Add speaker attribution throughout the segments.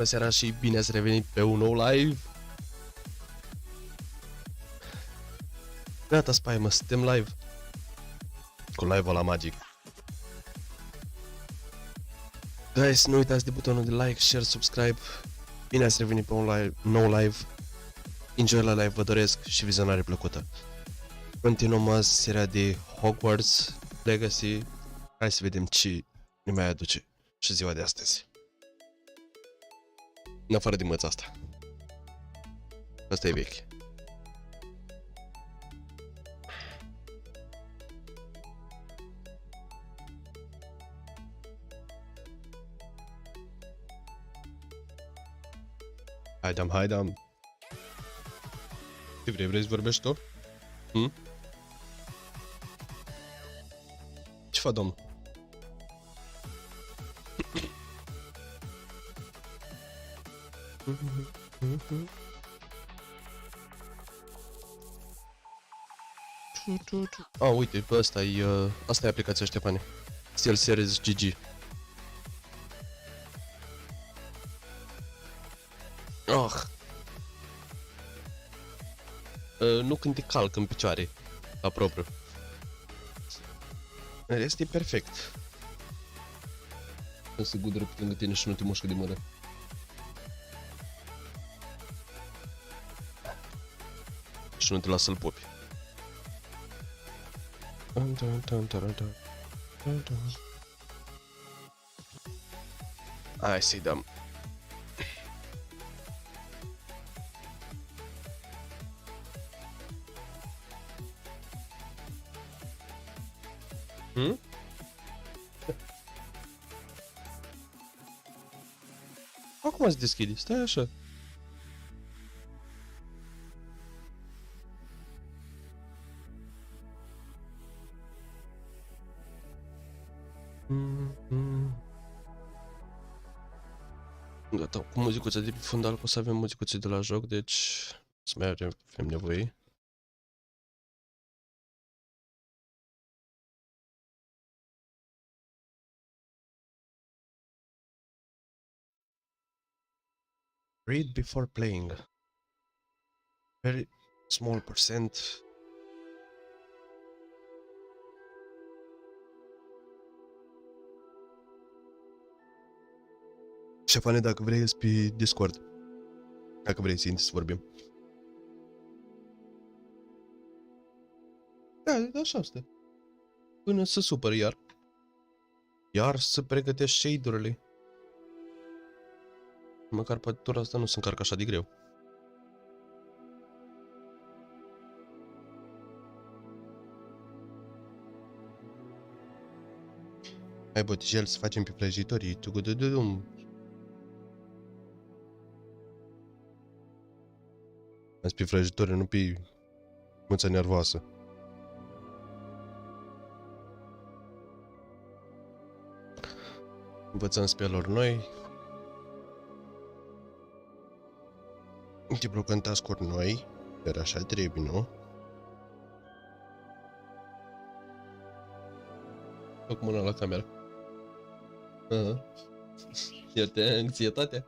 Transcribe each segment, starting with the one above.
Speaker 1: Bună seara și bine ați revenit pe un nou live. Gata, spaimă, suntem live. Cu live-ul la magic. Guys, nu uitați de butonul de like, share, subscribe. Bine ați revenit pe un nou live. Enjoy la live, vă doresc și vizionare plăcută. Continuăm azi seria de Hogwarts Legacy. Hai să vedem ce ne mai aduce și ziua de astăzi. În afară de măța asta. Asta e vechi. Haidam. Ce vrei să vorbești tu? Ce fac, domnul? Uite, asta e aplicația Ștefane. Steel Series GG. Nu când te calc în picioare, la propriu. Este perfect. Când se gudură pe lângă tine și nu te mușcă de mână. Și nu te lasă să-l popi. Hai să-i dăm. Acum se deschide, stai așa. Gata, cu muzicuța de pe fundal, o să avem muzicuțe de la joc, deci să mai avem nevoie. Read before playing. Very small percent. Șefane, dacă vrei, ești pe Discord. Dacă vrei să vorbim. Da, așa asta. Până să supăr iar. Iar să pregătești shade-urile. Măcar partitura asta nu se încarcă așa de greu. Hai bă, gel să facem pe vrajitorii. Azi pe vrajitorii, nu pe mâța nervoasă. Învățăm speluri noi. Deblocăm task-uri noi. Iar așa trebuie, nu? Fă cu mâna la cameră. Iar te anxietatea.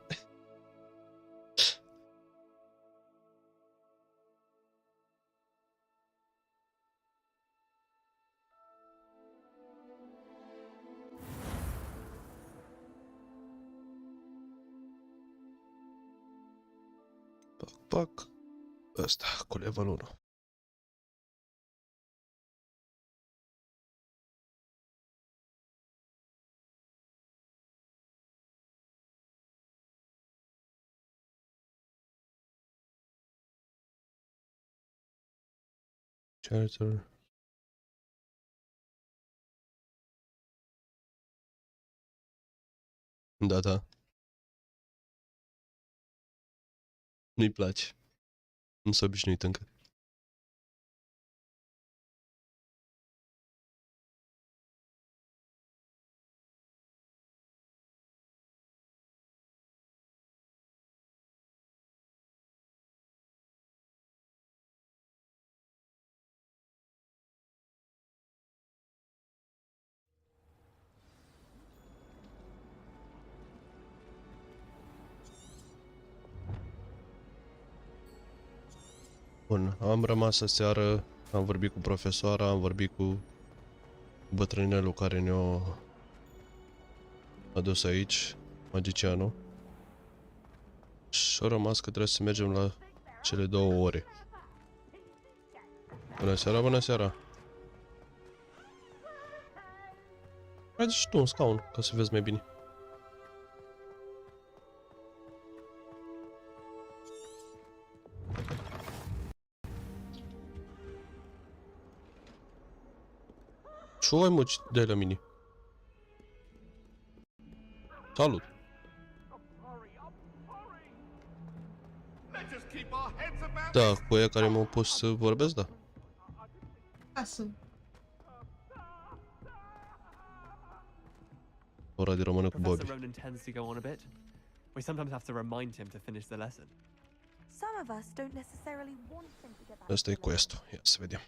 Speaker 1: Pac. Ăsta, cu level 1. Character. Da. Nu-i place. Nu s-a obișnuit încă. Bun, am rămas aseară, am vorbit cu profesoara, am vorbit cu bătrânelul care ne-a adus aici, magicianul. Și a rămas că trebuie să mergem la cele 2 ore. Bună seara, bună seara! Haide și tu un scaun, ca să vezi mai bine. Ce ai, mă, de la mine? Salut! Da, cu ea care m-au pus să vorbesc, da.
Speaker 2: Asus.
Speaker 1: Ora de română cu Bobby.
Speaker 3: Professor Ronan tends to go on a bit. We sometimes have to remind him to finish the lesson.
Speaker 4: Some of us don't necessarily want him to get back.
Speaker 1: Asta e quest-ul. Ia să vedem.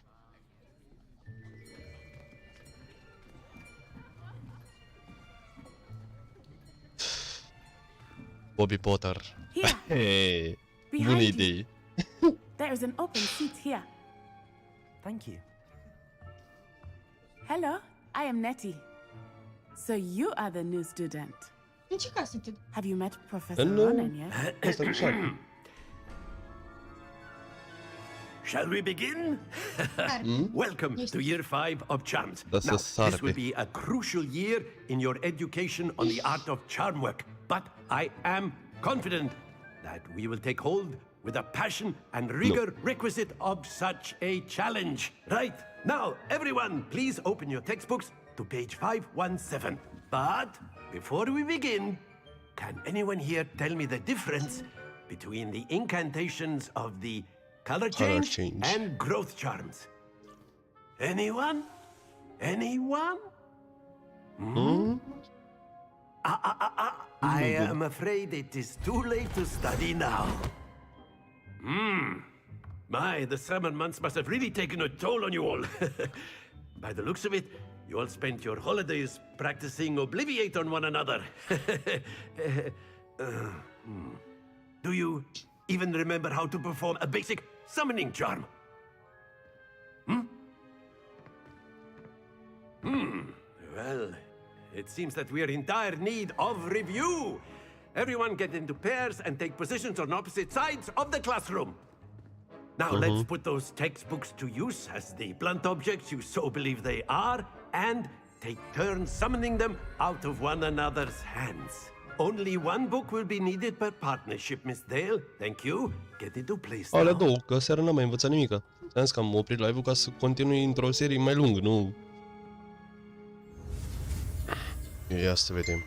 Speaker 1: Bobby Potter.
Speaker 5: Here,
Speaker 1: Hei, bună
Speaker 5: behind you.
Speaker 1: idee.
Speaker 5: There is an open seat here.
Speaker 3: Thank you.
Speaker 5: Hello, I am Nettie. So you are the new student.
Speaker 2: În ce casă te...
Speaker 5: Have you met Professor
Speaker 1: Hello.
Speaker 5: Ronan yet?
Speaker 1: Asta cu sac.
Speaker 6: Shall we begin? Welcome to year 5 of charms.
Speaker 1: That's
Speaker 6: Now,
Speaker 1: a sarpe.
Speaker 6: this will be a crucial year in your education on the art of charm work, but I am confident that we will take hold with the passion and rigor requisite of such a challenge. Right, now, everyone, please open your textbooks to page 517. But before we begin, can anyone here tell me the difference between the incantations of the color change and growth charms? Anyone? Anyone? I am afraid it is too late to study now. My, the summer months must have really taken a toll on you all. By the looks of it, you all spent your holidays practicing Obliviate on one another. Do you even remember how to perform a basic summoning charm? Well, it seems that we are in dire need of review. Everyone get into pairs and take positions on opposite sides of the classroom. Now let's put those textbooks to use as the blunt objects you so believe they are, and take turns summoning them out of one another's hands. Only one book will be needed per partnership, Miss Dale. Thank you. Get into place
Speaker 1: Alea
Speaker 6: now.
Speaker 1: două, că seara n-am mai învățat nimica. Ți-am zis că am oprit live-ul ca să continui într-o serie mai lungă, nu... Ia să vedem.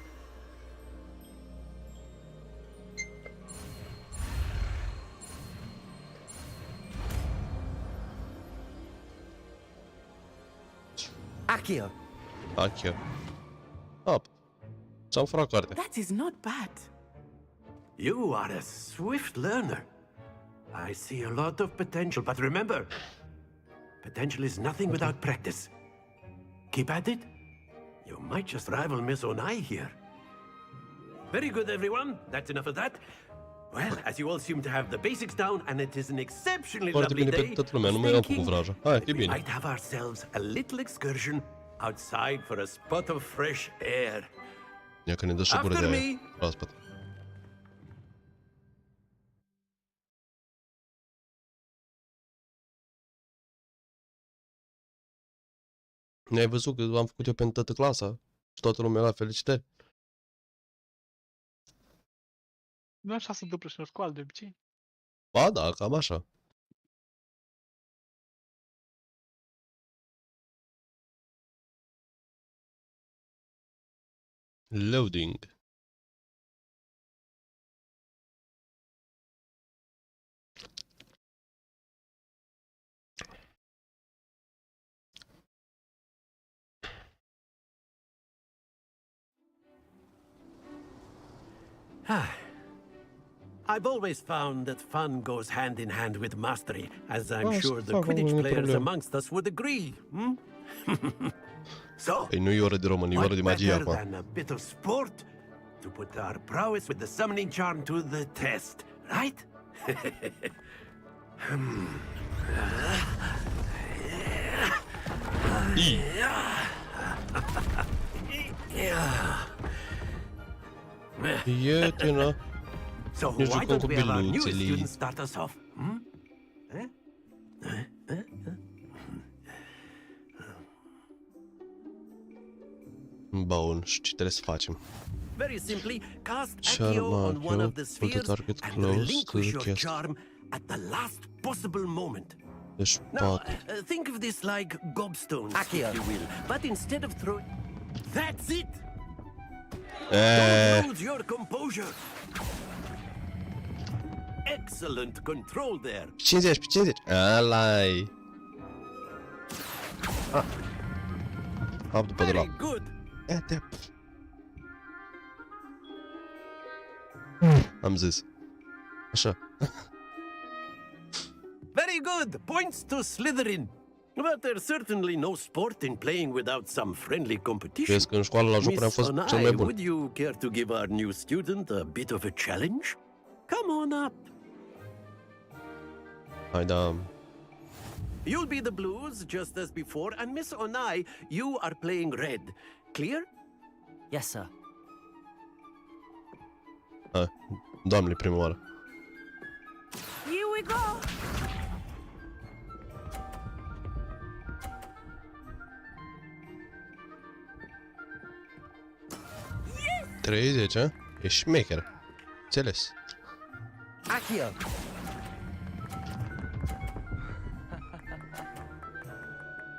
Speaker 3: Aqirys.
Speaker 1: Achia. S-am furat cartea.
Speaker 5: That is not bad.
Speaker 6: You are a swift learner. I see a lot of potential, but remember, potential is nothing without practice. Keep at it. You might just rival Miss Onai here. Very good, everyone. That's enough of that. Well, as you all seem to have the basics down, and it is an exceptionally
Speaker 1: Foarte
Speaker 6: lovely
Speaker 1: bine
Speaker 6: day,
Speaker 1: pentru toată lumea,
Speaker 6: I
Speaker 1: nu
Speaker 6: was
Speaker 1: mai am
Speaker 6: thinking
Speaker 1: făcut vraja. Hai, e
Speaker 6: we
Speaker 1: bine.
Speaker 6: might have ourselves a little excursion outside for a spot of fresh air.
Speaker 1: Ia că ne dă și gură de
Speaker 6: After
Speaker 1: aia.
Speaker 6: me.
Speaker 1: Proaspăt. Ne-ai văzut că am făcut eu pentru toată clasa și toată lumea la felicitări.
Speaker 7: Nu așa se întâmplă și în școală de obicei.
Speaker 1: Ba da, cam așa. Loading.
Speaker 6: I've always found that fun goes hand in hand with mastery, as I'm
Speaker 1: Oh,
Speaker 6: sure the
Speaker 1: fuck,
Speaker 6: Quidditch
Speaker 1: no
Speaker 6: players
Speaker 1: problem.
Speaker 6: amongst us would agree. Hmm? So,
Speaker 1: Păi nu e oră de român, e oră
Speaker 6: what
Speaker 1: de magie
Speaker 6: better
Speaker 1: acum.
Speaker 6: than a bit of sport to put our prowess with the summoning charm to the test, right?
Speaker 1: Ieftină.
Speaker 6: So
Speaker 1: Ne
Speaker 6: why
Speaker 1: jucăm
Speaker 6: don't
Speaker 1: cu
Speaker 6: we have our newest
Speaker 1: biluțele.
Speaker 6: student start us off? Hmm?
Speaker 1: Bun, și ce trebuie să facem?
Speaker 6: Very simply, cast
Speaker 1: Charm
Speaker 6: Accio on one of
Speaker 1: Accio,
Speaker 6: the
Speaker 1: put the
Speaker 6: spheres
Speaker 1: target
Speaker 6: and
Speaker 1: close to
Speaker 6: relinquish
Speaker 1: the
Speaker 6: your
Speaker 1: cast.
Speaker 6: charm at the last possible moment.
Speaker 1: Deci
Speaker 6: Now,
Speaker 1: 4.
Speaker 6: think of this like gobstones, if you will. But instead of throwing... That's it! Don't lose your composure! Excellent control there.
Speaker 1: 50 pe 50. Alai. Hop după de la.
Speaker 6: Very good.
Speaker 1: Ia-te. Am zis. Așa.
Speaker 6: Very good. Points to Slytherin. But there's certainly no sport in playing without some friendly competition.
Speaker 1: Vezi că în școală la jocuri am
Speaker 6: Miss
Speaker 1: fost
Speaker 6: Onai,
Speaker 1: cel mai bun.
Speaker 6: would you care to give our new student a bit of a challenge? Come on up.
Speaker 1: Hai da.
Speaker 6: You'll be the blues just as before, and Miss Onai, you are playing red. Clear?
Speaker 8: Yes, sir.
Speaker 1: Hai. Doamne, prima oară.
Speaker 5: Here we go.
Speaker 1: 30, a? E șmecher. Înțeles.
Speaker 8: Accio.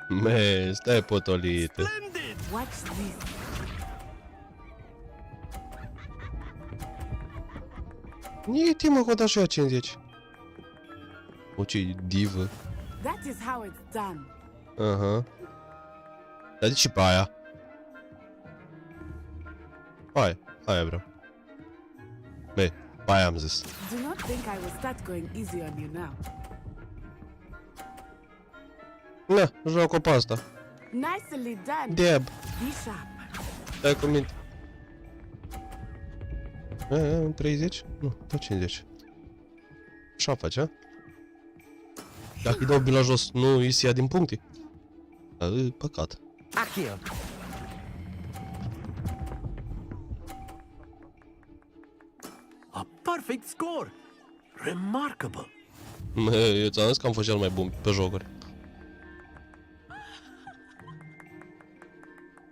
Speaker 1: Me, stai potolită.
Speaker 6: Splendid!
Speaker 5: Watch this.
Speaker 1: Nici mă, că o dat și eu 50. O, ce divă.
Speaker 5: That is how it's done.
Speaker 1: Aha. Dar de ce pe aia? Hai, aia vreau. Băi, pe aia am zis.
Speaker 5: Do not think I will start going easy on you now.
Speaker 1: Na, joc pe asta.
Speaker 5: Nicely done.
Speaker 1: Deb,
Speaker 5: Be sharp.
Speaker 1: stai cu minte. 30? Nu, tot 50. Așa face, a? Dacă îi dau bila jos, nu îi se ia din puncte. Păcat.
Speaker 8: Accio.
Speaker 6: A perfect score! Remarkable!
Speaker 1: Eu ți-am zis că am fost cel mai bun pe jocuri.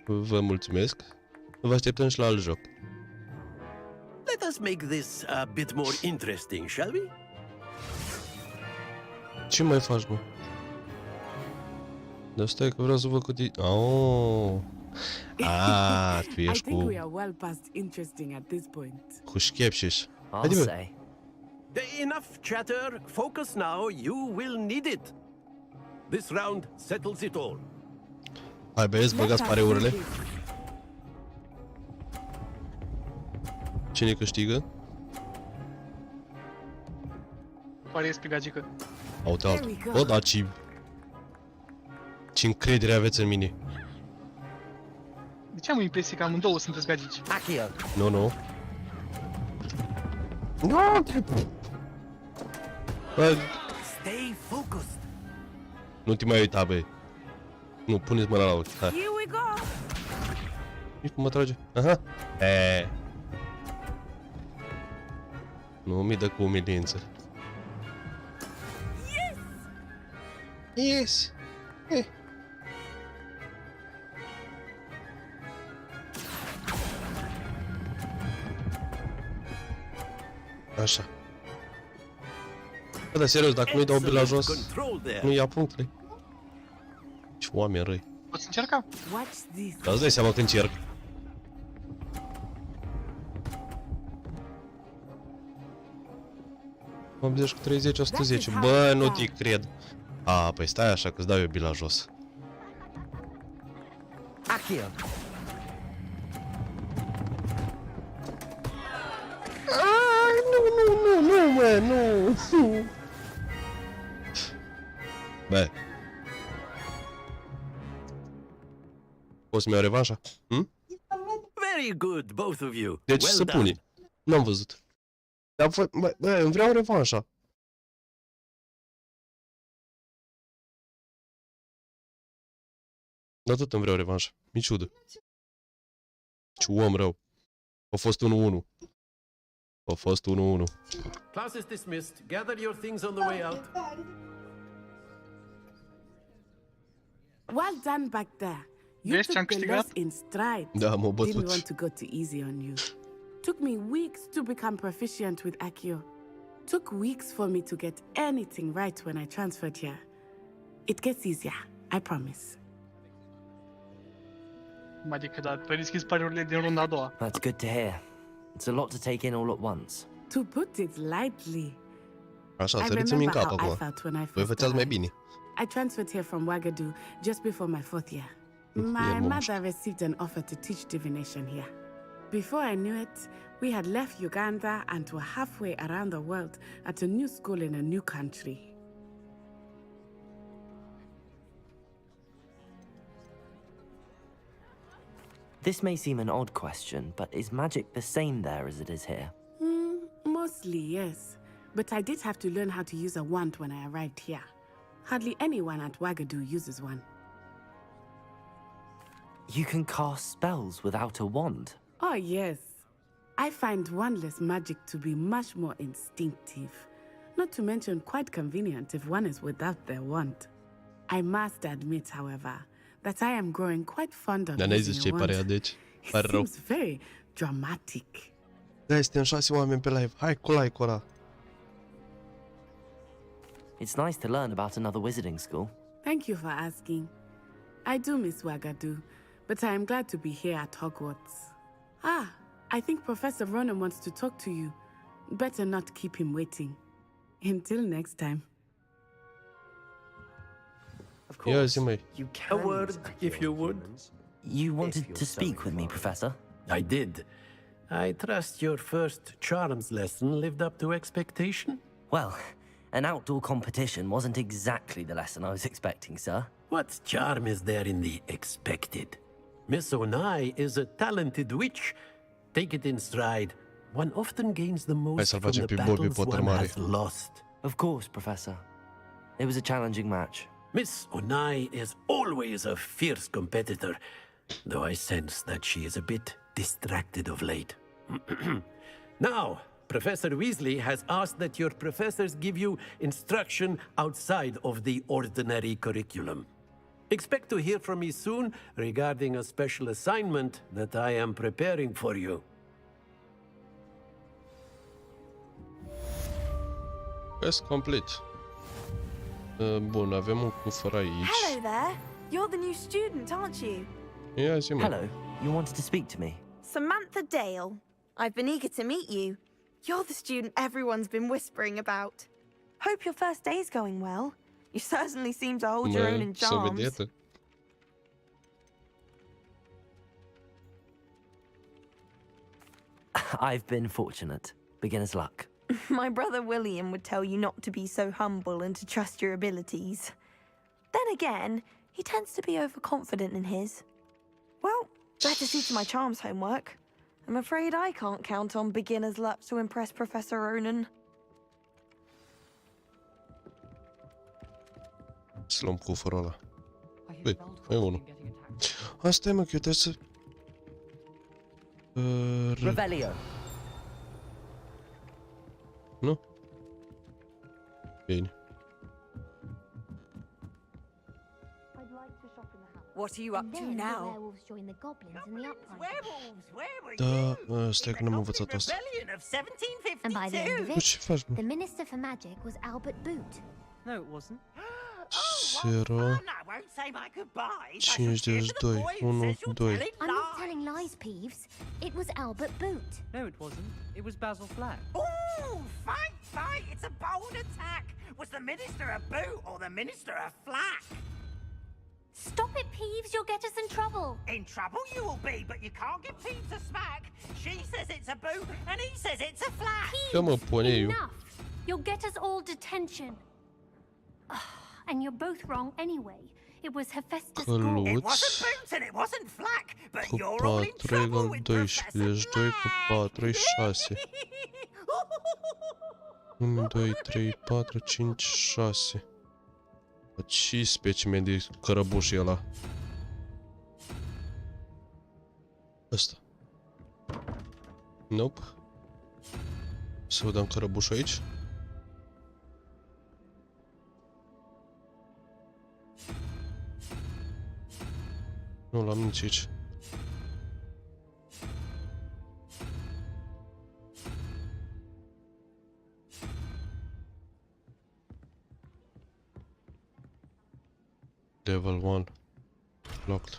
Speaker 1: Vă mulțumesc. Vă așteptăm și la alt joc.
Speaker 6: Let us make this a bit more interesting, shall we?
Speaker 1: Ce mai faci, mă? Dar stai că vreau să văd cât e... Oh. Ah, tu
Speaker 5: I
Speaker 1: ești
Speaker 5: think
Speaker 1: cu...
Speaker 5: we are well past interesting at this point.
Speaker 1: cu șchepșiș.
Speaker 8: I'll
Speaker 1: Haide, bă.
Speaker 8: say.
Speaker 6: Enough chatter. Focus now. You will need it. This round settles it all.
Speaker 1: Hai, băieți, băgați pareurile. Cine câștigă?
Speaker 7: Pariez pe gagică.
Speaker 1: Aute altul. Bă, dar ce încredere aveți în mine.
Speaker 7: De ce am impresia că amândouă sunteți gagici?
Speaker 8: Accio.
Speaker 1: Nu, nu. Nu, bă,
Speaker 6: Stay focused.
Speaker 1: nu te mai uita, băi. Nu, puneți mâna la ochi. Hai.
Speaker 5: Here we go.
Speaker 1: Uite cum mă trage. Aha. Nu mi dă cu umilință. Yes! Așa. Bă, dar serios, dacă nu-i dau bila jos,
Speaker 6: Control there.
Speaker 1: nu ia punctele. Ce oameni răi.
Speaker 7: Poți încerca?
Speaker 5: Watch this.
Speaker 1: Dar îți dai seama că încerc. 80 cu 30, 110. Bă, nu te cred. A, păi stai așa că-ți dau eu bila jos.
Speaker 8: Accio.
Speaker 1: Nu, mă, nu. Bă. Poți să-mi iau revanșa? Hm?
Speaker 6: Very good, both of you.
Speaker 1: Deci
Speaker 6: Well
Speaker 1: să
Speaker 6: done.
Speaker 1: pune. N-am văzut. Dar, bă, îmi vreau revanșa. Dar tot îmi vreau revanșa. Mi ciudă. Ce om rău. A fost 1-1. A fost 1-1.
Speaker 6: Class is dismissed. Gather your things on the way out.
Speaker 5: Well done back there. You
Speaker 7: Vezi ce-am
Speaker 5: took the
Speaker 7: câștigat?
Speaker 5: loss in stride.
Speaker 1: Da, m-a
Speaker 5: Didn't
Speaker 1: bătut.
Speaker 5: want to go too easy on you. Took me weeks to become proficient with Accio. Took weeks for me to get anything right when I transferred here. It gets easier, I promise.
Speaker 7: Adică, da, tu ai deschis pariurile din runda a doua.
Speaker 8: That's good to hear. It's a lot to take in all at once.
Speaker 5: To put it lightly,
Speaker 1: Așa,
Speaker 5: I
Speaker 1: săriți-mi în
Speaker 5: remember
Speaker 1: cap
Speaker 5: how I
Speaker 1: acum.
Speaker 5: felt when I
Speaker 1: Voi
Speaker 5: first
Speaker 1: făceați mai
Speaker 5: arrived.
Speaker 1: bine.
Speaker 5: I transferred here from Ouagadougou just before my 4th year.
Speaker 1: Yeah,
Speaker 5: My
Speaker 1: mom.
Speaker 5: mother received an offer to teach divination here. Before I knew it, we had left Uganda and were halfway around the world at a new school in a new country.
Speaker 8: This may seem an odd question, but is magic the same there as it is here?
Speaker 5: Mostly, yes. But I did have to learn how to use a wand when I arrived here. Hardly anyone at Ouagadougou uses one.
Speaker 8: You can cast spells without a wand.
Speaker 5: Oh, yes. I find wandless magic to be much more instinctive. Not to mention quite convenient if one is without their wand. I must admit, however, that I am growing quite fond of
Speaker 1: Dar n-ai zis
Speaker 5: using
Speaker 1: ce-i
Speaker 5: a wand.
Speaker 1: parea, deci.
Speaker 5: It
Speaker 1: Pare rău.
Speaker 5: seems very dramatic.
Speaker 1: Da, suntem 6 oameni pe live. Hai cu like-ul ăla.
Speaker 8: It's nice to learn about another wizarding school.
Speaker 5: Thank you for asking. I do miss Ouagadougou, but I am glad to be here at Hogwarts. Ah, I think Professor Ronan wants to talk to you. Better not keep him waiting. Until next time.
Speaker 8: Of
Speaker 1: Ia zi, măi.
Speaker 8: you
Speaker 6: A
Speaker 8: can
Speaker 6: word,
Speaker 8: use
Speaker 6: if
Speaker 8: Accio
Speaker 6: you would.
Speaker 8: movements. You wanted to speak with me, Professor?
Speaker 6: I did. I trust your first charms lesson lived up to expectation.
Speaker 8: Well, an outdoor competition wasn't exactly the lesson I was expecting, sir.
Speaker 6: What charm is there in the expected? Miss Onai is a talented witch. Take it in stride. One often gains the most
Speaker 1: să-l
Speaker 6: from
Speaker 1: facem
Speaker 6: the
Speaker 1: pe Bobby
Speaker 6: battles
Speaker 1: Potter
Speaker 6: one
Speaker 1: mare.
Speaker 6: has lost.
Speaker 8: Of course, Professor. It was a challenging match.
Speaker 6: Miss Onai is always a fierce competitor, though I sense that she is a bit distracted of late. Now, Professor Weasley has asked that your professors give you instruction outside of the ordinary curriculum. Expect to hear from me soon regarding a special assignment that I am preparing for you.
Speaker 1: Quest complete. Bun, avem un cufăr aici.
Speaker 4: Hello there. You're the new student, aren't you?
Speaker 1: Ia zi, mă.
Speaker 8: Hello, you wanted to speak to me?
Speaker 4: Samantha Dale. I've been eager to meet you. You're the student everyone's been whispering about. Hope your first day's going well. You certainly seem to hold your own in
Speaker 1: Să
Speaker 4: charms.
Speaker 1: vedetă.
Speaker 8: I've been fortunate. Beginner's luck.
Speaker 4: My brother William would tell you not to be so humble and to trust your abilities. Then again, he tends to be overconfident in his. Well, better see to my charms homework. I'm afraid I can't count on beginner's luck to impress Professor Ronan.
Speaker 1: Să luăm cufărul ăla. Băi, mai e unul. Asta e, mă, că eu trebuie să...
Speaker 8: Revelio.
Speaker 1: Nu? Bine.
Speaker 9: What are you up to now?
Speaker 10: Werewolves join the goblins in the uprising.
Speaker 1: Da, stai că n-am învățat asta.
Speaker 10: And by the end of
Speaker 1: Nu,
Speaker 10: it,
Speaker 1: ce faci, mă?
Speaker 10: the Minister for Magic was Albert Boot.
Speaker 3: No, it wasn't.
Speaker 1: 0, 52, 1, 2.
Speaker 10: I'm not telling lies, Peeves. It was Albert Boot.
Speaker 3: No, it wasn't. It was Basil Flack.
Speaker 11: Oh, fight! It's a bold attack! Was the minister a boot or the minister a flack?
Speaker 10: Stop it, Peeves. You'll get us in trouble.
Speaker 11: In trouble you will be, but you can't get Peeves a smack. She says it's a boot, and he says it's a flack.
Speaker 1: Ia mă, poneiul.
Speaker 10: Enough. You'll get us all detention. And you're both wrong anyway. It was Hephaestus'
Speaker 11: It
Speaker 1: Căluț
Speaker 11: wasn't boot and it wasn't flack, but
Speaker 1: cu
Speaker 11: you're all in
Speaker 1: 4
Speaker 11: trouble
Speaker 1: egal
Speaker 11: with
Speaker 1: 12,
Speaker 11: Professor
Speaker 1: deci 2 cu 4 e 6. 1, 2, 3, 4, 5, 6. 5 specimeni de cărăbuș e ăla. Ăsta. Nope. Să vă dăm cărăbușul aici. Nu l-am nici aici. Level 1 locked.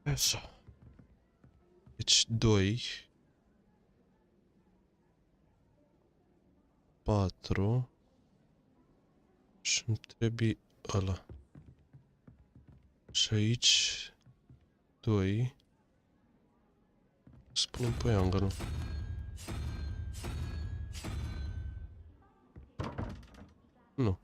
Speaker 1: Așa. Deci 2 4 și îmi trebuie ăla. Și aici 2. Spunem pe angolul. Nu.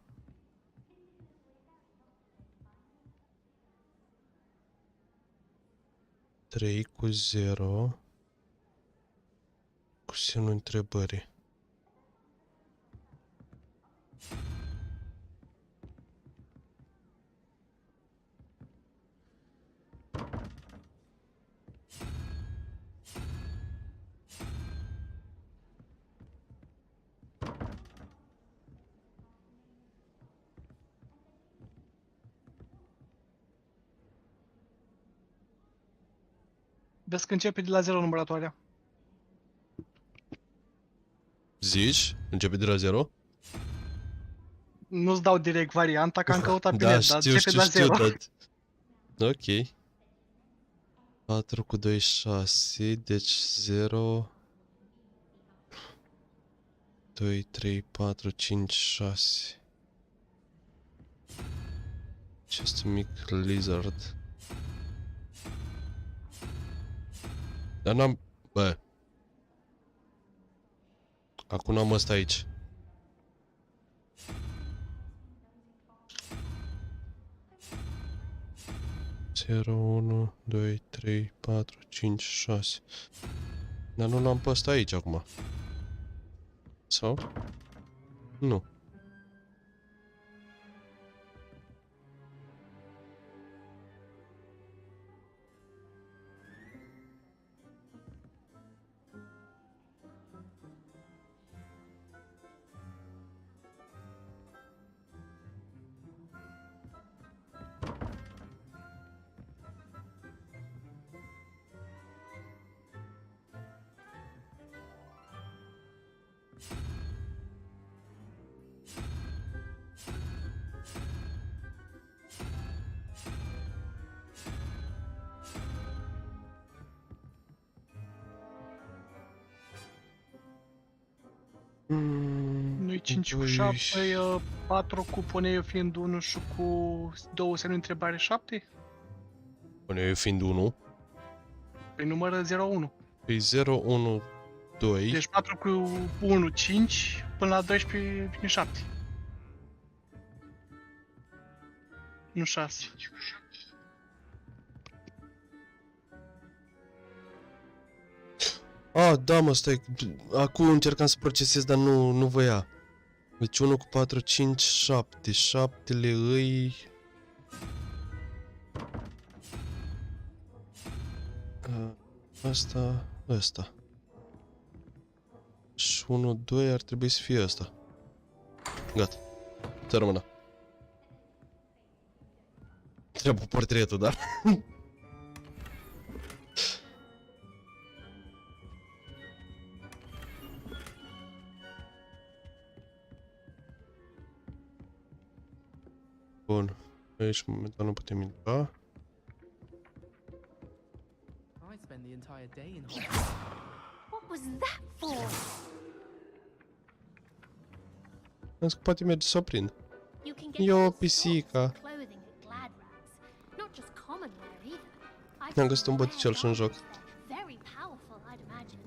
Speaker 1: Trei cu 0 cu semnul întrebării.
Speaker 7: Vezi că începe de la 0 numărătoarea.
Speaker 1: Zici? Începe de la 0?
Speaker 7: Nu-ți dau direct varianta, că am căutat pe
Speaker 1: Da,
Speaker 7: net, dar
Speaker 1: știu,
Speaker 7: începe de la 0.
Speaker 1: dar... Ok. 4 cu 2, 6, deci 0... 2, 3, 4, 5, 6... Acest mic lizard... Dar n-am... Bă... Acum n-am ăsta aici. Zero, 1, 2, 3, 4, 5, 6. Dar nu l-am pe ăsta aici acum. Sau? Nu.
Speaker 7: Nu-i 5 cu 7, 4 cu poneiul fiind 1 și cu 2 semne întrebare 7?
Speaker 1: Poneiul fiind 1.
Speaker 7: Păi numără 0-1.
Speaker 1: Păi 0, 1, 2.
Speaker 7: Deci 4 cu 1, 5, până la 12 vine 7. Nu 6.
Speaker 1: Ah, da, mă, stai. Acum încercam să procesez, dar nu voia. Deci 1 cu 4, 5, 7. 7-le îi... Asta. Și 1, 2 ar trebui să fie asta. Gata. Să rămână. Trebuie portretul, da? Bun. Aici momentan nu putem intra.
Speaker 10: What was was that for?
Speaker 1: Am zis că poate merge să o prind.
Speaker 10: You can get
Speaker 1: E o
Speaker 10: all sorts
Speaker 1: pisică.
Speaker 10: of clothing at Glad Rags. Not just common wear either.
Speaker 1: Am găsit un boticel și un joc.
Speaker 10: Very powerful, I'd imagine.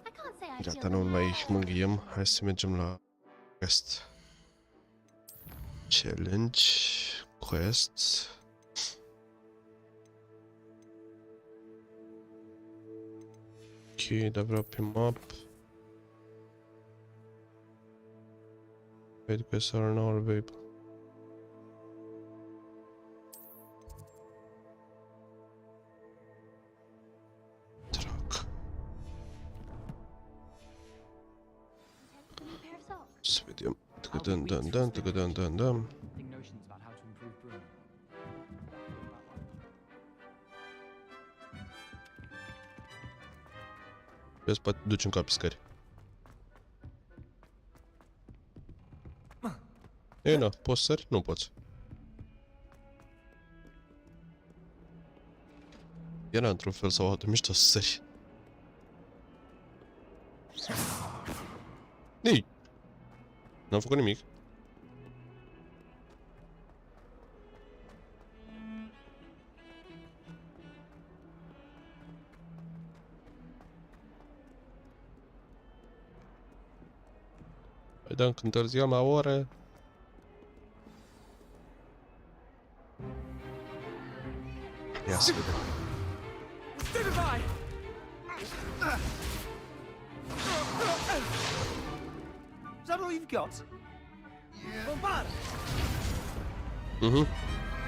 Speaker 10: I can't say I
Speaker 1: Gata,
Speaker 10: feel
Speaker 1: nu mai
Speaker 10: the
Speaker 1: mângâiem. Hai să mergem la quest. Challenge. Quest. Ok, dar vreau pe map. Wait, quests are now available. Truck.
Speaker 10: pair of socks.
Speaker 1: Să vedem. Tăgădăm.
Speaker 3: Think notions about how to improve brewing.
Speaker 1: Vezi, poate duci în cap pe scări. Ei, na, poți sări? Nu poți. Era într-un fel sau altul mișto să sări. Ei! N-am făcut nimic. Păi da, când întârziam la ore. Ia să vedem.
Speaker 11: Is that all you've got? Bombard!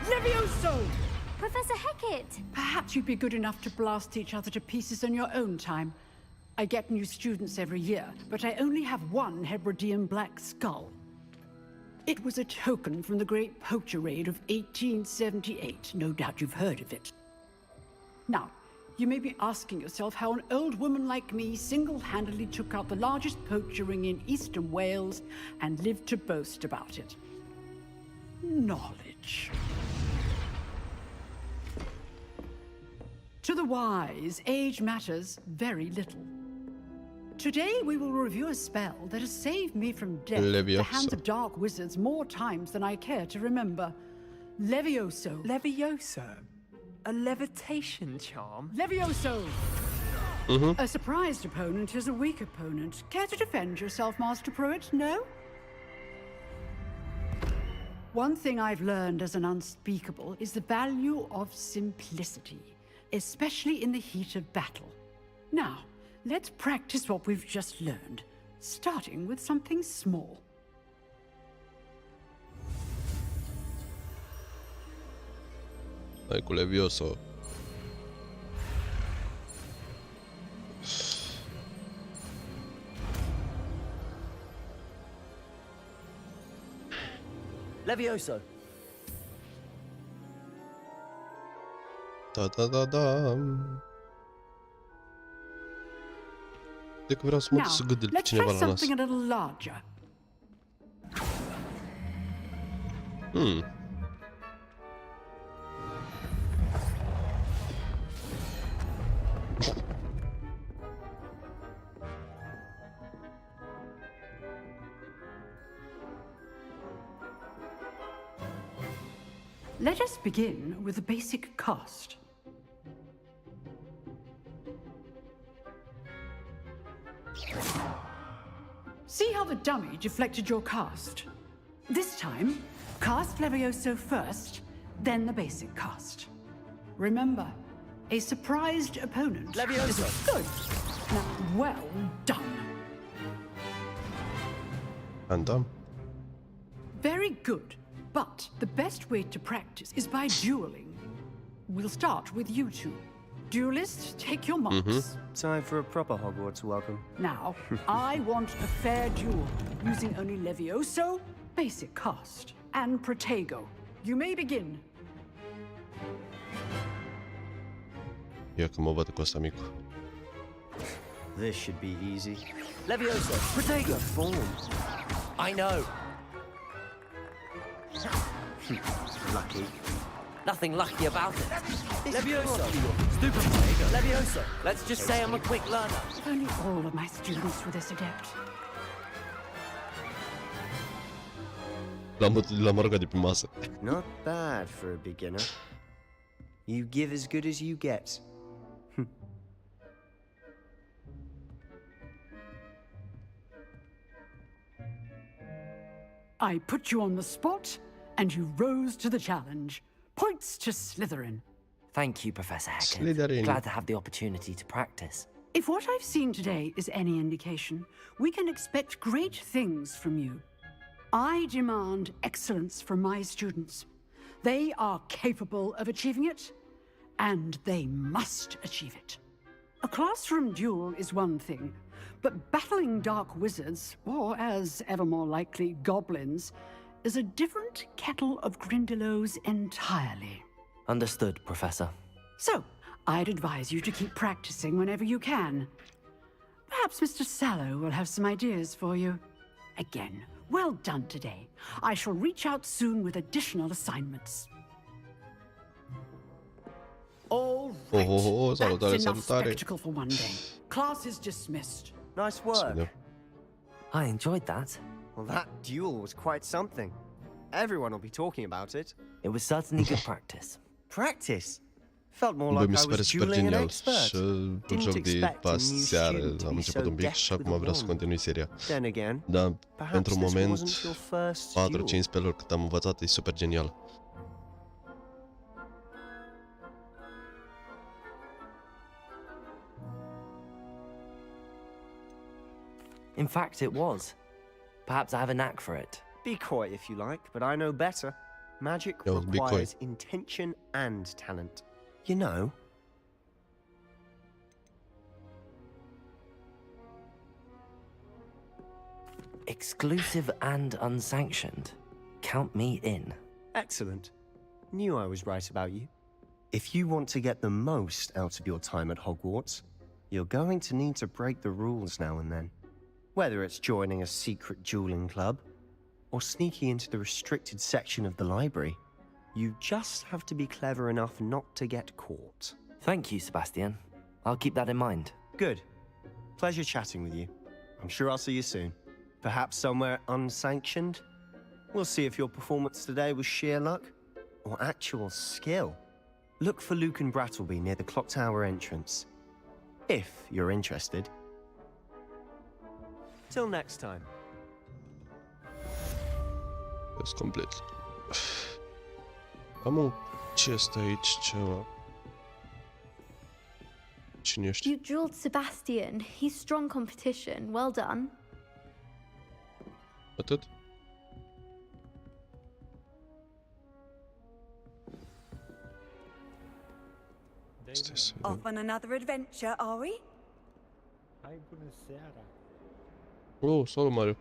Speaker 9: Levioso!
Speaker 10: Professor Hecat!
Speaker 9: Perhaps you'd be good enough to blast each other to pieces on your own time. I get new students every year, but I only have one Hebridean black skull. It was a token from the Great Poacher Raid of 1878. No doubt you've heard of it. Now, you may be asking yourself how an old woman like me single-handedly took out the largest poacher ring in eastern Wales and lived to boast about it. Knowledge. To the wise, age matters very little. Today we will review a spell that has saved me from death at the hands of dark wizards more times than I care to remember. Levioso.
Speaker 3: Levioso? A levitation charm?
Speaker 9: Levioso! A surprised opponent is a weak opponent. Care to defend yourself, Master Pruitt? No? One thing I've learned as an unspeakable is the value of simplicity, especially in the heat of battle. Now, let's practice what we've just learned, starting with something small.
Speaker 1: Hai cu Levioso.
Speaker 8: Levioso.
Speaker 1: Da. De că vreau să mă duc să gâdel pe
Speaker 9: Let's
Speaker 1: cineva
Speaker 9: try
Speaker 1: la nas.
Speaker 9: something a little larger. Let us begin with the basic cast. See how the dummy deflected your cast? This time, cast Levioso first, then the basic cast. Remember, a surprised opponent.
Speaker 8: Levioso!
Speaker 9: Good. Now, well done.
Speaker 1: And done.
Speaker 9: Very good. But the best way to practice is by dueling. We'll start with you two. Duelists, take your marks.
Speaker 12: Time for a proper Hogwarts welcome.
Speaker 9: Now, I want a fair duel, using only Levioso, basic cast, and Protego. You may begin.
Speaker 1: Ia că mă bată cu ăsta micu.
Speaker 12: This should be easy.
Speaker 8: Levioso. Protego.
Speaker 12: Forms.
Speaker 8: I know.
Speaker 12: Lucky.
Speaker 8: Nothing lucky about it. Levioso! Levioso! Let's just say I'm a quick learner.
Speaker 9: If only all of my students were this adept.
Speaker 1: L-am aruncat de pe masă.
Speaker 12: Not bad for a beginner. You give as good as you get.
Speaker 9: I put you on the spot, and you rose to the challenge. Points to Slytherin.
Speaker 8: Thank you, Professor Hecken.
Speaker 1: Slytherin.
Speaker 8: Glad to have the opportunity to practice.
Speaker 9: If what I've seen today is any indication, we can expect great things from you. I demand excellence from my students. They are capable of achieving it, and they must achieve it. A classroom duel is one thing, but battling dark wizards, or as ever more likely, goblins, is a different kettle of grindylows entirely.
Speaker 8: Understood, Professor.
Speaker 9: So, I'd advise you to keep practicing whenever you can. Perhaps Mr. Sallow will have some ideas for you. Again, well done today. I shall reach out soon with additional assignments. All right.
Speaker 1: Salutare,
Speaker 9: That's enough
Speaker 1: salutare.
Speaker 9: spectacle for one day. Class is dismissed.
Speaker 12: Nice work.
Speaker 8: I enjoyed that.
Speaker 12: Well, that duel was quite something. Everyone will be talking about it.
Speaker 8: It was certainly good practice.
Speaker 12: Practice? Felt more
Speaker 1: Bă,
Speaker 12: like
Speaker 1: mi
Speaker 12: I
Speaker 1: se pare
Speaker 12: was
Speaker 1: super
Speaker 12: dueling an
Speaker 1: genial
Speaker 12: expert.
Speaker 1: și un
Speaker 12: Didn't
Speaker 1: joc de
Speaker 12: expect a new
Speaker 1: seară,
Speaker 12: student to
Speaker 1: am
Speaker 12: be
Speaker 1: început
Speaker 12: so
Speaker 1: un pic și
Speaker 12: deft
Speaker 1: acum
Speaker 12: with
Speaker 1: vreau să
Speaker 12: wand.
Speaker 1: continui seria.
Speaker 12: Then again,
Speaker 1: Dar
Speaker 12: perhaps
Speaker 1: pentru
Speaker 12: this
Speaker 1: moment,
Speaker 12: wasn't your first
Speaker 1: 4-5
Speaker 12: duel.
Speaker 1: speluri cât am învățat e super genial.
Speaker 8: In fact, it was. Perhaps I have a knack for it.
Speaker 12: Be coy if you like, but I know better. Magic
Speaker 1: Yo, be coy.
Speaker 12: requires intention and talent. You know?
Speaker 8: Exclusive and unsanctioned. Count me in.
Speaker 12: Excellent. Knew I was right about you. If you want to get the most out of your time at Hogwarts, you're going to need to break the rules now and then. Whether it's joining a secret dueling club, or sneaking into the restricted section of the library, you just have to be clever enough not to get caught.
Speaker 8: Thank you, Sebastian. I'll keep that in mind.
Speaker 12: Good. Pleasure chatting with you. I'm sure I'll see you soon. Perhaps somewhere unsanctioned? We'll see if your performance today was sheer luck or actual skill. Look for Luke and Brattleby near the clock tower entrance, if you're interested. Till next time.
Speaker 1: Sunt complet. Am un chest aici, ceva. Cine ești?
Speaker 13: You drilled Sebastian. He's strong competition. Well done.
Speaker 1: Atât? Stai să vedem.
Speaker 14: Off on another adventure, are we?
Speaker 15: Hai, bună seara!
Speaker 1: Oh, salut, Mario.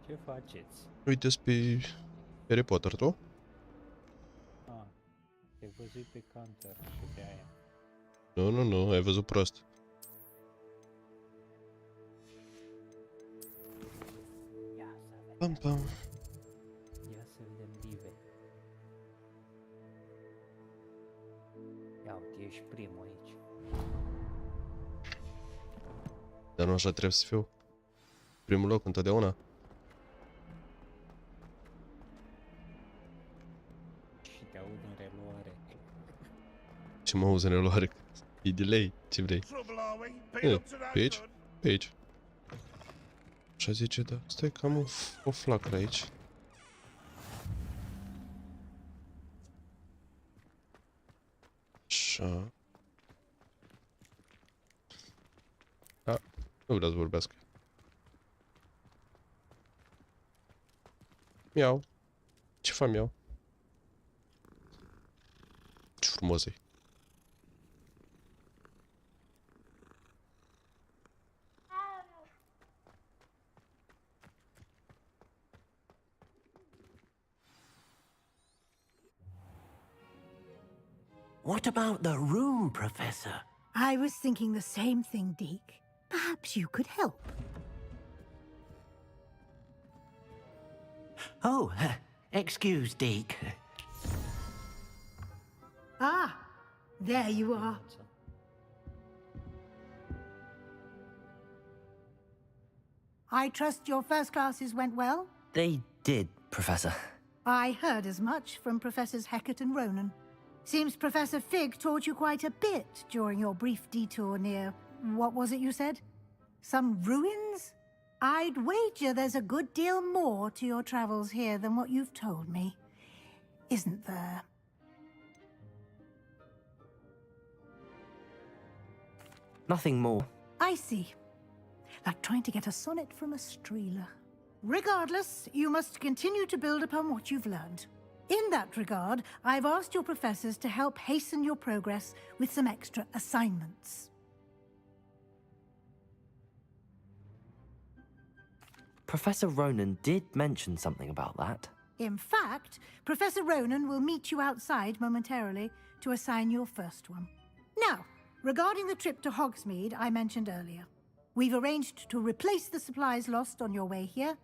Speaker 15: Ce faceți?
Speaker 1: Uite-s pe Harry Potter, tu?
Speaker 15: Ah, te văzui pe counter și de aia.
Speaker 1: Nu, ai văzut prost. Pam, pam.
Speaker 15: Ia să vedem dive. Ia uite, ești primul aici.
Speaker 1: Dar nu așa trebuie să fiu. Primul loc întotdeauna.
Speaker 15: Și te aud în reluare.
Speaker 1: Ce mă auzi în reluare? E delay, ce vrei? E, pe aici? Pe aici. Așa zice, da. Stai că am o flacără aici. Așa. Da, nu vreau să vorbească. Miau. Ce fac miau? Ce frumos e.
Speaker 11: What about the room, Professor?
Speaker 16: I was thinking the same thing, Deke. Perhaps you could help.
Speaker 11: Oh, excuse, Deke.
Speaker 16: Ah, there you are. I trust your first classes went well?
Speaker 8: They did, Professor.
Speaker 16: I heard as much from Professors Hecat and Ronan. Seems Professor Fig taught you quite a bit during your brief detour near... what was it you said? Some ruins? I'd wager there's a good deal more to your travels here than what you've told me. Isn't there?
Speaker 8: Nothing more.
Speaker 16: I see. Like trying to get a sonnet from a streeler. Regardless, you must continue to build upon what you've learned. In that regard, I've asked your professors to help hasten your progress with some extra assignments.
Speaker 8: Professor Ronan did mention something about that.
Speaker 16: In fact, Professor Ronan will meet you outside momentarily to assign your first one. Now, regarding the trip to Hogsmeade I mentioned earlier, we've arranged to replace the supplies lost on your way here,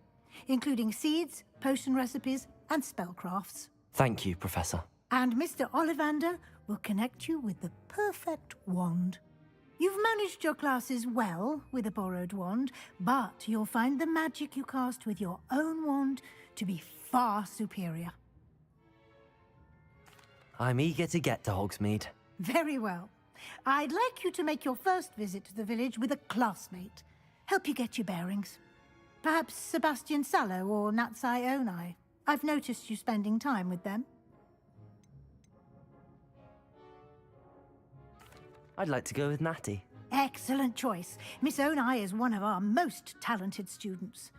Speaker 16: including seeds, potion recipes, and spellcrafts.
Speaker 8: Thank you, Professor.
Speaker 16: And Mr. Ollivander will connect you with the perfect wand. You've managed your classes well with a borrowed wand, but you'll find the magic you cast with your own wand to be far superior.
Speaker 8: I'm eager to get to Hogsmeade.
Speaker 16: Very well. I'd like you to make your first visit to the village with a classmate. Help you get your bearings. Perhaps Sebastian Sallow or Natsai Onai. I've noticed you spending time with them.
Speaker 8: I'd like to go with Natty.
Speaker 16: Excellent choice. Miss Onai is one of our most talented students.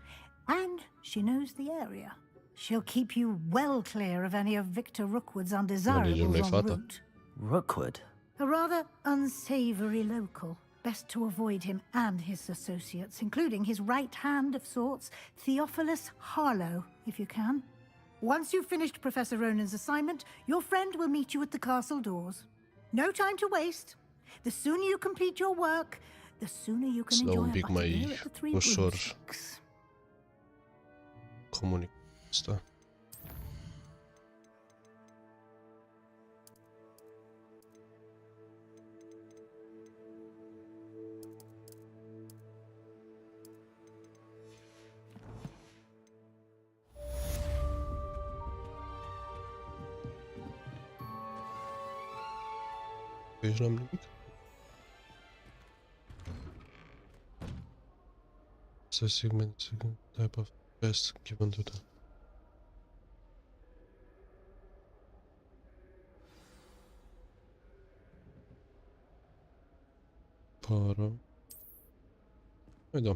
Speaker 16: And she knows the area. She'll keep you well clear of any of Victor Rookwood's undesirables en route.
Speaker 8: Rookwood?
Speaker 16: A rather unsavory local. Best to avoid him and his associates, including his right hand of sorts, Theophilus Harlow, if you can. Once you've finished Professor Ronan's assignment, your friend will meet you at the castle doors. No time to waste. The sooner you complete your work, the sooner you can enjoy a bite of beer at the Three Broomsticks.
Speaker 1: Comunic asta. Aici n-am nimic. Să segment type of best given to the para. Hai da.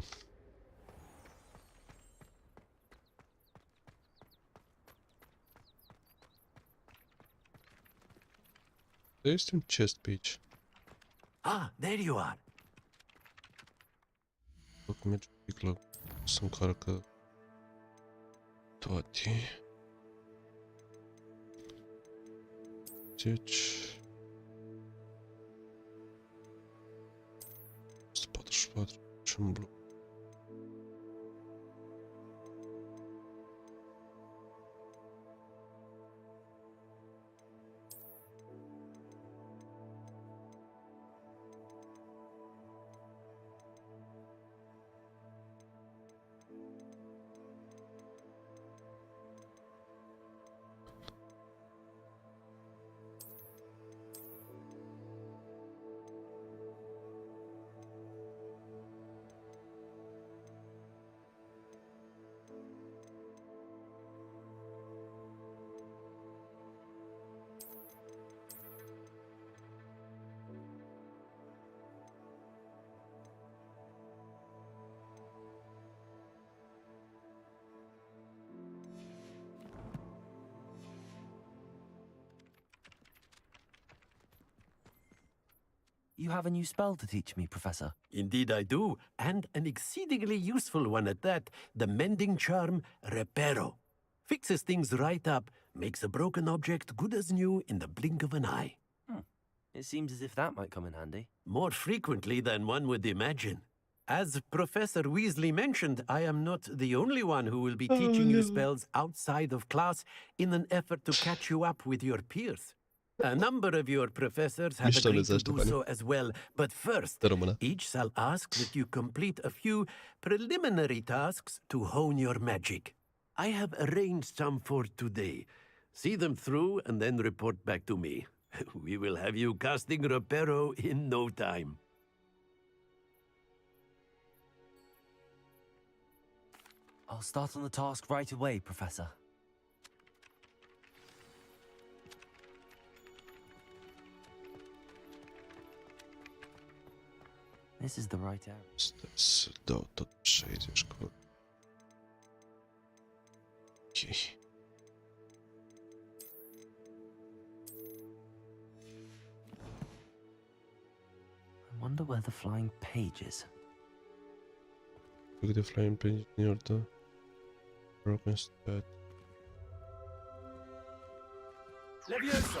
Speaker 1: Este un chest pe aici.
Speaker 6: Ah, there you are.
Speaker 1: Dacă mergi un pic la... să încarcă toate. Deci... 144 și un bloc.
Speaker 8: You have a new spell to teach me, Professor.
Speaker 6: Indeed I do, and an exceedingly useful one at that. The mending charm, Reparo. Fixes things right up, makes a broken object good as new in the blink of an eye.
Speaker 8: It seems as if that might come in handy.
Speaker 6: More frequently than one would imagine. As Professor Weasley mentioned, I am not the only one who will be teaching you spells outside of class in an effort to catch you up with your peers. A number of your professors have
Speaker 1: Mișto
Speaker 6: agreed to
Speaker 1: lăsaște
Speaker 6: do
Speaker 1: banii.
Speaker 6: so as well, but first,
Speaker 1: De română.
Speaker 6: each shall ask that you complete a few preliminary tasks to hone your magic. I have arranged some for today. See them through and then report back to me. We will have you casting Repero in no time.
Speaker 8: I'll start on the task right away, Professor. This is the right area.
Speaker 1: Stai să dau tot 60 cu... Ok.
Speaker 8: I wonder where the flying page is.
Speaker 1: Look at the flying page near the broken stat.
Speaker 8: Levioso!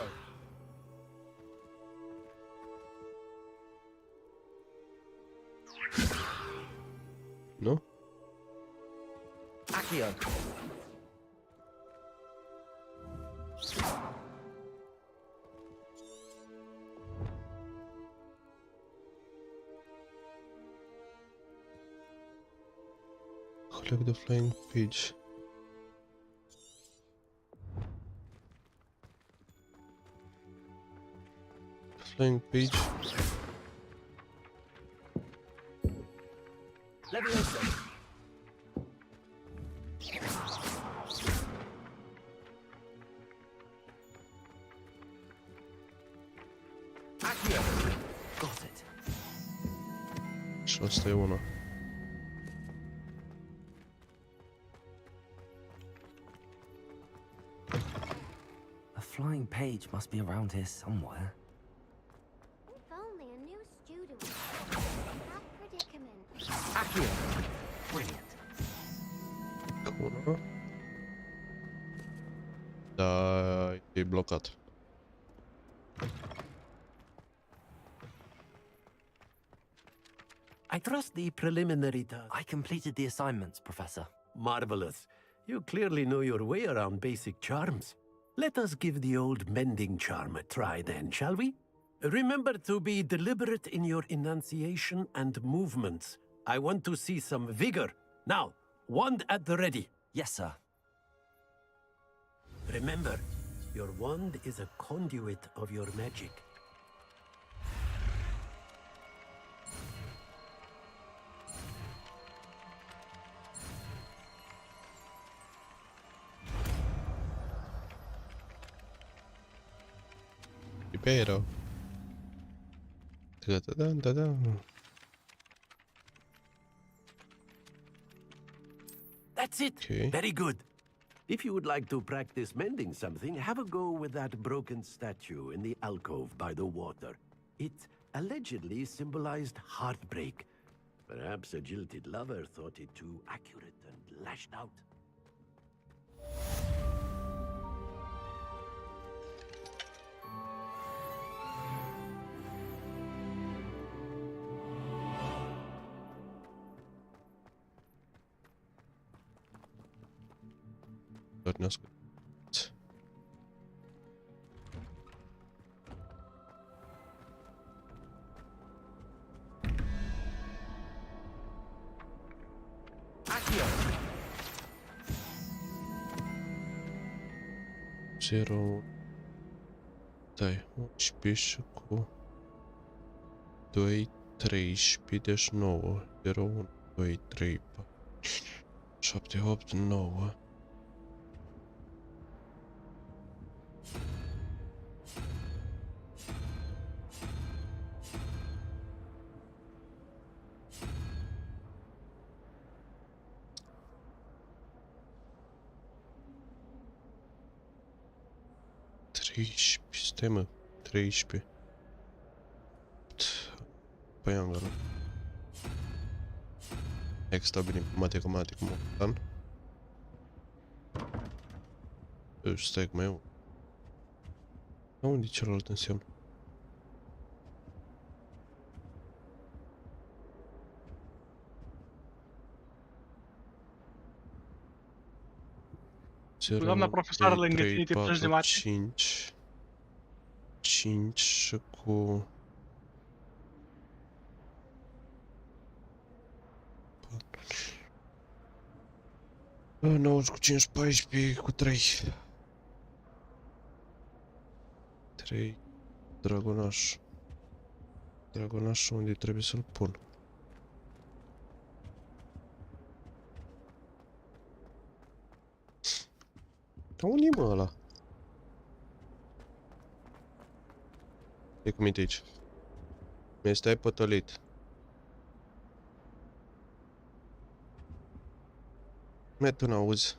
Speaker 1: No?
Speaker 8: Accio!
Speaker 1: Collect the flying page. Flying page.
Speaker 8: Levioso! Accio! Got it.
Speaker 1: Și asta e una.
Speaker 8: A flying page must be around here somewhere.
Speaker 10: If only a new student was in that predicament.
Speaker 8: Accio! Brilliant.
Speaker 1: Una. Da, e blocat.
Speaker 6: I trust the preliminary task.
Speaker 8: I completed the assignments, Professor.
Speaker 6: Marvelous. You clearly know your way around basic charms. Let us give the old mending charm a try then, shall we? Remember to be deliberate in your enunciation and movements. I want to see some vigor. Now, wand at the ready.
Speaker 8: Yes, sir.
Speaker 6: Remember, your wand is a conduit of your magic.
Speaker 1: Ribeiro. Da-da-da-da-da.
Speaker 6: That's it.
Speaker 1: Okay.
Speaker 6: Very good. If you would like to practice mending something, have a go with that broken statue in the alcove by the water. It allegedly symbolized heartbreak. Perhaps a jilted lover thought it too accurate and lashed out.
Speaker 1: Dornească.
Speaker 8: Accio!
Speaker 1: 0. Dai, 11 și cu 2, 13, deci 9. 0, 1, 2, 3, 4, 7, 8, 9. Stai mă, 13. Păi am găsit. Hai că stau bine pe matematică momentan. Stai că mai e unul. Dar unde e celălalt înseamnă?
Speaker 7: Doamna profesoară lângă tine te plângi de mate.
Speaker 1: 5. 5 și cu... 9 cu 5, 14 cu 3. 3. Dragonaș. Dragonașul unde trebuie să-l pun? Dar unde e mă ăla? E cum e aici? Mi-stai pătălit. Mă, tu n-auzi.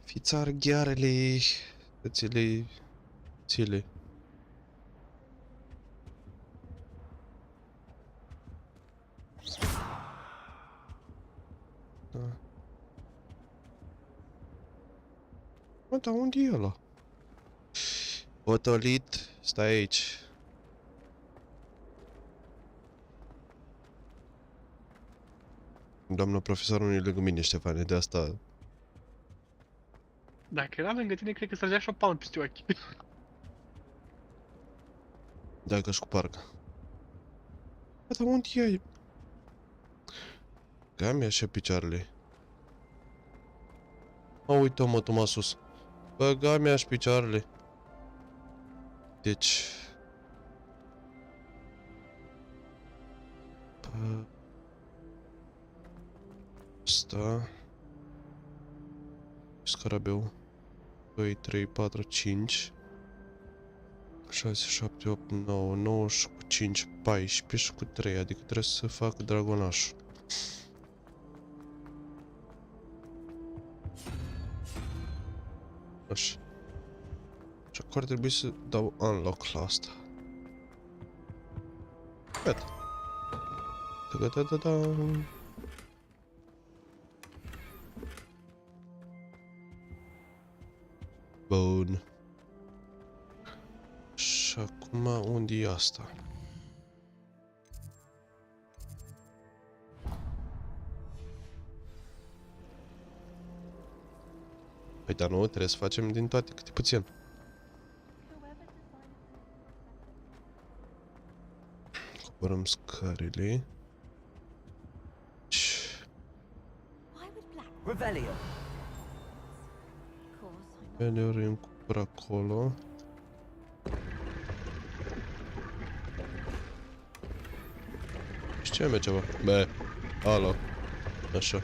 Speaker 1: Fițar ghearele. Țile. Da. Mă, dar unde e ăla? Pătălit, stai aici. Doamna profesor nu e lângă mine, Ștefane, de asta...
Speaker 7: Dacă era lângă tine, cred că s-ar dea și o palmă peste ochi.
Speaker 1: Dacă și cu parcă. Bă, dar unde e? Că-mi așa picioarele. Mă, uită-mă, tu, Asus. Băga-mi aș picioarele. Deci... Asta... Scarabeu. 2, 3, 4, 5... 6, 7, 8, 9, 9 și cu 5, 14 și cu 3, adică trebuie să fac dragonașul. Așa. Și acum ar trebui să dau unlock la asta. Gata. Ta-da-da-da-da. Bun. Și acum unde e asta? Păi dar nu, trebuie să facem din toate câte puțin. Coborăm scările. Ori încupăr acolo. Și ce mai ceva? Bă, alo. Așa.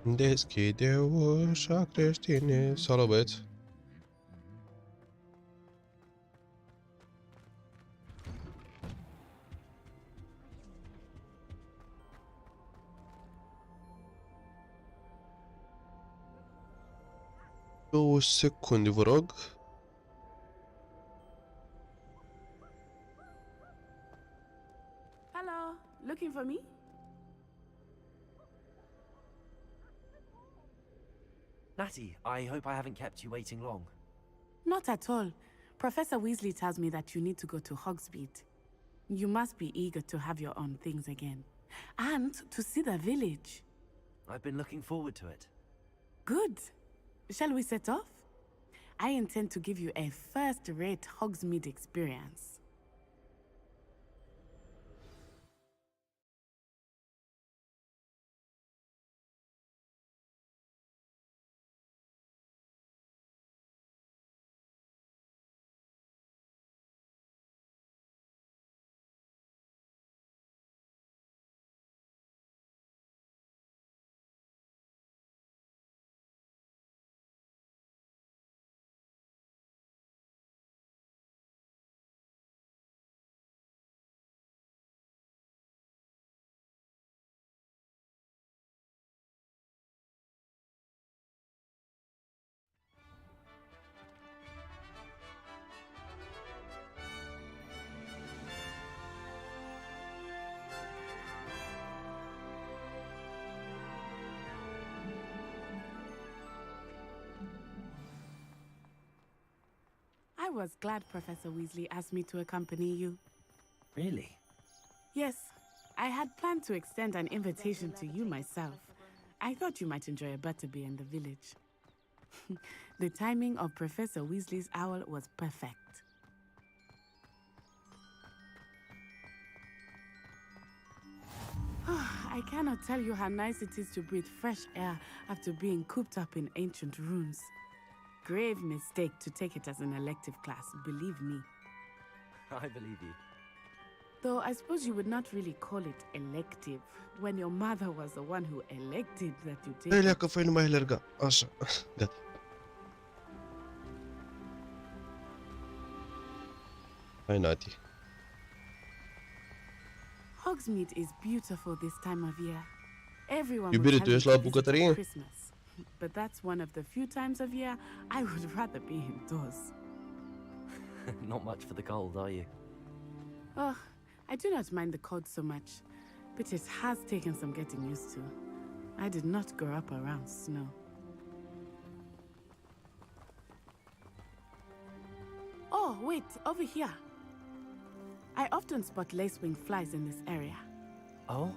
Speaker 1: Deschide ușa, creștine. Salut, băieți. Două secunde, vă rog.
Speaker 5: Hello, looking for me?
Speaker 8: Natty, I hope I haven't kept you waiting long.
Speaker 5: Not at all. Professor Weasley tells me that you need to go to Hogsmeade. You must be eager to have your own things again. And to see the village.
Speaker 8: I've been looking forward to it.
Speaker 5: Good. Shall we set off? I intend to give you a first-rate Hogsmeade experience. I was glad Professor Weasley asked me to accompany you.
Speaker 8: Really?
Speaker 5: Yes, I had planned to extend an invitation to you myself. I thought you might enjoy a butterbeer in the village. The timing of Professor Weasley's owl was perfect. I cannot tell you how nice it is to breathe fresh air after being cooped up in ancient rooms. Grave mistake to take it as an elective class, believe me.
Speaker 8: I believe you.
Speaker 5: Though I suppose you would not really call it elective when your mother was the one who elected that you take
Speaker 1: Elea
Speaker 5: it.
Speaker 1: că fai numai alerga. Așa. Gata. Hai, Nati.
Speaker 5: Hogsmeade is beautiful this time of year. Everyone
Speaker 1: Iubire,
Speaker 5: will
Speaker 1: tu
Speaker 5: tell
Speaker 1: ești
Speaker 5: you
Speaker 1: la
Speaker 5: to visit
Speaker 1: bucătărie?
Speaker 5: at Christmas. But that's one of the few times of year I would rather be indoors.
Speaker 8: Not much for the cold, are you?
Speaker 5: Oh, I do not mind the cold so much, but it has taken some getting used to. I did not grow up around snow. Oh, wait, over here. I often spot lacewing flies in this area.
Speaker 8: Oh?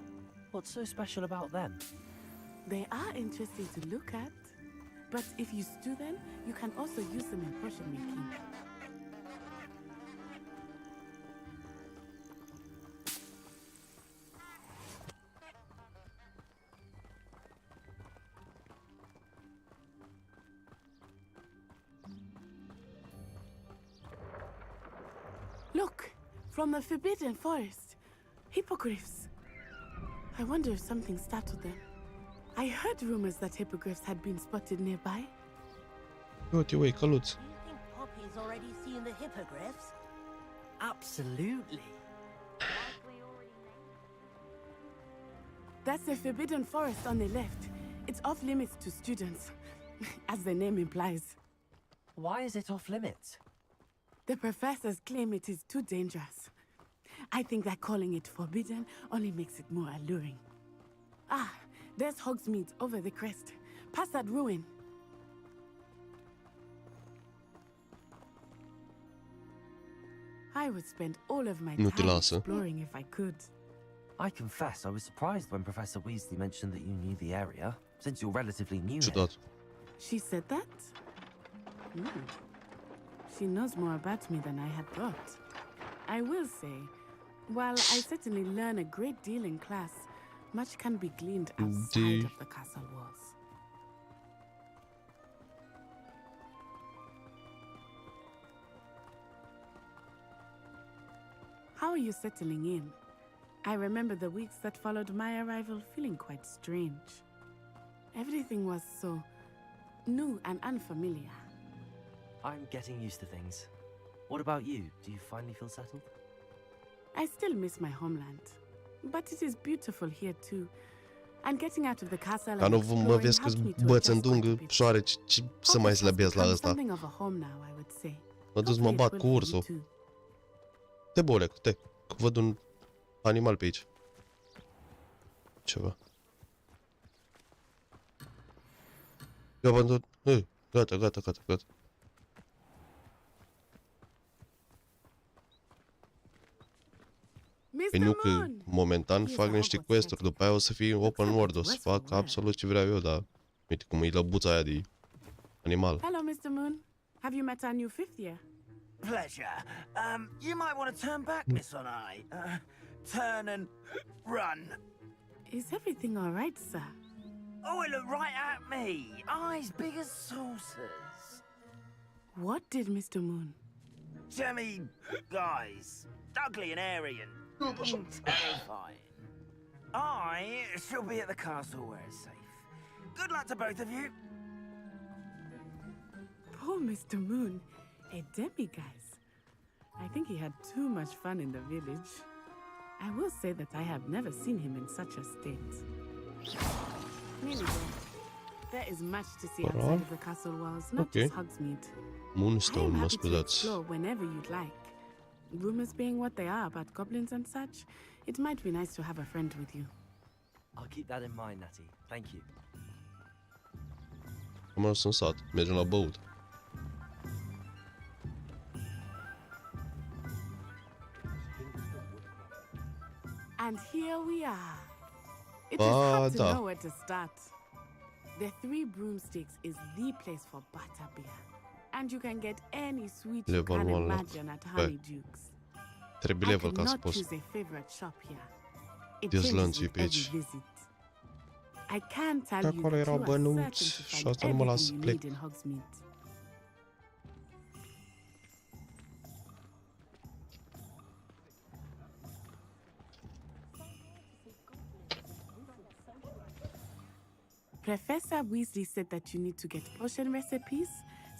Speaker 8: What's so special about them?
Speaker 5: They are interesting to look at, but if you stew them, you can also use them in potion making. Look, from the Forbidden Forest, hippogriffs. I wonder if something startled them. I heard rumors that hippogriffs had been spotted nearby.
Speaker 1: Uite, uite, căluț.
Speaker 11: Do you think Poppy's already seen the hippogriffs? Absolutely.
Speaker 5: That's the Forbidden Forest on the left. It's off limits to students, as the name implies.
Speaker 8: Why is it off limits?
Speaker 5: The professors claim it is too dangerous. I think that calling it forbidden only makes it more alluring. Ah, there's Hogsmeade over the crest. Past that ruin. I would spend all of my
Speaker 1: Nu te
Speaker 5: time
Speaker 1: lasă.
Speaker 5: exploring if I could.
Speaker 8: I confess I was surprised when Professor Weasley mentioned that you knew the area, since you're relatively new here.
Speaker 1: Ciudat.
Speaker 5: She said that? She knows more about me than I had thought. I will say, while I certainly learn a great deal in class, much can be gleaned outside of the castle walls. How are you settling in? I remember the weeks that followed my arrival feeling quite strange. Everything was so new and unfamiliar.
Speaker 8: I'm getting used to things. What about you? Do you finally feel settled?
Speaker 5: I still miss my homeland, but it is beautiful here too. And getting out of the castle
Speaker 1: Ca
Speaker 5: and
Speaker 1: nu mă vezi că băți în dungă șoareci, ce să mai slăbesc la ăsta?
Speaker 5: Something of a home now, I would say.
Speaker 1: Mă duc să mă bat cu ursul. Te bolec, te, că văd un animal pe aici. Ceva. Gata, gata, gata, gata. Păi nu că momentan fac niște quest-uri, după aia o să fie open world, o să fac absolut ce vreau eu, dar uite cum e lăbuța aia de animal.
Speaker 5: Hello, Mr. Moon. Have you met our new fifth year?
Speaker 11: Pleasure. You might want to turn back, Miss Onai. Turn and run.
Speaker 5: Is everything all right, sir?
Speaker 11: Oh, it looked right at me. Eyes big as saucers.
Speaker 5: What did Mr. Moon?
Speaker 11: Jemmy guys. Ugly and airy and terrifying. I shall be at the castle where it's safe. Good luck to both of you.
Speaker 5: Poor Mr. Moon. A demiguise. I think he had too much fun in the village. I will say that I have never seen him in such a state. Anyway, there is much to see outside of the castle walls, not just Hogsmeade.
Speaker 1: Moonstone,
Speaker 5: I am
Speaker 1: mă
Speaker 5: happy to
Speaker 1: scuzați.
Speaker 5: explore whenever you'd like. Rumors being what they are about goblins and such, it might be nice to have a friend with you.
Speaker 8: I'll keep that in mind, Natty. Thank you.
Speaker 1: Am ajuns în sat, mergem la băut.
Speaker 5: And here we are. It is hard to know where to start. The Three Broomsticks is the place for butterbeer. And you can get any sweet you
Speaker 1: Level
Speaker 5: can
Speaker 1: 1 loc.
Speaker 5: imagine at Honeydukes.
Speaker 1: Trebuie
Speaker 5: I
Speaker 1: level ca să
Speaker 5: cannot
Speaker 1: poți.
Speaker 5: choose a favorite shop here. It
Speaker 1: Dezlănțui
Speaker 5: changes
Speaker 1: pe
Speaker 5: with every
Speaker 1: aici.
Speaker 5: visit. I can tell you
Speaker 1: Acolo
Speaker 5: that
Speaker 1: erau
Speaker 5: you are certain
Speaker 1: bănuți
Speaker 5: to
Speaker 1: și
Speaker 5: find
Speaker 1: asta nu mă lasă să
Speaker 5: everything you
Speaker 1: plec.
Speaker 5: need in Hogsmeade. Professor Weasley said that you need to get potion recipes,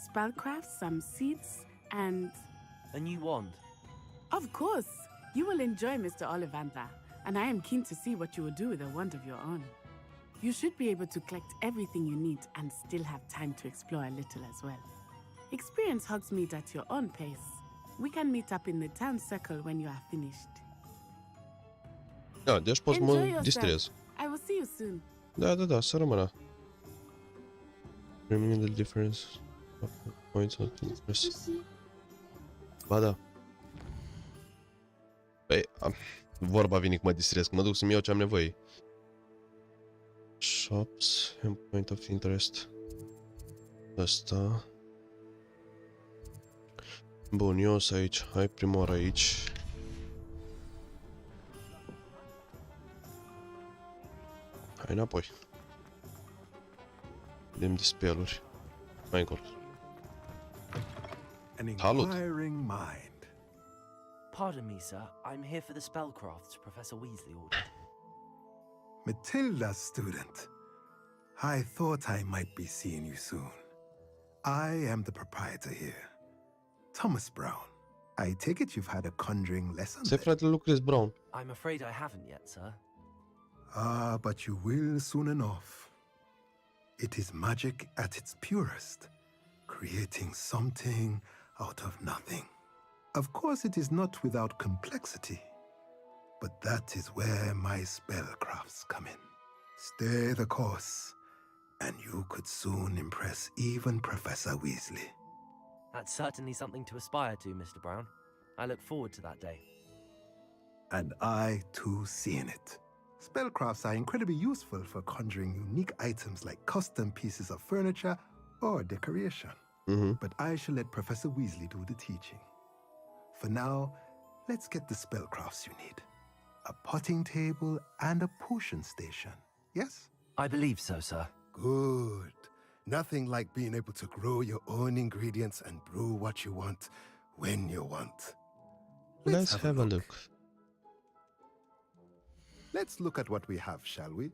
Speaker 5: spellcrafts, some seeds, and...
Speaker 8: A new wand.
Speaker 5: Of course! You will enjoy Mr. Ollivander, and I am keen to see what you will do with a wand of your own. You should be able to collect everything you need and still have time to explore a little as well. Experience Hogsmeade at your own pace. We can meet up in the town circle when you are finished.
Speaker 1: Da, deci pot să
Speaker 5: Enjoy
Speaker 1: mă
Speaker 5: yourself.
Speaker 1: distrez.
Speaker 5: I will see you soon.
Speaker 1: Da, să rămână. Remaining the difference of points of interest. Ba da. Păi, vorba vine că mă distrez, că mă duc să-mi iau ce am nevoie. Shops and point of interest. Asta. Bun, eu sunt aici. Hai prima oară aici. Hai înapoi. Vedem de speluri. Mai încolo.
Speaker 17: An
Speaker 1: Salut.
Speaker 17: inquiring mind.
Speaker 8: Pardon me, sir. I'm here for the spellcrafts Professor Weasley ordered.
Speaker 17: Matilda, student. I thought I might be seeing you soon. I am the proprietor here, Thomas Brown. I take it you've had a conjuring lesson?
Speaker 1: Se fratele lui Chris Brown.
Speaker 8: I'm afraid I haven't yet, sir.
Speaker 17: Ah, but you will soon enough. It is magic at its purest, creating something out of nothing. Of course, it is not without complexity, but that is where my spellcrafts come in. Stay the course, and you could soon impress even Professor Weasley.
Speaker 8: That's certainly something to aspire to, Mr. Brown. I look forward to that day.
Speaker 17: And I, too, see in it. Spellcrafts are incredibly useful for conjuring unique items like custom pieces of furniture or decoration. But I shall let Professor Weasley do the teaching. For now, let's get the spellcrafts you need. A potting table and a potion station, yes?
Speaker 8: I believe so, sir.
Speaker 17: Good. Nothing like being able to grow your own ingredients and brew what you want when you want.
Speaker 1: Let's have a look.
Speaker 17: Let's look at what we have, shall we?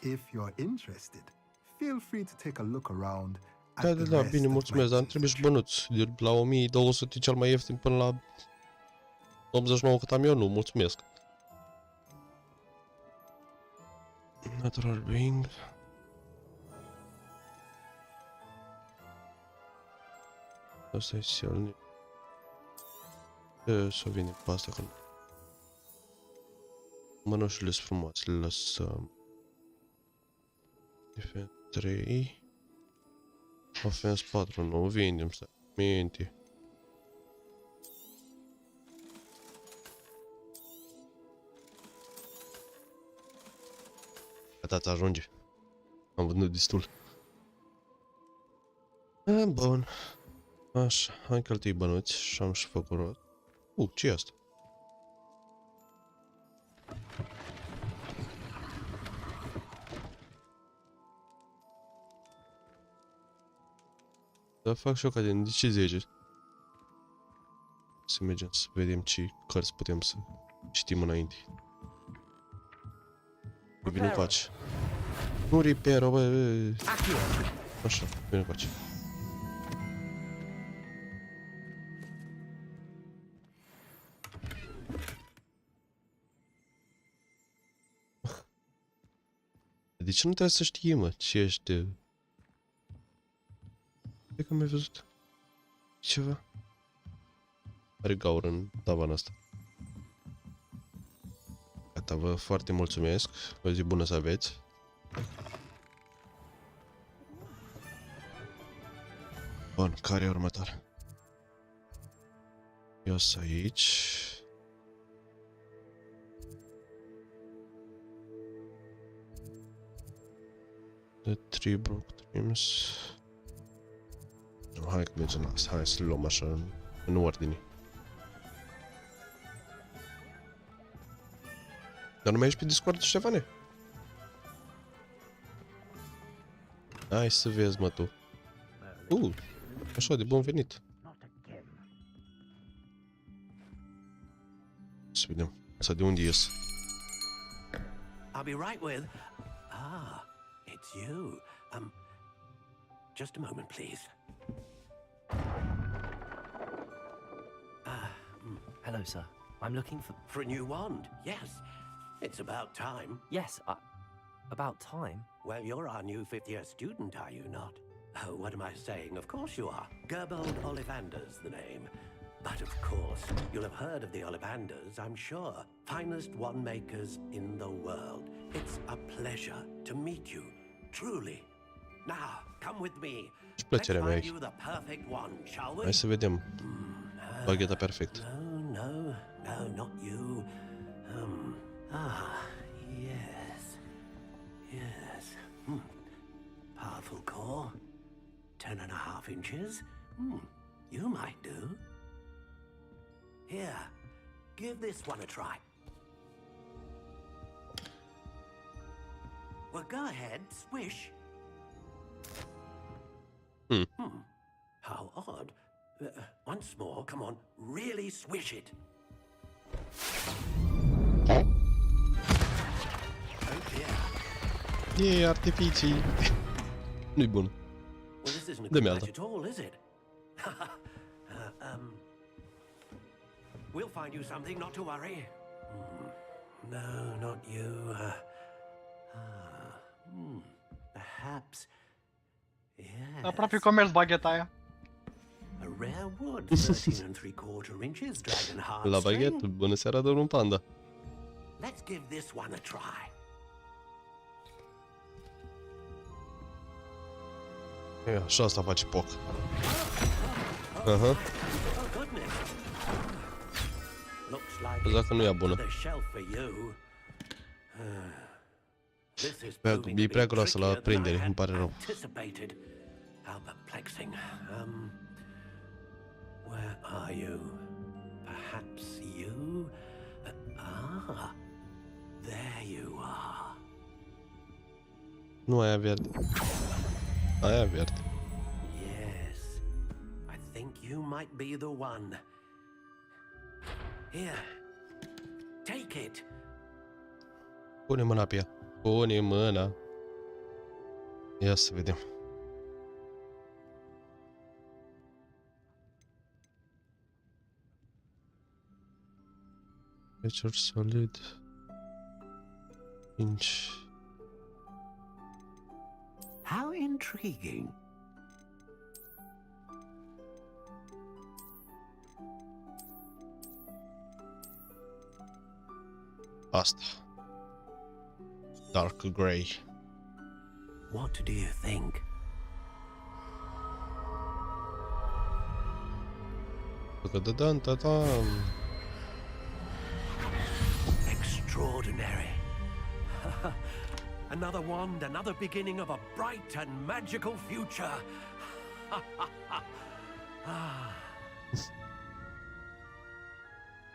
Speaker 17: If you're interested, feel free to take a look around.
Speaker 1: Da, bine, mulțumesc, dar îmi trebuie și bănuți. De la 1200 cel mai ieftin până la 89 cât am eu, nu, mulțumesc. Natural being. Asta e silnic. Să vine pe asta, că mănușile sunt frumoase, le lăsăm. Defense 3. Offense 4, nu vindem, stai. Minte. Gata, ajunge. Am vândut destul. Bun. Așa, hai cheltui bănuți și am și făcut rost. Ce e asta? Da, fac și eu ca de ce 10. Să mergem să vedem ce cărți putem să citim înainte. Bine faci. Nu repair-o, bă. Așa, bine faci. De ce nu trebuie să știi, mă, ce ești? Cred că mi-ai văzut ceva. Are gaură în tavan asta. Gata, vă foarte mulțumesc. O zi bună să aveți. Bun, care e următoarea? Ios aici. The tree broke trims. Hai că mergem la asta. Hai să le luăm așa în ordine. Dar nu mai ești pe Discord, Ștefane? Hai să vezi, mă, tu. Așa, de bun venit. Să vedem. Asta de unde ies?
Speaker 6: I'll be right with... Ah, it's you. Just a moment, please.
Speaker 8: Hello, sir. I'm looking
Speaker 6: for a new wand, yes. It's about time.
Speaker 8: Yes, about time?
Speaker 6: Well, you're our new fifth-year student, are you not? Oh, what am I saying? Of course you are. Gerbold Ollivander's the name. But of course, you'll have heard of the Ollivanders, I'm sure. Finest wand makers in the world. It's a pleasure to meet you, truly. Now, come with me. Let's find you the perfect wand, shall we?
Speaker 1: Hai să vedem. Bagheta perfect.
Speaker 6: No, not you. Yes. Powerful core. 10.5 inches. You might do. Here, give this one a try. Well, go ahead, swish. How odd. Once more, come on, really swish it. Oh dear.
Speaker 1: E artificii. Nu-i bun.
Speaker 6: Well, this isn't a
Speaker 1: Dă-mi
Speaker 6: good
Speaker 1: alta.
Speaker 6: match at all, is it? We'll find you something, not to worry. No, not you. Perhaps. Yes.
Speaker 7: Aproape comerț bagheta aia.
Speaker 6: A rare wood, 13 3/4 inches, dragon heart
Speaker 1: La
Speaker 6: string.
Speaker 1: baghet, bună seara, domnul Panda.
Speaker 6: Let's give this one a try.
Speaker 1: E, așa asta face poc. Aha.
Speaker 6: Oh goodness. Looks like
Speaker 1: Dacă nu e bună.
Speaker 6: the shelf for you. This is
Speaker 1: E prea groasă la prindere, îmi pare rău.
Speaker 6: anticipated. How perplexing. Where are you? Perhaps you? There you are.
Speaker 1: Nu aia verde. Aia verde.
Speaker 6: Yes, I think you might be the one. Here, take it.
Speaker 1: Pune mâna pe ea. Pune mâna. Ia să vedem. Feature solid. Inch.
Speaker 6: How intriguing.
Speaker 1: Asta. Dark gray.
Speaker 6: What do you think? Extraordinary. Another wand, another beginning of a bright and magical future.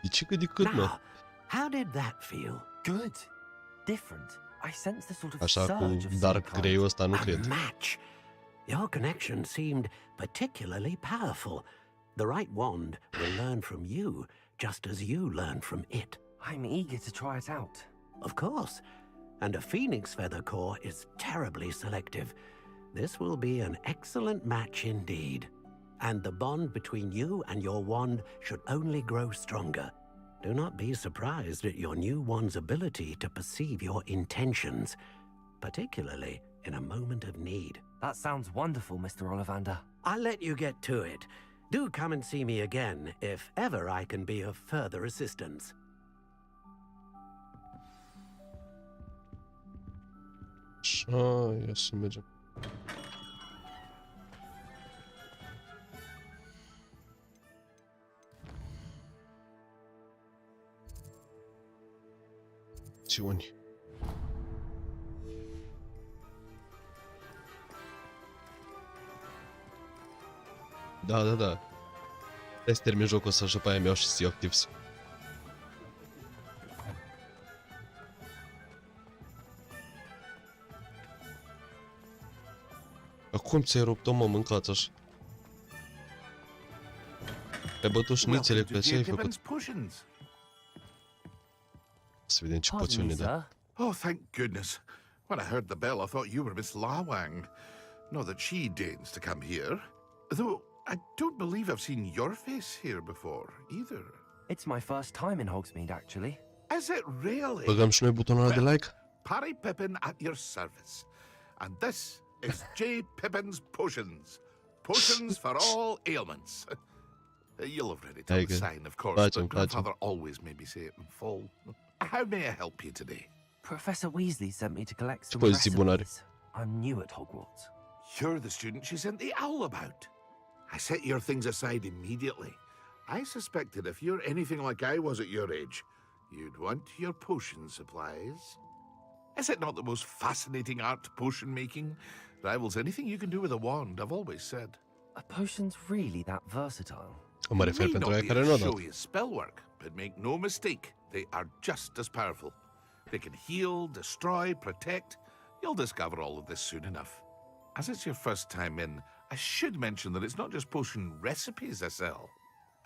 Speaker 1: De ce cât de cât, mă?
Speaker 6: How did that feel?
Speaker 8: Good. Different. I sense the sort of
Speaker 1: Așa cu
Speaker 8: surge of
Speaker 1: dark
Speaker 8: some kind.
Speaker 1: grey-ul ăsta nu
Speaker 6: A
Speaker 1: cred.
Speaker 6: match. Your connection seemed particularly powerful. The right wand will learn from you, just as you learn from it.
Speaker 8: I'm eager to try it out.
Speaker 6: Of course. And a phoenix feather core is terribly selective. This will be an excellent match indeed. And the bond between you and your wand should only grow stronger. Do not be surprised at your new wand's ability to perceive your intentions, particularly in a moment of need.
Speaker 8: That sounds wonderful, Mr. Ollivander.
Speaker 6: I'll let you get to it. Do come and see me again if ever I can be of further assistance.
Speaker 1: Așa, ia să mergem. instrucțiuni. Da. Hai să termin jocul ăsta și după aia mi-au și Sea of Thieves. Cum ți-ai rupt-o, mă, mâncați așa? Ai bătut șnițele cu așa ai făcut. Să vedem ce poțiune da.
Speaker 18: Oh, thank goodness. When I heard the bell, I thought you were Miss Lawang. Not that she deigns to come here. Though, I don't believe I've seen your face here before, either.
Speaker 8: It's my first time in Hogsmeade, actually.
Speaker 18: Is it really?
Speaker 1: Băgăm și noi butonul ăla de like?
Speaker 18: Parry Pippin at your service. And this is J. Pippin's Potions. Potions for all ailments. You'll have read it on the sign, of course, but Grandfather always made me say it in full. How may I help you today?
Speaker 8: Professor Weasley sent me to collect some
Speaker 1: poziții bune are?
Speaker 8: recipes. I'm new at Hogwarts.
Speaker 18: You're the student she sent the owl about. I set your things aside immediately. I suspected if you're anything like I was at your age, you'd want your potion supplies. Is it not the most fascinating art, potion making? Rivals anything you can do with a wand, I've always said.
Speaker 8: Are potions really that versatile?
Speaker 1: Mă refer
Speaker 18: May
Speaker 1: pentru
Speaker 18: not
Speaker 1: aia
Speaker 18: be
Speaker 1: care
Speaker 18: as
Speaker 1: nu au dat.
Speaker 18: showy as spellwork, but make no mistake, they are just as powerful. They can heal, destroy, protect. You'll discover all of this soon enough. As it's your first time in, I should mention that it's not just potion recipes I sell.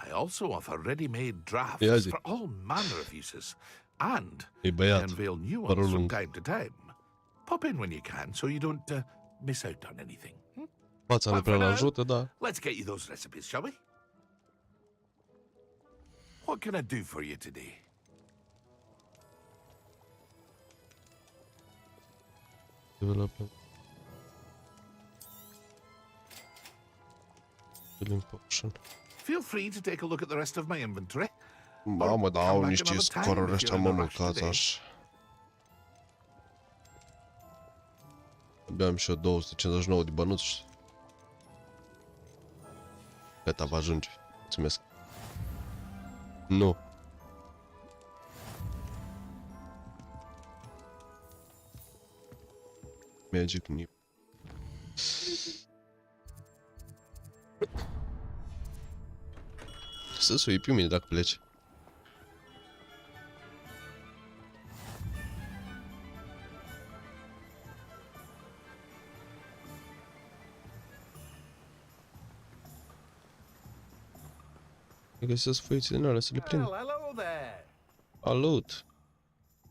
Speaker 18: I also offer ready-made drafts for all manner of uses, and I unveil new ones from time to time. Pop in when you can, so you don't miss out on anything.
Speaker 1: Fața nu prea l-ajută, da.
Speaker 18: Let's get you those recipes, shall we? What can I do for you today?
Speaker 1: Development. Healing potion.
Speaker 18: Feel free to take a look at the rest of my inventory.
Speaker 1: Mamă, da, au niște scoruri ăștia, mă, mâncați așa. Abia am și eu 259 de bănuți. Gata, va ajunge. Mulțumesc. Nu. Magic nip. Să sui pe mine dacă pleci. Găsesc foițele în alea să le prind.
Speaker 6: Hello there.
Speaker 1: Salut!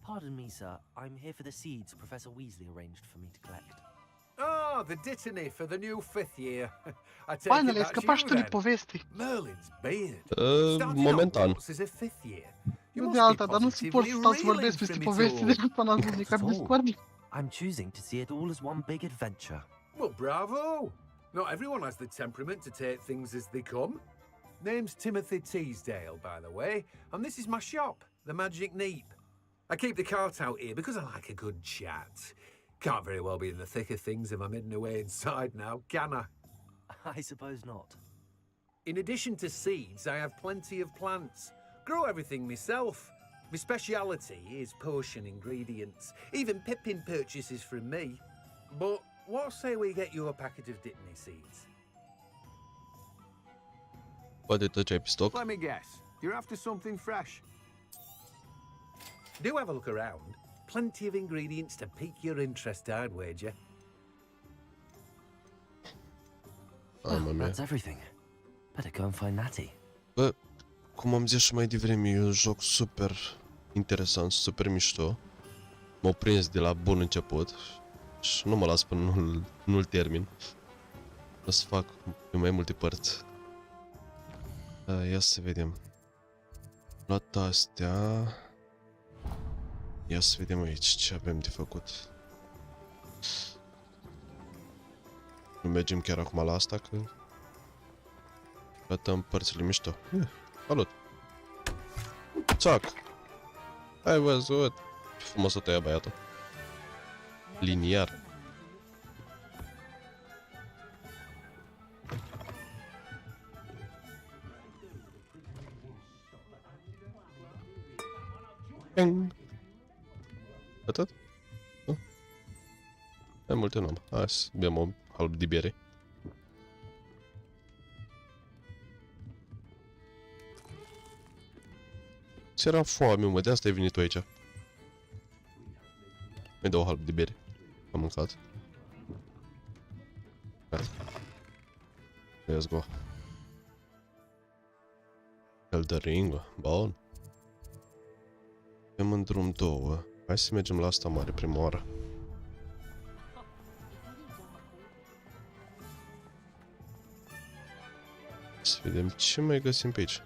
Speaker 8: Pardon me, sir. I'm here for the seeds Professor Weasley arranged for me to collect.
Speaker 6: Ah, the dittany for the new 5th year. I take
Speaker 7: Finally,
Speaker 6: it
Speaker 7: scăpați
Speaker 6: that's
Speaker 7: tu
Speaker 6: you
Speaker 7: de
Speaker 6: then.
Speaker 7: povesti.
Speaker 6: Merlin's beard.
Speaker 1: Momentan.
Speaker 6: Is a 5th year.
Speaker 7: Nu de alta, dar nu suport să stau să vorbesc peste povesti de până la muzic, am Discord.
Speaker 8: I'm choosing to see it all as one big adventure.
Speaker 6: Well, bravo! Not everyone has the temperament to take things as they come. Name's Timothy Teasdale, by the way, and this is my shop, the Magic Neep. I keep the cart out here because I like a good chat. Can't very well be in the thick of things if I'm hidden away inside now, can I?
Speaker 8: I suppose not.
Speaker 6: In addition to seeds, I have plenty of plants. Grow everything myself. My speciality is potion ingredients. Even Pippin purchases from me. But what say we get you a packet of dittany seeds?
Speaker 1: Poate tot ce ai pe stoc.
Speaker 6: Let me guess. You're after something fresh. Do have a look around. Plenty of ingredients to pique your interest, I'd wager.
Speaker 8: That's everything. Better go and find Natty.
Speaker 1: Bă, cum am zis și mai devreme, e un joc super interesant, super mișto. M-au prins de la bun început și nu mă las până nu-l termin. O să fac pe mai multe părți. Ia să vedem. Luat astea. Ia să vedem aici ce avem de făcut. Nu mergem chiar acum la asta, că gătăm părțile mișto. Salut! Țac! Ai văzut? Ce frumos o tăia băiatul. Liniar. Bing. Atât? Nu? Mai multe nu am. Hai să bem o halb de bere. Ți-era foame, mă, de asta ai venit tu aici. Mi dau o halb de bere. Am mâncat. Gata. Let's go. Căldăringă, bun. Avem în drum 2. Hai să mergem la asta mare prima oară. Să vedem ce mai găsim pe aici.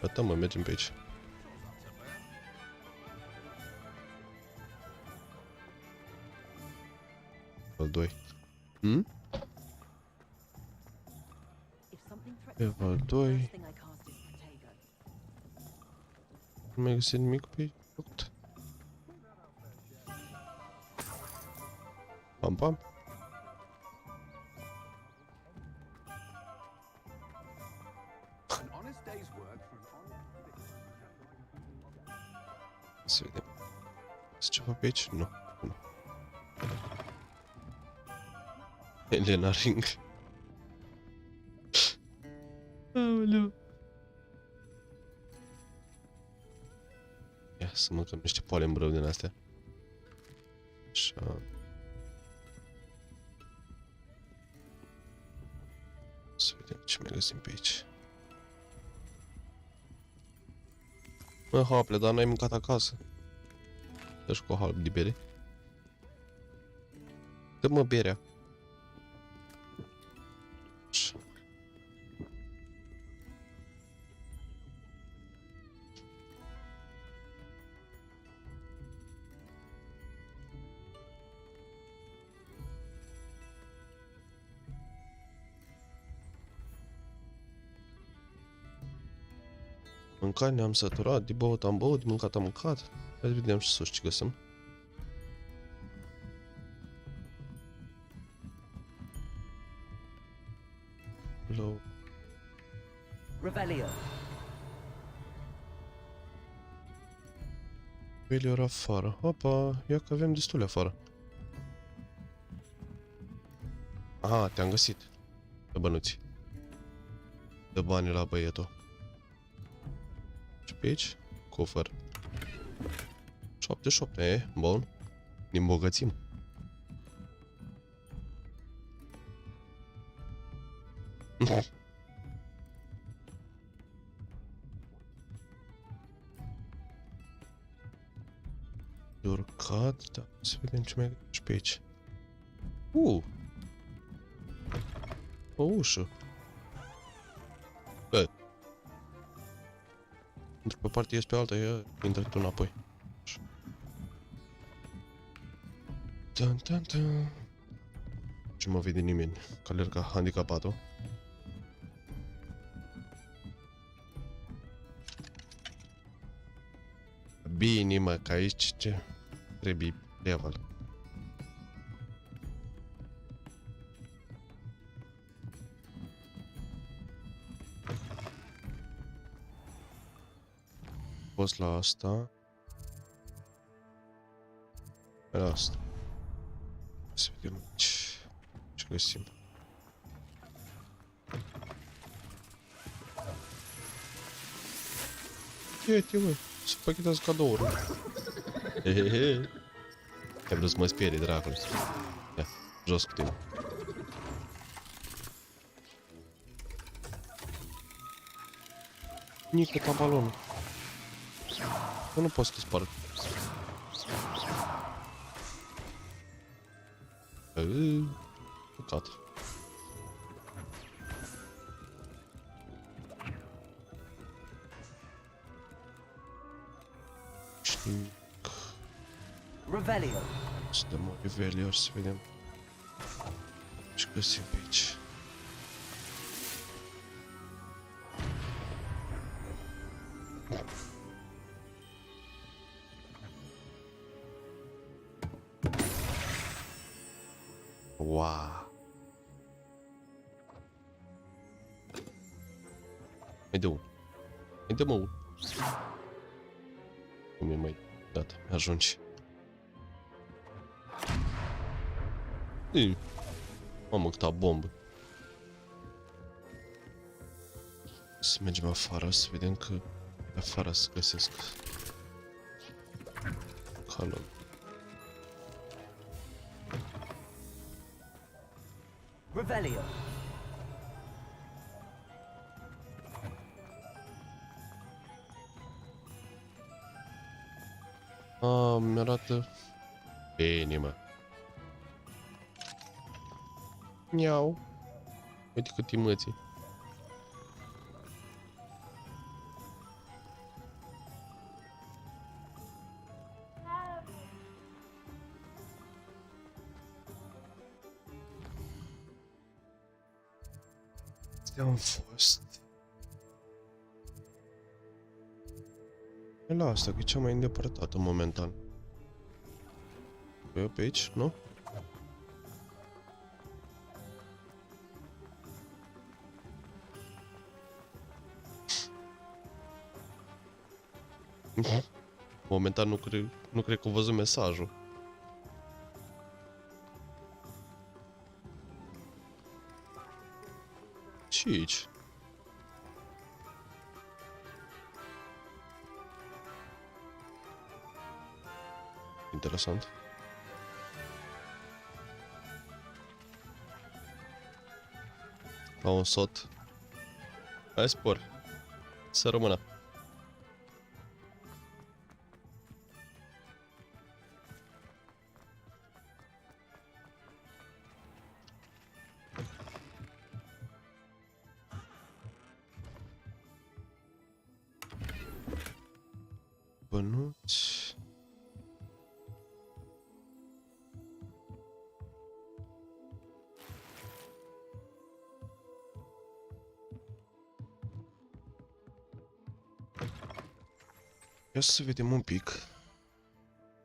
Speaker 1: Gata, mă, mergem pe aici. Level 2. Level 2. Nu mai găsit nimic pe aici. Pam, pam. Să vedem. Sunt ceva pe aici? Nu. Nu. Elena Ring. Aoleu. Ia să mâncăm niște polen brău din astea. Așa. Să vedem ce mai găsim pe aici. Mă, haple, dar n-ai mâncat acasă. Dă-și cu o halb de bere. Dă-mă berea. Așa. Mâncat ne-am săturat, de băut am băut, de mâncat am mâncat. Hai să vedem și sus ce găsim. Hello.
Speaker 8: Revelio.
Speaker 1: Revelio afară. Opa, ia că avem destule afară. Aha, te-am găsit. Dă bănuți. Dă banii la băietul. Și pe aici? Cofăr. 78, e? Bun. Ne îmbogățim. De urcat, da. Să vedem ce mai găsim și pe aici. O ușă. Bă. Pentru că pe partea ies pe alta, ia, intră tu înapoi. Dun, dun, dun. Ce mă vede nimeni, că alerg ca handicapatul. Bine, mă, că aici ce trebuie level. Poți la asta. La asta. Să vedem ce găsim. Uite, mă, să pachetează cadouri. Hehehe. Ai vrut să mă sperii, dracule. Ia, jos cu tine. Nică ta balonul. Eu nu pot să te sparg. Păcat.
Speaker 8: Revelio.
Speaker 1: Să dăm o Revelio și să vedem ce găsim pe aici. Wow. Mai dă unul. Mai dă-mă unul. Cum e mai... Gata, ajungi. Ei, mamă, câta bombă. Să mergem afară, să vedem că afară să găsesc calul.
Speaker 8: Revelio.
Speaker 1: Mi-arată bine, mă. Miau. Uite cât emoții. Am fost. E la asta, că e cea mai îndepărtată momentan. E pe aici, nu? Momentan nu cred că au văzut mesajul. Și aici. Interesant. La un sot. Hai spor. Să rămână. Bănuți. Ia să vedem un pic.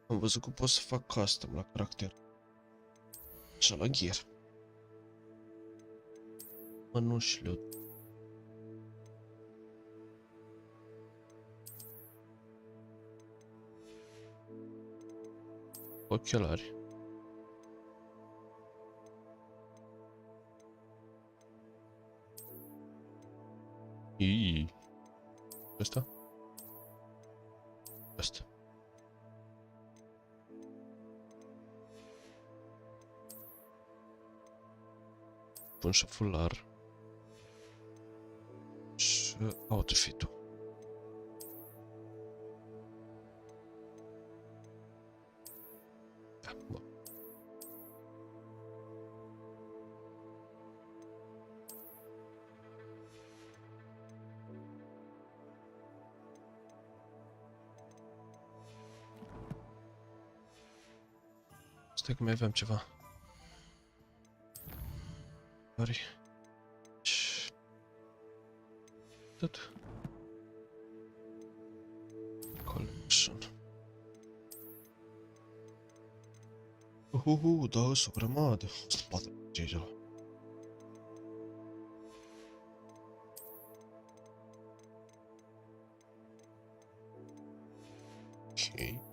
Speaker 1: Am văzut că pot să fac custom la caracter. Așa la gear. Mănușile. Ochelari. Iii. Asta? Asta. Pun și fular. Și outfit-ul. Da, bun. Stai că mai aveam ceva. Ori. Tot. Collection. Da, o grămadă. Spate ce aici. Ok.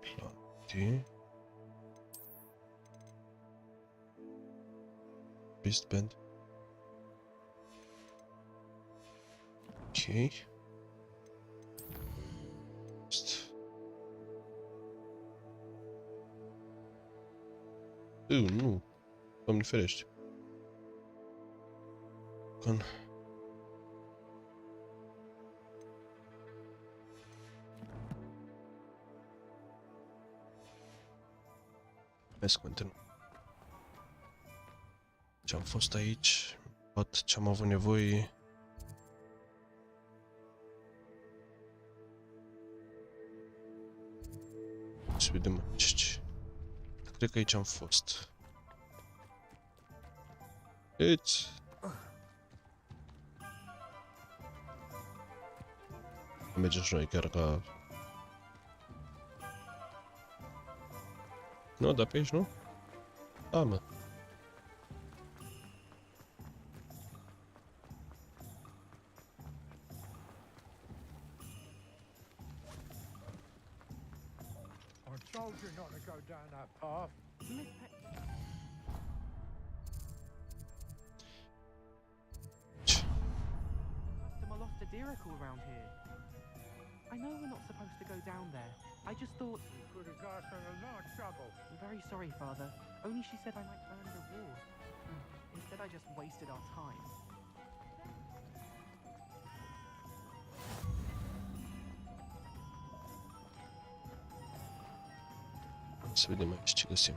Speaker 1: Plante. Wristband. Ok. Nu. Doamne ferește. Când... Hai să continuăm. Ce-am fost aici, tot ce-am avut nevoie. Să vedem aici. Cred că aici am fost. Aici. Mergem și noi chiar ca... Nu, dar pe aici nu? Da, mă.
Speaker 19: I told you not to go down that path.
Speaker 3: Customer lost a deeracle around here. I know we're not supposed to go down there. I just thought...
Speaker 15: You could have got in a lot of trouble.
Speaker 3: I'm very sorry, Father. Only she said I might earn a reward. Instead, I just wasted our time.
Speaker 1: Să vedem aici ce găsim.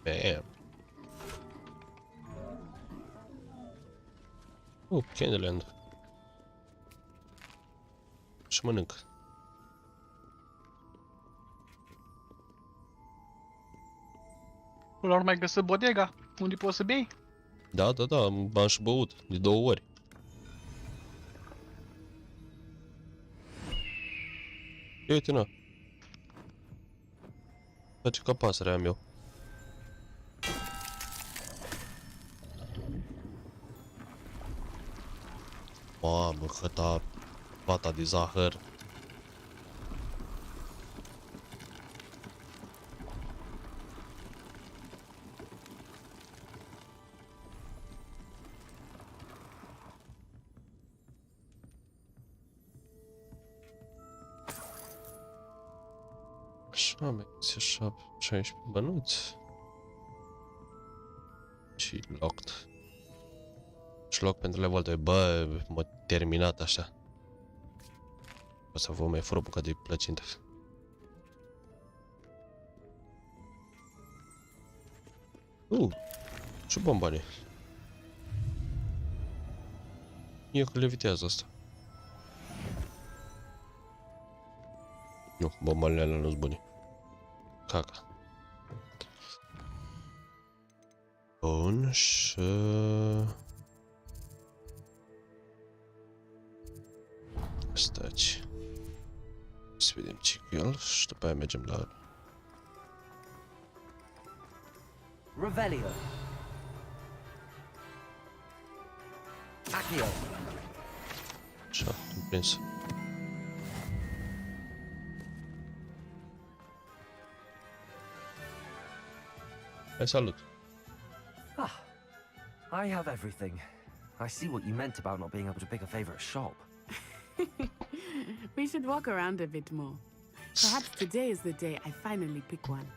Speaker 1: Bam! Candyland. Și mănânc.
Speaker 7: Până la urmă ai găsit bodega, unde poți să bei?
Speaker 1: Da, m-am și băut, de 2 ori. Ia uite, na. Face ca pasărea am eu. Mamă, hăta vata de zahăr. Așa, mai găsi 16 bănuți. Și locked. Și loc pentru level 2. Bă, m-a terminat așa. O să vă mai fură o bucată de plăcintă. Ce bombane. E că levitează asta. Nu, bombanele alea nu-s bune. Caca. Bun, și... Stați. Să vedem ce cu el și după aia mergem la...
Speaker 8: Revelio. Aqirys.
Speaker 1: Așa, am prins. Hai, salut.
Speaker 8: I have everything. I see what you meant about not being able to pick a favorite shop.
Speaker 5: We should walk around a bit more. Perhaps today is the day I finally pick one.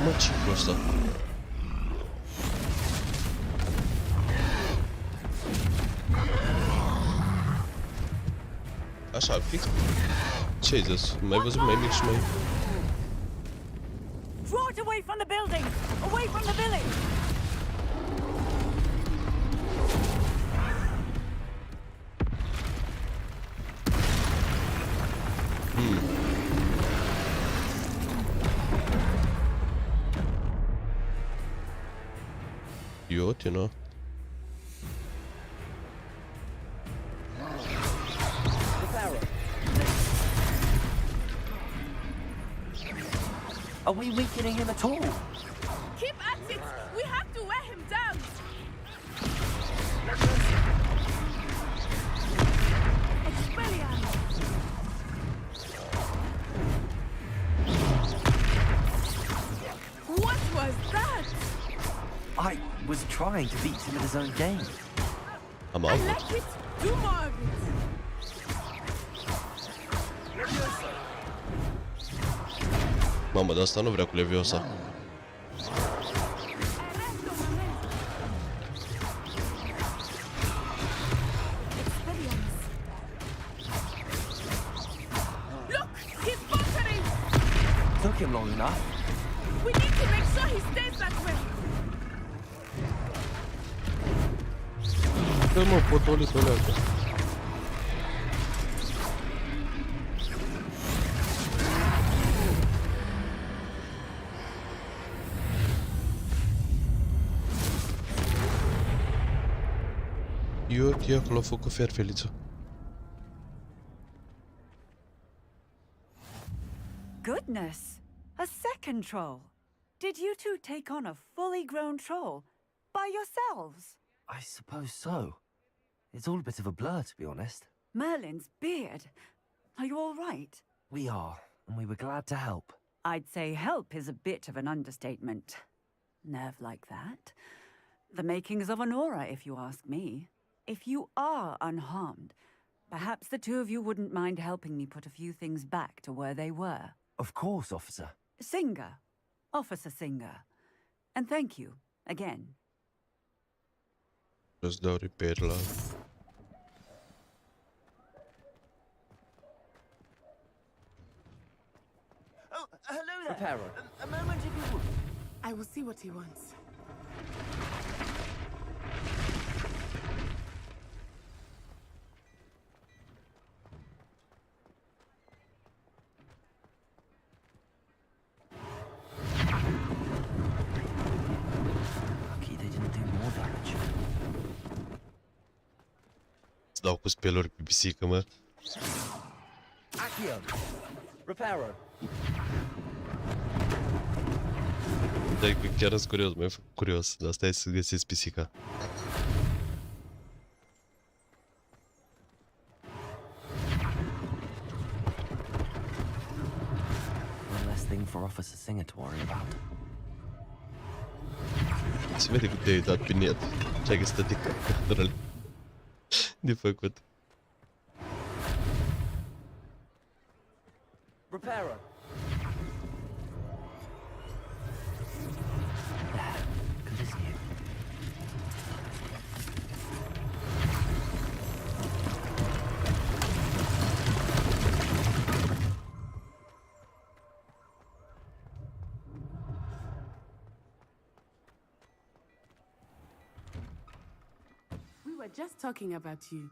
Speaker 1: Mă, ce cu ăsta? Așa, fix. Ce ai zis? Mai văzut mai mic și mai...
Speaker 14: Draw it away from the building! Away from the village!
Speaker 1: Idiot, you know.
Speaker 8: Are we weakening him at all?
Speaker 5: Keep at it! We have to wear him down! What was that?
Speaker 8: I was trying to beat him at his own game.
Speaker 1: I'm
Speaker 5: I
Speaker 1: out.
Speaker 5: like it! Do more of it!
Speaker 1: Mamă, dar asta nu vrea cu Leviosa.
Speaker 5: Look! He's faltering!
Speaker 8: Took him long enough.
Speaker 5: We need to make sure he stays that way!
Speaker 1: Dă mă, potolitul ăla. Eu e acolo a făcut ferfeliță.
Speaker 14: goodness! A second troll. Did you two take on a fully grown troll by yourselves?
Speaker 8: I suppose so. It's all a bit of a blur, to be honest.
Speaker 14: Merlin's beard. Are you all right?
Speaker 8: We are, and we were glad to help.
Speaker 14: I'd say help is a bit of an understatement. Nerve like that. The makings of an aura, if you ask me. If you are unharmed, perhaps the two of you wouldn't mind helping me put a few things back to where they were.
Speaker 8: Of course, officer.
Speaker 14: Singer. Officer Singer. And thank you, again.
Speaker 1: Îți dau repair la...
Speaker 11: Oh, hello there.
Speaker 8: Repairer.
Speaker 11: A moment if you would.
Speaker 5: I will see what he wants.
Speaker 8: Lucky they didn't do more damage.
Speaker 1: Îți dau cu speluri pe pisică, mă.
Speaker 8: Aqirys. Repairer.
Speaker 1: Dar chiar sunt curios, mai fac curios. Dar stai să găsesc pisica.
Speaker 8: One less thing for Officer Singer to worry about.
Speaker 1: Se vede că te-ai uitat pe net. Ce ai găsit toate capturele de făcut.
Speaker 8: Repairer. Good as new.
Speaker 5: We were just talking about you.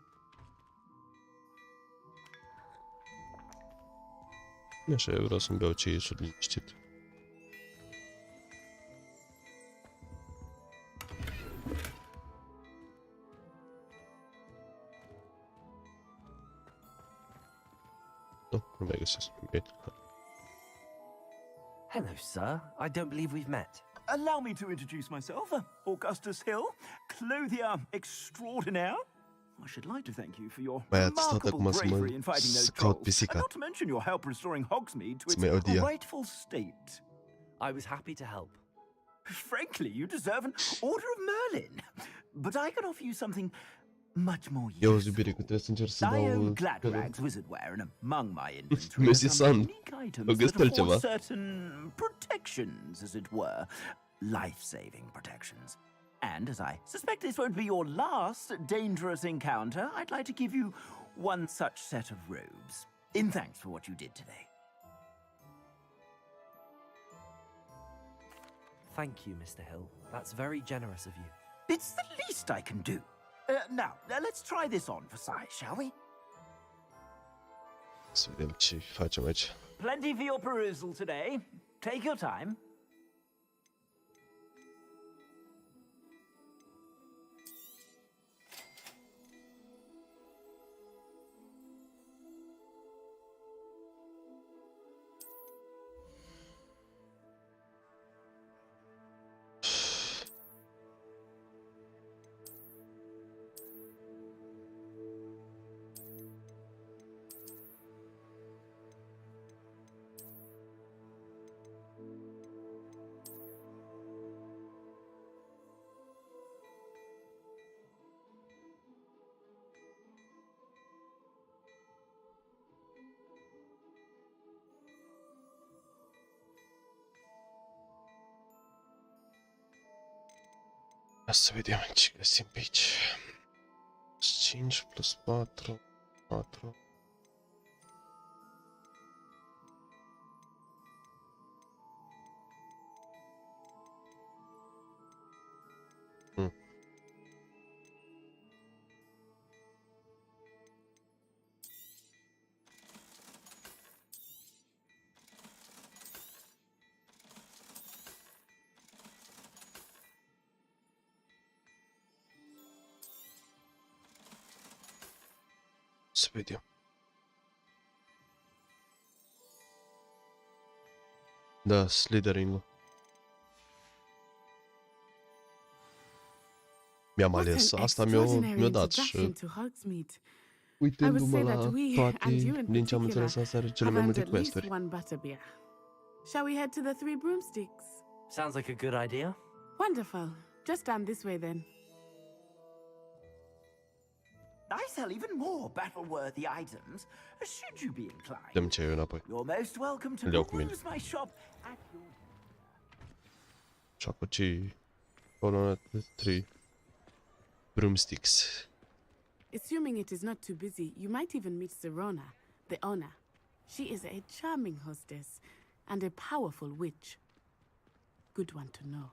Speaker 1: Așa, eu vreau să-mi beau ceea și liniștit. Nu mai găsesc. Bine.
Speaker 8: Hello, sir. I don't believe we've met.
Speaker 11: Allow me to introduce myself, Augustus Hill, clothier extraordinaire. I should like to thank you for your remarkable bravery in fighting those trolls, and not to mention your help restoring Hogsmeade to its rightful state.
Speaker 8: I was happy to help.
Speaker 11: Frankly, you deserve an Order of Merlin, but I can offer you something much more
Speaker 1: Eu îți iubire că trebuie să încerc să
Speaker 11: I
Speaker 1: dau...
Speaker 11: own Gladrag's wizardware, and among my inventory
Speaker 1: Mi-a
Speaker 11: are
Speaker 1: zis
Speaker 11: some
Speaker 1: San.
Speaker 11: unique
Speaker 1: O
Speaker 11: items
Speaker 1: găsit
Speaker 11: that afford
Speaker 1: altceva.
Speaker 11: certain protections, as it were. Life-saving protections. And as I suspect this won't be your last dangerous encounter, I'd like to give you one such set of robes, in thanks for what you did today.
Speaker 8: Thank you, Mr. Hill. That's very generous of you.
Speaker 11: It's the least I can do. Now, let's try this on for size, shall we?
Speaker 1: Să vedem ce facem aici.
Speaker 11: Plenty for your perusal today. Take your time.
Speaker 1: Să vedem ce găsim pe aici. 5 plus 4, 4. Să vedem. Da, slithering-ul. Mi-am ales asta, mi-a dat și uitându-mă la toate, din ce am înțeles, asta are cele mai multe quest-uri.
Speaker 5: Shall we head to the Three Broomsticks?
Speaker 8: Sounds like a good idea.
Speaker 5: Wonderful. Just down this way then.
Speaker 11: I sell even more battle-worthy items, should you be inclined.
Speaker 1: Dăm ce înapoi.
Speaker 11: You're most welcome to peruse my shop at your...
Speaker 1: Chocochi. Colonel 3. Broomsticks.
Speaker 5: Assuming it is not too busy, you might even meet Sirona, the owner. She is a charming hostess and a powerful witch. Good one to know.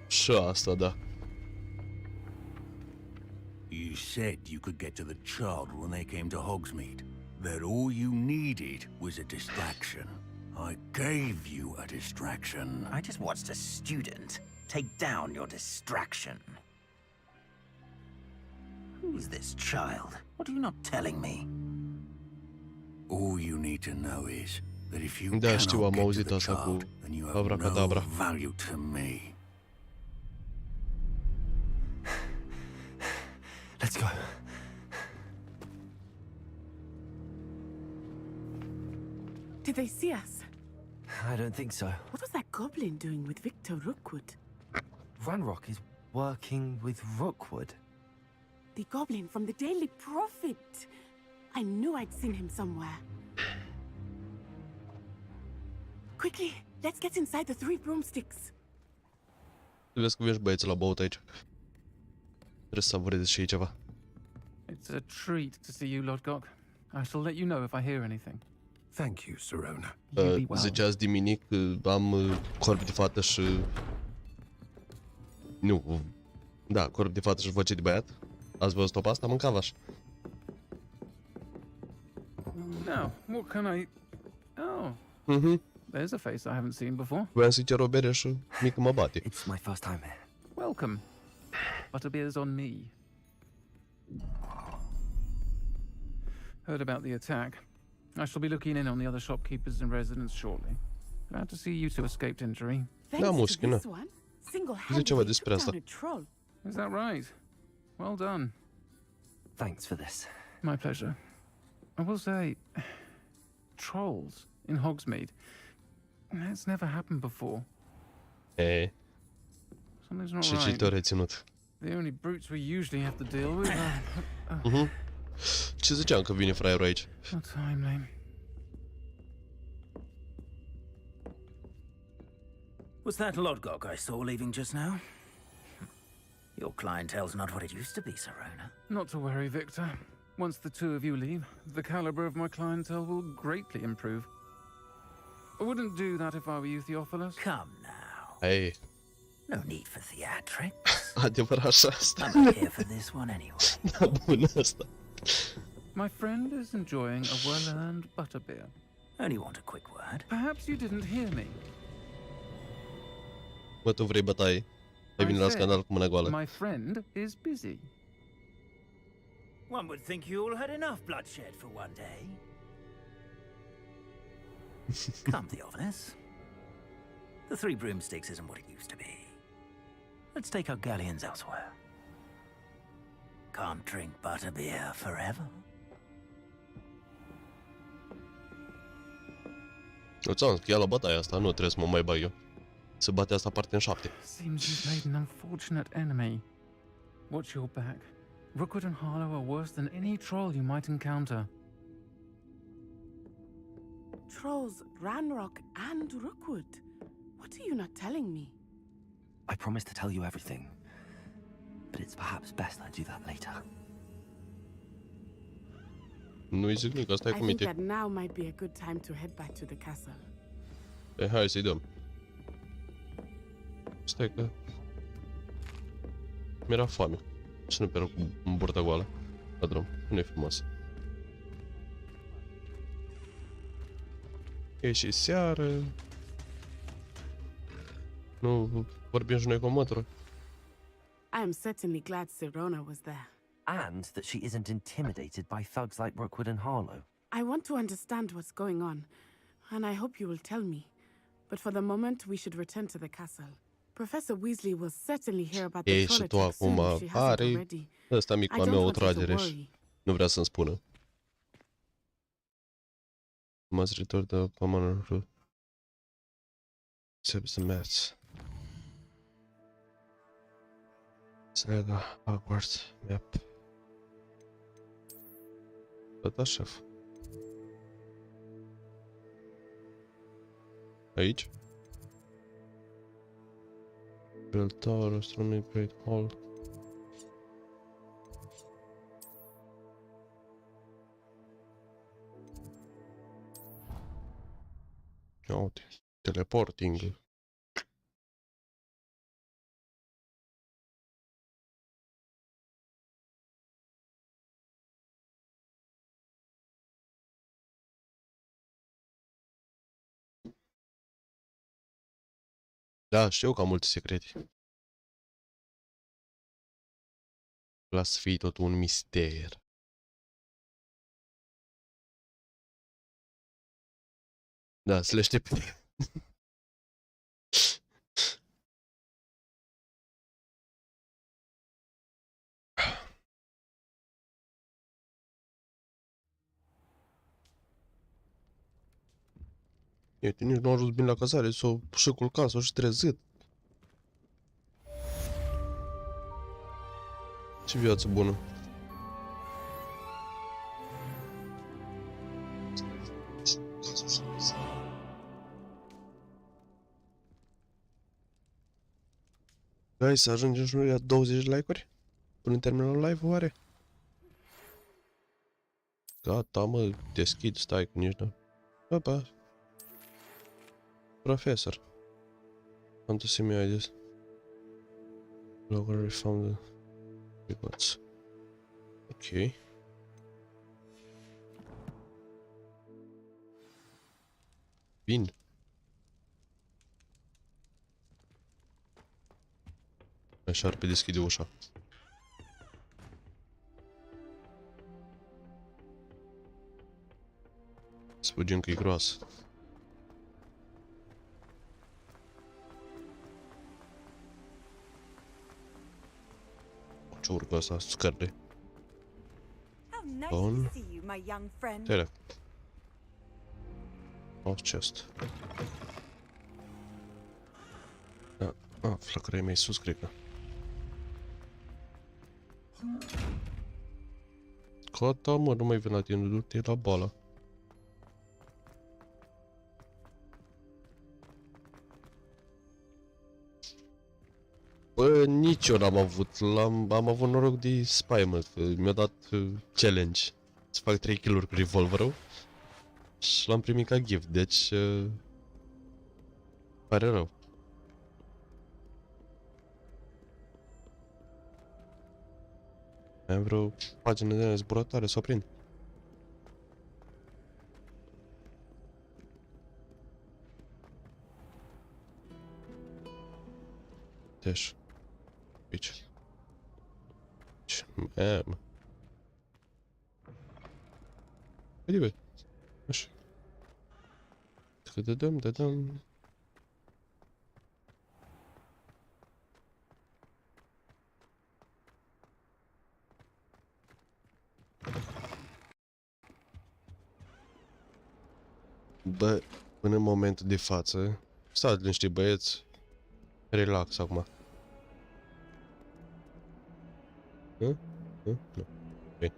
Speaker 1: Și asta, da.
Speaker 19: You said you could get to the child when they came to Hogsmeade. That all you needed was a distraction. I gave you a distraction.
Speaker 11: I just watched a student take down your distraction. Who's this child? What are you not telling me?
Speaker 19: All you need to know is that if you
Speaker 1: Da, știu,
Speaker 19: cannot
Speaker 1: am
Speaker 19: get to
Speaker 1: auzit
Speaker 19: the
Speaker 1: asta cu
Speaker 19: child, then you have no
Speaker 1: abracadabra.
Speaker 19: value to me.
Speaker 8: Let's go.
Speaker 5: Did they see us?
Speaker 8: I don't think so.
Speaker 5: What was that goblin doing with Victor Rookwood?
Speaker 8: Ranrock is working with Rookwood.
Speaker 5: The goblin from the Daily Prophet. I knew I'd seen him somewhere. Quickly, let's get inside the Three Broomsticks.
Speaker 1: Vezi că vezi băieți la băut aici. Trebuie să savurezi și ei ceva.
Speaker 20: It's a treat to see you, Lodgok. I shall let you know if I hear anything.
Speaker 6: Thank you, Sirona.
Speaker 1: Ziceați diminic că am corp de fată și... Nu, da, corp de fată și voce de băiat. Ați văzut-o pe asta? Mâncava-și.
Speaker 20: Now, what can I... Oh, there's a face I haven't seen before.
Speaker 1: Voiam să-i cer o bere și mică mă bate.
Speaker 8: It's my first time here.
Speaker 20: Welcome. Butterbeer's on me. Heard about the attack. I shall be looking in on the other shopkeepers and residents shortly. Glad to see you two escaped injury.
Speaker 1: Da, mușchi, nu. Zice ceva despre asta.
Speaker 20: Is that right? Well done.
Speaker 8: Thanks for this.
Speaker 20: My pleasure. I will say, trolls in Hogsmeade. That's never happened before.
Speaker 1: E,
Speaker 20: Something's not
Speaker 1: și
Speaker 20: right.
Speaker 1: ce te-a reținut?
Speaker 20: The only brutes we usually have to deal with.
Speaker 1: Ce ziceam că vine fraierul aici?
Speaker 20: What timely.
Speaker 11: Was that Lodgok I saw leaving just now? Your clientele's not what it used to be, Sirona.
Speaker 20: Not to worry, Victor. Once the two of you leave, the caliber of my clientele will greatly improve. I wouldn't do that if I were you, Theophilus.
Speaker 11: Come now.
Speaker 1: Hey.
Speaker 11: No need for theatrics.
Speaker 1: Adevărat și asta.
Speaker 11: I'm not here for this one anyway.
Speaker 1: Da, bun asta.
Speaker 20: My friend is enjoying a well-earned butterbeer.
Speaker 11: Only want a quick word.
Speaker 20: Perhaps you didn't hear me.
Speaker 1: Mă, tu vrei bătaie? Ai venit la scandal cu mâna goală.
Speaker 20: My friend is busy.
Speaker 11: One would think you all had enough bloodshed for one day. Come, Theophilus. The Three Broomsticks isn't what it used to be. Let's take our galleons elsewhere. Can't drink butterbeer forever.
Speaker 1: Eu ți-am zis că ia la bătaia asta, nu trebuie să mă mai bag eu. Se bate asta parte în 7.
Speaker 20: Seems you've made an unfortunate enemy. Watch your back. Rookwood and Harlow are worse than any troll you might encounter.
Speaker 5: Trolls, Ranrock, and Rookwood. What are you not telling me?
Speaker 8: I promised to tell you everything, but it's perhaps best I do that later.
Speaker 1: Nu-i zic nimic, asta e
Speaker 5: I
Speaker 1: cu
Speaker 5: think
Speaker 1: minte.
Speaker 5: that now might be a good time to head back to the castle.
Speaker 1: E, hai să-i dăm. Stai că... Mi-era foame. Să nu pierd cu burta goală. La drum. Nu e frumos. E și seară. Nu vorbim și noi cu motorul.
Speaker 5: I am certainly glad Sirona was there.
Speaker 8: And that she isn't intimidated by thugs like Rookwood and Harlow.
Speaker 5: I want to understand what's going on, and I hope you will tell me. But for the moment, we should return to the castle. Professor Weasley will certainly hear about the
Speaker 1: Ei, și tu
Speaker 5: politics soon
Speaker 1: acum
Speaker 5: if she hasn't
Speaker 1: are
Speaker 5: already.
Speaker 1: ăsta
Speaker 5: I
Speaker 1: micu a
Speaker 5: don't
Speaker 1: meu o
Speaker 5: want her to
Speaker 1: tragere și
Speaker 5: worry.
Speaker 1: nu vrea să-mi spună. Must return the commoner who accepts the maths. Saga, Hogwarts, yep. Tot așa. Aici? Bell Tower, Astronomic Great Hall. Ia uite, teleporting. Da, știu că am multe secrete. Las să fie tot un mister. Da, să le aștept. Uite, nici nu a ajuns bine la cazare, s-o și culcat, s-o și trezit. Ce viață bună. Hai să ajungem și noi la 20 like-uri? Până în terminul live, oare? Gata, mă, deschid, stai cu nici nu. Opa. Professor. Come to see me, I just... Logger found the records. Ok. Bine. Așa ar pe deschide ușa. Spugim că e groasă. Ce urcă asta, scările. Bun. Tele. Off chest. Da, flacăra e mai sus, cred că. Gata, mă, nu mai vin la tine, du-te la bală. Bă, nici eu n-am avut, am avut noroc de spy, mă, mi-a dat challenge să fac 3 kill-uri cu revolverul și l-am primit ca gift, deci pare rău. Am vreo pagină de zburătoare să o prind. Deci. Aici. Am. Uite, bă. Așa. Dădăm. Bă, până în momentul de față, stați liniștiți, băieți, relax acum. Nu? Ok.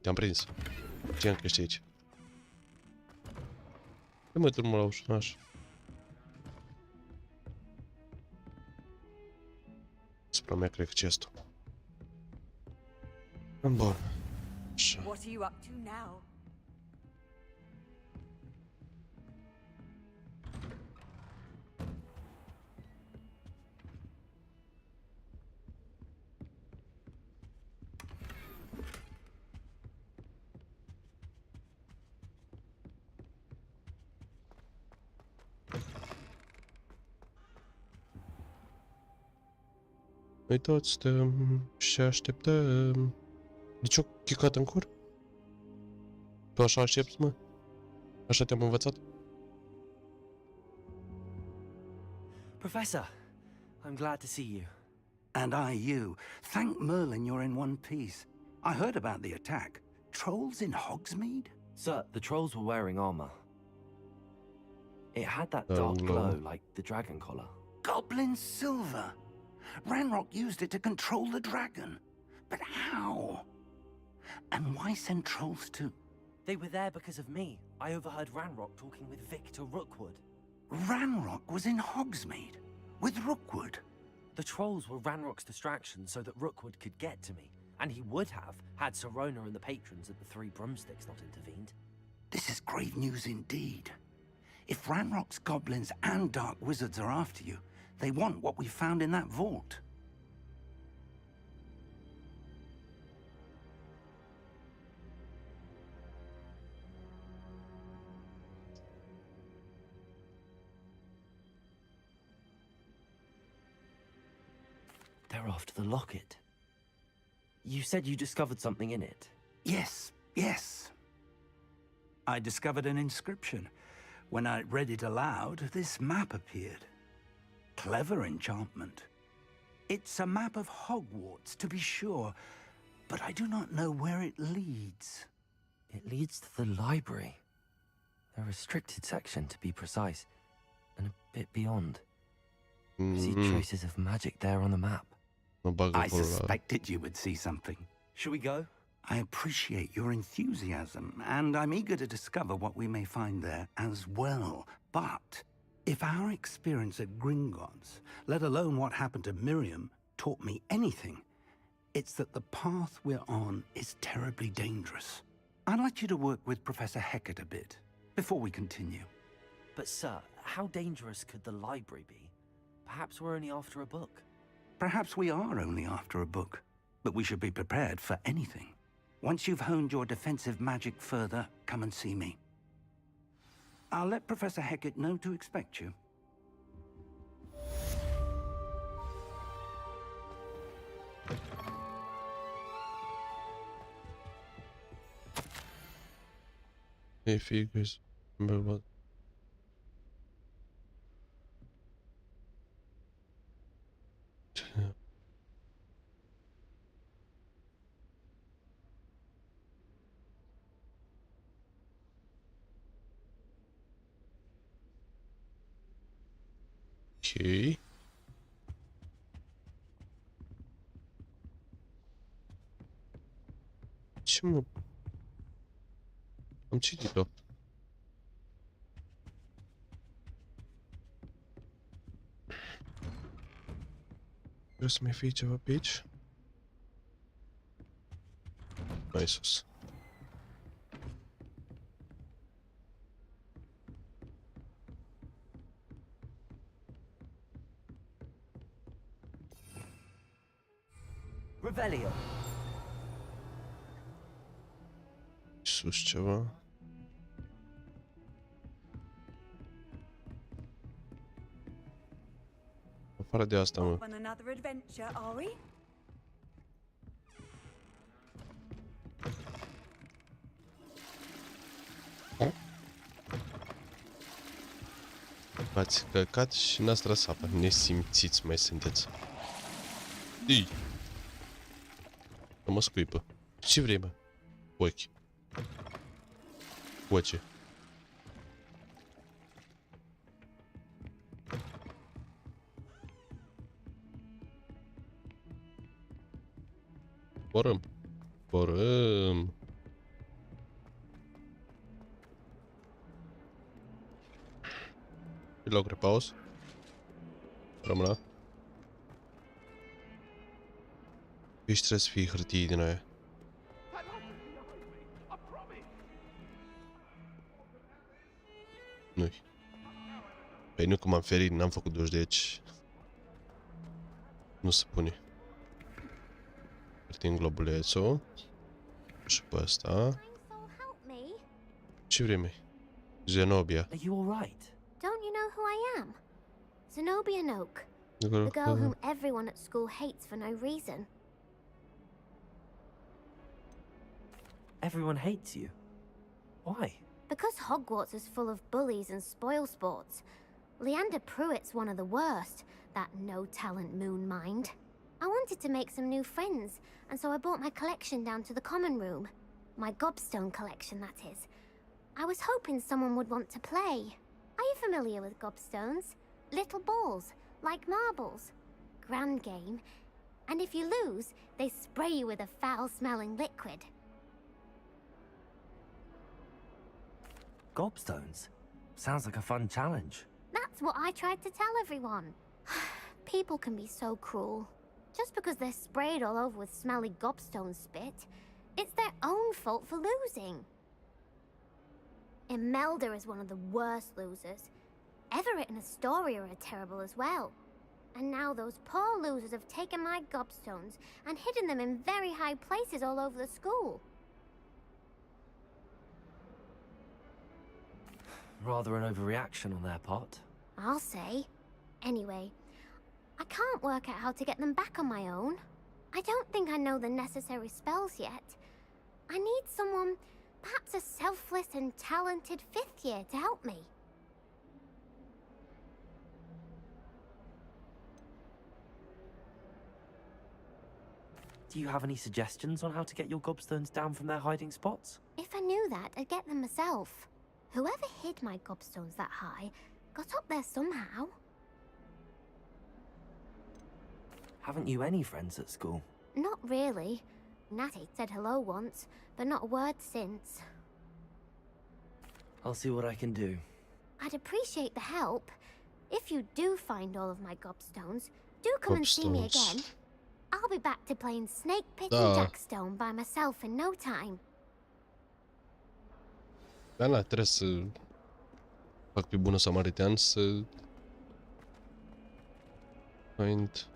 Speaker 1: Te-am prins. Știam că ești aici. Nu mă turmă la ușă, așa. Spre mea cred că chestul. Bun. Așa.
Speaker 14: What are you up to now?
Speaker 1: Noi toți stăm și așteptăm. De ce-o chicat în cur? Tu așa aștepți, mă? Așa te-am învățat?
Speaker 8: Professor, I'm glad to see you.
Speaker 21: And you. Thank Merlin you're in one piece. I heard about the attack. Trolls in Hogsmeade?
Speaker 8: Sir, the trolls were wearing armor. It had that dark glow like the dragon collar.
Speaker 21: Goblin silver! Ranrock used it to control the dragon. But how? And why send trolls to...
Speaker 8: They were there because of me. I overheard Ranrock talking with Victor Rookwood.
Speaker 21: Ranrock was in Hogsmeade? With Rookwood?
Speaker 8: The trolls were Ranrock's distraction so that Rookwood could get to me. And he would have, had Sirona and the patrons at the Three Broomsticks not intervened.
Speaker 21: This is grave news indeed. If Ranrock's goblins and dark wizards are after you, they want what we found in that vault.
Speaker 8: They're after the locket. You said you discovered something in it.
Speaker 21: Yes. I discovered an inscription. When I read it aloud, this map appeared. Clever enchantment. It's a map of Hogwarts, to be sure, but I do not know where it leads.
Speaker 8: It leads to the library. A restricted section, to be precise, and a bit beyond. I see traces of magic there on the map.
Speaker 21: I suspected you would see something.
Speaker 8: Shall we go?
Speaker 21: I appreciate your enthusiasm, and I'm eager to discover what we may find there as well. But if our experience at Gringotts, let alone what happened to Miriam, taught me anything, it's that the path we're on is terribly dangerous. I'd like you to work with Professor Hecat a bit, before we continue.
Speaker 8: But sir, how dangerous could the library be? Perhaps we're only after a book.
Speaker 21: Perhaps we are only after a book, but we should be prepared for anything. Once you've honed your defensive magic further, come and see me. I'll let Professor Hecat know to expect you.
Speaker 1: Hey, figures. Remember what? Okay. Ce mă? Am citit-o. Vreau să mai fie ceva pe aici? Mai sus.
Speaker 8: Revelio.
Speaker 1: Sus ceva. Afară de asta, mă.
Speaker 4: On another adventure, are we?
Speaker 1: V-ați căcat și n-ați tras apa. Nesimțiți mai sunteți. Ii! Mă scuipă. Ce vrei, mă? Ochi. Oce. Porăm. Porăm. E loc repaus. Rămână. Aici trebuie să fie hârtii din aia. Nu-i. Păi nu că m-am ferit, n-am făcut duș, deci... Nu se pune. Hârtim globulețul. Și pe ăsta. Ce vreme? Zenobia.
Speaker 10: Are you all right? Don't you know who I am? Zenobia Noak, The girl whom everyone at school hates for no reason.
Speaker 8: Everyone hates you. Why?
Speaker 10: Because Hogwarts is full of bullies and spoilsports. Leander Pruitt's one of the worst, that no-talent moon mind. I wanted to make some new friends, and so I brought my collection down to the common room. My gobstone collection, that is. I was hoping someone would want to play. Are you familiar with gobstones? Little balls, like marbles. Grand game. And if you lose, they spray you with a foul-smelling liquid.
Speaker 8: Gobstones? Sounds like a fun challenge.
Speaker 10: That's what I tried to tell everyone. People can be so cruel. Just because they're sprayed all over with smelly gobstone spit, it's their own fault for losing. Imelda is one of the worst losers. Everett and Astoria are terrible as well. And now those poor losers have taken my gobstones and hidden them in very high places all over the school.
Speaker 8: Rather an overreaction on their part.
Speaker 10: I'll say. Anyway, I can't work out how to get them back on my own. I don't think I know the necessary spells yet. I need someone, perhaps a selfless and talented 5th year to help me.
Speaker 8: Do you have any suggestions on how to get your gobstones down from their hiding spots?
Speaker 10: If I knew that, I'd get them myself. Whoever hid my gobstones that high got up there somehow.
Speaker 8: Haven't you any friends at school?
Speaker 10: Not really. Natty said hello once, but not a word since.
Speaker 8: I'll see what I can do.
Speaker 10: I'd appreciate the help. If you do find all of my gobstones, do come and see me again. I'll be back to playing Snake Pit and Jackstone by myself in no time.
Speaker 1: Da, trebuie să fac pe bună samaritean să find.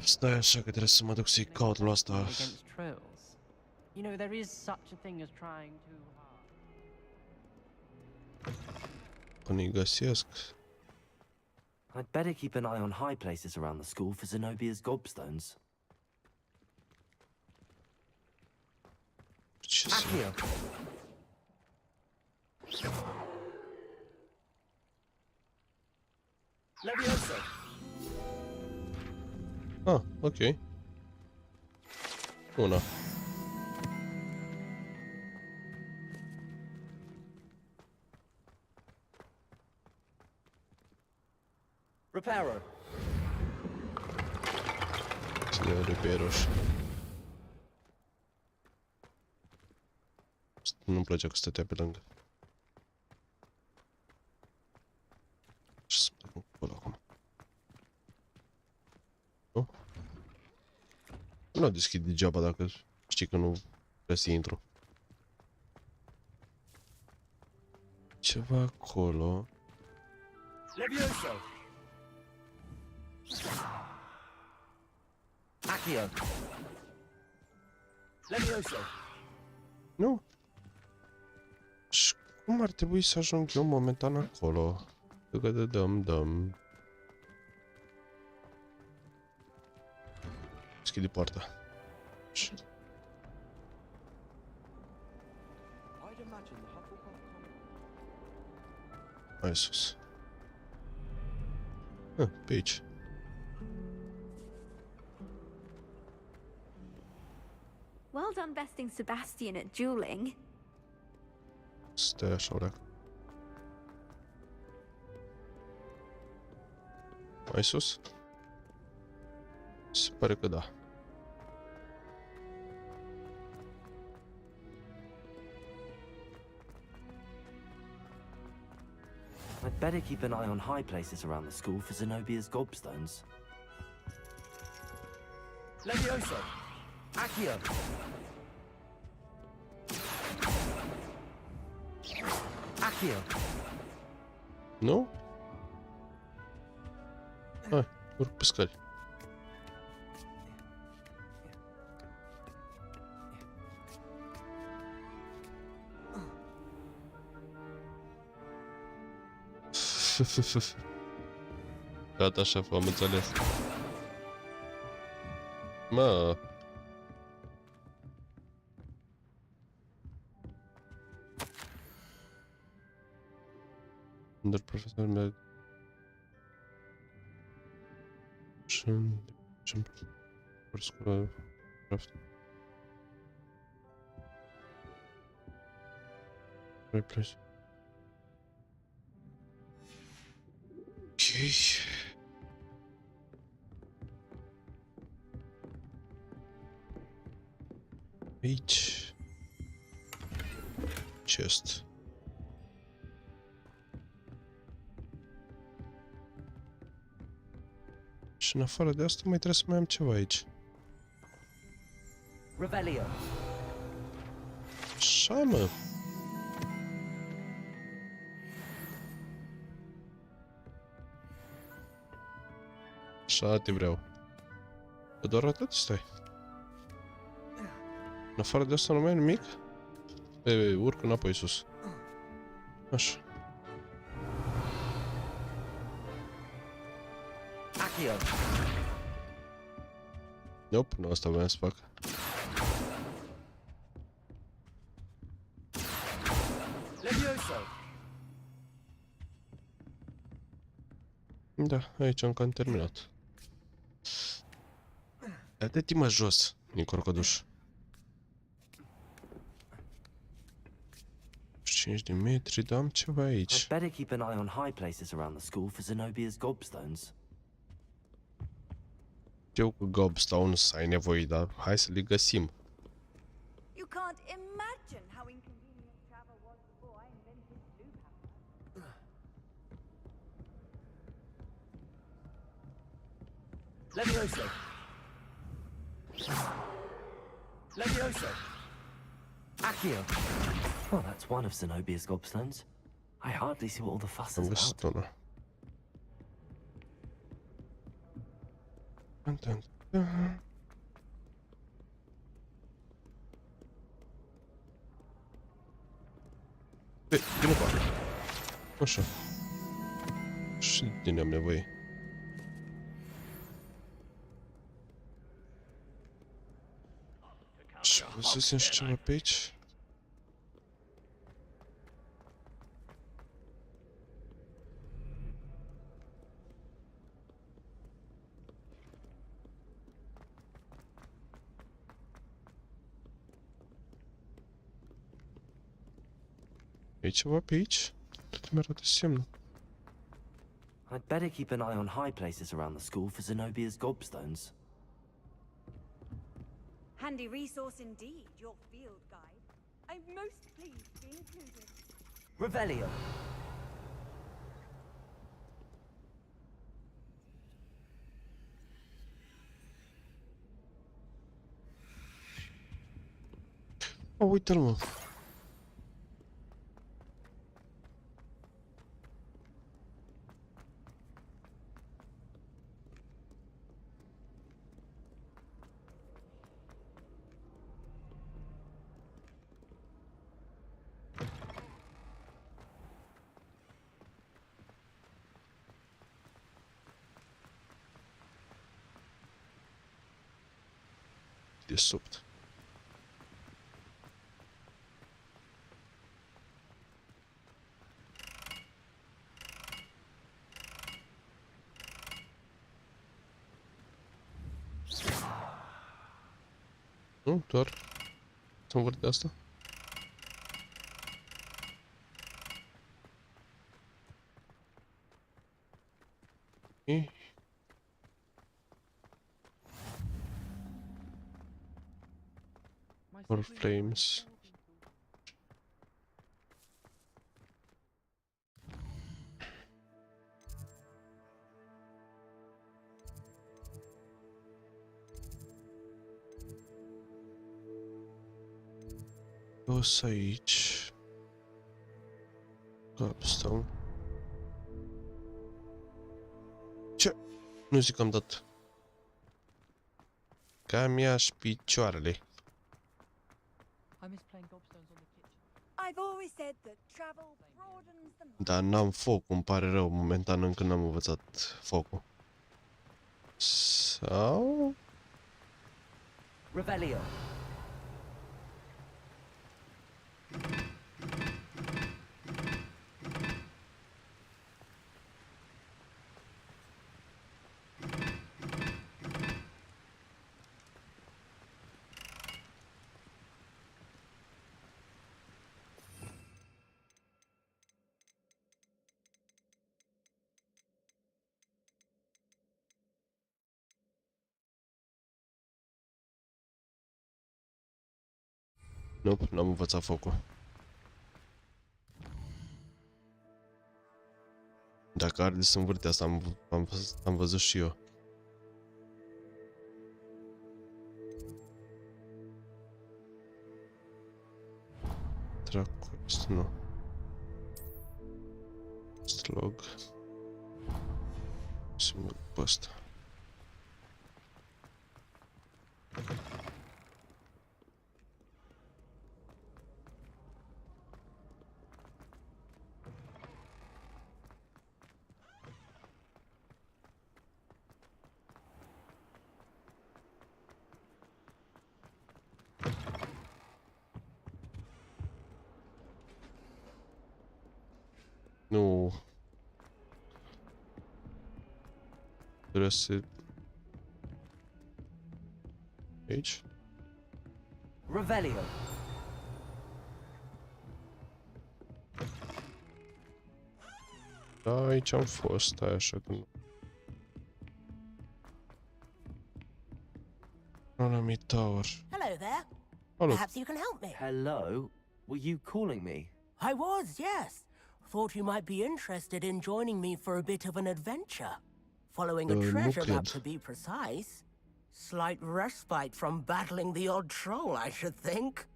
Speaker 1: Stai așa că trebuie să mă duc să-i caut la asta.
Speaker 3: Against trolls. You know, there is such a thing as trying too hard.
Speaker 1: Până-i găsesc.
Speaker 8: I'd better keep an eye on high places around the school for Zenobia's gobstones. Accio!
Speaker 11: Levioso!
Speaker 1: Ah, ok. Una.
Speaker 11: Reparo!
Speaker 1: Cine reperos? Nu-mi plăcea că stătea pe lângă. Ce să plec acolo acum? Nu? Nu deschid degeaba dacă știi că nu vreau să intru. Ceva acolo.
Speaker 11: Levioso! Accio! Levioso!
Speaker 1: Nu? Și cum ar trebui să ajung eu momentan acolo? Că de dăm. Deschide poarta. Hai sus. Pe aici.
Speaker 4: Well done besting Sebastian at dueling.
Speaker 1: Stai așa, ora. Mai sus? Se pare că da.
Speaker 8: I'd better keep an eye on high places around the school for Zenobia's gobstones.
Speaker 11: Levioso! Accio! Accio!
Speaker 1: Nu? Hai, urc pe scări. Gata, șef, am înțeles. Mă. Dar profesorul meu... Ce-mi... Scola... Replace. Ok. Aici. Chest. Și în afară de asta mai trebuie să mai am ceva aici.
Speaker 2: Revelio.
Speaker 1: Așa, mă. Așa te vreau. Că doar atât stai. În afară de asta nu mai e nimic? Urc înapoi sus. Așa. Nope, nu asta vreau să fac. Da, aici am cam terminat. Dă-te mă jos, Nicorcoduș. 5 de metri, dar am ceva aici.
Speaker 8: I'd better keep an eye on high places around the school for Zenobia's gobstones.
Speaker 1: Știu că gobstones ai nevoie, dar hai să le găsim.
Speaker 22: You can't imagine how inconvenient travel was before I invented jucam.
Speaker 2: Levioso. Levioso.
Speaker 8: Aqirys. Well, that's one of Zenobia's gobstones. I hardly see what all the fuss is about.
Speaker 1: Vine cu asta. Așa. Și din am nevoie. Și văzusem și ceva pe aici. E ceva pe aici? Tot mi arată semnul.
Speaker 8: I'd better keep an eye on high places around the school for Zenobia's gobstones.
Speaker 22: Handy resource indeed, your field guide. I'm most pleased to be included.
Speaker 2: Revelio.
Speaker 1: Oh, uite-l, mă. De subt. Nu, doar să-mi vorbesc de asta. Okay. Or flames. Dos aici. Gobstone. Ce? Nu zic că am dat. Cam ia-și picioarele.
Speaker 22: I've I've always said that travel broadens the mind.
Speaker 1: Dar n-am foc, îmi pare rău, momentan încă n-am învățat focul. Sau...
Speaker 2: Revelio.
Speaker 1: Nope, n-am învățat focul. Dacă arde să învârte asta, am văzut și eu. Dracu, asta nu. Slog. Să merg pe ăsta. Nu. Trebuie să... Aici?
Speaker 2: Revelio.
Speaker 1: Da, aici am fost, stai așa că nu. Enemy Tower.
Speaker 9: Hello there.
Speaker 1: Hello.
Speaker 9: Perhaps you can help me.
Speaker 8: Hello? Were you calling me?
Speaker 9: I was, yes. Thought you might be interested in joining me for a bit of an adventure. Following a treasure map, to be precise. Slight respite from battling the odd troll, I should think.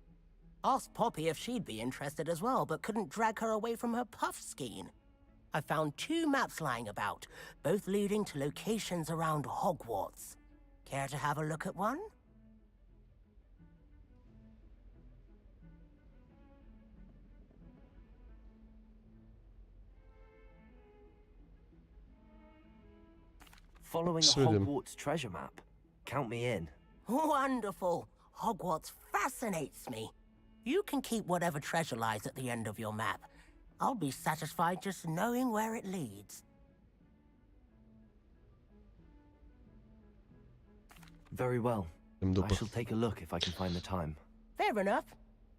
Speaker 9: Asked Poppy if she'd be interested as well, but couldn't drag her away from her puffskein. I found 2 maps lying about, both leading to locations around Hogwarts. Care to have a look at one?
Speaker 8: Following a Hogwarts treasure map. Count me in.
Speaker 9: Wonderful. Hogwarts fascinates me. You can keep whatever treasure lies at the end of your map. I'll be satisfied just knowing where it leads.
Speaker 8: Very well. I shall take a look if I can find the time.
Speaker 9: Fair enough.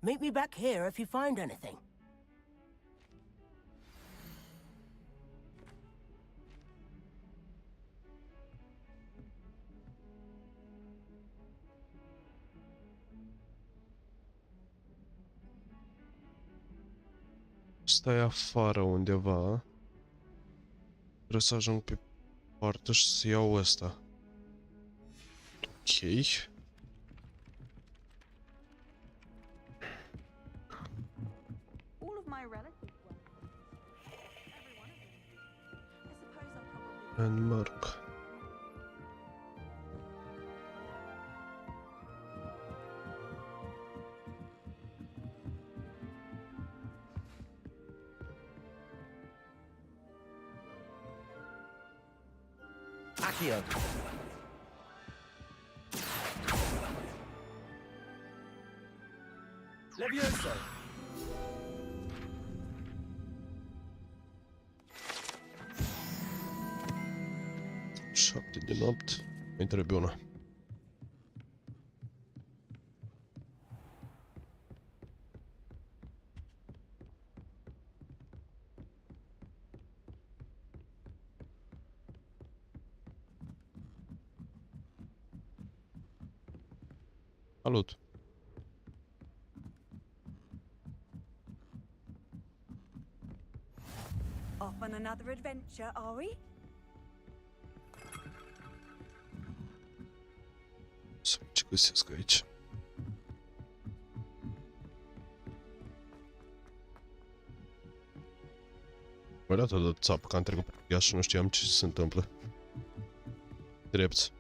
Speaker 9: Meet me back here if you find anything.
Speaker 1: Stai afară undeva. Trebuie să ajung pe poartă și să iau ăsta. Ok.
Speaker 22: All of my relatives were. Every one of them. I suppose I'll probably...
Speaker 1: Landmark.
Speaker 2: Accio. Levioso.
Speaker 1: 7 din 8. Mai trebuie una. Salut.
Speaker 22: Off on another adventure, are we?
Speaker 1: Să văd ce găsesc aici. Bă, dată de țapă, că am trecut pe ea și nu știam ce se întâmplă. Drept.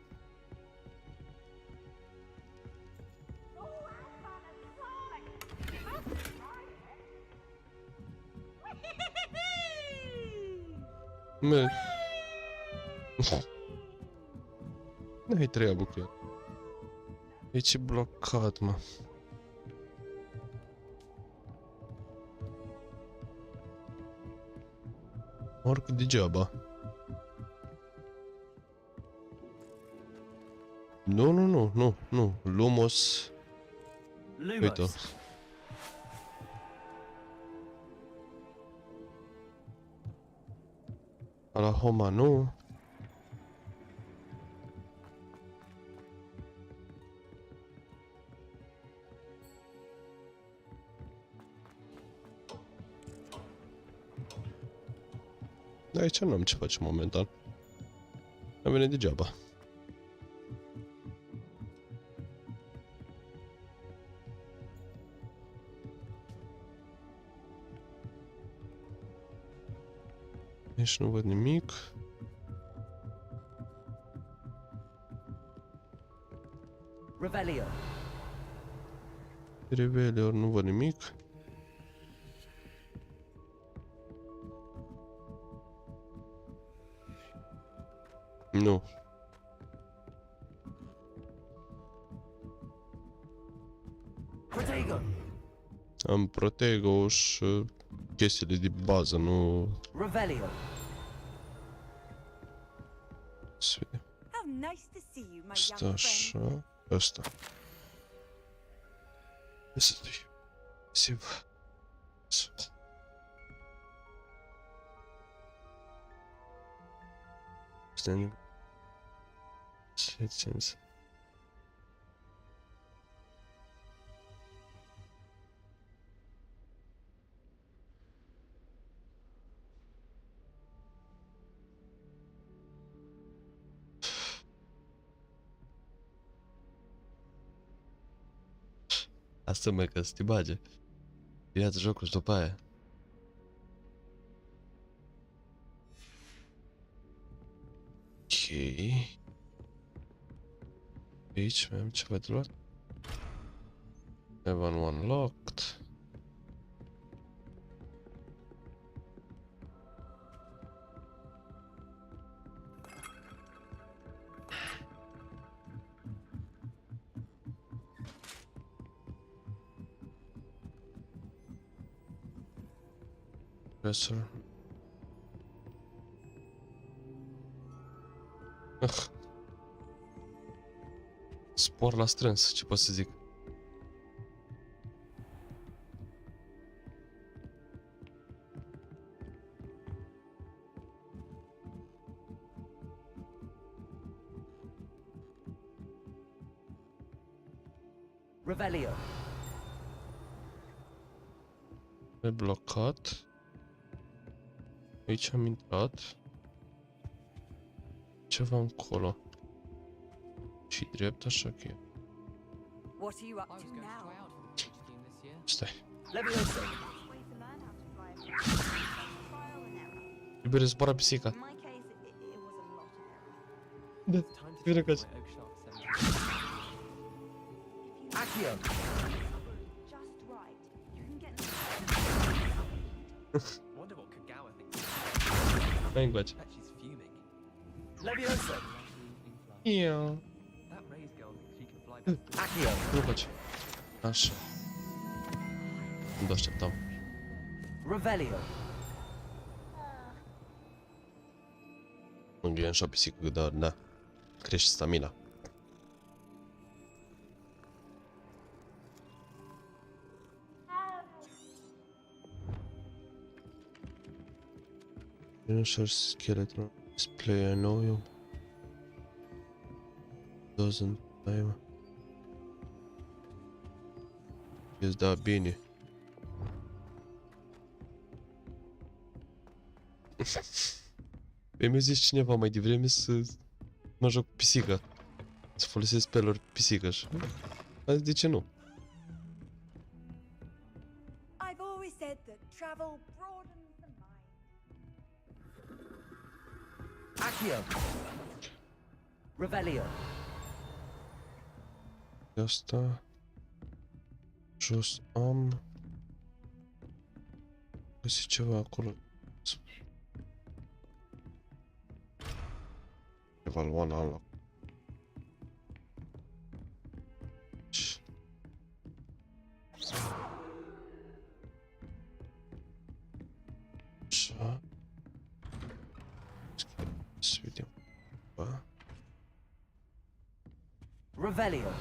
Speaker 1: Mă... N-ai treabă cu el. Aici e blocat, mă. Oricât degeaba. Nu. Lumos. Uite-o. La Homa nu. Aici n-am ce face momentan. Am venit degeaba. Aici nu văd nimic.
Speaker 2: Revelio.
Speaker 1: Revelio, nu văd nimic. Nu.
Speaker 2: Protego.
Speaker 1: Am Protego și chestiile de bază, nu...
Speaker 2: Revelio.
Speaker 1: Să vedem.
Speaker 14: How nice to see you, my
Speaker 1: Asta
Speaker 14: young friend.
Speaker 1: așa, asta. Să fie. Siv. Standing. Settings. Asta mă, că să te bage. Ia-ți jocul și după aia. Ok. Aici mai am ceva de luat. Have one locked. Professor. Spor la strâns, ce pot să zic.
Speaker 2: Revelio.
Speaker 1: E blocat. Aici am intrat. Ceva încolo. Și drept, așa că e.
Speaker 14: What are you up to now?
Speaker 1: Stai.
Speaker 2: Levioso.
Speaker 1: Trebuie să zboară pisica. Da, vine ca
Speaker 2: Accio.
Speaker 1: Hai încoace.
Speaker 2: Levioso.
Speaker 1: Iau.
Speaker 2: Accio.
Speaker 1: Nu face. Așa. Nu așteptam.
Speaker 2: Revelio.
Speaker 1: Mă gândeam și o pisică, dar da. Crește stamina. Dinosaur skeleton display, I know you. Doesn't time. Yes, da, bine. Mi-a zis cineva mai devreme să mă joc cu pisica. Să folosesc spell-uri pisică și... A zis, de ce nu?
Speaker 14: I've always said that travel broadens the mind.
Speaker 2: Accio. Revelio.
Speaker 1: Asta... Jos am... Găsit ceva acolo. Level 1 unlock. Așa. Să vedem. Ba.
Speaker 2: Revelio.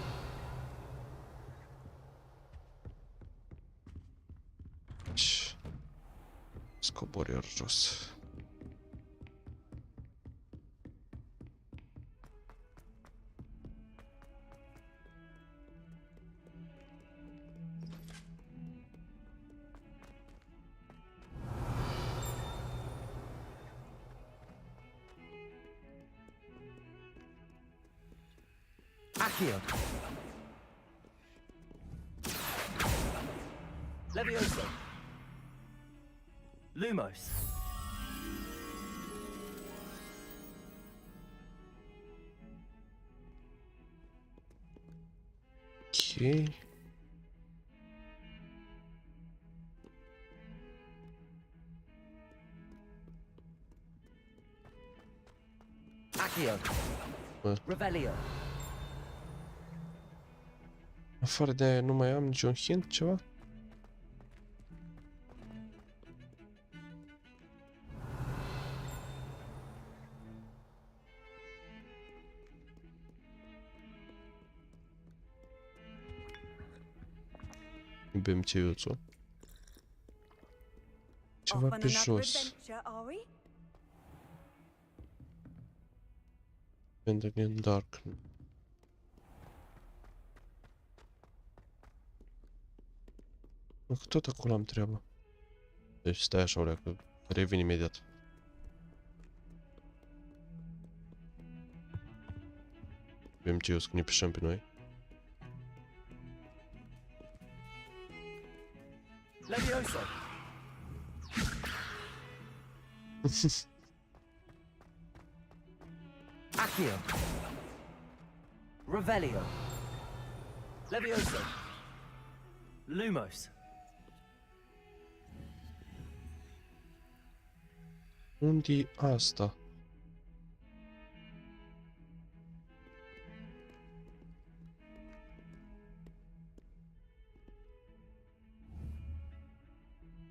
Speaker 1: Scobor iar jos.
Speaker 2: Accio. Levioso. Lumos.
Speaker 1: Ok.
Speaker 2: Accio. Revelio.
Speaker 1: Afară de aia nu mai am niciun hint, ceva? Bem ceiuțul. Ceva pe jos. And again dark. Că tot acolo am treabă. Deci stai așa, Aurea, că revin imediat. Avem ce eu să ne pișăm pe noi.
Speaker 2: Levioso. Accio. Revelio. Levioso. Lumos.
Speaker 1: Unde-i asta?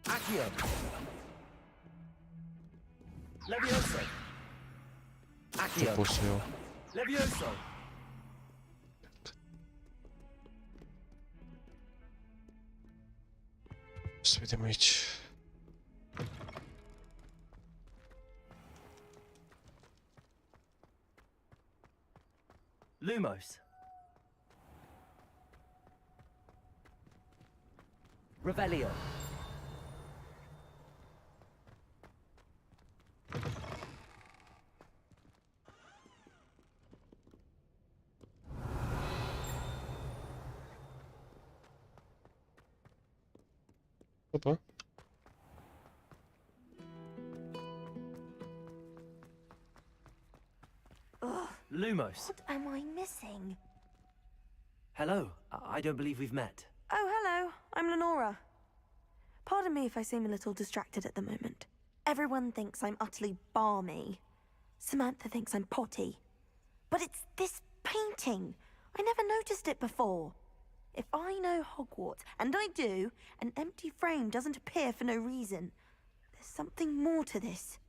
Speaker 2: Accio. Levioso.
Speaker 1: Ce
Speaker 2: Accio.
Speaker 1: pot să iau?
Speaker 2: Levioso.
Speaker 1: Să vedem aici.
Speaker 2: Lumos. Revelio.
Speaker 1: Opa.
Speaker 2: Lumos.
Speaker 4: What am I missing?
Speaker 2: Hello. I don't believe we've met.
Speaker 4: Oh, hello. I'm Lenora. Pardon me if I seem a little distracted at the moment. Everyone thinks I'm utterly balmy. Samantha thinks I'm potty. But it's this painting. I never noticed it before. If I know Hogwarts, and I do, an empty frame doesn't appear for no reason. There's something more to this.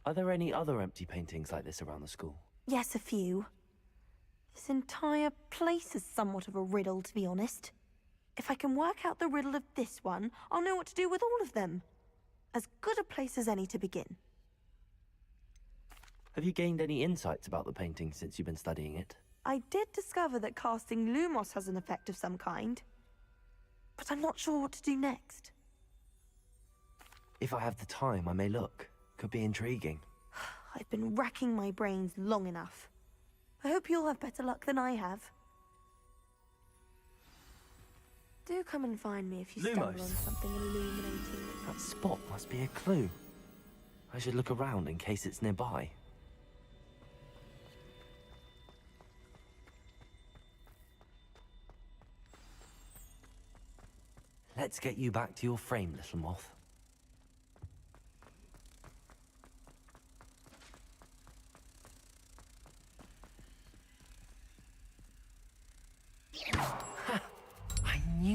Speaker 8: Are there any other empty paintings like this around the school?
Speaker 4: Yes, a few. This entire place is somewhat of a riddle, to be honest. If I can work out the riddle of this one, I'll know what to do with all of them. As good a place as any to begin.
Speaker 8: Have you gained any insights about the painting since you've been studying it?
Speaker 4: I did discover that casting Lumos has an effect of some kind. But I'm not sure what to do next.
Speaker 8: If I have the time, I may look. Could be intriguing.
Speaker 4: I've been racking my brains long enough. I hope you'll have better luck than I have. Do come and find me if you stumble on something illuminating.
Speaker 8: That spot must be a clue. I should look around in case it's nearby. Let's get you back to your frame, little moth.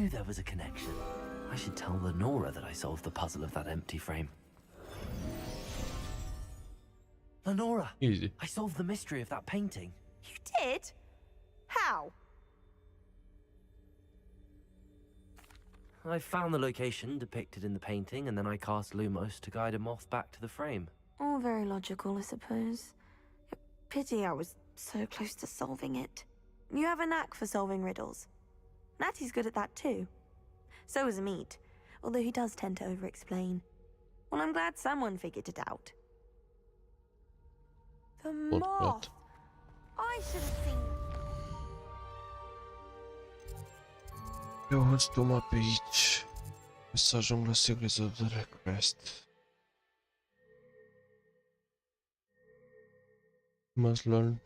Speaker 8: knew there was a connection. I should tell Lenora that I solved the puzzle of that empty frame. Lenora!
Speaker 1: Easy.
Speaker 8: I solved the mystery of that painting.
Speaker 4: You did? How?
Speaker 8: I found the location depicted in the painting, and then I cast Lumos to guide a moth back to the frame.
Speaker 4: All very logical, I suppose. Pity I was so close to solving it. You have a knack for solving riddles. Natty's good at that too. So is Amit, although he does tend to over-explain. Well, I'm glad someone figured it out. The moth! I should have seen...
Speaker 1: Eu îți duma pe aici. Să ajung la Secrets of the Request. Must learn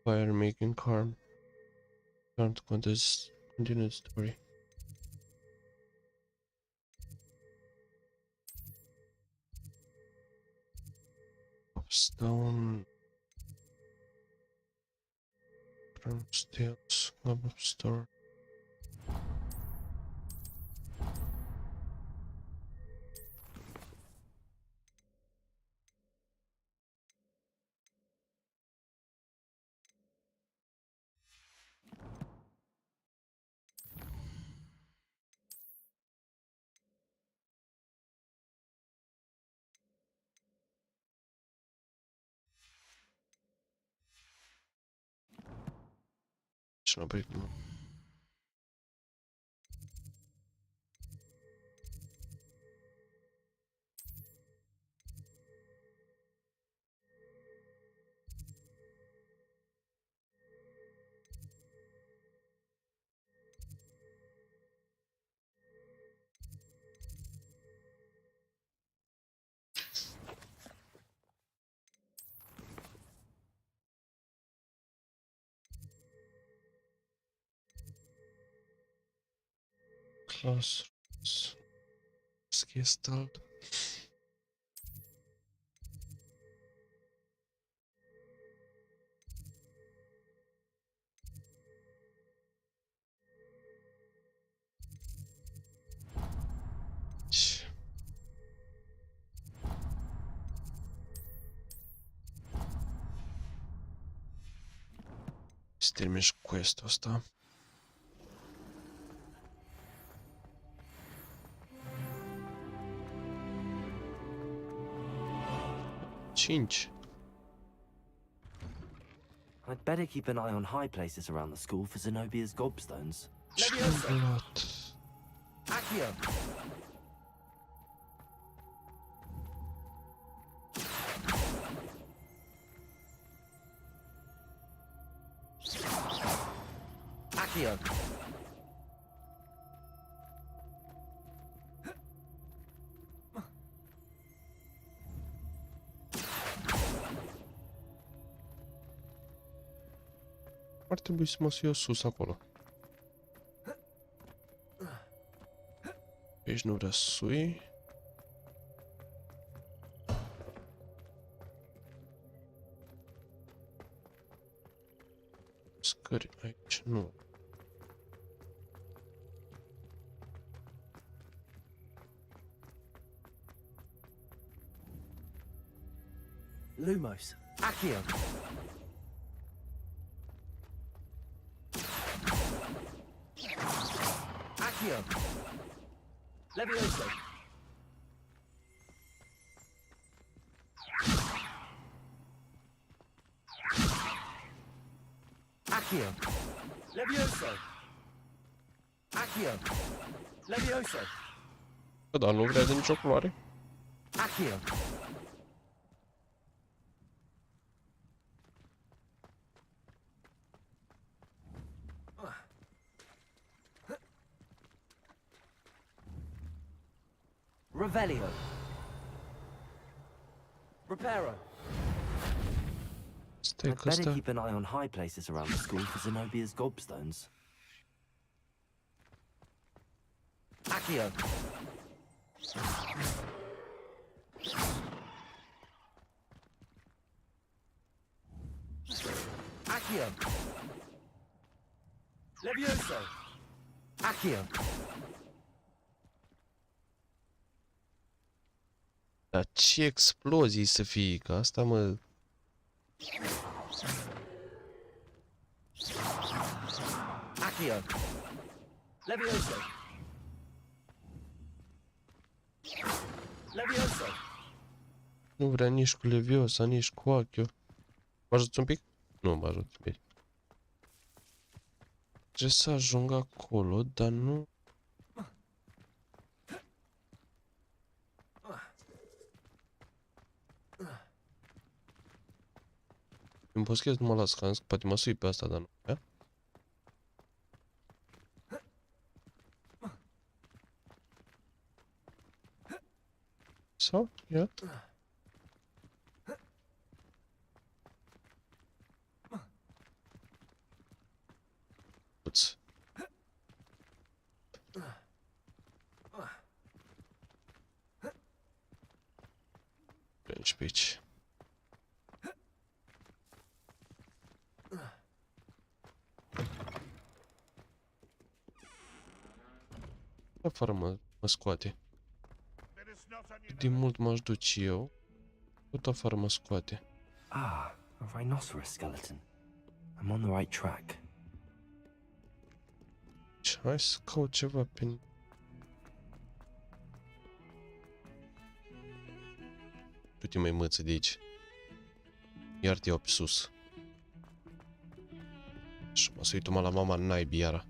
Speaker 1: fire making charm. Charm to continue the story. Stone. From steels. Club of store. Ce n-a oprit, mă. Classrooms. Skistald. Să termin și quest-ul ăsta. Cinci.
Speaker 8: I'd better keep an eye on high places around the school for Zenobia's gobstones.
Speaker 1: Chocolate.
Speaker 8: Accio! Accio!
Speaker 1: Ar trebui să mă eu sus acolo. Aici nu vrea să sui. Scări aici, nu.
Speaker 8: Lumos! Accio! Accio! Levioso! Accio! Levioso! Accio! Levioso!
Speaker 1: Bă, dar nu vrea de nicio culoare.
Speaker 8: Accio! Revelio. Reparo. I'd better keep an eye on high places around the school for Zenobia's gobstones. Accio. Accio. Levioso.
Speaker 1: Dar ce explozii să fie, că asta mă... Nu vrea nici cu Leviosa, nici cu Achio. Mă ajuți un pic? Nu mă ajut un pic. Trebuie să ajung acolo, dar nu... Îmi poschez numai la scans, poate mă sui pe asta, dar nu. Ia? Sau? Ia? Uți. Plângi pe aici. Afară mă scoate. Cât de mult m-aș duce eu, tot afară mă scoate.
Speaker 2: Ah, a rhinoceros skeleton. I'm on the right track.
Speaker 1: Hai să caut ceva pe... Du-te mai măță de aici. Iar te iau pe sus. Și mă să uit la mama naibii iara.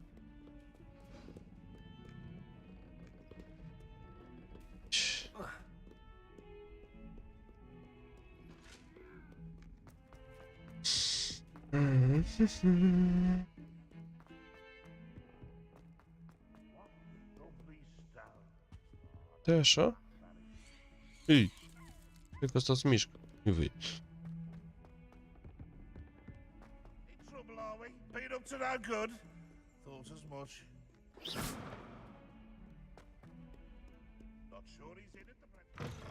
Speaker 1: Da, așa? Ei, cred că ăsta se mișcă. Nu vei.
Speaker 12: Been up to no good. Thought as much. Not sure he's in at the present.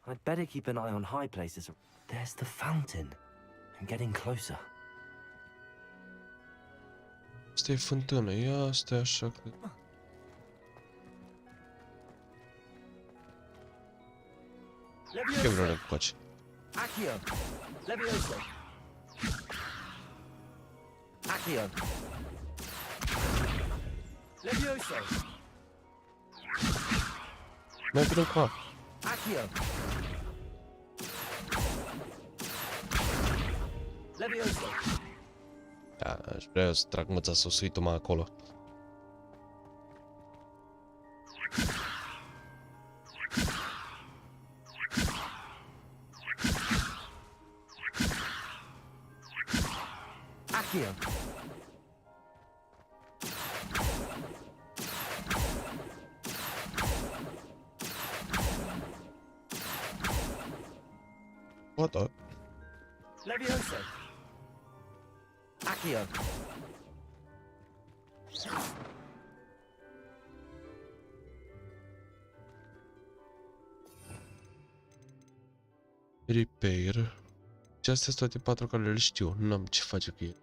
Speaker 2: I'd better keep an eye on high places. There's the fountain. I'm getting closer.
Speaker 1: Asta e fântână, ia asta e așa că... Ce vreau să faci? Mai vedem cu apa. Da, aș vrea eu să trag măța să o sui mai acolo. What the?
Speaker 2: Levioso. Accio.
Speaker 1: Repair. Și astea sunt toate 4 care le știu. N-am ce face cu ele.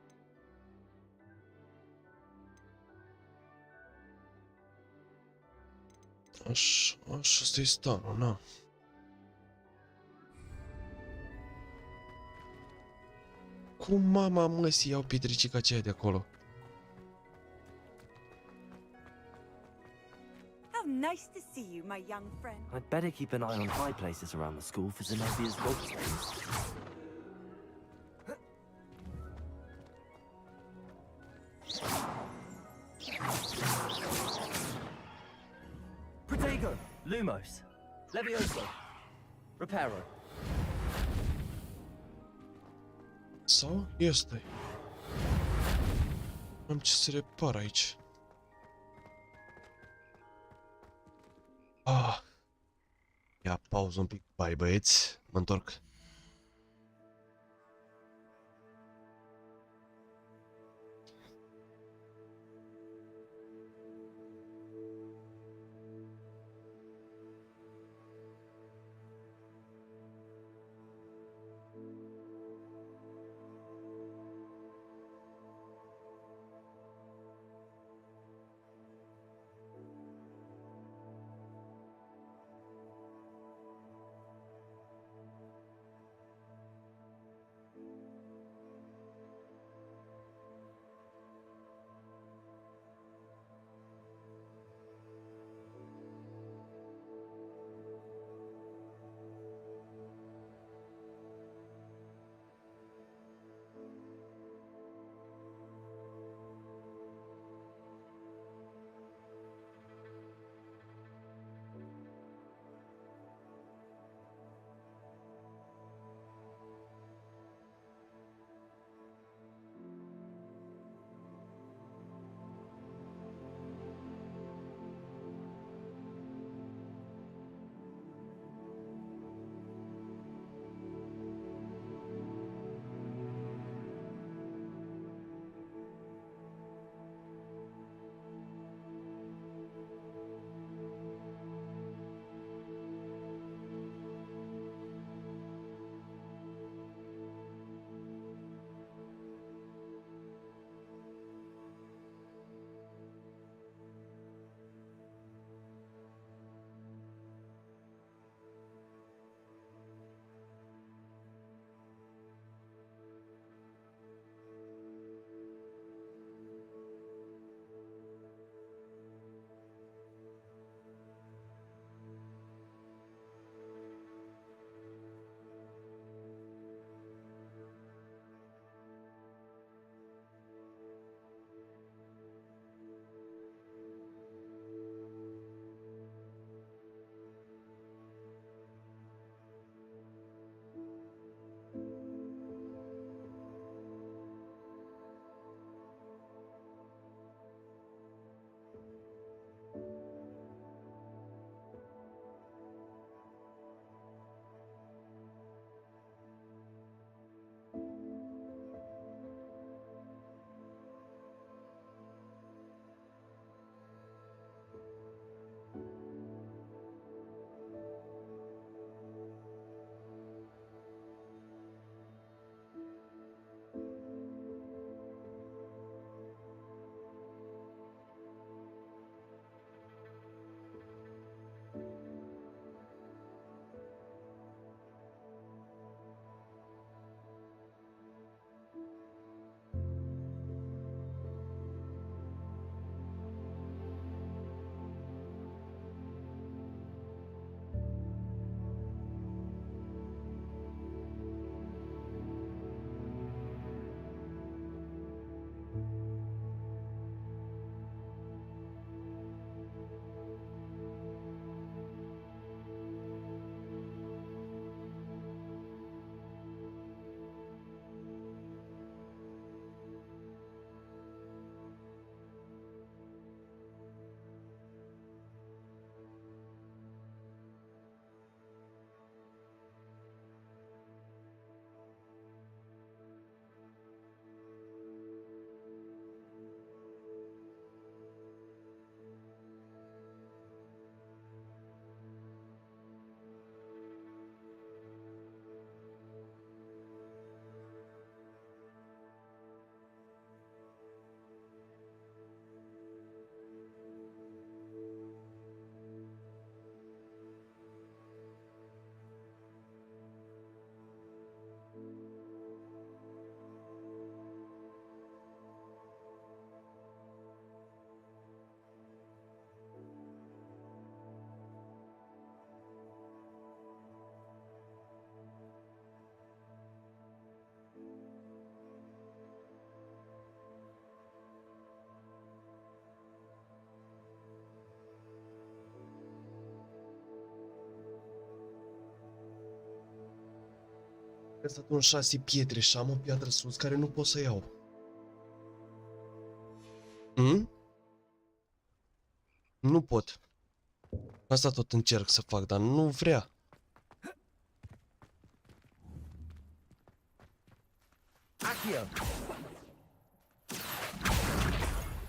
Speaker 1: Așa, asta e stanul, na. Cum mama măsii iau petricica aceea de acolo?
Speaker 22: How nice to see you, my young friend.
Speaker 2: I'd better keep an eye on high places around the school for Zenobia's voice. Protego, Lumos, Levioso, Reparo.
Speaker 1: Sau este? Am ce să repar aici. Ah. Ia pauză un pic. Bai băieți, mă întorc. găsat un 6 pietre și am o piatră sus care nu pot să iau. Nu pot. Asta tot încerc să fac, dar nu vrea.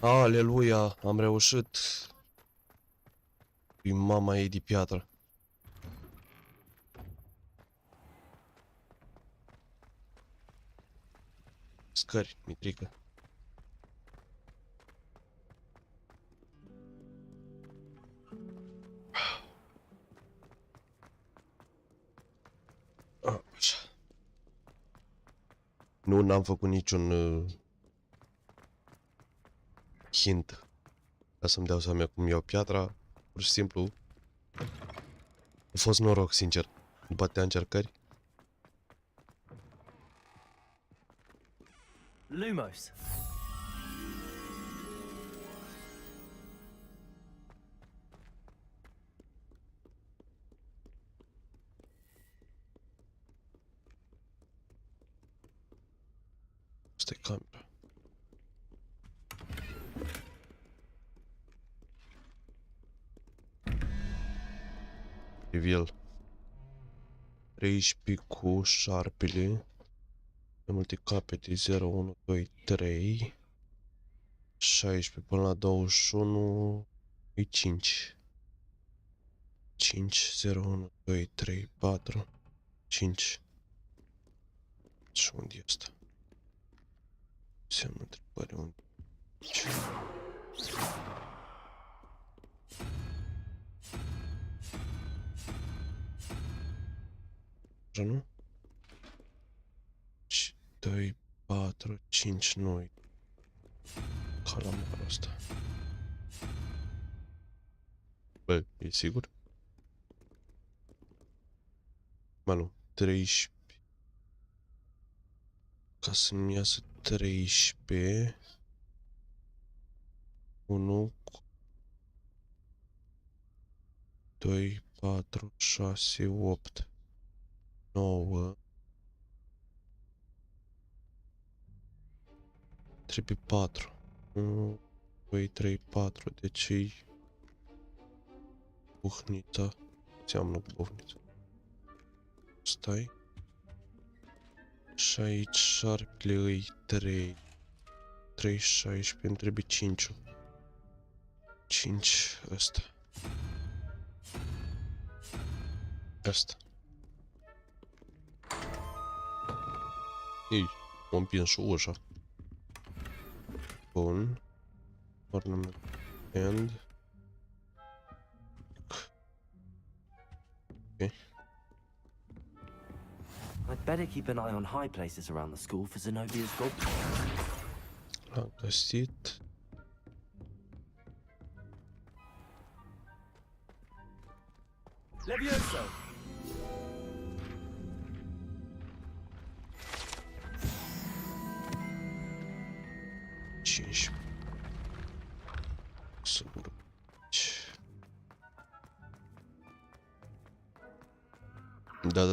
Speaker 1: Aleluia, am reușit. E mama ei de piatră. Scări, mitrică. Așa. Nu, n-am făcut niciun hint ca să-mi dau seama cum iau piatra. Pur și simplu a fost noroc, sincer. După atâtea încercări.
Speaker 2: Lumos.
Speaker 1: Asta e camera. Reveal. 13 cu șarpele. De multe capete. 0, 1, 2, 3. 16 până la 21. E 5. 5, 0, 1, 2, 3, 4. 5. Și unde e asta? Semnă întrebare unde? Ce? Așa, nu? 2, 4, 5, nu. Calamarul ăsta. Bă, e sigur? Mă, nu. 13. Ca să-mi iasă 13. 1, 2, 4, 6, 8, 9. Trebuie 4. 1, 2, 3, 4. Deci e buhnița. Seamănă cu buhnița. Stai. Și aici șarpele îi 3. 3, 16. Îmi trebuie 5. 5 ăsta. Asta. Ei, am împins și ușa. Bun. Ornament. And. Ok.
Speaker 2: I'd better keep an eye on high places around the school for Zenobia's gold.
Speaker 1: L-am găsit.
Speaker 2: Levioso!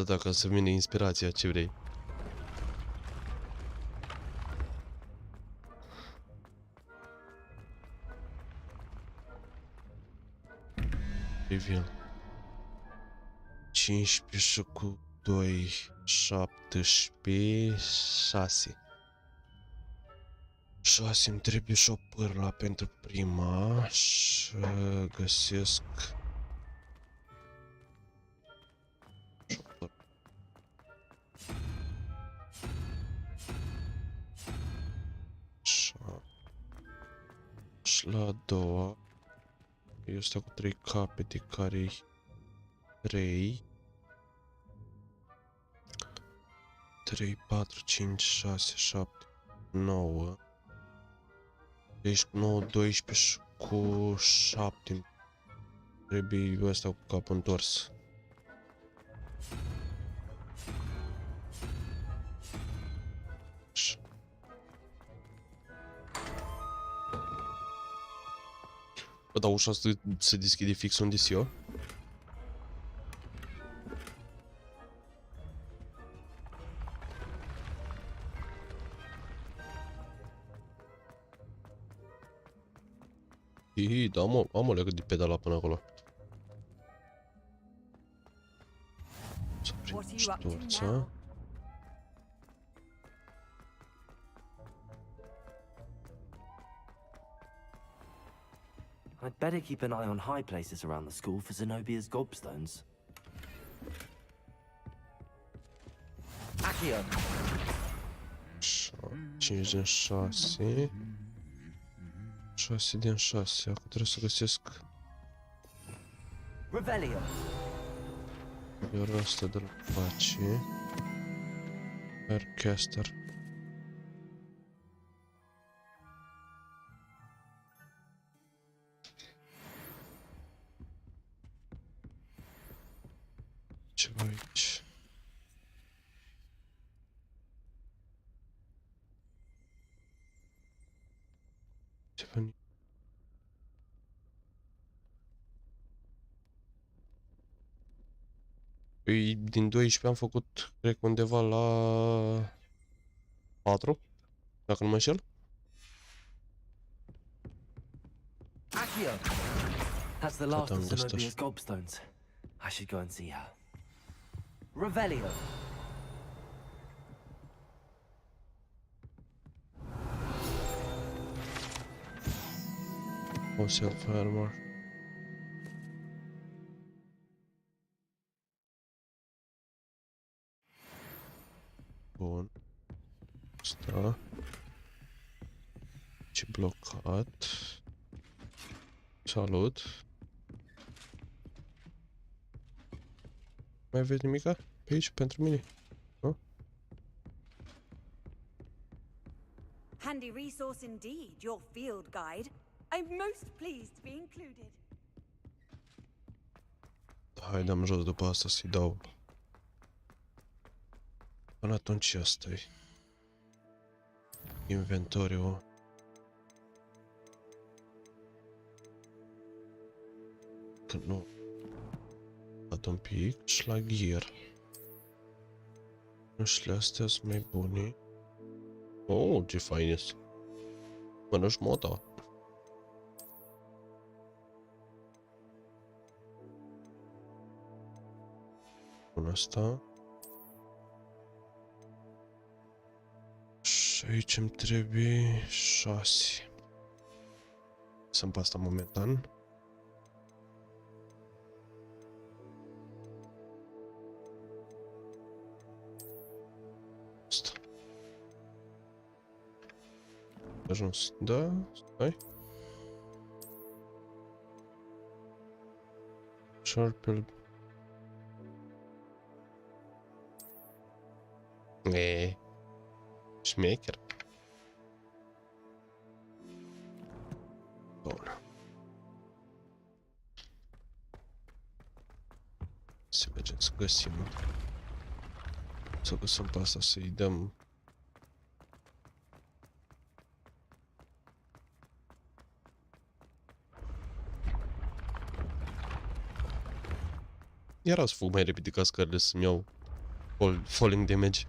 Speaker 1: Da, ca să vină inspirația, ce vrei. Reveal. 15 și cu 2, 17, 6. 6 îmi trebuie și o pârla pentru prima și găsesc și la a doua eu stau cu 3 capete care 3 3, 4, 5, 6, 7, 9 deci cu 9, 12 și cu 7 trebuie ăsta cu capul întors. Bă, dar ușa se deschide fix unde sunt eu? Ii, da, mă, am o legă de pedala până acolo. Să prind ștorța.
Speaker 2: I'd better keep an eye on high places around the school for Zenobia's gobstones. Accio!
Speaker 1: 5 din 6. 6 din 6. Acum trebuie să găsesc
Speaker 2: Revelio!
Speaker 1: iar asta de la Pace. Carcasa. Ceva aici. Ceva. Păi, din 12 am făcut, cred că undeva la 4, dacă nu mă înșel.
Speaker 2: Accio! That's the last of Zenobia's gobstones. I should go and see her. Revelio!
Speaker 1: O self-armor. Bun. Asta. Ce blocat. Salut. Mai aveți nimica pe aici pentru mine? Nu?
Speaker 13: Handy resource indeed, your field guide. I'm most pleased to be included.
Speaker 1: Hai, dăm jos după asta să-i dau. Până atunci asta-i inventoriul. Că nu. Dat un pic și la gear. Ușile astea sunt mai bune. Oh, ce fain este. Mănânci mota. Bun, asta. Și aici îmi trebuie 6. Sunt pe asta momentan. Asta. Ajuns. Da, stai. Sharpel. Șmecher. Bun. Să mergem să găsim. Să găsim pe asta, să-i dăm. Era să fug mai repede ca scările să-mi iau falling damage.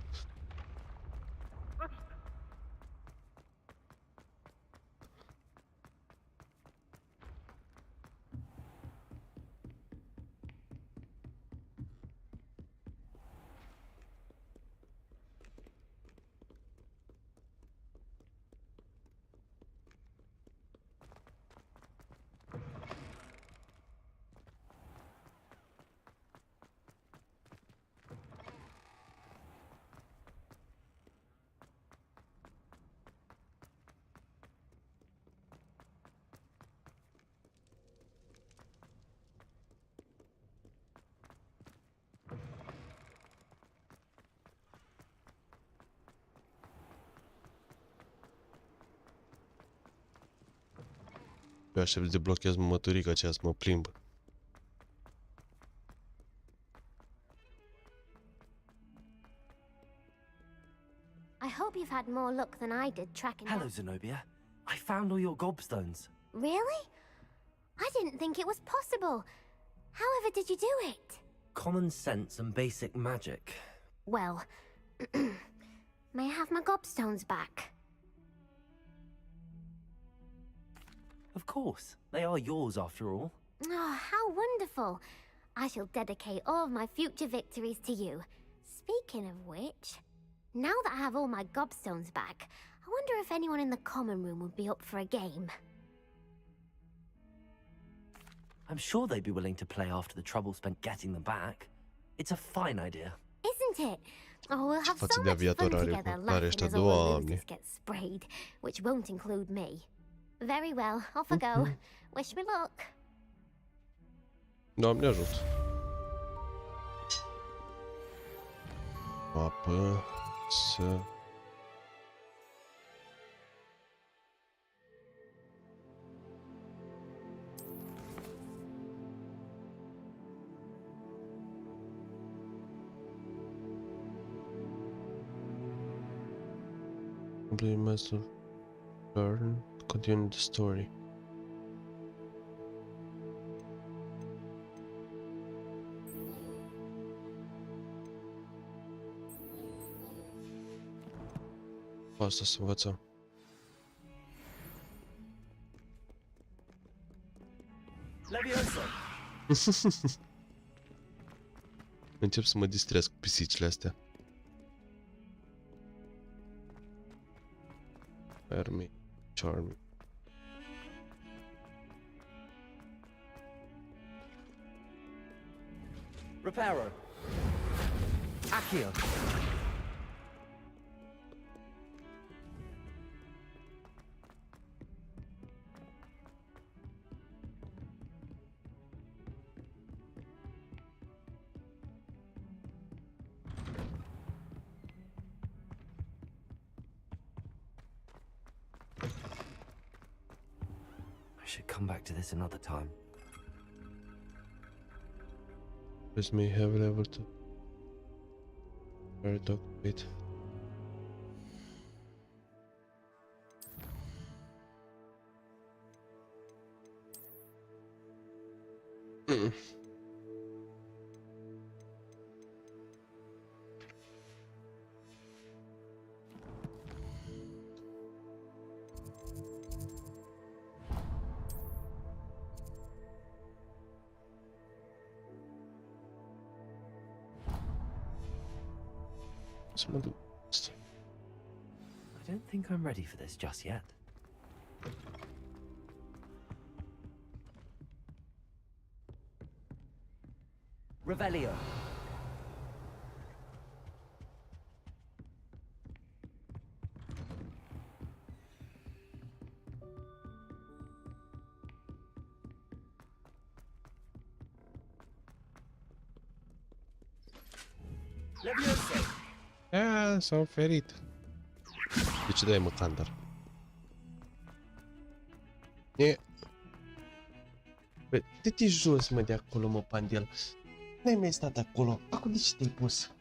Speaker 1: Eu aștept să deblochez măturica aceea să mă plimb.
Speaker 10: I hope you've had more luck than I did tracking
Speaker 2: Hello,
Speaker 10: down...
Speaker 2: Zenobia. I found all your gobstones.
Speaker 10: Really? I didn't think it was possible. However did you do it?
Speaker 2: Common sense and basic magic.
Speaker 10: Well, may I have my gobstones back?
Speaker 2: Of course. They are yours after all.
Speaker 10: Oh, how wonderful. I shall dedicate all of my future victories to you. Speaking of which, now that I have all my gobstones back, I wonder if anyone in the common room would be up for a game.
Speaker 2: I'm sure they'd be willing to play after the trouble spent getting them back. It's a fine idea.
Speaker 10: Isn't it? Oh, we'll have
Speaker 1: față
Speaker 10: so
Speaker 1: de
Speaker 10: much fun
Speaker 1: aviator are
Speaker 10: together
Speaker 1: are
Speaker 10: laughing
Speaker 1: ăștia,
Speaker 10: as all the
Speaker 1: Doamne.
Speaker 10: losers get sprayed, which won't include me. Very well, off I go. Wish me luck.
Speaker 1: Doamne ajut. Apă să... Complete master learn, continue the story. Asta să învățăm. Încep să mă distrez cu pisicile astea. Army, charming.
Speaker 2: Reparo. Accio. I should come back to this another time.
Speaker 1: Press me have level to very dog bit.
Speaker 2: I don't think I'm ready for this just yet. Revelio.
Speaker 1: S-a oferit. De ce dai, mă, Candar? Bă, dă-te jos, mă, de acolo, mă, Pandel. N-ai mai stat acolo. Acum de ce te-ai pus?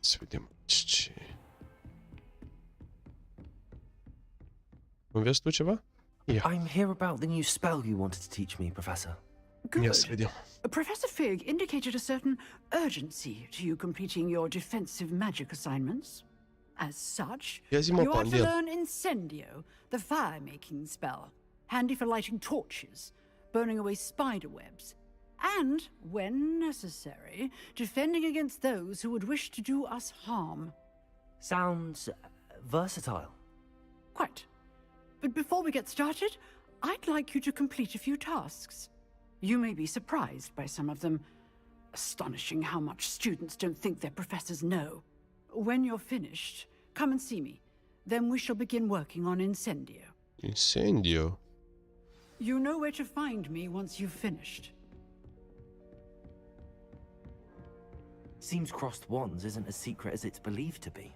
Speaker 1: Să vedem ce... Înveți tu ceva?
Speaker 2: I'm here about the new spell you wanted to teach me, Professor.
Speaker 14: Good.
Speaker 1: Ia să vedem.
Speaker 14: Professor Fig indicated a certain urgency to you completing your defensive magic assignments. As such,
Speaker 1: Ia zi-mă,
Speaker 14: you are to
Speaker 1: Pandel.
Speaker 14: learn Incendio, the fire-making spell, handy for lighting torches, burning away spider webs, and, when necessary, defending against those who would wish to do us harm.
Speaker 2: Sounds versatile.
Speaker 14: Quite. But before we get started, I'd like you to complete a few tasks. You may be surprised by some of them. Astonishing how much students don't think their professors know. When you're finished, come and see me. Then we shall begin working on Incendio.
Speaker 1: Incendio?
Speaker 14: You know where to find me once you've finished.
Speaker 2: Seems crossed wands isn't as secret as it's believed to be.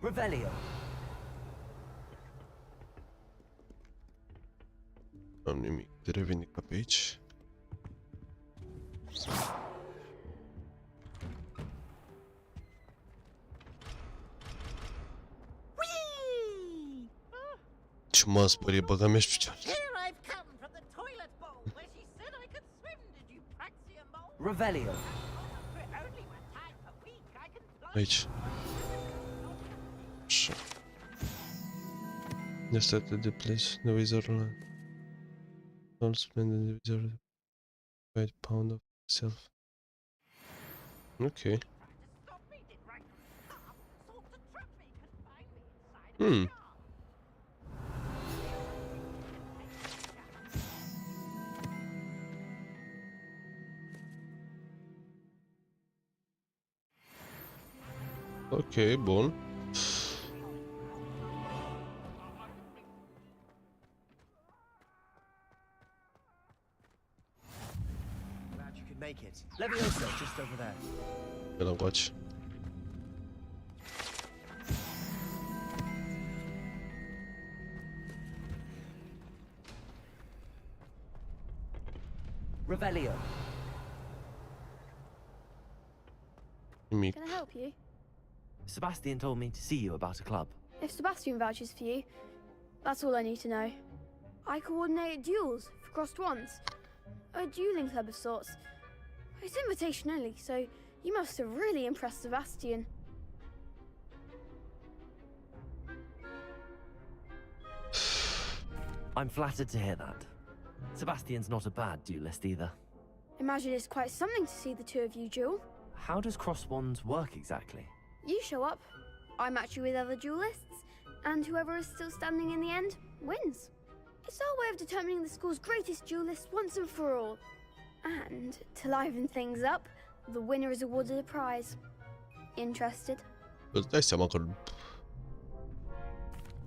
Speaker 2: Revelio.
Speaker 1: N-am nimic de revenit pe aici. Ce m-a spărit, băga mea și picioare.
Speaker 2: Revelio.
Speaker 1: Aici. Așa. Este atât de ples de vizorul ăla. All splendid de vizorul. 5 pound of self. Ok. Ok, bun.
Speaker 2: Glad you could make it. Leviosa, just over there.
Speaker 1: Pe la coace.
Speaker 2: Revelio.
Speaker 1: Nimic.
Speaker 16: Can I help you?
Speaker 2: Sebastian told me to see you about a club.
Speaker 16: If Sebastian vouches for you, that's all I need to know. I coordinate duels for crossed wands. A dueling club of sorts. It's invitation only, so you must have really impressed Sebastian.
Speaker 2: I'm flattered to hear that. Sebastian's not a bad duelist either.
Speaker 16: Imagine it's quite something to see the two of you duel.
Speaker 2: How does cross wands work exactly?
Speaker 16: You show up, I match you with other duelists, and whoever is still standing in the end wins. It's our way of determining the school's greatest duelist once and for all. And to liven things up, the winner is awarded a prize. Interested?
Speaker 1: Îți dai seama că...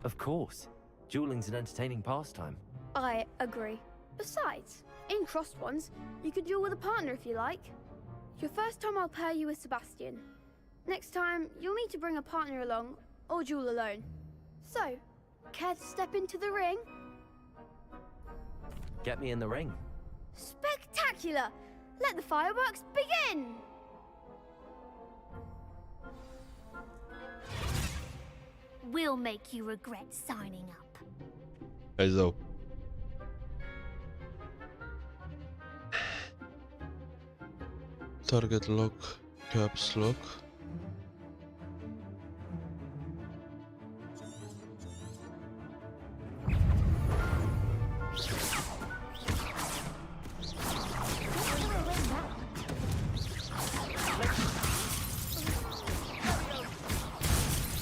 Speaker 2: Of course. Dueling's an entertaining pastime.
Speaker 16: I agree. Besides, in crossed ones, you could duel with a partner if you like. Your first time I'll pair you with Sebastian. Next time, you'll need to bring a partner along, or duel alone. So, care to step into the ring?
Speaker 2: Get me in the ring.
Speaker 16: Spectacular! Let the fireworks begin!
Speaker 10: We'll make you regret signing up.
Speaker 1: Hai zău. Target lock, caps lock.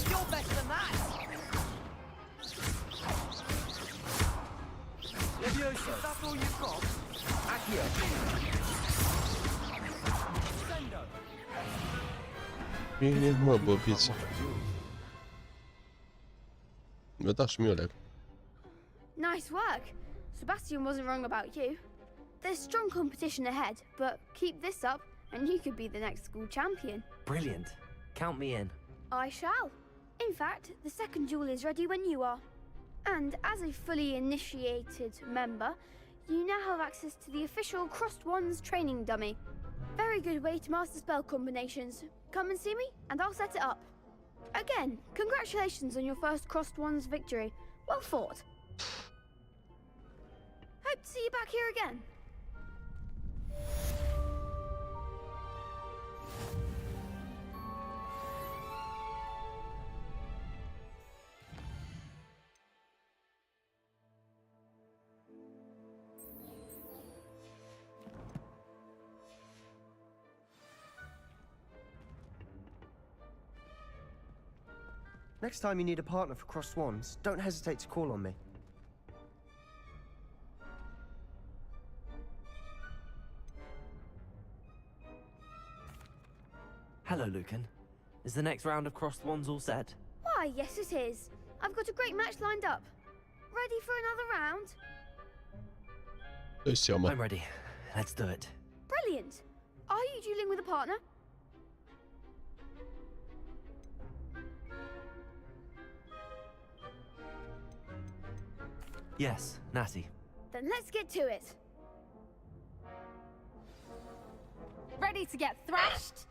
Speaker 2: You're better than that! Leviosa, that's all you've got? Aqirys.
Speaker 1: Bine, mă, băbiță. Mi-a dat și mie o leacă.
Speaker 16: Nice work. Sebastian wasn't wrong about you. There's strong competition ahead, but keep this up and you could be the next school champion.
Speaker 2: Brilliant. Count me in.
Speaker 16: I shall. In fact, the second duel is ready when you are. And as a fully initiated member, you now have access to the official Crossed Wands training dummy. Very good way to master spell combinations. Come and see me, and I'll set it up. Again, congratulations on your first Crossed Wands victory. Well fought. Hope to see you back here again.
Speaker 17: Next time you need a partner for Crossed Wands, don't hesitate to call on me.
Speaker 2: Hello, Lucan. Is the next round of crossed wands all set?
Speaker 16: Why, yes it is. I've got a great match lined up. Ready for another round?
Speaker 1: Dă-i seama.
Speaker 2: I'm ready. Let's do it.
Speaker 16: Brilliant. Are you dueling with a partner?
Speaker 8: Yes, Natty.
Speaker 16: Then let's get to it. Ready to get thrashed?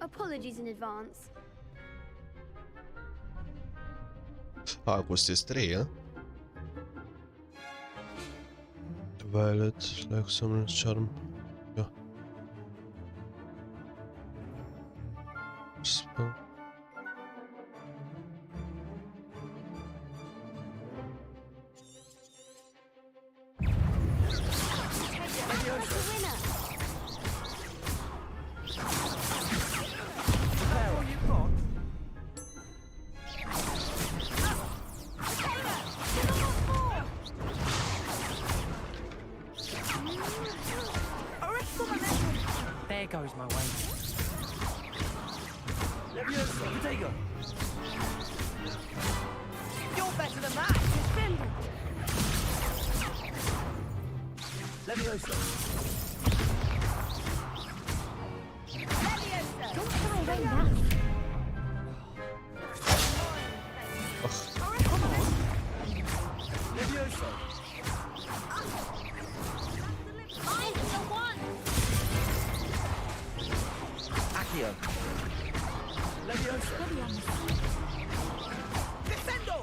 Speaker 16: Apologies in advance.
Speaker 1: August is 3, huh? Violet, like summer's charm. Yeah. Spell.
Speaker 2: There goes my way. You're better than that. Defender.
Speaker 9: Leviosa.
Speaker 16: Leviosa. Don't throw away that.
Speaker 9: Come on. Leviosa.
Speaker 16: I'm the one.
Speaker 8: Accio.
Speaker 9: Leviosa. Defendo.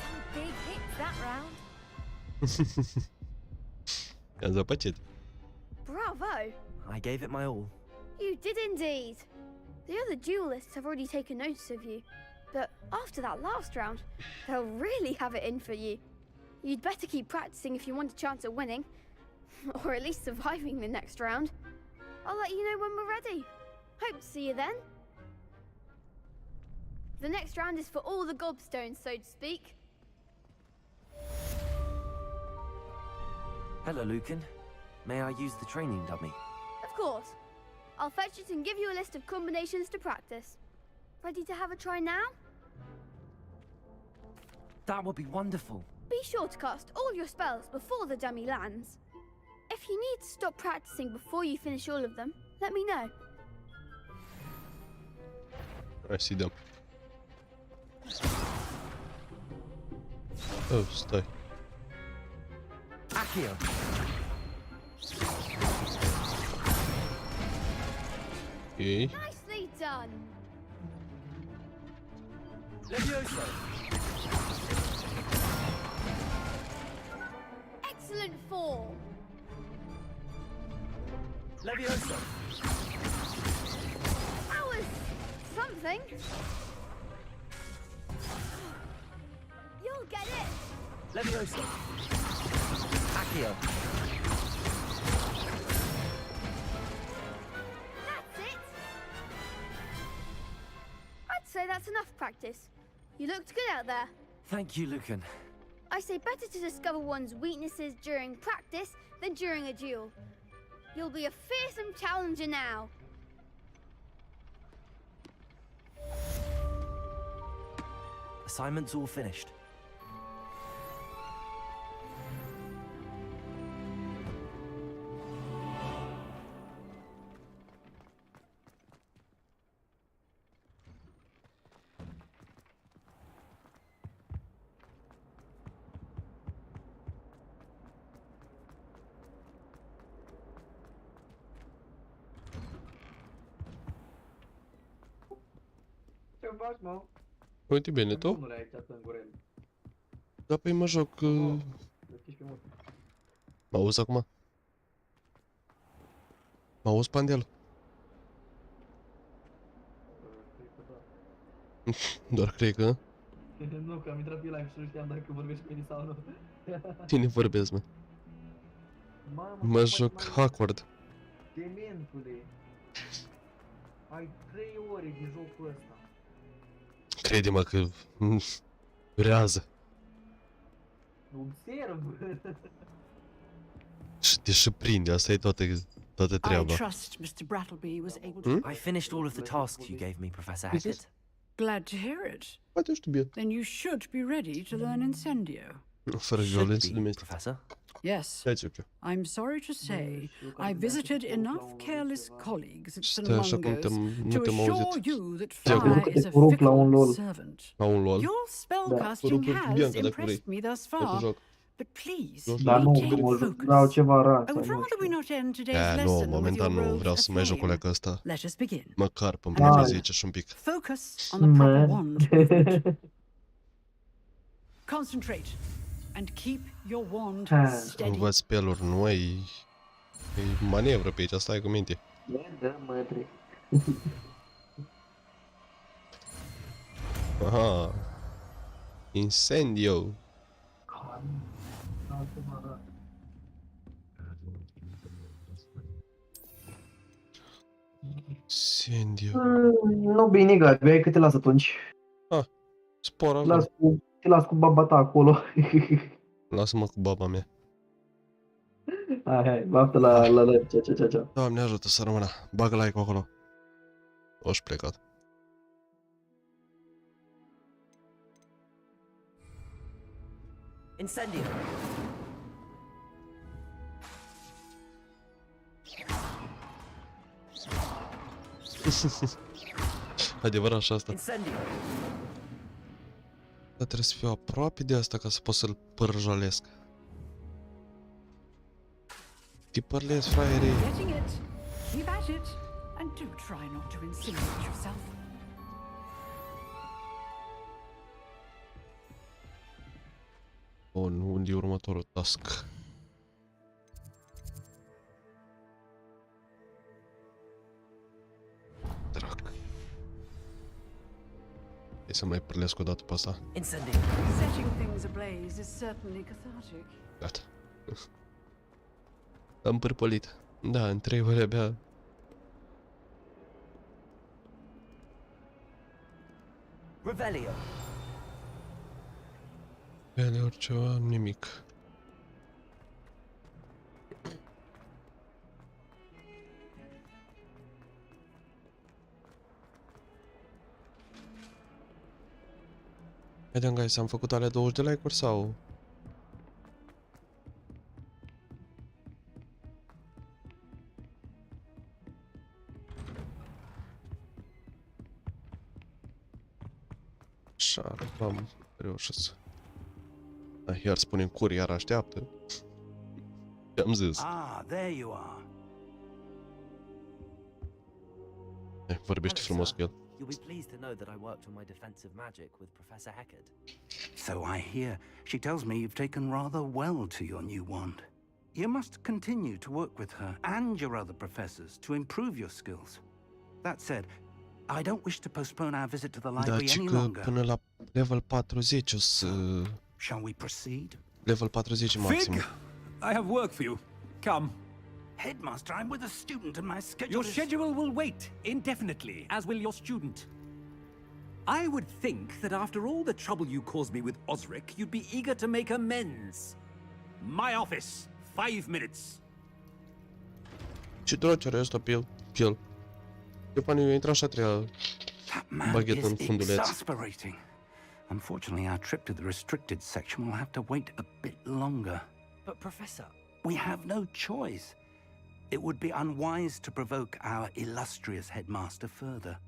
Speaker 16: Some big hits that round.
Speaker 1: I-am zăpăcit.
Speaker 16: Bravo.
Speaker 8: I gave it my all.
Speaker 16: You did indeed. The other duelists have already taken notice of you. But after that last round, they'll really have it in for you. You'd better keep practicing if you want a chance at winning. Or at least surviving the next round. I'll let you know when we're ready. Hope to see you then. The next round is for all the gobstones, so to speak.
Speaker 8: Hello, Lucan. May I use the training dummy?
Speaker 16: Of course. I'll fetch it and give you a list of combinations to practice. Ready to have a try now?
Speaker 8: That would be wonderful.
Speaker 16: Be sure to cast all your spells before the dummy lands. If you need to stop practicing before you finish all of them, let me know.
Speaker 1: I see them. Oh, stai.
Speaker 8: Accio.
Speaker 1: Okay.
Speaker 16: Nicely done.
Speaker 9: Leviosa.
Speaker 16: Excellent form.
Speaker 9: Leviosa.
Speaker 16: That was something. You'll get it.
Speaker 9: Leviosa.
Speaker 8: Accio.
Speaker 16: That's it. I'd say that's enough practice. You looked good out there.
Speaker 8: Thank you, Lucan.
Speaker 16: I say better to discover one's weaknesses during practice than during a duel. You'll be a fearsome challenger now.
Speaker 8: Assignment's all finished.
Speaker 3: Ce faci, mă?
Speaker 1: Uite bine, tu?
Speaker 3: Nu le-ai aici în gurel.
Speaker 1: Da, păi mă joc... Mă auzi acum? Mă auzi, Pandel? Doar cred că...
Speaker 3: Nu, că am intrat pe live și nu știam dacă vorbești cu mine sau nu.
Speaker 1: Cine vorbesc, mă? Mă joc awkward.
Speaker 3: Dementule! Ai 3 ore de jocul ăsta.
Speaker 1: Crede-mă că... Rează.
Speaker 3: Observ!
Speaker 1: Și te și prinde, asta e toată treaba.
Speaker 15: I trust Mr. Brattleby was able to...
Speaker 8: I finished all of the tasks you gave me, Professor Hackett.
Speaker 15: Glad to hear it.
Speaker 1: Poate știu bine.
Speaker 15: Then you should be ready to learn Incendio.
Speaker 1: Fără violență de
Speaker 8: Professor?
Speaker 15: Yes.
Speaker 1: Hai jucam.
Speaker 15: I'm sorry to say, I visited enough careless colleagues at
Speaker 1: Stai așa cum
Speaker 15: Salmongo's
Speaker 1: nu
Speaker 15: to
Speaker 1: te-am
Speaker 15: assure
Speaker 1: auzit.
Speaker 15: you that
Speaker 1: Bianca.
Speaker 15: fire is a fickle servant.
Speaker 1: La un LOL.
Speaker 15: Your spellcasting has impressed me thus far, but please maintain focus. I would rather we not end today's
Speaker 1: Nu,
Speaker 15: lesson with
Speaker 1: momentan
Speaker 15: your
Speaker 1: nu
Speaker 15: rogue's
Speaker 1: vreau să mai joc cu
Speaker 15: affair.
Speaker 1: leacă ăsta.
Speaker 15: Let us begin.
Speaker 1: Măcar pe-mi prima zi și un pic.
Speaker 15: Focus on the proper wand movement. Concentrate and keep your wand steady.
Speaker 1: Învăț spell-uri noi. E manevră pe aici, stai cu minte.
Speaker 7: Da, mădre.
Speaker 1: Aha. Incendio. Incendio.
Speaker 7: Nu bine, Gabi, hai că te las atunci.
Speaker 1: Spor
Speaker 7: Te las cu baba ta acolo.
Speaker 1: Lasă-mă cu baba mea.
Speaker 7: Hai, baftă la ce.
Speaker 1: Doamne ajută să rămână. Bagă like-ul acolo. O-și plecat.
Speaker 2: Incendio.
Speaker 1: Adevărat și asta.
Speaker 2: Incendio.
Speaker 1: Dar trebuie să fiu aproape de asta ca să pot să-l părjolesc. Te părlezi, fraierii.
Speaker 15: Getting it. Keep at it. And do try not to insinuate yourself.
Speaker 1: Bun, unde e următorul task? Drac. Hai să mai părlesc o dată pe asta.
Speaker 2: Incendio.
Speaker 15: Setting things ablaze is certainly cathartic.
Speaker 1: Gata. Am pârpălit. Da, în 3 ore abia.
Speaker 2: Revelio.
Speaker 1: Ele oriceva, nimic. Vedeam, guys, am făcut alea 20 de like-uri sau... Așa, am reușit. Iar spunem curier așteaptă. Ce-am zis?
Speaker 21: Ah, there you are.
Speaker 1: Vorbește frumos cu el.
Speaker 2: You'll be pleased to know that I worked on my defensive magic with Professor Eckert.
Speaker 21: So I hear. She tells me you've taken rather well to your new wand. You must continue to work with her and your other professors to improve your skills. That said, I don't wish to postpone our visit to the library any longer.
Speaker 1: Până la level 40 o să...
Speaker 21: Shall we proceed?
Speaker 1: Level 40 maxim.
Speaker 18: Fig! I have work for you. Come.
Speaker 21: Headmaster, I'm with a student and my schedule
Speaker 18: Your
Speaker 21: is...
Speaker 18: schedule will wait indefinitely, as will your student. I would think that after all the trouble you caused me with Osric, you'd be eager to make amends. My office, 5 minutes.
Speaker 1: Ce drăcere e ăsta pe el? Eu până eu intra așa treia baghetă în funduleț.
Speaker 21: Exasperating. Unfortunately, our trip to the restricted section will have to wait a bit longer.
Speaker 2: But Professor...
Speaker 21: We have no choice. It would be unwise to provoke our illustrious headmaster further.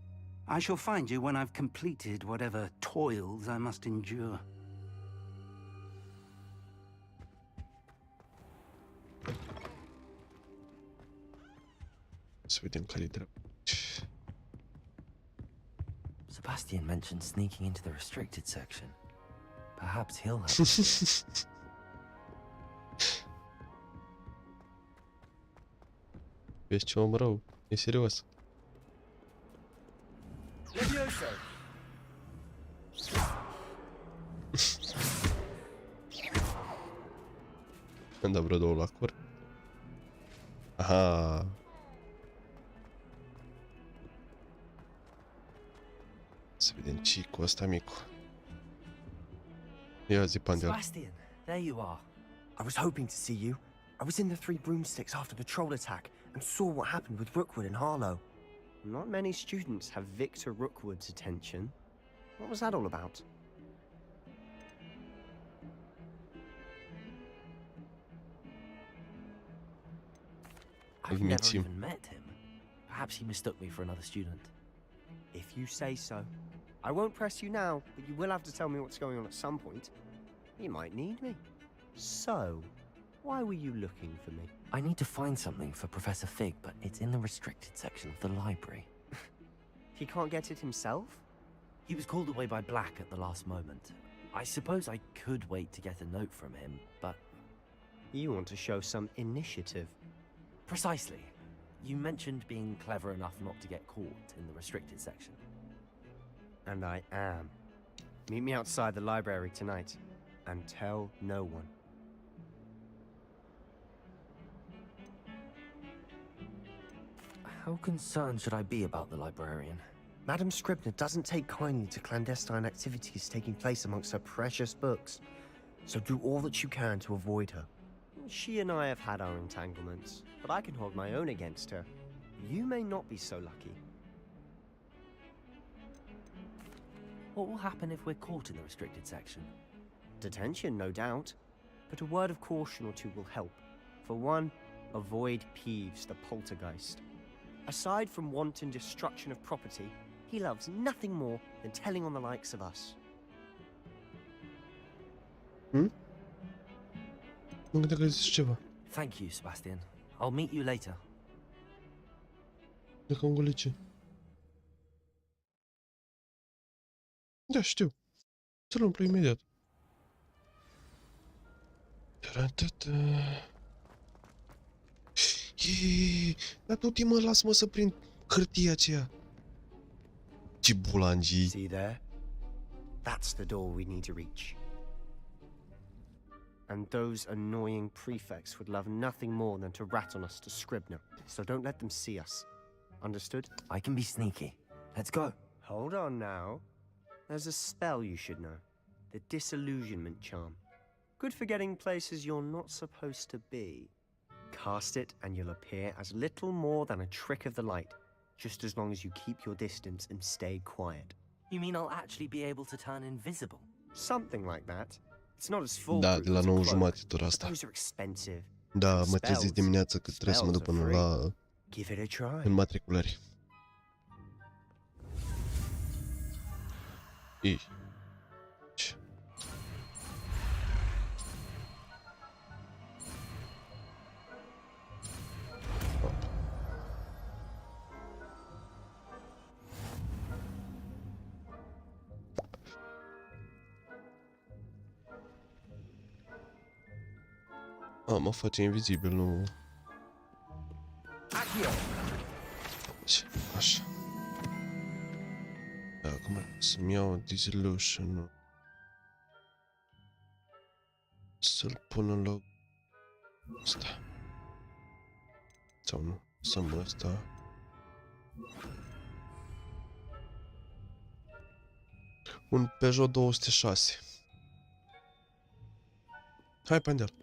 Speaker 21: I shall find you when I've completed whatever toils I must endure.
Speaker 1: Să vedem care-i drept.
Speaker 8: Sebastian mentioned sneaking into the restricted section. Perhaps he'll have.
Speaker 1: Vezi ce om rău. E serios.
Speaker 2: Levioso.
Speaker 1: Am dat vreo 2 lacuri. Aha. Să vedem ce cu ăsta micu. Ia zi, Pandel.
Speaker 2: Sebastian, there you are. I was hoping to see you. I was in the 3 broomsticks after the troll attack and saw what happened with Rookwood and Harlow.
Speaker 17: Not many students have Victor Rookwood's attention. What was that all about?
Speaker 8: I've never even met him. Perhaps he mistook me for another student.
Speaker 17: If you say so. I won't press you now, but you will have to tell me what's going on at some point. You might need me. So, why were you looking for me?
Speaker 8: I need to find something for Professor Fig, but it's in the restricted section of the library.
Speaker 17: He can't get it himself?
Speaker 8: He was called away by Black at the last moment. I suppose I could wait to get a note from him, but...
Speaker 17: You want to show some initiative.
Speaker 8: Precisely. You mentioned being clever enough not to get caught in the restricted section.
Speaker 17: And I am. Meet me outside the library tonight, and tell no one.
Speaker 8: How concerned should I be about the librarian?
Speaker 17: Madam Scribner doesn't take kindly to clandestine activities taking place amongst her precious books, so do all that you can to avoid her. She and I have had our entanglements, but I can hold my own against her. You may not be so lucky.
Speaker 8: What will happen if we're caught in the restricted section?
Speaker 17: Detention, no doubt, but a word of caution or two will help. For one, avoid Peeves, the poltergeist. Aside from wanton destruction of property, he loves nothing more than telling on the likes of us.
Speaker 8: Thank you, Sebastian. I'll meet you later.
Speaker 1: Da, știu. Să-l umplu imediat. Dar du-te, mă, lasă-mă să prind hârtia aceea. Ce bulangii.
Speaker 17: See there? That's the door we need to reach. And those annoying prefects would love nothing more than to rat on us to Scribner, so don't let them see us. Understood?
Speaker 8: I can be sneaky. Let's go.
Speaker 17: Hold on now. There's a spell you should know. The disillusionment charm. Good for getting places you're not supposed to be. Cast it and you'll appear as little more than a trick of the light, just as long as you keep your distance and stay quiet.
Speaker 8: You mean I'll actually be able to turn invisible?
Speaker 17: Something like that. It's not as full.
Speaker 1: Da, de la 9:30 tura asta.
Speaker 17: Those are expensive.
Speaker 1: Da, mă trezesc dimineața că trebuie să mă duc până la
Speaker 17: Give it a try.
Speaker 1: înmatriculări. Mă face invizibil, nu... Așa. Da, acum să-mi iau disillusion. Să-l pun în loc ăsta. Sau nu, să-mi ăsta. Un Peugeot 206. Hai, Pandel.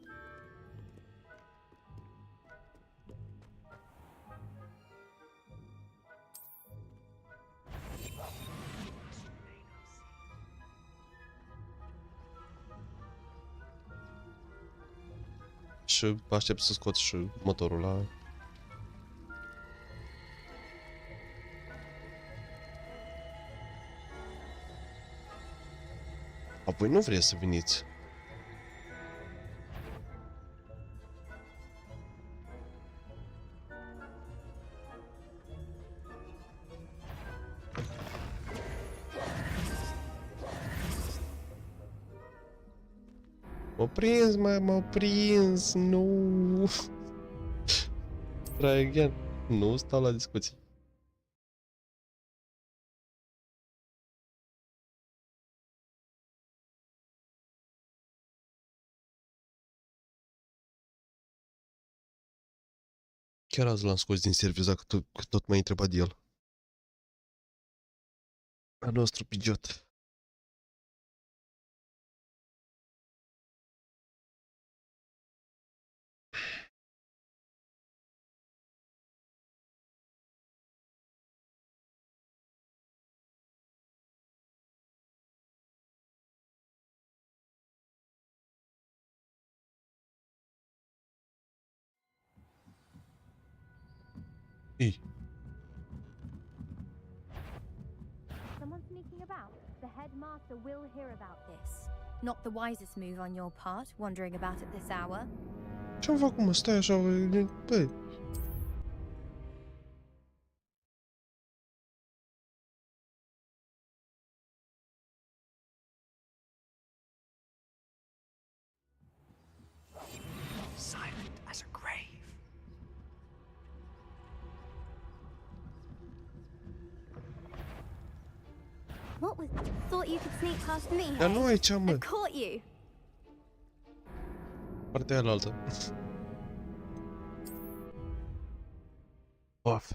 Speaker 1: Și aștept să scot și motorul la... Apoi nu vreți să veniți. M-au prins, m-au prins, nu. Try again. Nu stau la discuții. Chiar azi l-am scos din serviciu, că tot m-ai întrebat de el. Al nostru pigiot. Ei.
Speaker 10: Someone sneaking about? The headmaster will hear about this. Not the wisest move on your part, wandering about at this hour.
Speaker 1: Ce-am făcut, mă? Stai așa, băi.
Speaker 17: Silent as a grave.
Speaker 10: What was... Thought you could sneak past me,
Speaker 1: Dar nu
Speaker 10: hey?
Speaker 1: aici, mă.
Speaker 10: I caught you.
Speaker 1: Partea alaltă. Of.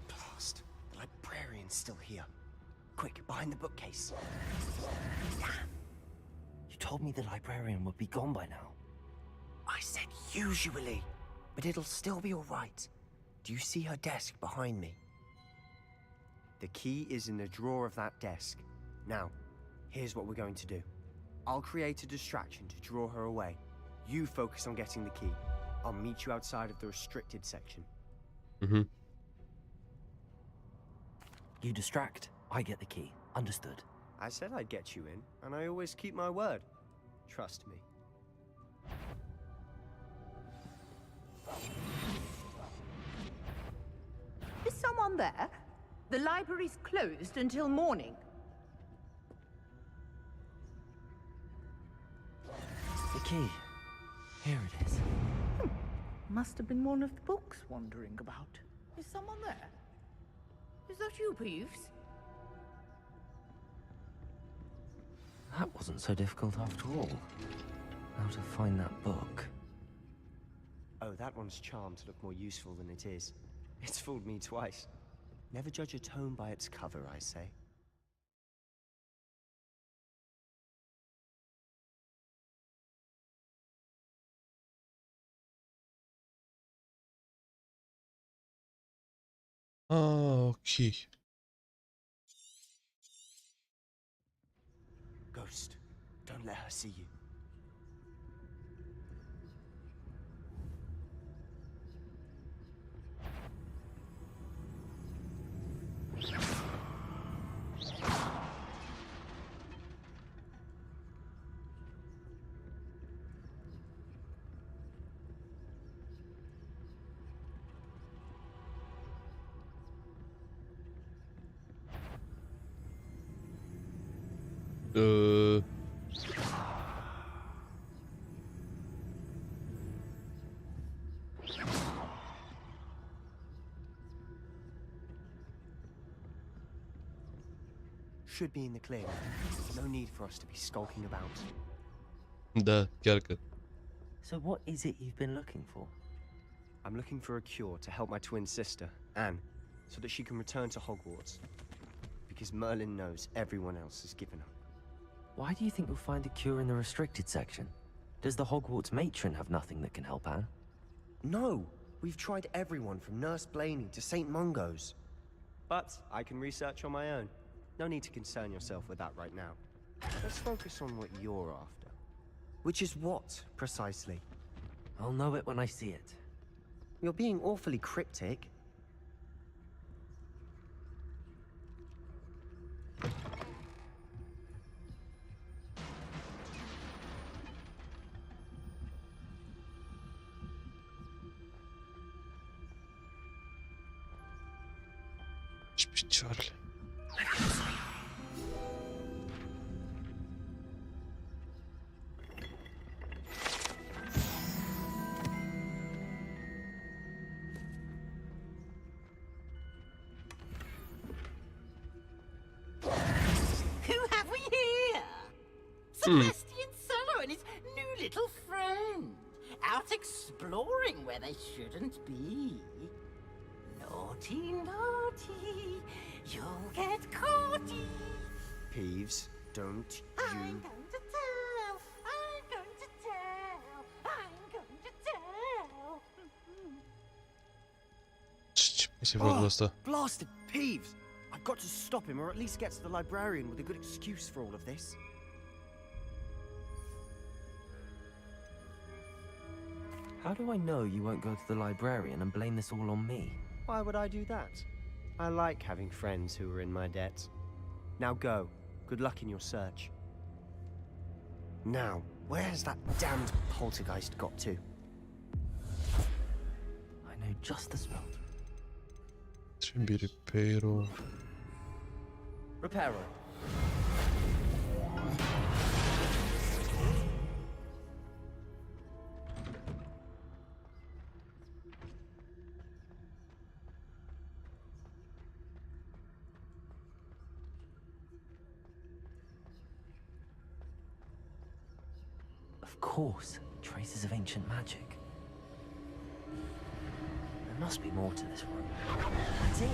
Speaker 17: Blast. The librarian's still here. Quick, behind the bookcase.
Speaker 8: Damn. You told me the librarian would be gone by now.
Speaker 17: I said usually, but it'll still be all right. Do you see her desk behind me? The key is in the drawer of that desk. Now, here's what we're going to do. I'll create a distraction to draw her away. You focus on getting the key. I'll meet you outside of the restricted section.
Speaker 1: Mm-hmm.
Speaker 8: You distract, I get the key. Understood.
Speaker 17: I said I'd get you in, and I always keep my word. Trust me.
Speaker 6: Is someone there? The library's closed until morning.
Speaker 8: The key. Here it is.
Speaker 6: Must have been one of the books wandering about. Is someone there? Is that you, Peeves?
Speaker 8: That wasn't so difficult after all. How to find that book.
Speaker 17: Oh, that one's charmed to look more useful than it is. It's fooled me twice. Never judge a tome by its cover, I say.
Speaker 1: Ah, ok.
Speaker 17: Ghost, don't let her see you. Should be in the clear. No need for us to be skulking about.
Speaker 1: Da, chiar că.
Speaker 8: So what is it you've been looking for?
Speaker 17: I'm looking for a cure to help my twin sister, Anne, so that she can return to Hogwarts. Because Merlin knows everyone else has given up.
Speaker 8: Why do you think you'll find a cure in the restricted section? Does the Hogwarts matron have nothing that can help Anne?
Speaker 17: No! We've tried everyone from Nurse Blaney to St. Mungo's. But I can research on my own. No need to concern yourself with that right now. Let's focus on what you're after. Which is what, precisely?
Speaker 8: I'll know it when I see it.
Speaker 17: You're being awfully cryptic.
Speaker 1: Și picioarele.
Speaker 9: Sebastian Solo and his new little friend, out exploring where they shouldn't be. Naughty, naughty, you'll get caughty.
Speaker 17: Peeves, don't
Speaker 9: I'm
Speaker 17: you...
Speaker 9: going to tell, I'm going to tell, I'm going to tell.
Speaker 1: Ce se fac ăsta?
Speaker 17: Blasted Peeves! I
Speaker 19: got to stop him, or at least get to the librarian with a good excuse for all of this.
Speaker 8: How do I know you won't go to the librarian and blame this all on me?
Speaker 17: Why would I do that? I like having friends who are in my debt. Now go. Good luck in your search. Now, where's that damned poltergeist got to?
Speaker 8: I know just the spell.
Speaker 1: Trebuie reparo.
Speaker 2: Reparo.
Speaker 8: Of course, traces of ancient magic. There must be more to this room.
Speaker 2: That's it.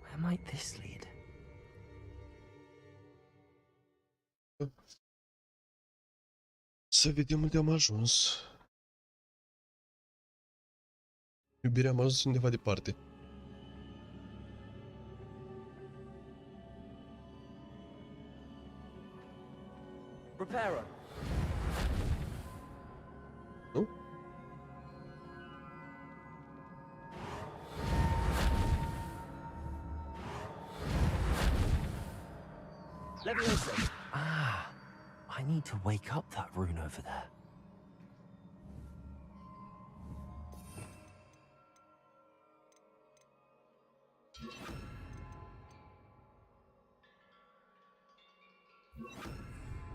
Speaker 8: Where might this lead?
Speaker 1: Să vedem unde am ajuns. Iubirea am ajuns undeva departe.
Speaker 2: Reparo.
Speaker 1: Nu?
Speaker 2: Leviosa.
Speaker 8: Ah, I need to wake up that rune over there.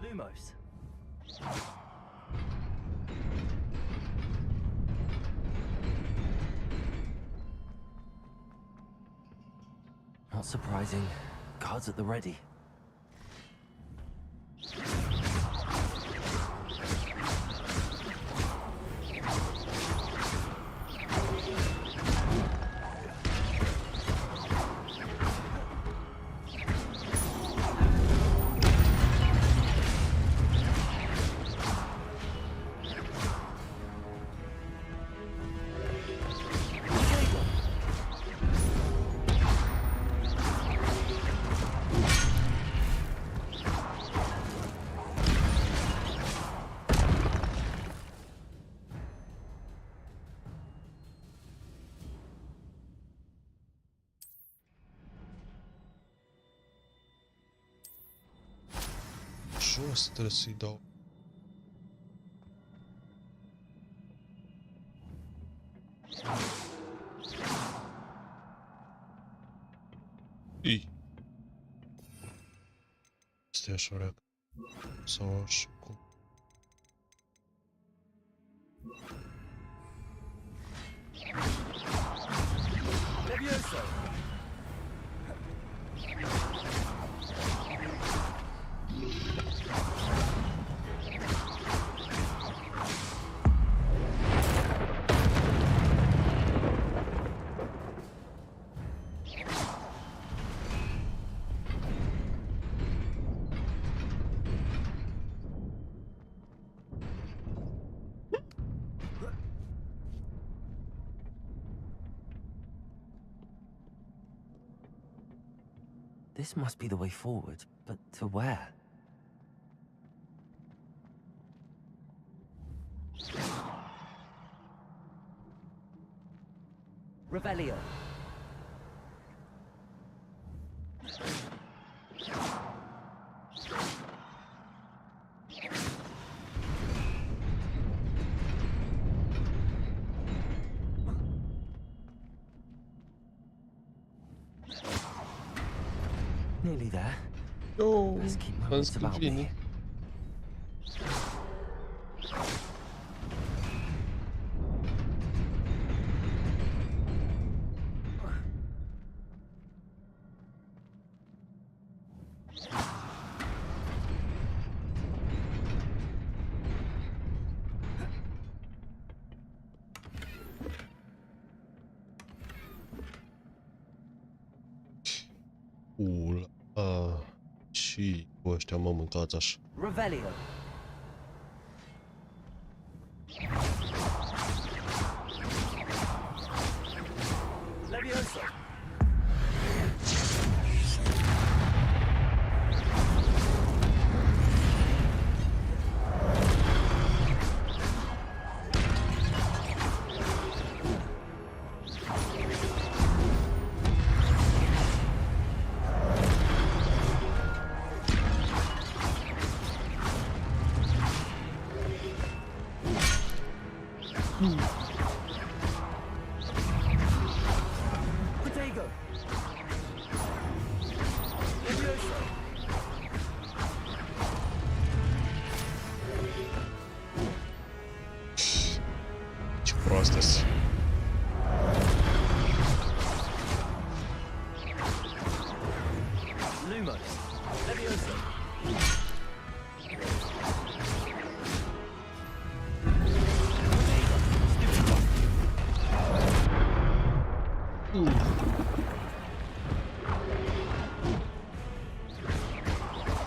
Speaker 2: Lumos.
Speaker 8: Not surprising. Guards at the ready.
Speaker 1: Jos trebuie să-i dau. Ii. Stai așa, reac. Sau așa cum.
Speaker 2: Leviosa.
Speaker 8: This must be the way forward, but to where?
Speaker 2: Revelio.
Speaker 8: Nearly there.
Speaker 1: Oh,
Speaker 8: let's keep my wits about me.
Speaker 1: ăștia, mă, mâncați așa.
Speaker 2: Revelio. Levioso. Protego. Levioso.
Speaker 1: Ce proastă-s.
Speaker 2: Lumos. Levioso.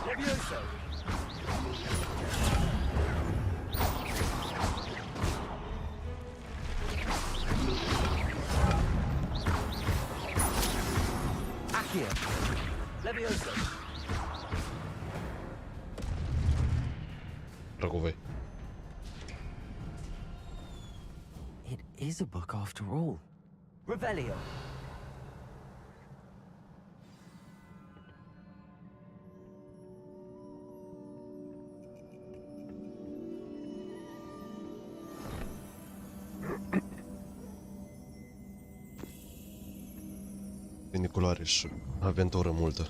Speaker 2: Levioso. Aqirys. Levioso.
Speaker 1: Dragove.
Speaker 8: It is a book after all.
Speaker 2: Revelio.
Speaker 1: Funiculare și aventură multă.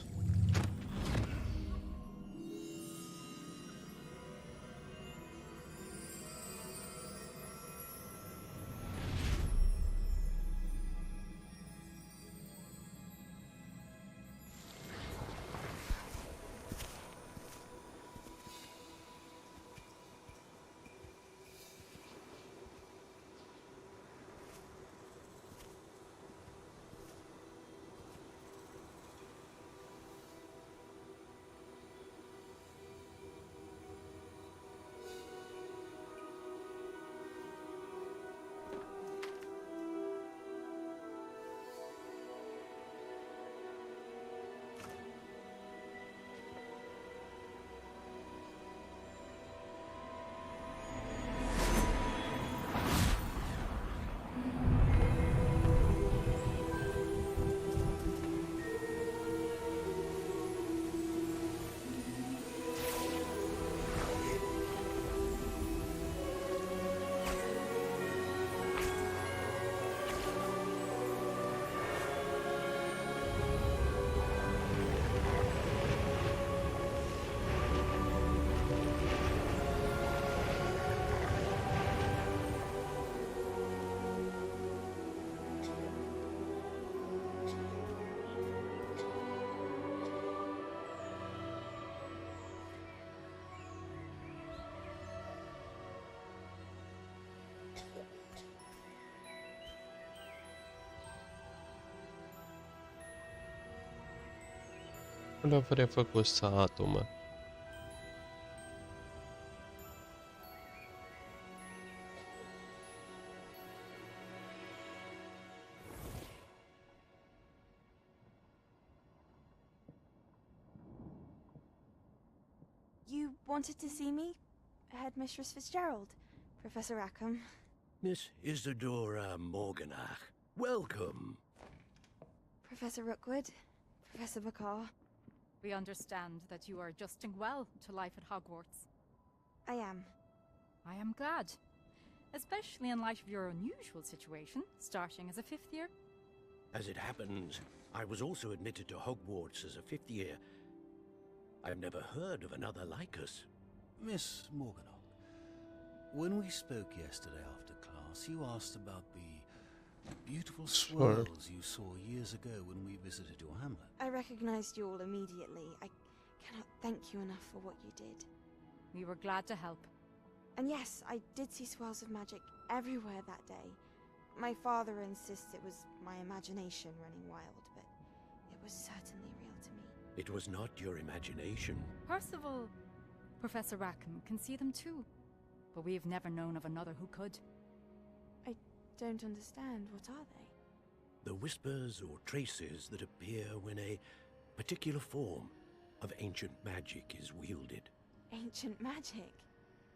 Speaker 1: Unde am refăcut satul, mă?
Speaker 4: You wanted to see me? Headmistress Fitzgerald, Professor Rackham.
Speaker 5: Miss Isadora Morganach, welcome.
Speaker 4: Professor Rookwood, Professor Bakar.
Speaker 20: We understand that you are adjusting well to life at Hogwarts.
Speaker 4: I am.
Speaker 20: I am glad. Especially in light of your unusual situation, starting as a 5th year.
Speaker 5: As it happens, I was also admitted to Hogwarts as a 5th year. I've never heard of another like us.
Speaker 23: Miss Morganach, when we spoke yesterday after class, you asked about the beautiful swirls you saw years ago when we visited your hamlet.
Speaker 4: I recognized you all immediately. I cannot thank you enough for what you did.
Speaker 20: We were glad to help.
Speaker 4: And yes, I did see swirls of magic everywhere that day. My father insists it was my imagination running wild, but it was certainly real to me.
Speaker 5: It was not your imagination.
Speaker 20: Percival, Professor Rackham can see them too. But we've never known of another who could.
Speaker 4: I don't understand. What are they?
Speaker 5: The whispers or traces that appear when a particular form of ancient magic is wielded.
Speaker 4: Ancient magic?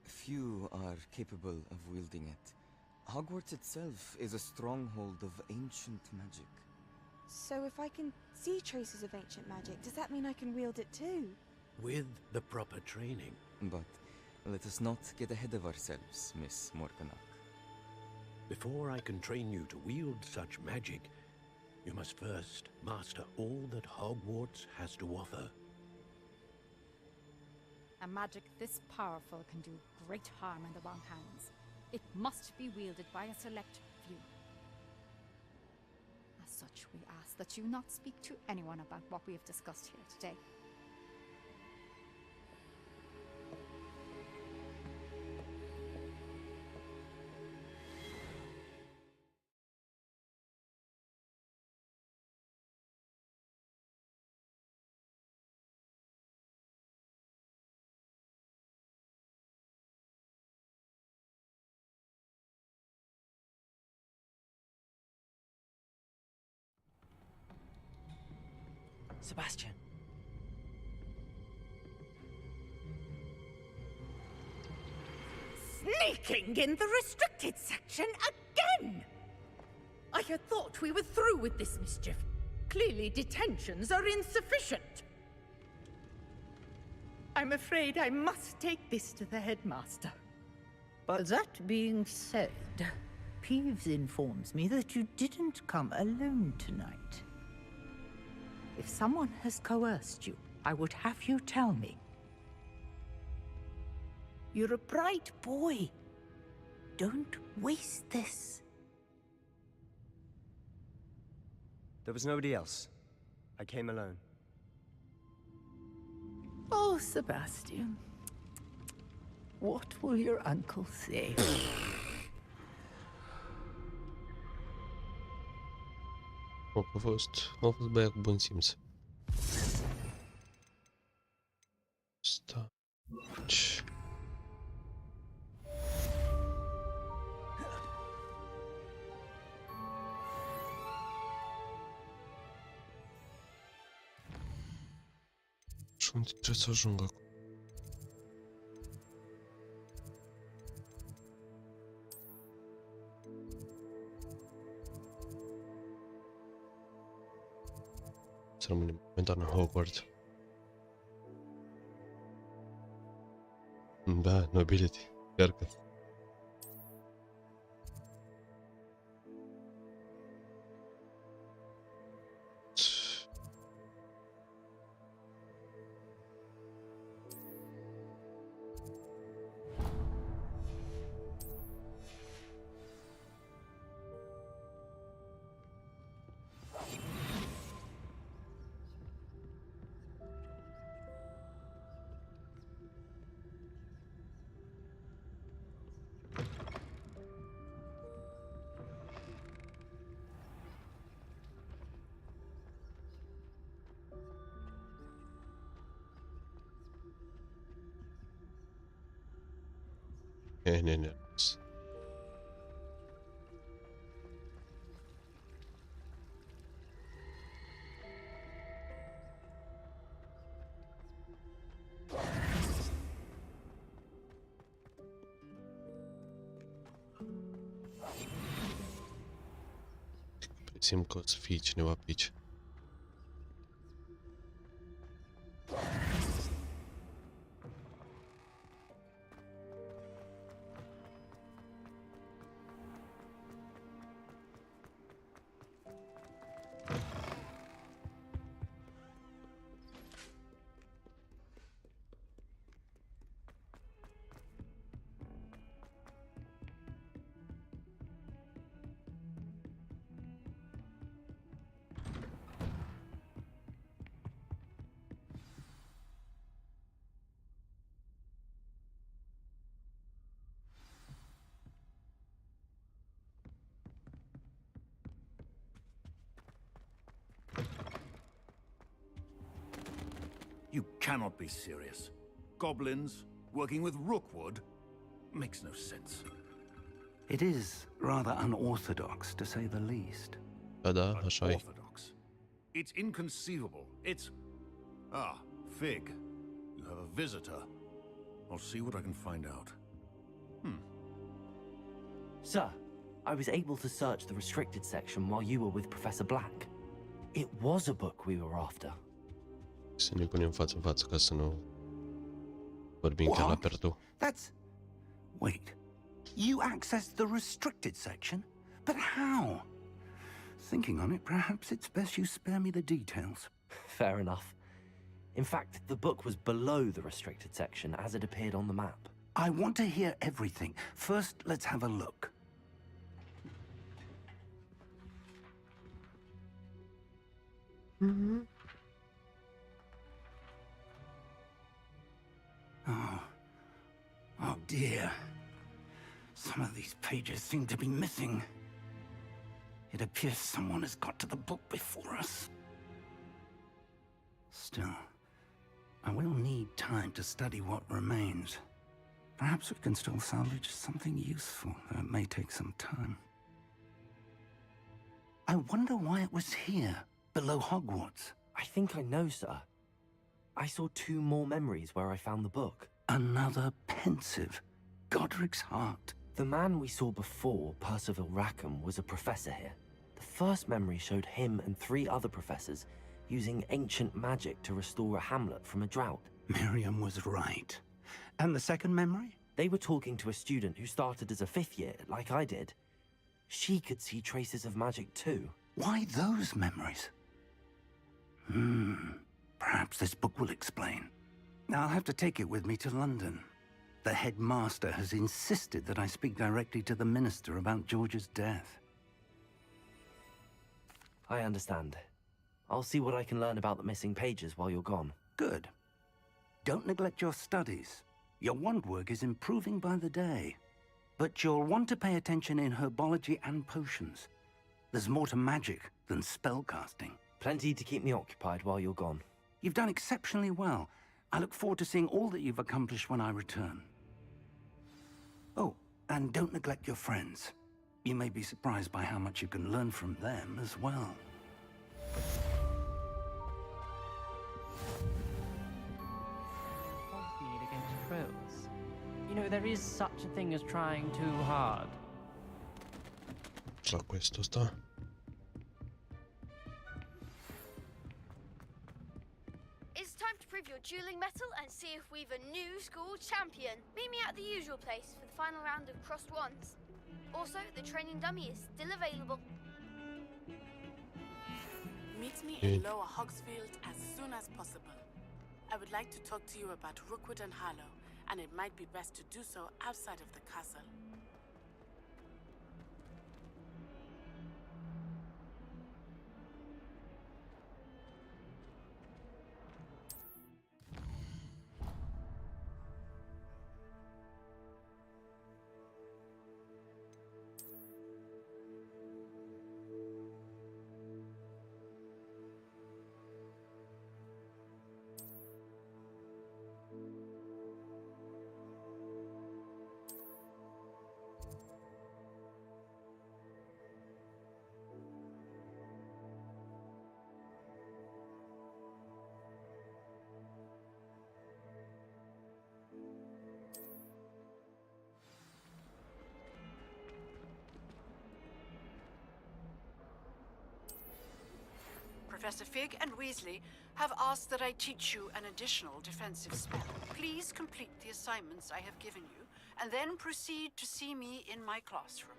Speaker 11: Few are capable of wielding it. Hogwarts itself is a stronghold of ancient magic.
Speaker 4: So if I can see traces of ancient magic, does that mean I can wield it too?
Speaker 5: With the proper training.
Speaker 11: But let us not get ahead of ourselves, Miss Morganach.
Speaker 5: Before I can train you to wield such magic, you must first master all that Hogwarts has to offer.
Speaker 20: A magic this powerful can do great harm in the wrong hands. It must be wielded by a select few. As such, we ask that you not speak to anyone about what we have discussed here today.
Speaker 2: Sebastian.
Speaker 6: Sneaking in the restricted section again! I had thought we were through with this mischief. Clearly detentions are insufficient. I'm afraid I must take this to the headmaster.
Speaker 15: But that being said, Peeves informs me that you didn't come alone tonight. If someone has coerced you, I would have you tell me. You're a bright boy. Don't waste this.
Speaker 17: There was nobody else. I came alone.
Speaker 15: Oh, Sebastian. What will your uncle say?
Speaker 1: A fost băiat cu bun simț. Staci. Și unde trebuie să ajung acum? Să rămânem momentan în Hogwarts. Da, nobility. Carcasa. Ne. Simt că o să fie cineva pe aici.
Speaker 23: You cannot be serious. Goblins working with rookwood makes no sense.
Speaker 21: It is rather unorthodox, to say the least.
Speaker 23: Unorthodox. It's inconceivable. It's... Ah, Fig. You have a visitor. I'll see what I can find out.
Speaker 8: Sir, I was able to search the restricted section while you were with Professor Black. It was a book we were after.
Speaker 1: Să ne punem față în față ca să nu vorbim chiar la pierdut.
Speaker 21: That's... Wait. You accessed the restricted section? But how? Thinking on it, perhaps it's best you spare me the details.
Speaker 8: Fair enough. In fact, the book was below the restricted section as it appeared on the map.
Speaker 21: I want to hear everything. First, let's have a look. Oh dear. Some of these pages seem to be missing. It appears someone has got to the book before us. Still, I will need time to study what remains. Perhaps we can still salvage something useful, though it may take some time. I wonder why it was here, below Hogwarts.
Speaker 8: I think I know, sir. I saw 2 more memories where I found the book.
Speaker 21: Another pensive. Godric's heart.
Speaker 8: The man we saw before, Percival Rackham, was a professor here. The first memory showed him and 3 other professors using ancient magic to restore a hamlet from a drought.
Speaker 21: Miriam was right. And the second memory?
Speaker 8: They were talking to a student who started as a 5th year, like I did. She could see traces of magic too.
Speaker 21: Why those memories? Perhaps this book will explain. I'll have to take it with me to London. The headmaster has insisted that I speak directly to the minister about George's death.
Speaker 8: I understand. I'll see what I can learn about the missing pages while you're gone.
Speaker 21: Good. Don't neglect your studies. Your wand work is improving by the day. But you'll want to pay attention in herbology and potions. There's more to magic than spellcasting.
Speaker 8: Plenty to keep me occupied while you're gone.
Speaker 21: You've done exceptionally well. I look forward to seeing all that you've accomplished when I return. Oh, and don't neglect your friends. You may be surprised by how much you can learn from them as well.
Speaker 3: Against trolls. You know, there is such a thing as trying too hard.
Speaker 1: La questo sta.
Speaker 16: It's time to prove your dueling mettle and see if we've a new school champion. Meet me at the usual place for the final round of crossed wands. Also, the training dummy is still available.
Speaker 12: Meet me in Lower Hogsfield as soon as possible. I would like to talk to you about Rookwood and Harlow, and it might be best to do so outside of the castle. Professor Fig and Weasley have asked that I teach you an additional defensive spell. Please complete the assignments I have given you, and then proceed to see me in my classroom.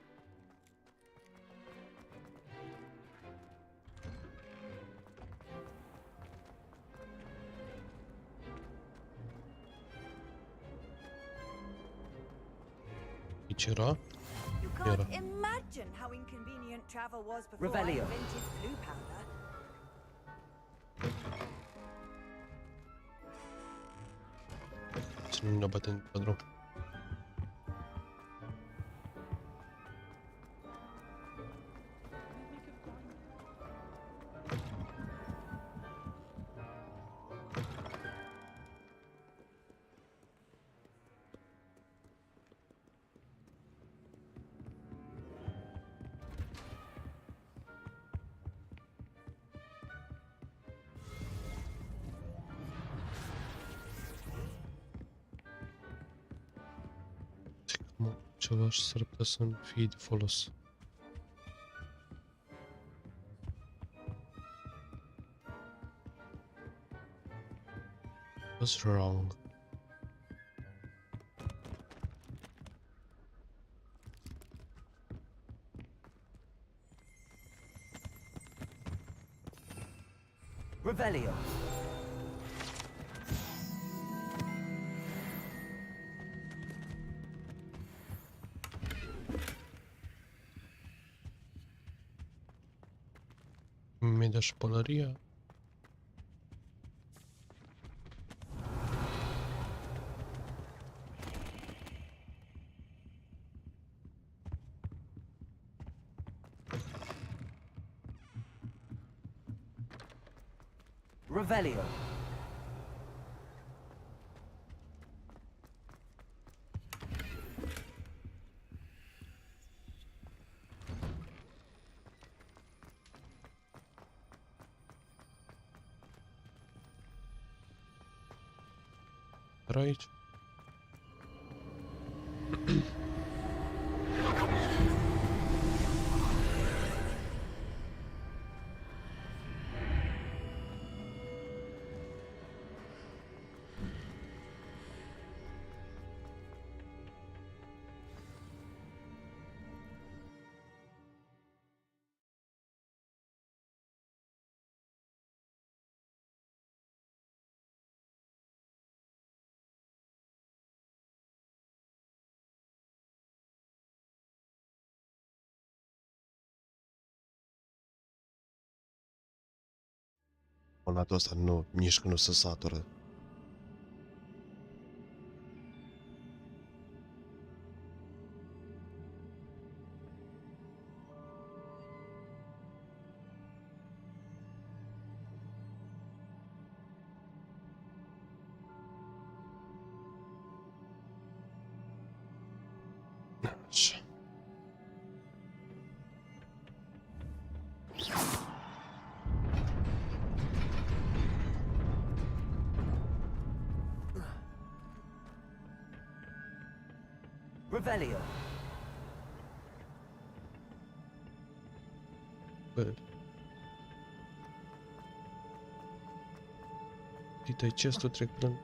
Speaker 1: Era?
Speaker 14: You can't imagine how inconvenient travel was before I
Speaker 8: Revelio.
Speaker 14: invented blue powder.
Speaker 1: Să nu ne batem pe drum. ceva și s-ar putea să fie de folos. What's wrong?
Speaker 2: Revelio.
Speaker 1: Imediat și pălăria.
Speaker 2: Revelio.
Speaker 1: Dar aici. Monatul ăsta nu, nici că nu se satură. Așa.
Speaker 2: Revelio.
Speaker 1: Bă. Uite-i chestul trec până...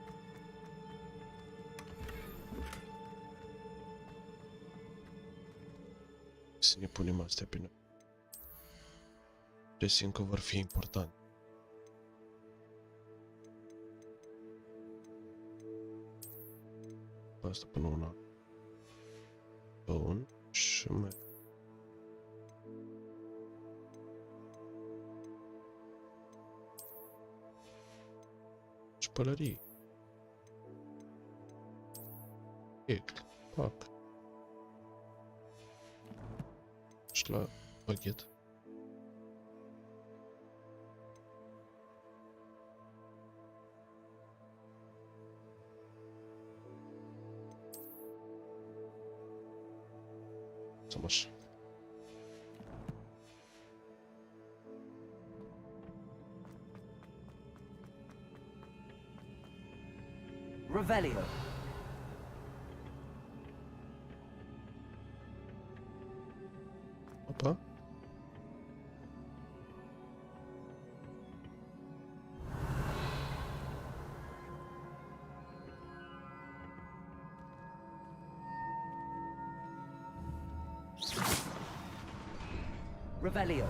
Speaker 1: Să ne punem astea pe noi. Presimt că vor fi important. Asta până una. Bun. Și mai... Și pălării. Pac. Și la pachet. Să mă așa.
Speaker 2: Revelio.
Speaker 1: Opa.
Speaker 2: Revelio.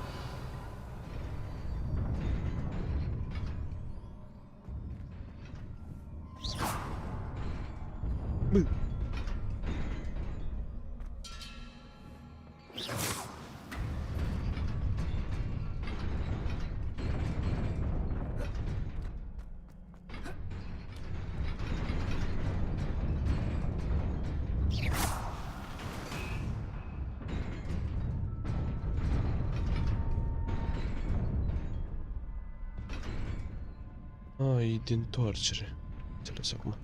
Speaker 1: E de întoarcere. Înțeles acum.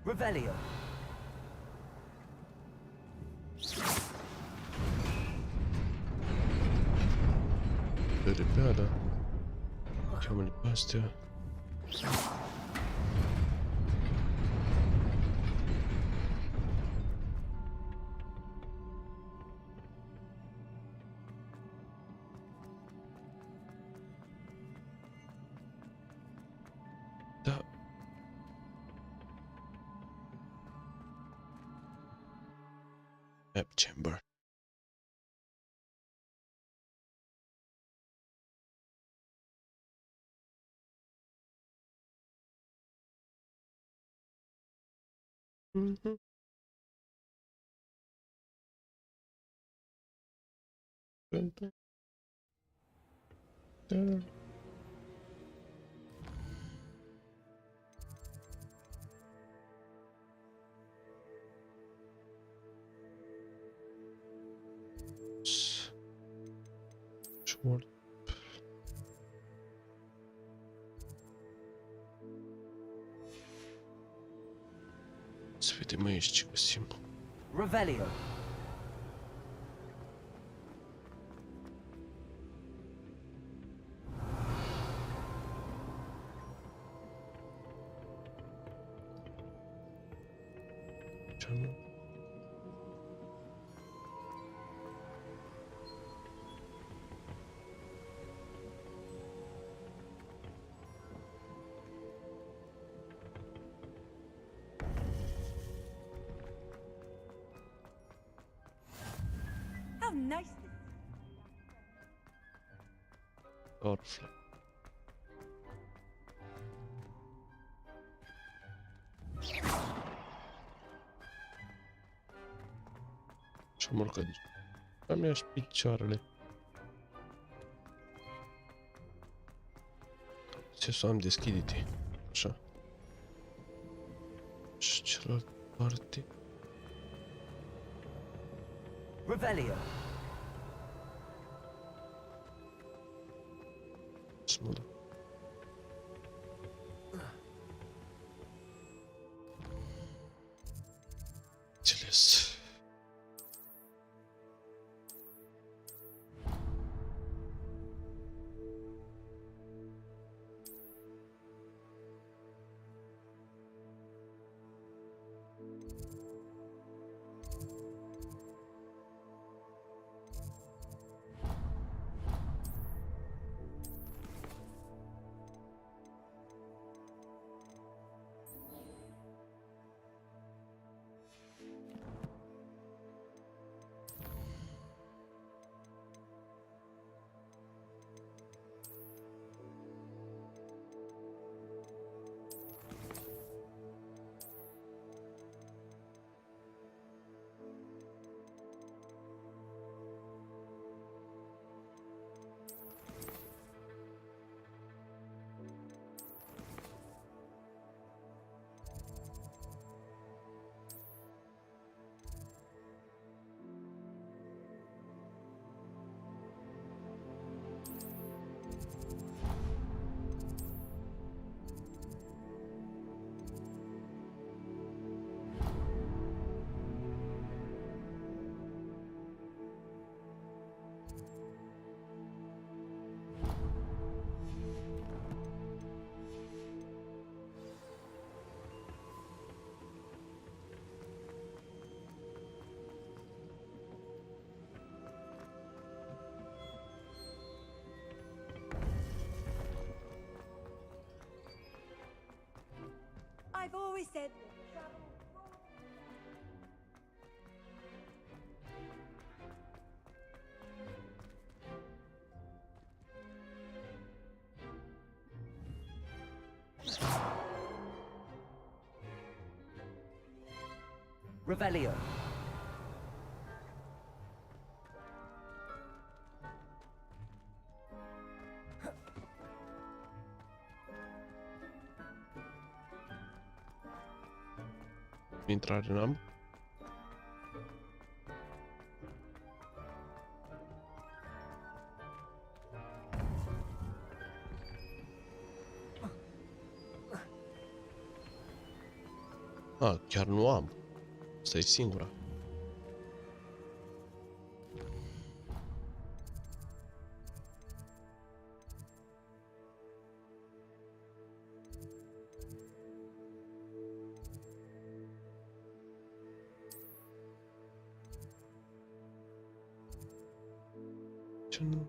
Speaker 2: Revelio.
Speaker 1: Pe repeală. Cheamă-le pe astea. Da. Map chamber. Mhm. There. Short. Să vedem aici ce găsim.
Speaker 2: Revelio.
Speaker 14: How nice.
Speaker 1: Orfla. Și-am urcat. Am ia și picioarele. Ce să am, deschide-te. Așa. Și celălalt parte.
Speaker 2: Revelio.
Speaker 1: Să mă duc. Înțeles.
Speaker 14: I've always said
Speaker 2: Revelio.
Speaker 1: Intrare n-am. Ah, chiar nu am. Asta e singura. ce nu?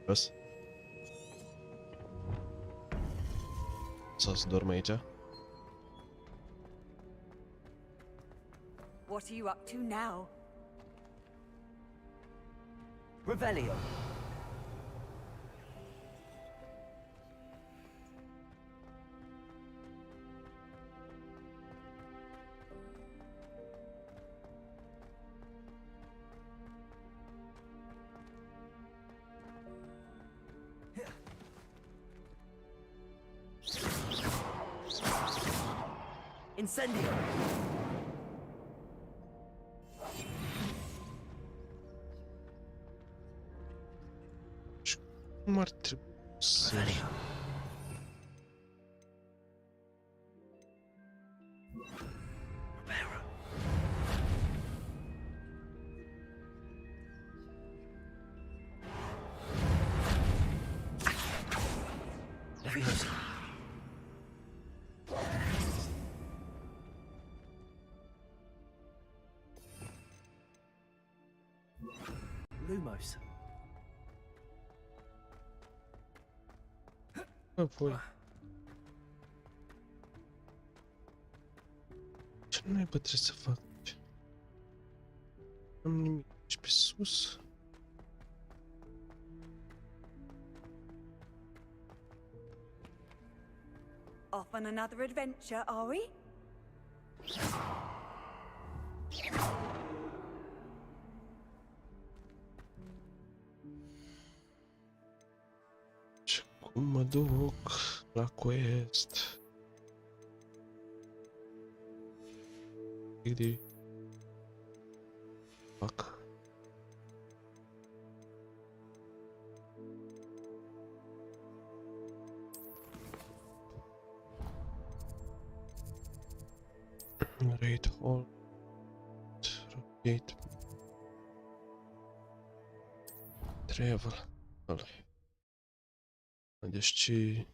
Speaker 1: Jos. Sau să dorm aici?
Speaker 14: What are you up to now?
Speaker 2: Revelio. Incendio.
Speaker 1: Cum ar trebui să...
Speaker 2: Lumos.
Speaker 1: Apoi... Ce naiba trebuie să fac aici? N-am nimic aici pe sus.
Speaker 14: Off on another adventure, are we?
Speaker 1: Cum mă duc la quest? De... Fuck. Raid hold. Rotate. Travel. Ăla. Deci ce...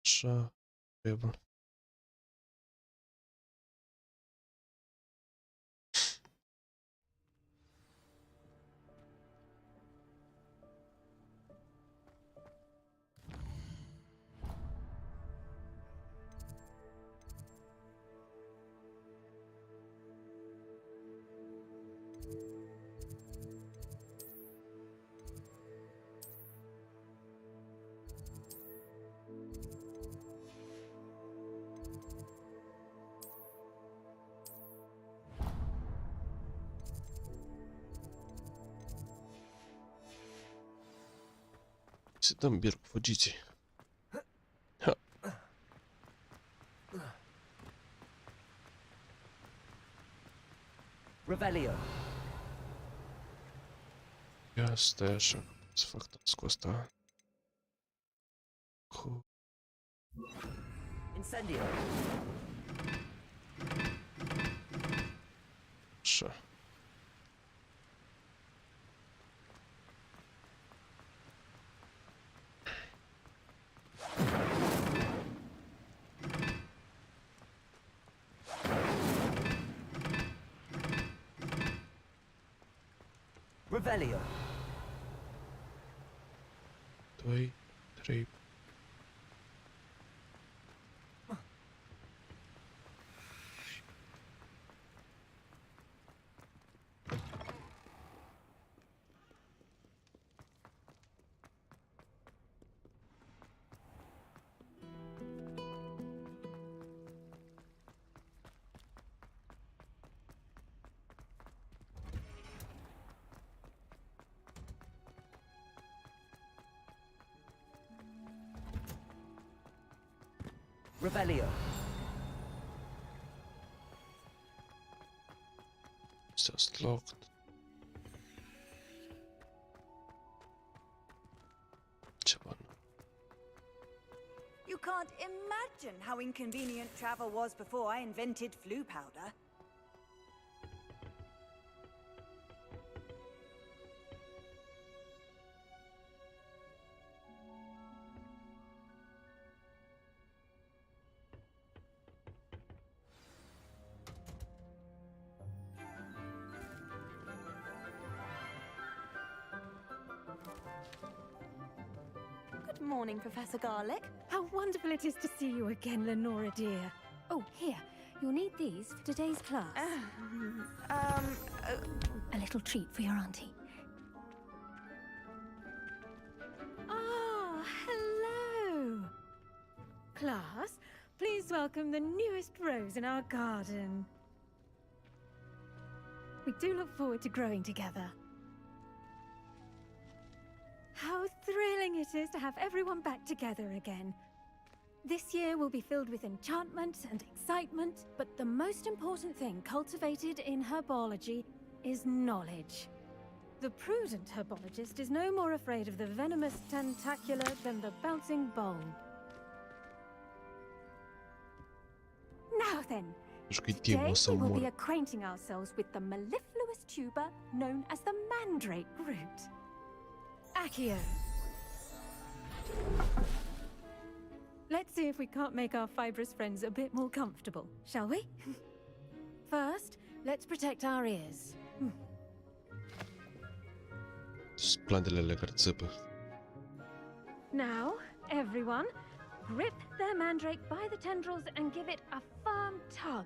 Speaker 1: Așa... Travel. Să dăm bir cu fugiții. Ha.
Speaker 2: Revelio.
Speaker 1: Ia stai așa, să fac task-ul ăsta. Cu...
Speaker 2: Incendio.
Speaker 1: Așa.
Speaker 2: Revelio.
Speaker 1: 2, 3.
Speaker 2: Revelio.
Speaker 1: Just locked.
Speaker 7: You can't imagine how inconvenient travel was before I invented flu powder.
Speaker 4: Good morning, Professor Garlic.
Speaker 13: How wonderful it is to see you again, Lenora dear. Oh, here. You'll need these for today's class. A little treat for your auntie. Ah, hello. Class, please welcome the newest rose in our garden. We do look forward to growing together. How thrilling it is to have everyone back together again. This year will be filled with enchantment and excitement, but the most important thing cultivated in herbology is knowledge. The prudent herbologist is no more afraid of the venomous tentacula than the bouncing bulb. Now then, today we will be acquainting ourselves with the mellifluous tuber known as the mandrake root. Aqirys. Let's see if we can't make our fibrous friends a bit more comfortable, shall we? First, let's protect our ears.
Speaker 1: Plantele care țipă.
Speaker 13: Now, everyone, grip their mandrake by the tendrils and give it a firm tug.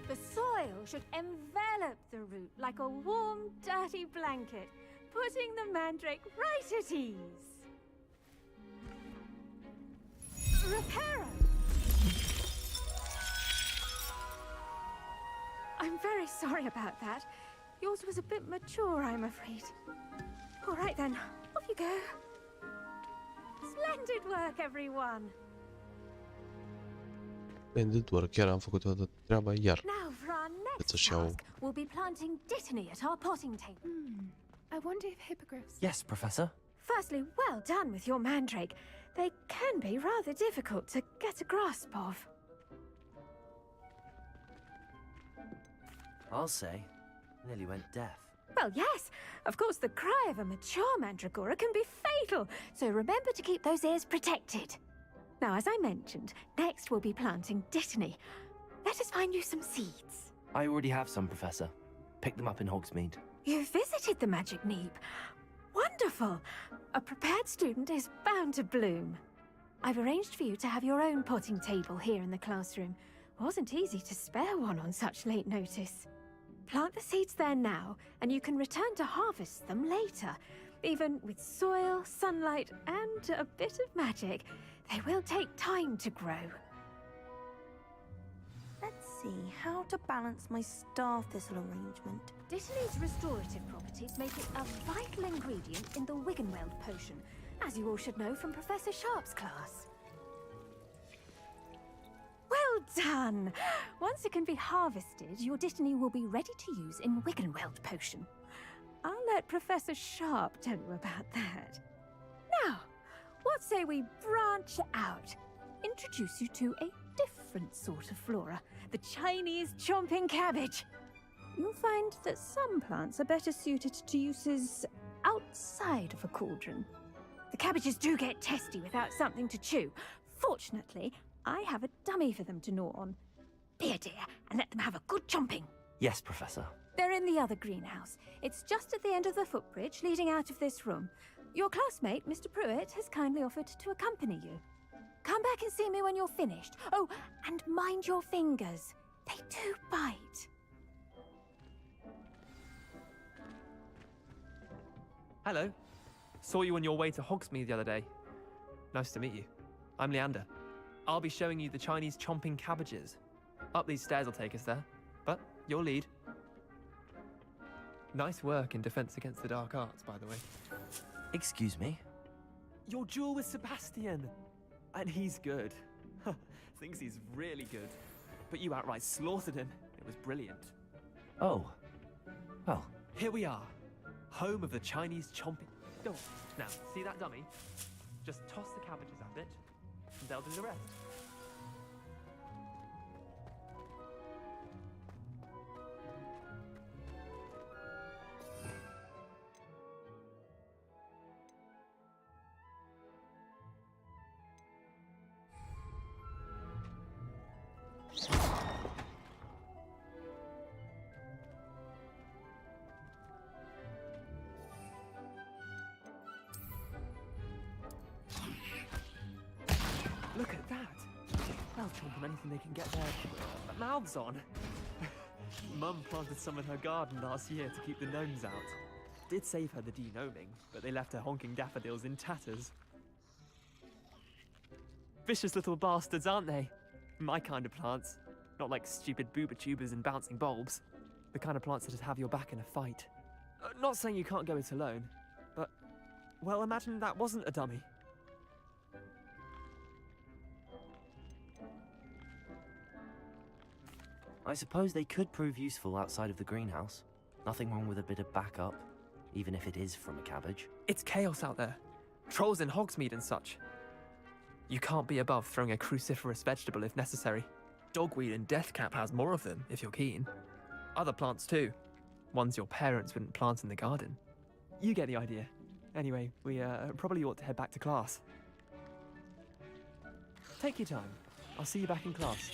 Speaker 13: The soil should envelop the root like a warm, dirty blanket, putting the mandrake right at ease. Reparo! I'm very sorry about that. Yours was a bit mature, I'm afraid. All right then, off you go. Splendid work, everyone!
Speaker 1: Splendid work, chiar am făcut toată treaba iar.
Speaker 13: Now for our next task, we'll be planting dittany at our potting table.
Speaker 16: I wonder if hippogriffs...
Speaker 8: Yes, Professor.
Speaker 13: Firstly, well done with your mandrake. They can be rather difficult to get a grasp of.
Speaker 8: I'll say. Nearly went deaf.
Speaker 13: Well, yes. Of course, the cry of a mature mandragora can be fatal, so remember to keep those ears protected. Now, as I mentioned, next we'll be planting dittany. Let us find you some seeds.
Speaker 8: I already have some, Professor. Picked them up in Hogsmeade.
Speaker 13: You visited the Magic Neep. Wonderful! A prepared student is bound to bloom. I've arranged for you to have your own potting table here in the classroom. Wasn't easy to spare one on such late notice. Plant the seeds there now, and you can return to harvest them later. Even with soil, sunlight, and a bit of magic, they will take time to grow.
Speaker 4: Let's see, how to balance my star thistle arrangement.
Speaker 13: Dittany's restorative properties make it a vital ingredient in the Wiggenweld potion, as you all should know from Professor Sharp's class. Well done! Once it can be harvested, your dittany will be ready to use in Wiggenweld potion. I'll let Professor Sharp tell you about that. Now, what say we branch out? Introduce you to a different sort of flora, the Chinese chomping cabbage. You'll find that some plants are better suited to uses outside of a cauldron. The cabbages do get testy without something to chew. Fortunately, I have a dummy for them to gnaw on. Here, dear, and let them have a good chomping.
Speaker 8: Yes, Professor.
Speaker 13: They're in the other greenhouse. It's just at the end of the footbridge leading out of this room. Your classmate, Mr. Pruitt, has kindly offered to accompany you. Come back and see me when you're finished. Oh, and mind your fingers. They do bite.
Speaker 10: Hello. Saw you on your way to Hogsmeade the other day. Nice to meet you. I'm Leander. I'll be showing you the Chinese chomping cabbages. Up these stairs will take us there, but you'll lead. Nice work in Defense Against the Dark Arts, by the way.
Speaker 8: Excuse me?
Speaker 10: Your duel with Sebastian! And he's good. Thinks he's really good. But you outright slaughtered him. It was brilliant.
Speaker 8: Oh. Well.
Speaker 10: Here we are. Home of the Chinese chomping... Go on. Now, see that dummy? Just toss the cabbages at it, and they'll do the rest. Look at that! They'll chomp on anything they can get their mouths on. Mum planted some in her garden last year to keep the gnomes out. Did save her the de-gnoming, but they left her honking daffodils in tatters. Vicious little bastards, aren't they? My kind of plants. Not like stupid booba tubers and bouncing bulbs. The kind of plants that'd have your back in a fight. Not saying you can't go it alone, but... well, imagine that wasn't a dummy.
Speaker 8: I suppose they could prove useful outside of the greenhouse. Nothing wrong with a bit of backup, even if it is from a cabbage.
Speaker 10: It's chaos out there. Trolls in Hogsmeade and such. You can't be above throwing a cruciferous vegetable if necessary. Dogweed and deathcap has more of them, if you're keen. Other plants too. Ones your parents wouldn't plant in the garden. You get the idea. Anyway, we probably ought to head back to class. Take your time. I'll see you back in class.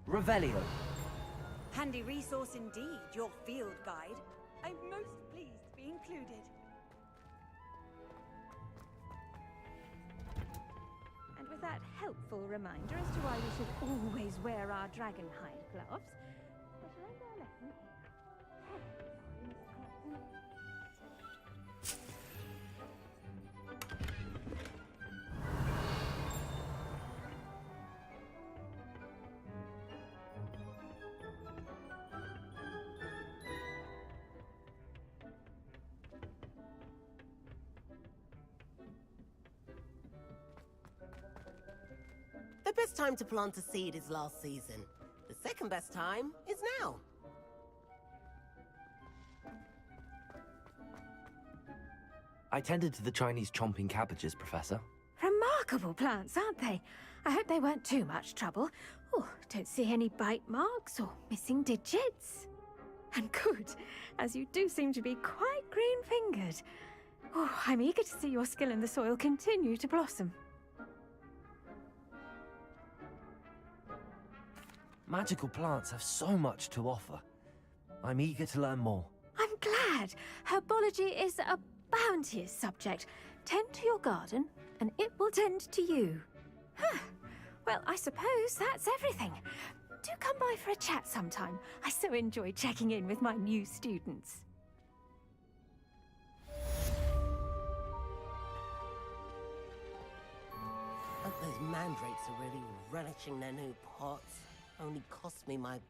Speaker 8: Revelio.
Speaker 7: Handy resource indeed, your field guide. I'm most pleased to be included.
Speaker 13: And with that helpful reminder as to why we should always wear our dragon hide gloves, I shall end our lesson.
Speaker 18: The best time to plant a seed is last season. The second best time is now.
Speaker 8: I tended to the Chinese chomping cabbages, Professor.
Speaker 13: Remarkable plants, aren't they? I hope they weren't too much trouble. Oh, don't see any bite marks or missing digits. And good, as you do seem to be quite green-fingered. Oh, I'm eager to see your skill in the soil continue to blossom.
Speaker 8: Magical plants have so much to offer. I'm eager to learn more.
Speaker 13: I'm glad. Herbology is a bounteous subject. Tend to your garden, and it will tend to you. Huh. Well, I suppose that's everything. Do come by for a chat sometime. I so enjoy checking in with my new students.
Speaker 18: Hope those mandrakes are really relishing their new pots. Only cost me my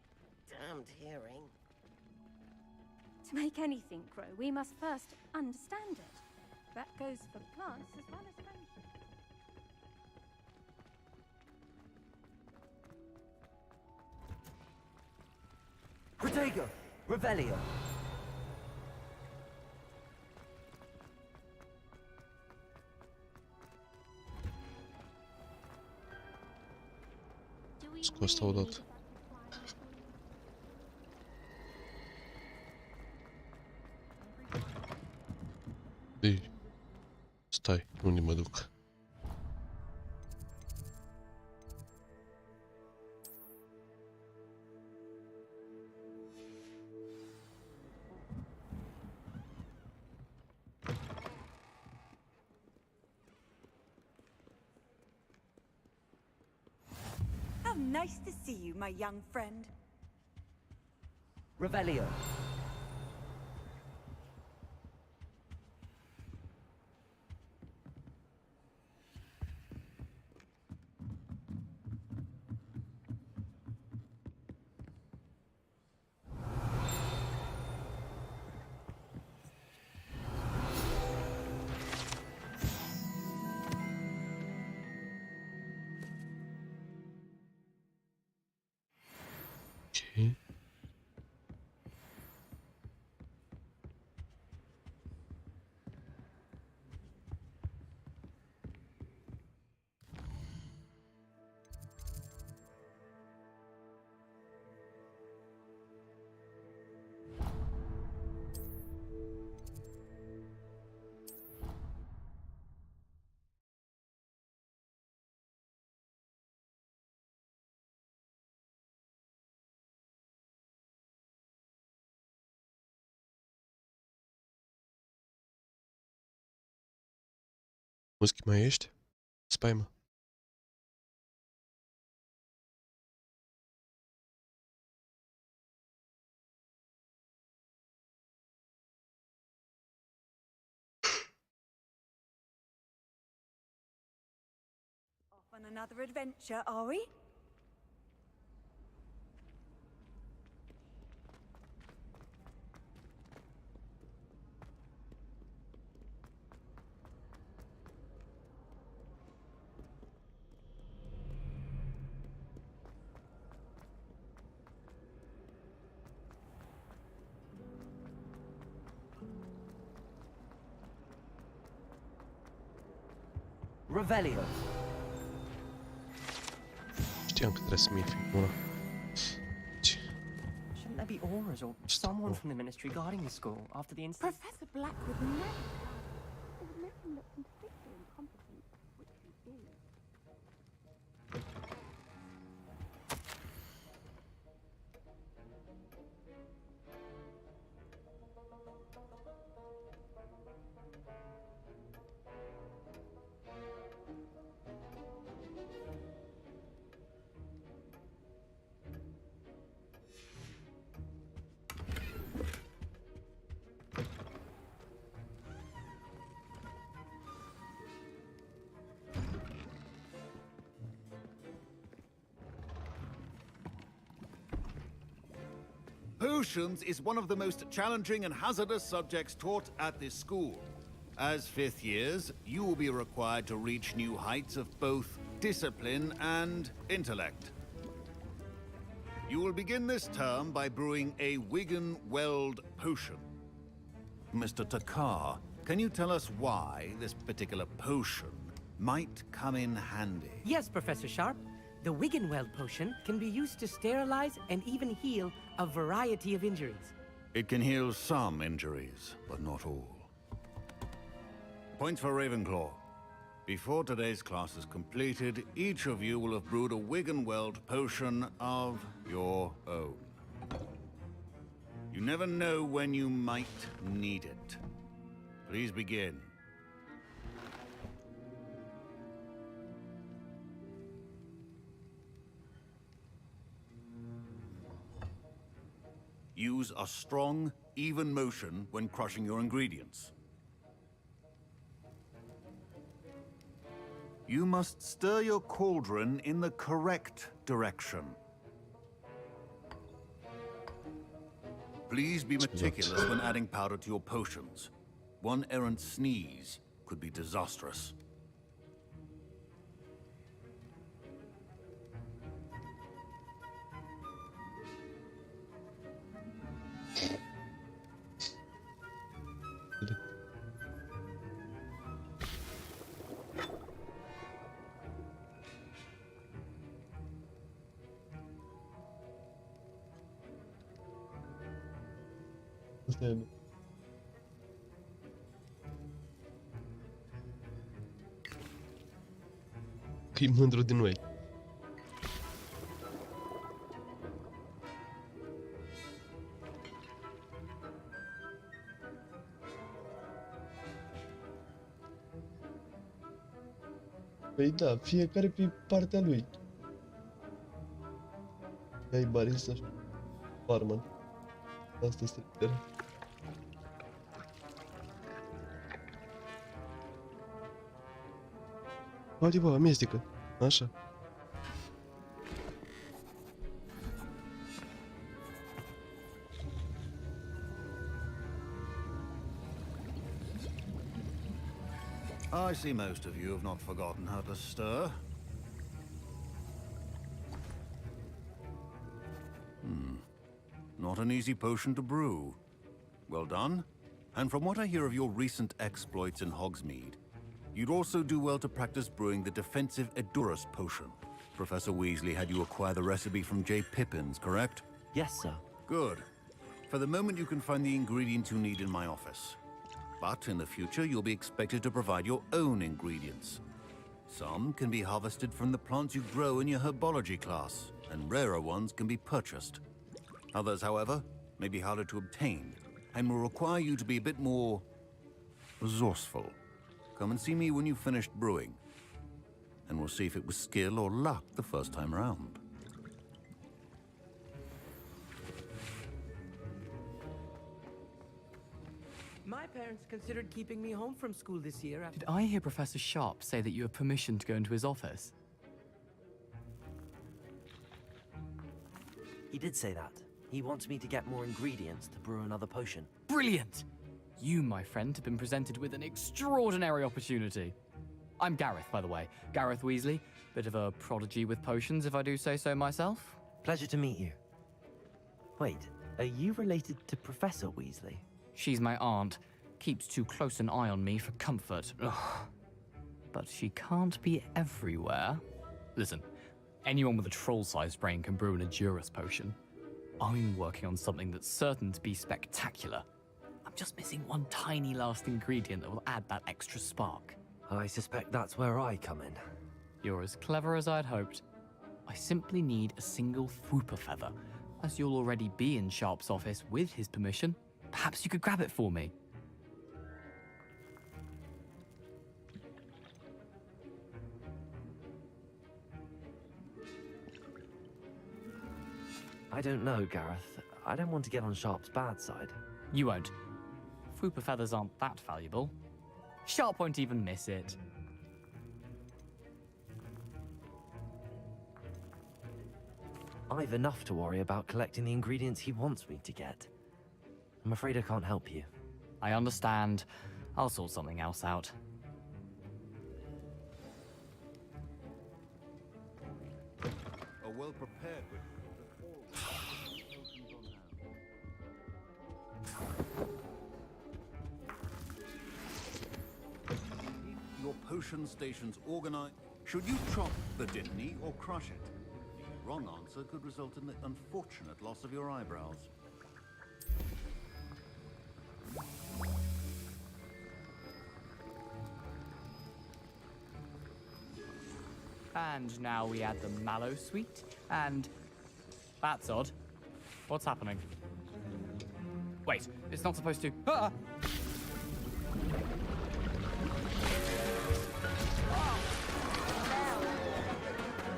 Speaker 18: damned hearing.
Speaker 13: To make anything grow, we must first understand it. That goes for plants as well as friendship.
Speaker 8: Protego! Revelio!
Speaker 1: Scos asta odată. Ei, stai, unde mă duc?
Speaker 7: nice to see you, my young friend.
Speaker 2: Revelio.
Speaker 1: Okay. Muschi mai ești? Spaimă.
Speaker 7: Off on another adventure, are we?
Speaker 2: Revelio.
Speaker 1: Știam că trebuie să mi fie bună.
Speaker 9: Shouldn't there be auras or someone from the ministry guarding the school after the incident?
Speaker 16: Professor Black would never. It would make him look completely incompetent, which he is.
Speaker 19: Potions is one of the most challenging and hazardous subjects taught at this school. As fifth years, you will be required to reach new heights of both discipline and intellect. You will begin this term by brewing a Wigan Weld potion. Mr. Takar, can you tell us why this particular potion might come in handy?
Speaker 22: Yes, Professor Sharp. The Wiggenweld potion can be used to sterilize and even heal a variety of injuries.
Speaker 19: It can heal some injuries, but not all. Points for Ravenclaw. Before today's class is completed, each of you will have brewed a Wiggenweld potion of your own. You never know when you might need it. Please begin. Use a strong, even motion when crushing your ingredients. You must stir your cauldron in the correct direction. Please be meticulous when adding powder to your potions. One errant sneeze could be disastrous.
Speaker 1: Că-i mândru de noi. Păi da, fiecare pe partea lui. Ai barista și barman. Asta este literal. Uite, bă, amestecă. Așa.
Speaker 19: I see most of you have not forgotten how to stir. Not an easy potion to brew. Well done. And from what I hear of your recent exploits in Hogsmeade, you'd also do well to practice brewing the defensive Aqirys potion. Professor Weasley had you acquire the recipe from J. Pippin's, correct?
Speaker 8: Yes, sir.
Speaker 19: Good. For the moment, you can find the ingredients you need in my office. But in the future, you'll be expected to provide your own ingredients. Some can be harvested from the plants you grow in your herbology class, and rarer ones can be purchased. Others, however, may be harder to obtain, and will require you to be a bit more resourceful. Come and see me when you've finished brewing, and we'll see if it was skill or luck the first time around.
Speaker 22: My parents considered keeping me home from school this year after...
Speaker 5: Did I hear Professor Sharp say that you have permission to go into his office?
Speaker 8: He did say that. He wants me to get more ingredients to brew another potion.
Speaker 5: Brilliant! You, my friend, have been presented with an extraordinary opportunity. I'm Gareth, by the way. Gareth Weasley. Bit of a prodigy with potions, if I do say so myself.
Speaker 8: Pleasure to meet you. Wait, are you related to Professor Weasley?
Speaker 5: She's my aunt. Keeps too close an eye on me for comfort. Ugh. But she can't be everywhere. Listen, anyone with a troll-sized brain can brew an Aqirys potion. I'm working on something that's certain to be spectacular. I'm just missing one tiny last ingredient that will add that extra spark.
Speaker 8: I suspect that's where I come in.
Speaker 5: You're as clever as I'd hoped. I simply need a single Fwooper feather. As you'll already be in Sharp's office with his permission, perhaps you could grab it for me.
Speaker 8: I don't know, Gareth. I don't want to get on Sharp's bad side.
Speaker 5: You won't. Fwooper feathers aren't that valuable. Sharp won't even miss it.
Speaker 8: I've enough to worry about collecting the ingredients he wants me to get. I'm afraid I can't help you.
Speaker 5: I understand. I'll sort something else out.
Speaker 19: A well-prepared your potion stations organized. Should you chop the Dittany or crush it? The wrong answer could result in the unfortunate loss of your eyebrows.
Speaker 5: And now we add the mallow sweet, and... That's odd. What's happening? Wait, it's not supposed to... Ah!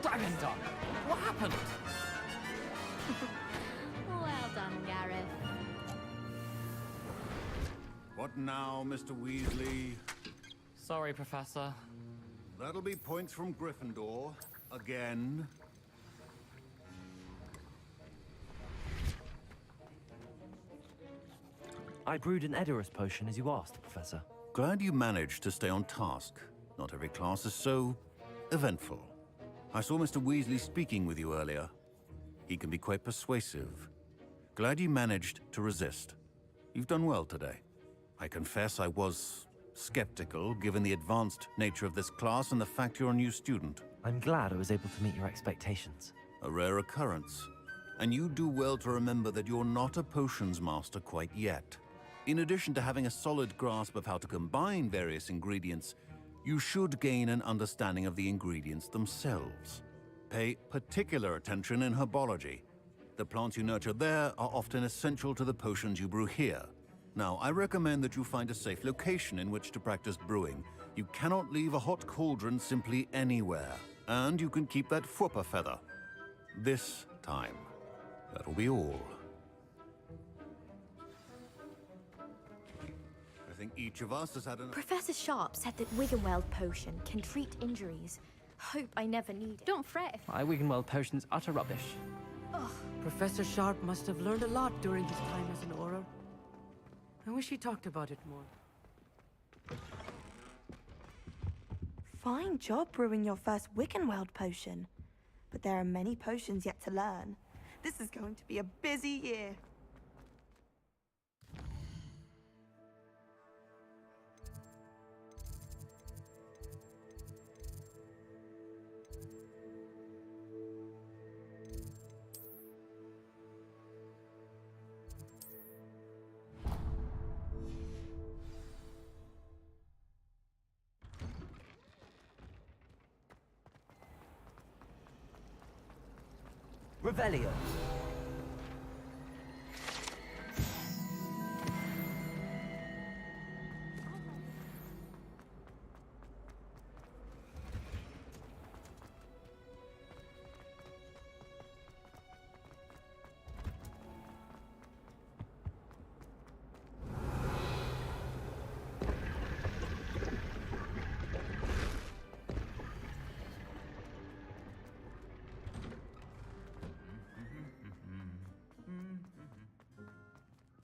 Speaker 5: Dragon Dog! What happened?
Speaker 11: Well done, Gareth.
Speaker 19: What now, Mr. Weasley?
Speaker 5: Sorry, Professor.
Speaker 19: That'll be points from Gryffindor. Again.
Speaker 8: I brewed an Aqirys potion as you asked, Professor.
Speaker 19: Glad you managed to stay on task. Not every class is so eventful. I saw Mr. Weasley speaking with you earlier. He can be quite persuasive. Glad you managed to resist. You've done well today. I confess I was skeptical, given the advanced nature of this class and the fact you're a new student.
Speaker 8: I'm glad I was able to meet your expectations.
Speaker 19: A rare occurrence. And you do well to remember that you're not a potions master quite yet. In addition to having a solid grasp of how to combine various ingredients, you should gain an understanding of the ingredients themselves. Pay particular attention in herbology. The plants you nurture there are often essential to the potions you brew here. Now, I recommend that you find a safe location in which to practice brewing. You cannot leave a hot cauldron simply anywhere. And you can keep that Fwooper feather. This time.
Speaker 23: That'll be all.
Speaker 19: I think each of us has had an...
Speaker 6: Professor Sharp said that Wiggenweld potion can treat injuries. Hope I never need it.
Speaker 11: Don't fret if
Speaker 9: My Wiggenweld potion's utter rubbish.
Speaker 6: Ugh.
Speaker 22: Professor Sharp must have learned a lot during his time as an Auror. I wish he talked about it more.
Speaker 4: Fine job brewing your first Wiggenweld potion. But there are many potions yet to learn. This is going to be a busy year.
Speaker 2: Revelio.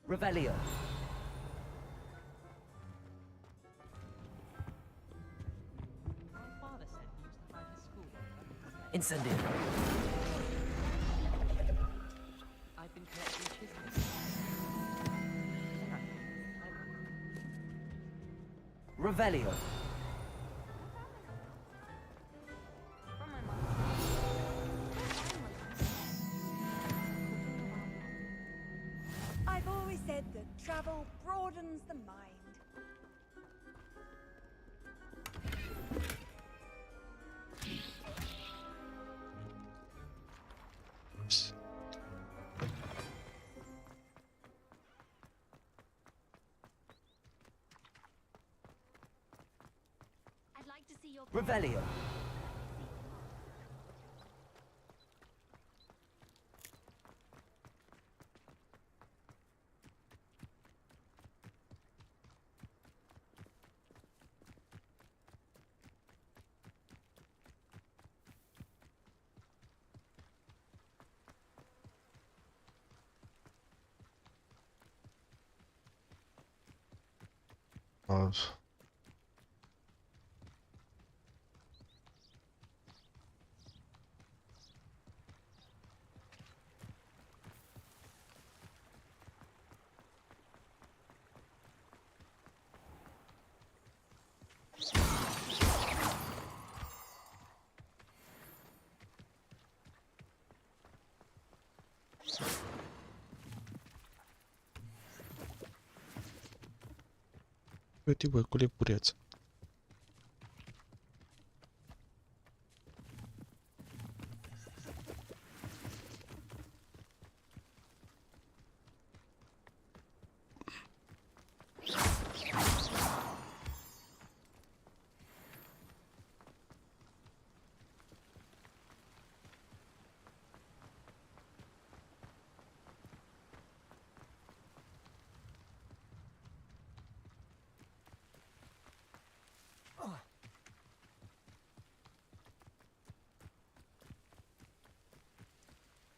Speaker 2: Revelio. Incendio.
Speaker 3: I've been collecting chisels.
Speaker 2: Revelio.
Speaker 7: I've always said that travel broadens the mind.
Speaker 11: I'd like to see your
Speaker 2: Revelio.
Speaker 1: Of Uite, bă, cu lepureț.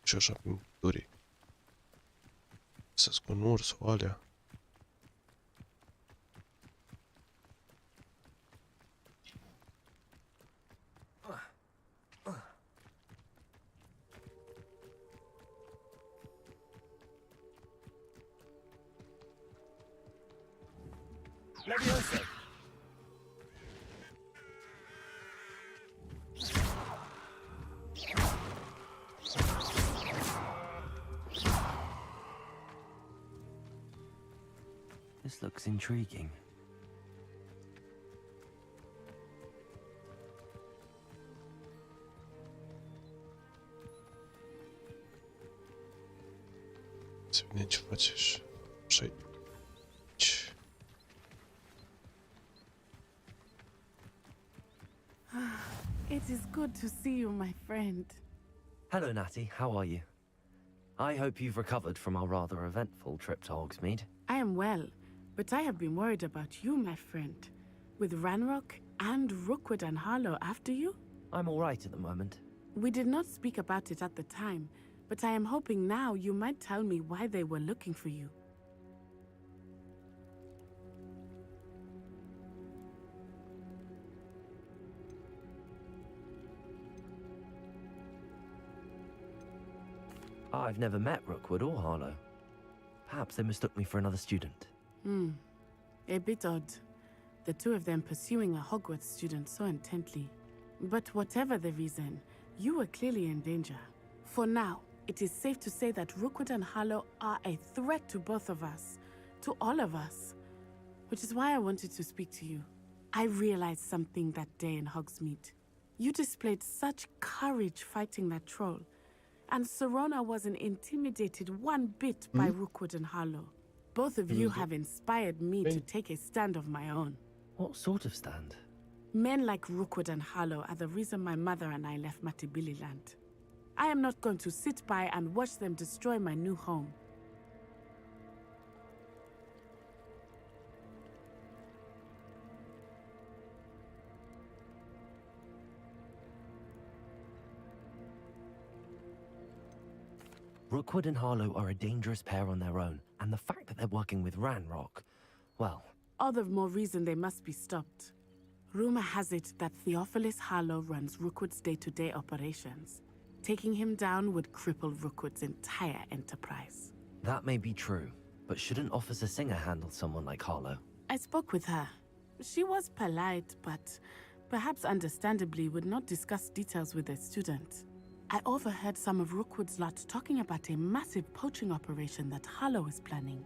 Speaker 1: Și așa prin pădure. Să scun urs o alea.
Speaker 2: Leviosa. This looks intriguing.
Speaker 1: Să vedem ce face și aici.
Speaker 17: It is good to see you, my friend.
Speaker 2: Hello, Natty. How are you?
Speaker 8: I hope you've recovered from our rather eventful trip to Hogsmeade.
Speaker 15: I am well, but I have been worried about you, my friend. With Ranrock and Rookwood and Harlow after you?
Speaker 8: I'm all right at the moment.
Speaker 15: We did not speak about it at the time, but I am hoping now you might tell me why they were looking for you.
Speaker 8: I've never met Rookwood or Harlow. Perhaps they mistook me for another student.
Speaker 15: A bit odd. The two of them pursuing a Hogwarts student so intently. But whatever the reason, you were clearly in danger. For now, it is safe to say that Rookwood and Harlow are a threat to both of us. To all of us. Which is why I wanted to speak to you. I realized something that day in Hogsmeade. You displayed such courage fighting that troll. And Serona wasn't intimidated one bit by Rookwood and Harlow. Both of you have inspired me to take a stand of my own.
Speaker 8: What sort of stand?
Speaker 15: Men like Rookwood and Harlow are the reason my mother and I left Matabili land. I am not going to sit by and watch them destroy my new home.
Speaker 8: Rookwood and Harlow are a dangerous pair on their own, and the fact that they're working with Ranrock, well...
Speaker 15: All the more reason they must be stopped. Rumor has it that Theophilus Harlow runs Rookwood's day-to-day operations. Taking him down would cripple Rookwood's entire enterprise.
Speaker 8: That may be true, but shouldn't Officer Singer handle someone like Harlow?
Speaker 15: I spoke with her. She was polite, but perhaps understandably would not discuss details with a student. I overheard some of Rookwood's lot talking about a massive poaching operation that Harlow is planning.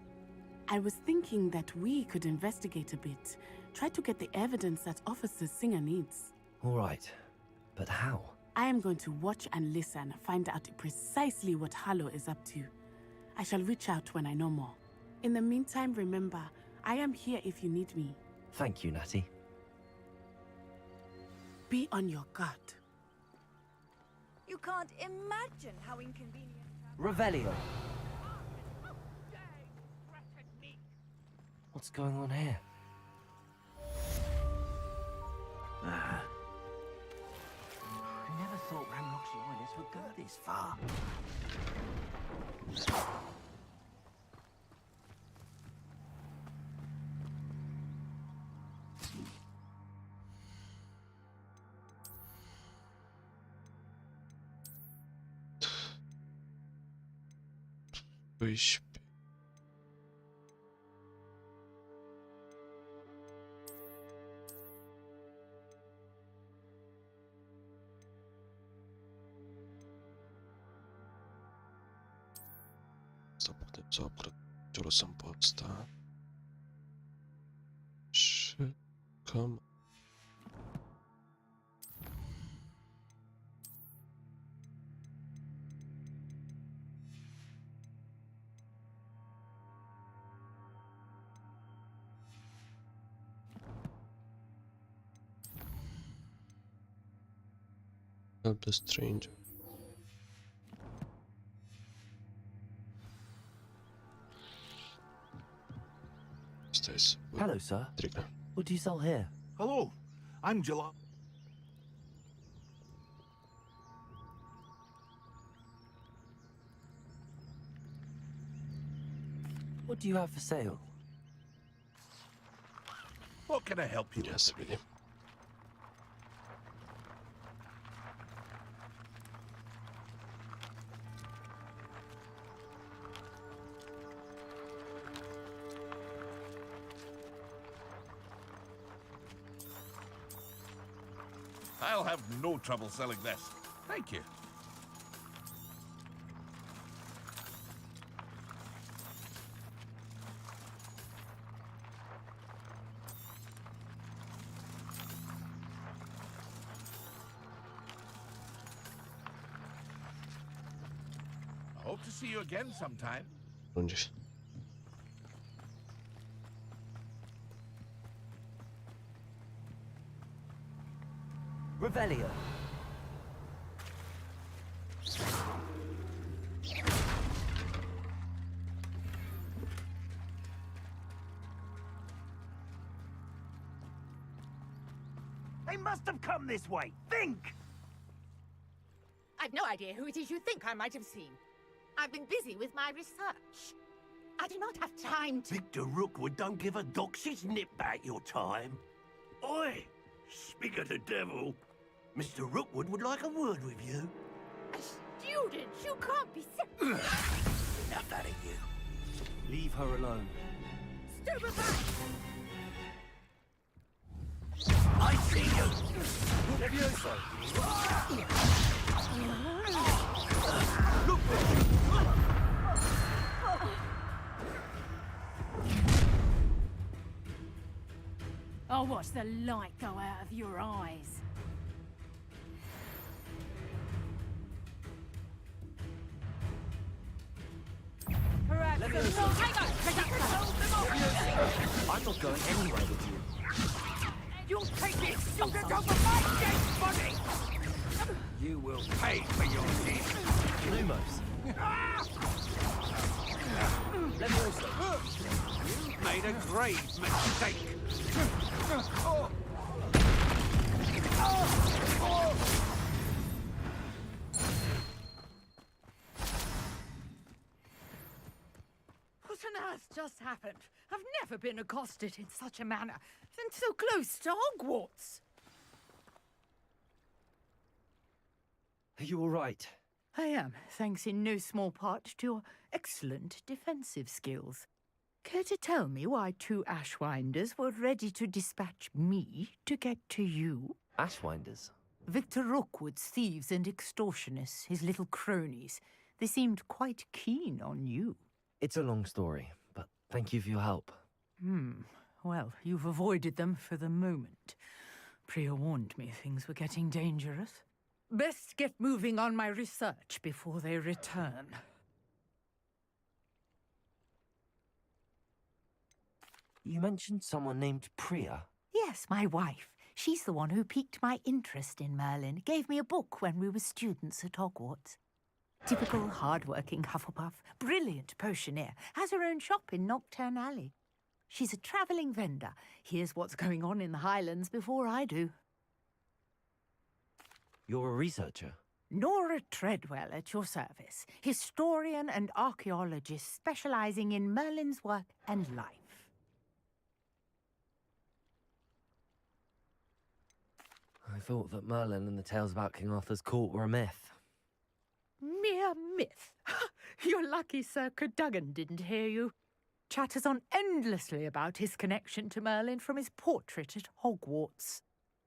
Speaker 15: I was thinking that we could investigate a bit, try to get the evidence that Officer Singer needs.
Speaker 8: All right, but how?
Speaker 15: I am going to watch and listen, find out precisely what Harlow is up to. I shall reach out when I know more. In the meantime, remember, I am here if you need me.
Speaker 8: Thank you, Natty.
Speaker 15: Be on your guard.
Speaker 7: You can't imagine how inconvenient...
Speaker 8: Revelio. What's going on here?
Speaker 18: I never thought Ranrock's loyalists would go this far.
Speaker 1: Să putem să apărăm să-mi pot sta. Și cam... Help the stranger.
Speaker 8: Hello, sir. What do you sell here?
Speaker 17: Hello, I'm July.
Speaker 8: What do you have for sale?
Speaker 17: What can I help you
Speaker 1: with? Really.
Speaker 17: I'll have no trouble selling this. Thank you. I hope to see you again sometime.
Speaker 8: Revelio.
Speaker 12: come this way. Think!
Speaker 20: I've no idea who it is you think I might have seen. I've been busy with my research. I do not have time to...
Speaker 12: Victor Rookwood don't give a doxy's nip back your time. Oi! Speak of the devil. Mr. Rookwood would like a word with you.
Speaker 20: A student? You can't be...
Speaker 12: Enough out of you.
Speaker 8: Leave her alone.
Speaker 20: Stupefy!
Speaker 12: I see you!
Speaker 8: Levioso!
Speaker 13: I'll watch the light go out of your eyes.
Speaker 20: Perhaps
Speaker 8: I'm not going anywhere with you.
Speaker 20: You'll take this student over my dead body!
Speaker 12: You will pay for your sins.
Speaker 8: Lumos. Levioso.
Speaker 12: You've made a grave mistake.
Speaker 20: What on earth just happened? I've never been accosted in such a manner, and so close to Hogwarts.
Speaker 8: Are you all right?
Speaker 20: I am, thanks in no small part to your excellent defensive skills. Care to tell me why 2 Ashwinders were ready to dispatch me to get to you?
Speaker 8: Ashwinders?
Speaker 20: Victor Rookwood's thieves and extortionists, his little cronies. They seemed quite keen on you.
Speaker 8: It's a long story, but thank you for your help.
Speaker 20: Well, you've avoided them for the moment. Priya warned me things were getting dangerous. Best get moving on my research before they return.
Speaker 8: You mentioned someone named Priya.
Speaker 20: Yes, my wife. She's the one who piqued my interest in Merlin. Gave me a book when we were students at Hogwarts. Typical hard-working Hufflepuff, brilliant potioneer, has her own shop in Knockturn Alley. She's a travelling vendor. Hears what's going on in the Highlands before I do.
Speaker 8: You're a researcher?
Speaker 20: Nora Treadwell at your service, historian and archaeologist specialising in Merlin's work and life.
Speaker 8: I thought that Merlin and the tales about King Arthur's court were a myth.
Speaker 20: Mere myth. You're lucky Sir Cadogan didn't hear you. Chatters on endlessly about his connection to Merlin from his portrait at Hogwarts.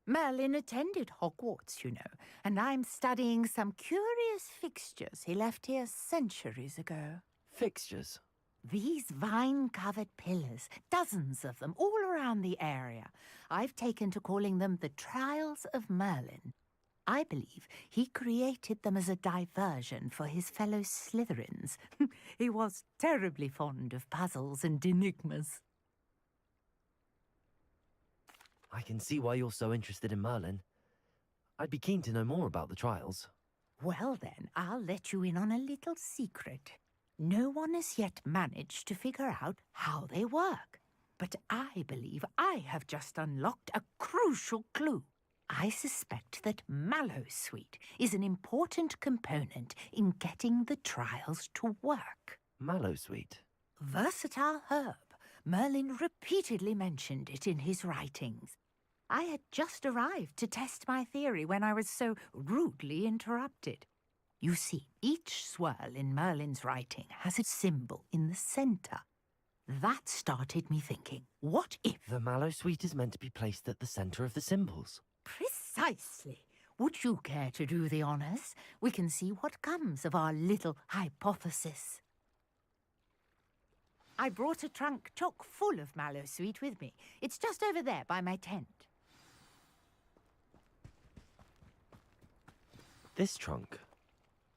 Speaker 20: Merlin attended Hogwarts, you know, and I'm studying some curious fixtures he left here centuries ago.
Speaker 8: Fixtures?
Speaker 20: These vine-covered pillars, dozens of them, all around the area. I've taken to calling them the Trials of Merlin. I believe he created them as a diversion for his fellow Slytherins. He was terribly fond of puzzles and enigmas.
Speaker 8: I can see why you're so interested in Merlin. I'd be keen to know more about the trials.
Speaker 20: Well then, I'll let you in on a little secret. No one has yet managed to figure out how they work. But I believe I have just unlocked a crucial clue. I suspect that Mallowsweet is an important component in getting the trials to work.
Speaker 8: Mallowsweet?
Speaker 20: Versatile herb. Merlin repeatedly mentioned it in his writings. I had just arrived to test my theory when I was so rudely interrupted. You see, each swirl in Merlin's writing has a symbol in the centre. That started me thinking, what if...
Speaker 8: The Mallowsweet is meant to be placed at the centre of the symbols.
Speaker 20: Precisely. Would you care to do the honours? We can see what comes of our little hypothesis. I brought a trunk chock full of Mallowsweet with me. It's just over there by my tent.
Speaker 8: This trunk?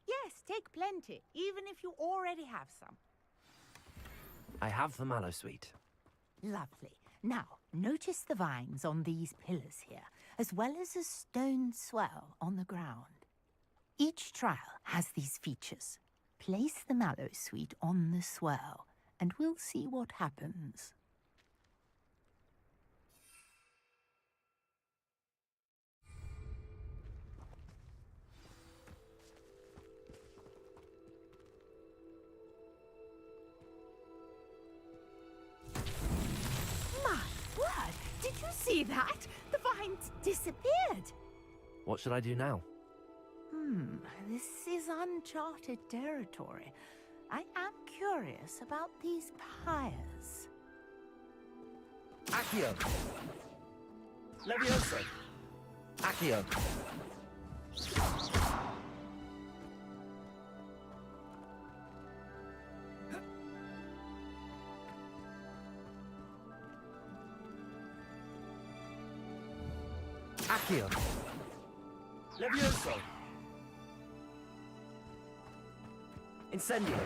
Speaker 20: Yes, take plenty, even if you already have some.
Speaker 8: I have the Mallowsweet.
Speaker 20: Lovely. Now, notice the vines on these pillars here, as well as a stone swell on the ground. Each trial has these features. Place the Mallowsweet on the swell, and we'll see what happens. see that? The vines disappeared.
Speaker 8: What should I do now?
Speaker 20: This is uncharted territory. I am curious about these pyres.
Speaker 8: Accio! Levioso! Accio! Accio! Levioso! Incendio!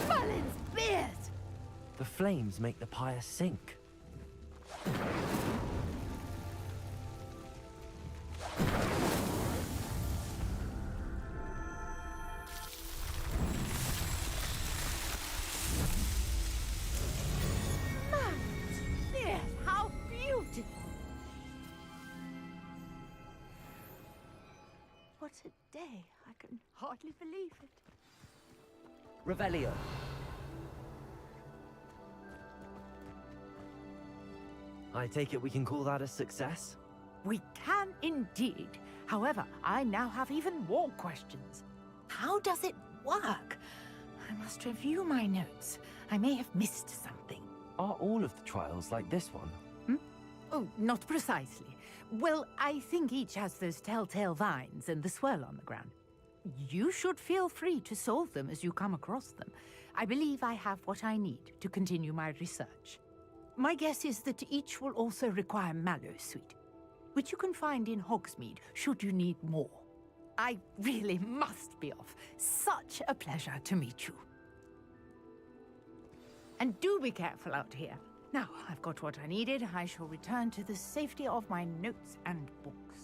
Speaker 20: Merlin's beard!
Speaker 8: The flames make the pyre sink.
Speaker 20: Merlin's beard, how beautiful! What a day. I can hardly believe it.
Speaker 8: Revelio. I take it we can call that a success?
Speaker 20: We can indeed. However, I now have even more questions. How does it work? I must review my notes. I may have missed something.
Speaker 8: Are all of the trials like this one?
Speaker 20: Oh, not precisely. Well, I think each has those telltale vines and the swirl on the ground. You should feel free to solve them as you come across them. I believe I have what I need to continue my research. My guess is that each will also require mallow sweet, which you can find in Hogsmeade should you need more. I really must be off. Such a pleasure to meet you. And do be careful out here. Now, I've got what I needed. I shall return to the safety of my notes and books.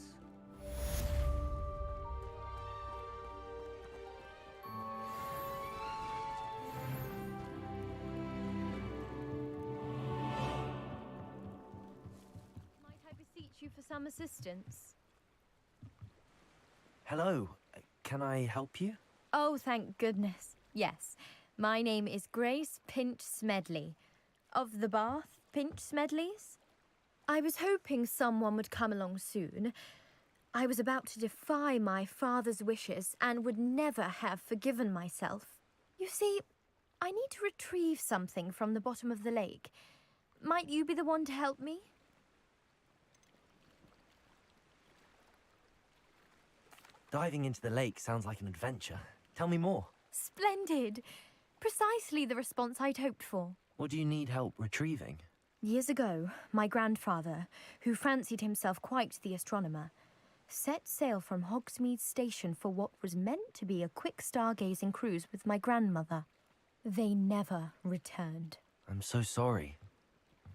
Speaker 11: Might I beseech you for some assistance?
Speaker 8: Hello. Can I help you?
Speaker 11: Oh, thank goodness. Yes. My name is Grace Pinch Smedley. Of the Bath Pinch Smedleys? I was hoping someone would come along soon. I was about to defy my father's wishes and would never have forgiven myself. You see, I need to retrieve something from the bottom of the lake. Might you be the one to help me?
Speaker 8: Diving into the lake sounds like an adventure. Tell me more.
Speaker 11: Splendid! Precisely the response I'd hoped for.
Speaker 8: What do you need help retrieving?
Speaker 11: Years ago, my grandfather, who fancied himself quite the astronomer, set sail from Hogsmeade Station for what was meant to be a quick stargazing cruise with my grandmother. They never returned.
Speaker 8: I'm so sorry.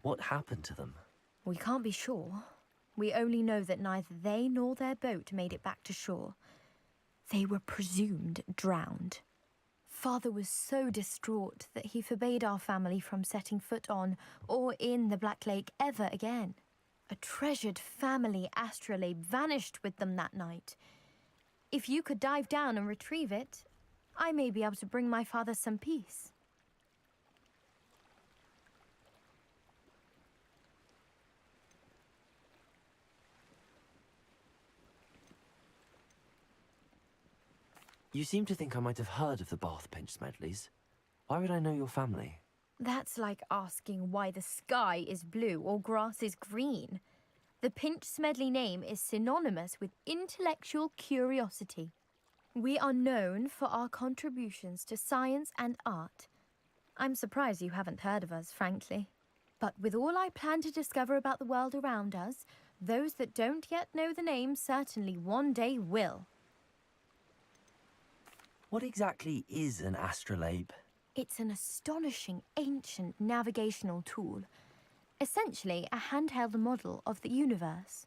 Speaker 8: What happened to them?
Speaker 11: We can't be sure. We only know that neither they nor their boat made it back to shore. They were presumed drowned. Father was so distraught that he forbade our family from setting foot on or in the Black Lake ever again. A treasured family astrolabe vanished with them that night. If you could dive down and retrieve it, I may be able to bring my father some peace.
Speaker 8: You seem to think I might have heard of the Bath Pinch Smedleys. Why would I know your family?
Speaker 11: That's like asking why the sky is blue or grass is green. The Pinch Smedley name is synonymous with intellectual curiosity. We are known for our contributions to science and art. I'm surprised you haven't heard of us, frankly. But with all I plan to discover about the world around us, those that don't yet know the name certainly one day will.
Speaker 8: What exactly is an astrolabe?
Speaker 11: It's an astonishing ancient navigational tool. Essentially a handheld model of the universe.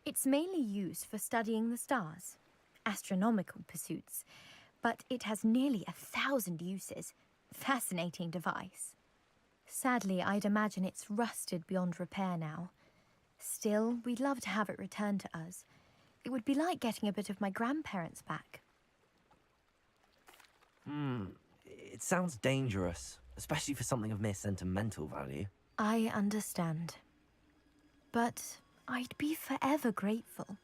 Speaker 11: It's mainly used for studying the stars, astronomical pursuits, but it has nearly 1,000 uses. Fascinating device. Sadly, I'd imagine it's rusted beyond repair now. Still, we'd love to have it returned to us. It would be like getting a bit of my grandparents back.
Speaker 8: It sounds dangerous, especially for something of mere sentimental value.
Speaker 11: I understand. But I'd be forever grateful.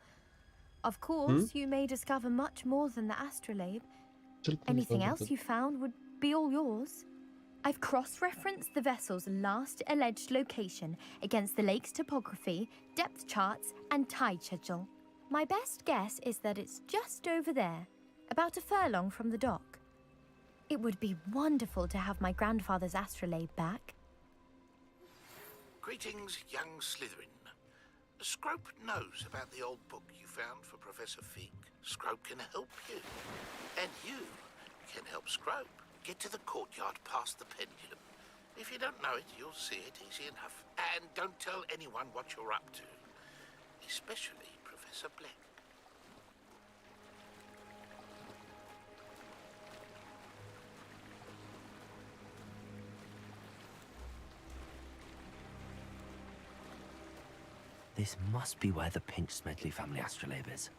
Speaker 11: Of course, you may discover much more than the astrolabe. Anything else you found would be all yours. I've cross-referenced the vessel's last alleged location against the lake's topography, depth charts, and tide schedule. My best guess is that it's just over there, about a furlong from the dock. It would be wonderful to have my grandfather's astrolabe back.
Speaker 12: Greetings, young Slytherin. Scrope knows about the old book you found for Professor Fig. Scrope can help you. And you can help Scrope get to the courtyard past the pendulum. If you don't know it, you'll see it easy enough. And don't tell anyone what you're up to. Especially Professor Black.
Speaker 8: This must be where the Pinch-Smedley family astrolabe is.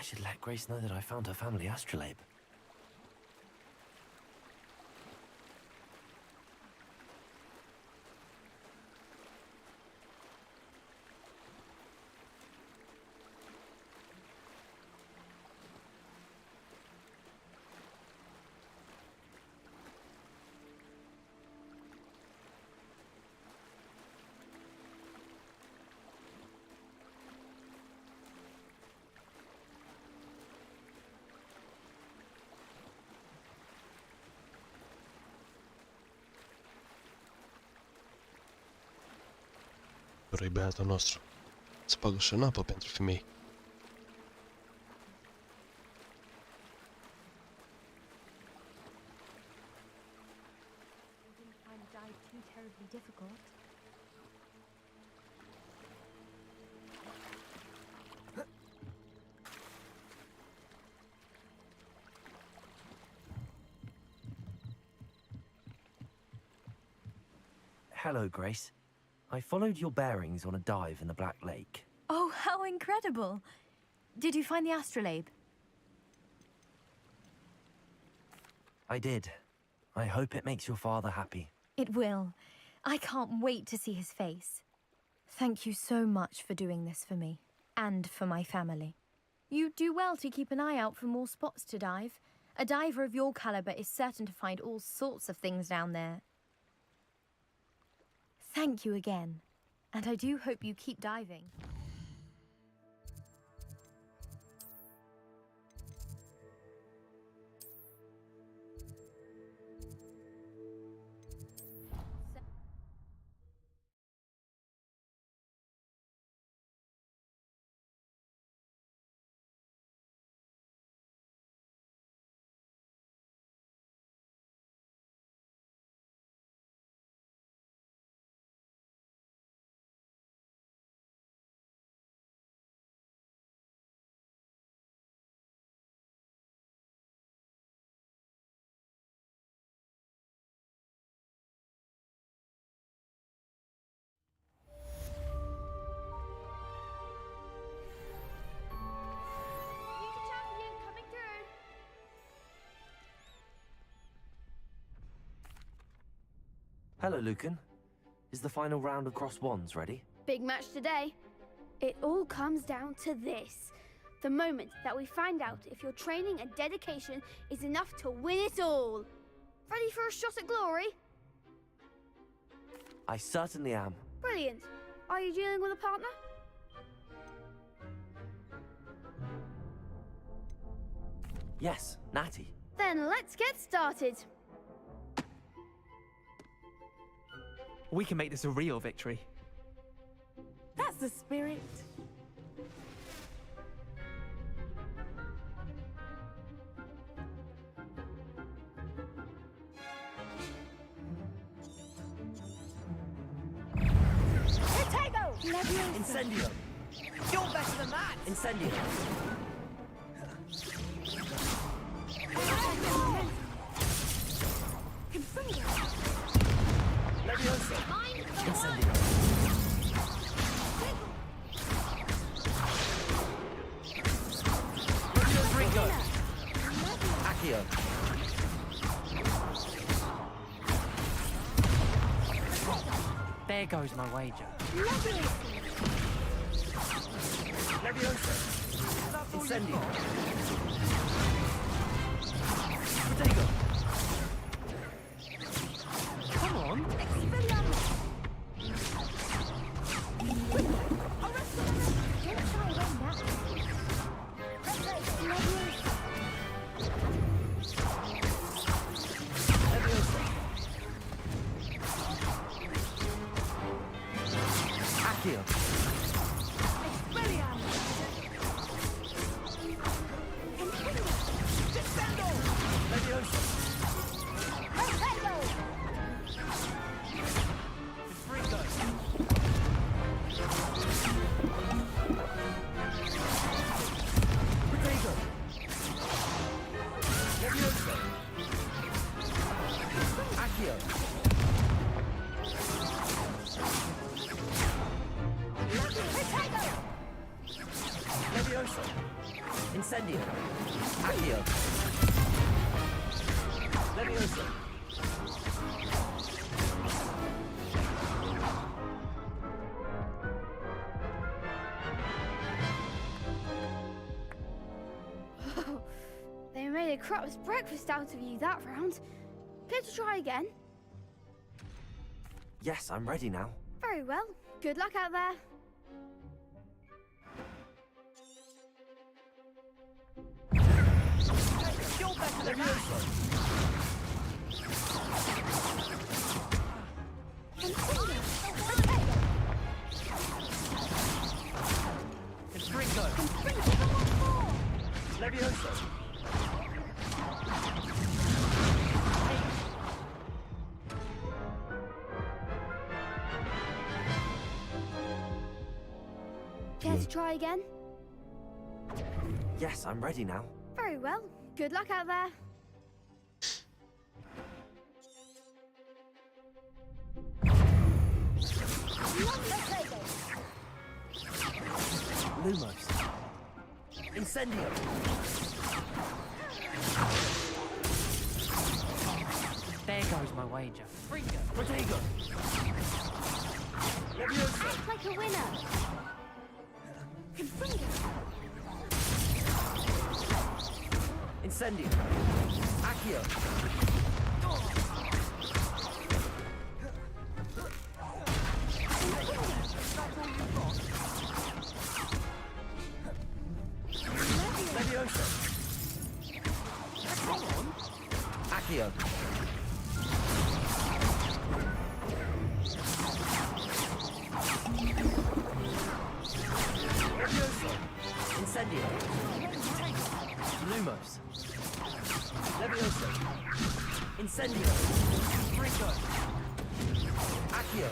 Speaker 8: I should let Grace know that I found her family astrolabe.
Speaker 1: Vrei băiatul nostru. Să bagă și în apă pentru femei.
Speaker 8: Hello, Grace. I followed your bearings on a dive in the Black Lake.
Speaker 11: Oh, how incredible! Did you find the astrolabe?
Speaker 8: I did. I hope it makes your father happy.
Speaker 11: It will. I can't wait to see his face. Thank you so much for doing this for me, and for my family. You do well to keep an eye out for more spots to dive. A diver of your caliber is certain to find all sorts of things down there. Thank you again, and I do hope you keep diving.
Speaker 8: Hello, Lucan. Is the final round of crossed wands ready?
Speaker 16: Big match today. It all comes down to this. The moment that we find out if your training and dedication is enough to win it all. Ready for a shot at glory?
Speaker 8: I certainly am.
Speaker 16: Brilliant. Are you dealing with a partner?
Speaker 8: Yes, Natty.
Speaker 16: Then let's get started.
Speaker 9: We can make this a real victory.
Speaker 15: That's the spirit.
Speaker 8: Incendio!
Speaker 18: You're better than that!
Speaker 8: Incendio! Leviosa! Incendio! Ringo! Accio!
Speaker 9: There goes my wager.
Speaker 8: Leviosa! Incendio! Protego!
Speaker 9: Come on!
Speaker 8: Accio! Leviosa! Fringo! Protego! Leviosa! Accio! Leviosa! Incendio! Accio! Leviosa!
Speaker 16: They made a crap's breakfast out of you that round. Care to try again?
Speaker 8: Yes, I'm ready now.
Speaker 16: Very well. Good luck out there.
Speaker 18: You're better than that!
Speaker 8: Fringo! Leviosa!
Speaker 16: Care to try again?
Speaker 8: Yes, I'm ready now.
Speaker 16: Very well. Good luck out there.
Speaker 8: Lumos! Incendio!
Speaker 9: There goes my wager.
Speaker 8: Protego! Leviosa!
Speaker 16: Act like a winner.
Speaker 8: Incendio! Accio! Leviosa! Accio! Leviosa! Incendio! Lumos! Leviosa! Incendio! Fringo! Accio!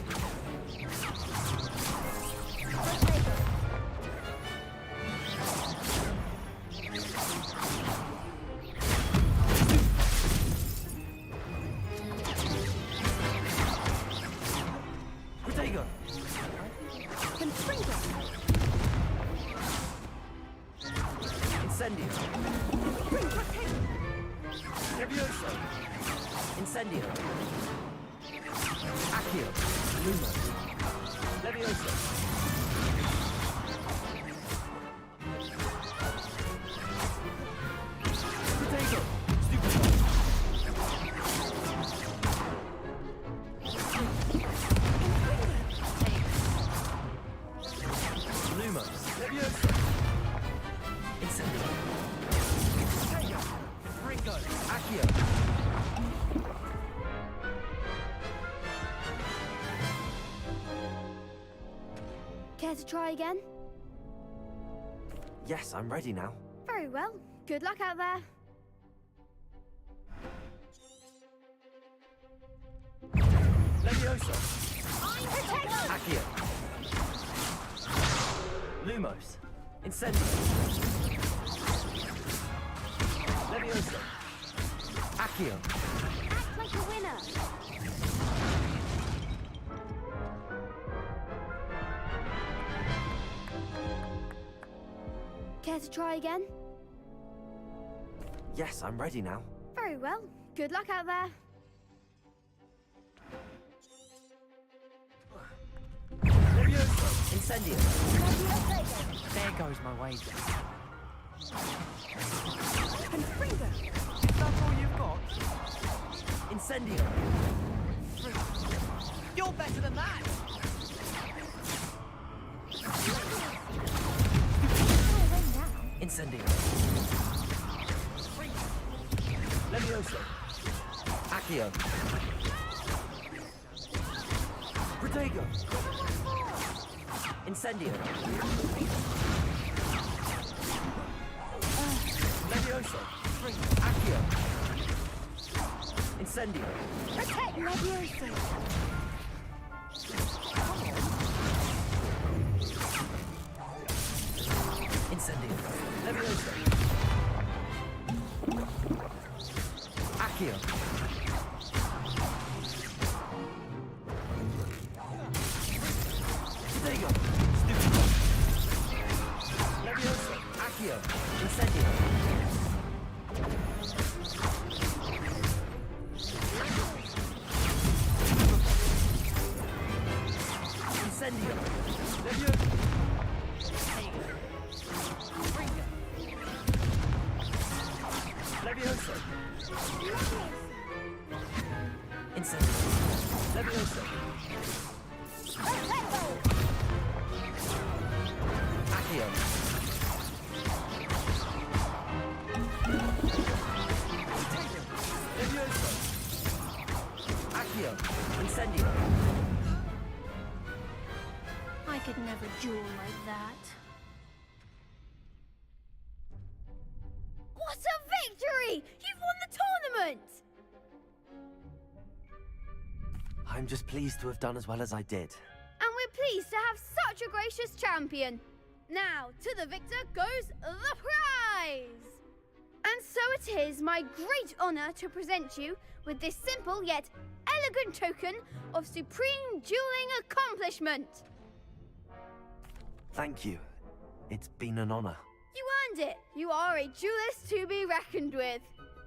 Speaker 8: Protego! Incendio! Leviosa! Incendio! Accio! Lumos! Leviosa!
Speaker 16: Care to try again?
Speaker 8: Yes, I'm ready now.
Speaker 16: Very well. Good luck out there.
Speaker 2: Leviosa! Accio! Lumos! Incendio! Leviosa! Accio!
Speaker 16: Act like a winner. Care to try again?
Speaker 8: Yes, I'm ready now.
Speaker 16: Very well. Good luck out there.
Speaker 2: Leviosa! Incendio! There goes my wages.
Speaker 3: Confringo!
Speaker 2: That's all you've got? Incendio! You're better than that! Incendio! Leviosa! Accio! Protego! Incendio! Leviosa! Accio! Incendio!
Speaker 16: Protect Leviosa!
Speaker 2: Incendio! Leviosa! Accio! Protego! Stupido! Leviosa! Accio! Incendio! Incendio! Leviosa! Leviosa! Incendio! Leviosa! Accio! Leviosa! Accio! Incendio!
Speaker 16: I could never duel like that. What a victory! You've won the tournament!
Speaker 8: I'm just pleased to have done as well as I did.
Speaker 16: And we're pleased to have such a gracious champion. Now, to the victor goes the prize! And so it is my great honor to present you with this simple yet elegant token of supreme dueling accomplishment.
Speaker 8: Thank you. It's been an honor.
Speaker 16: You earned it. You are a duelist to be reckoned with.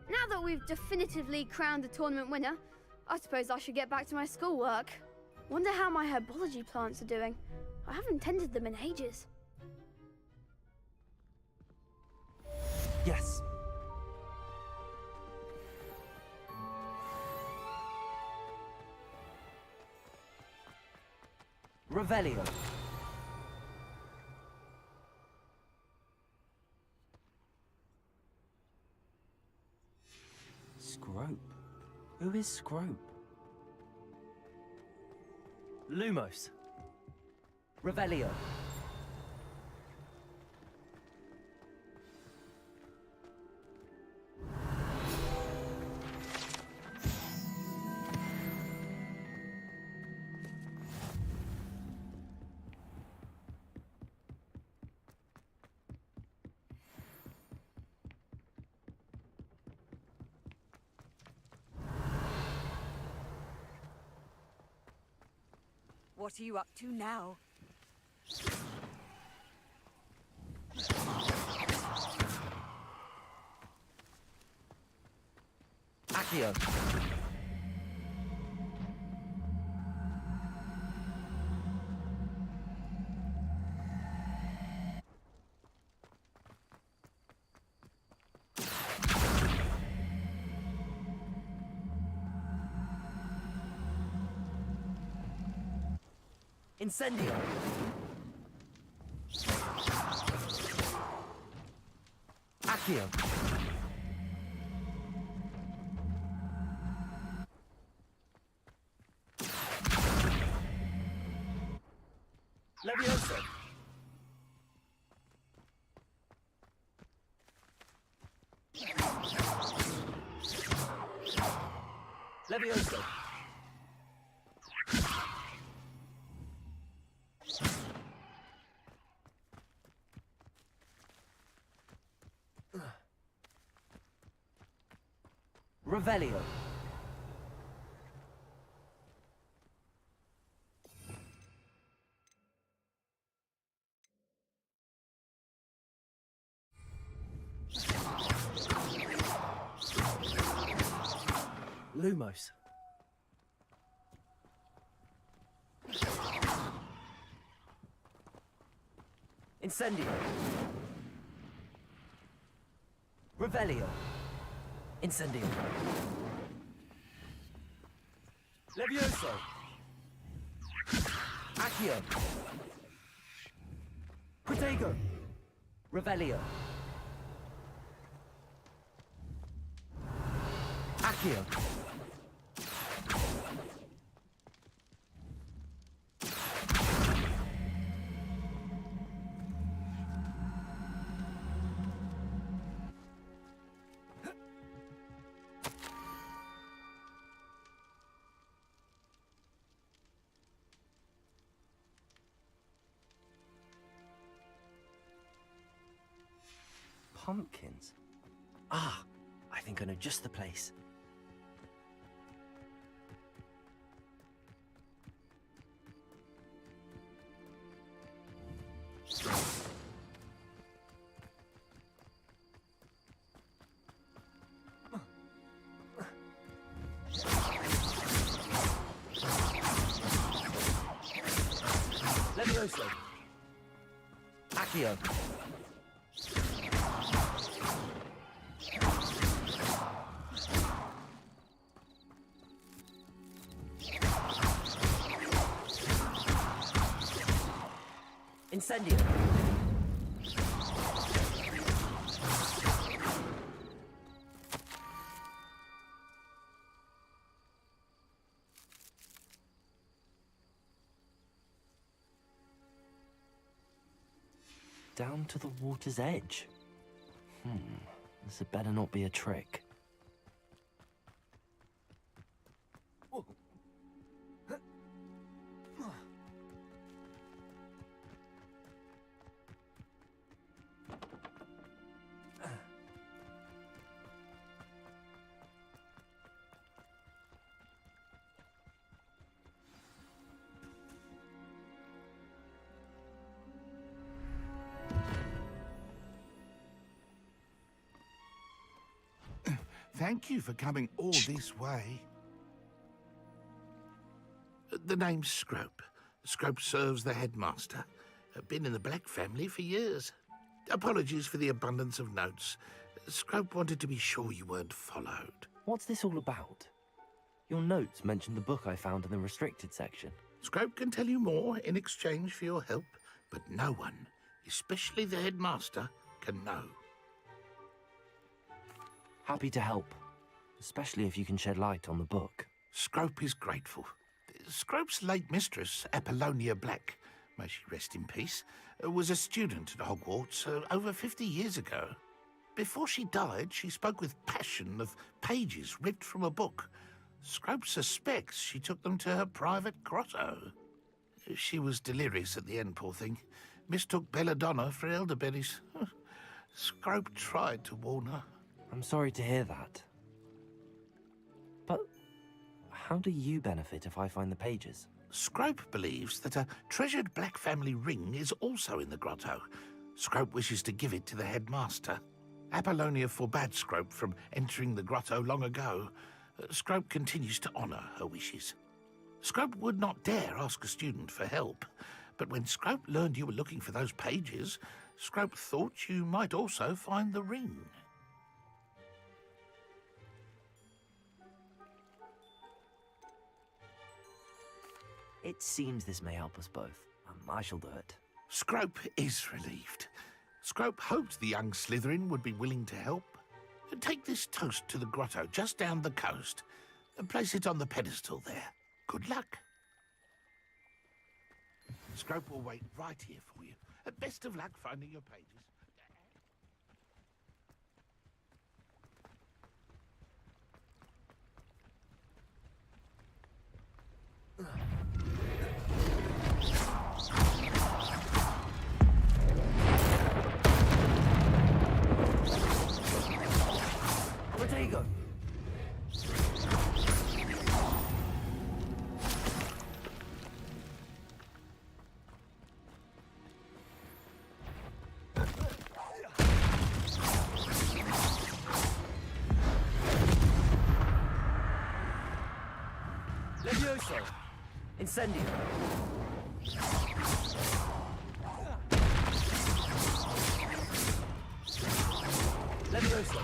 Speaker 16: Now that we've definitively crowned the tournament winner, I suppose I should get back to my schoolwork. Wonder how my herbology plants are doing. I haven't tended them in ages.
Speaker 8: Yes.
Speaker 2: Revelio!
Speaker 8: Scrope? Who is Scrope?
Speaker 2: Lumos! Revelio!
Speaker 7: What are you up to now?
Speaker 2: Accio! Incendio! Accio! Leviosa! Levioso. Revelio. Lumos. Incendio. Revelio. Incendio. Levioso. Accio. Protego. Revelio. Accio. Pumpkins? Ah, I think I know just the place. Levioso. Accio. Incendio. Down to the water's edge. This had better not be a trick.
Speaker 12: Thank you for coming all this way. The name's Scrope. Scrope serves the headmaster. Been in the Black family for years. Apologies for the abundance of notes. Scrope wanted to be sure you weren't followed.
Speaker 8: What's this all about? Your notes mentioned the book I found in the restricted section.
Speaker 12: Scrope can tell you more in exchange for your help, but no one, especially the headmaster, can know.
Speaker 8: Happy to help, especially if you can shed light on the book.
Speaker 12: Scrope is grateful. Scrope's late mistress, Apollonia Black, may she rest in peace, was a student at Hogwarts over 50 years ago. Before she died, she spoke with passion of pages ripped from a book. Scrope suspects she took them to her private grotto. She was delirious at the end, poor thing. Mistook belladonna for elderberries. Scrope tried to warn her.
Speaker 8: I'm sorry to hear that. But how do you benefit if I find the pages?
Speaker 12: Scrope believes that a treasured Black family ring is also in the grotto. Scrope wishes to give it to the headmaster. Apollonia forbade Scrope from entering the grotto long ago. Scrope continues to honour her wishes. Scrope would not dare ask a student for help, but when Scrope learned you were looking for those pages, Scrope thought you might also find the ring.
Speaker 8: It seems this may help us both. I shall do it.
Speaker 12: Scrope is relieved. Scrope hoped the young Slytherin would be willing to help. Take this toast to the grotto just down the coast and place it on the pedestal there. Good luck. Scrope will wait right here for you. Best of luck finding your pages.
Speaker 2: Levioso! Incendio! Levioso!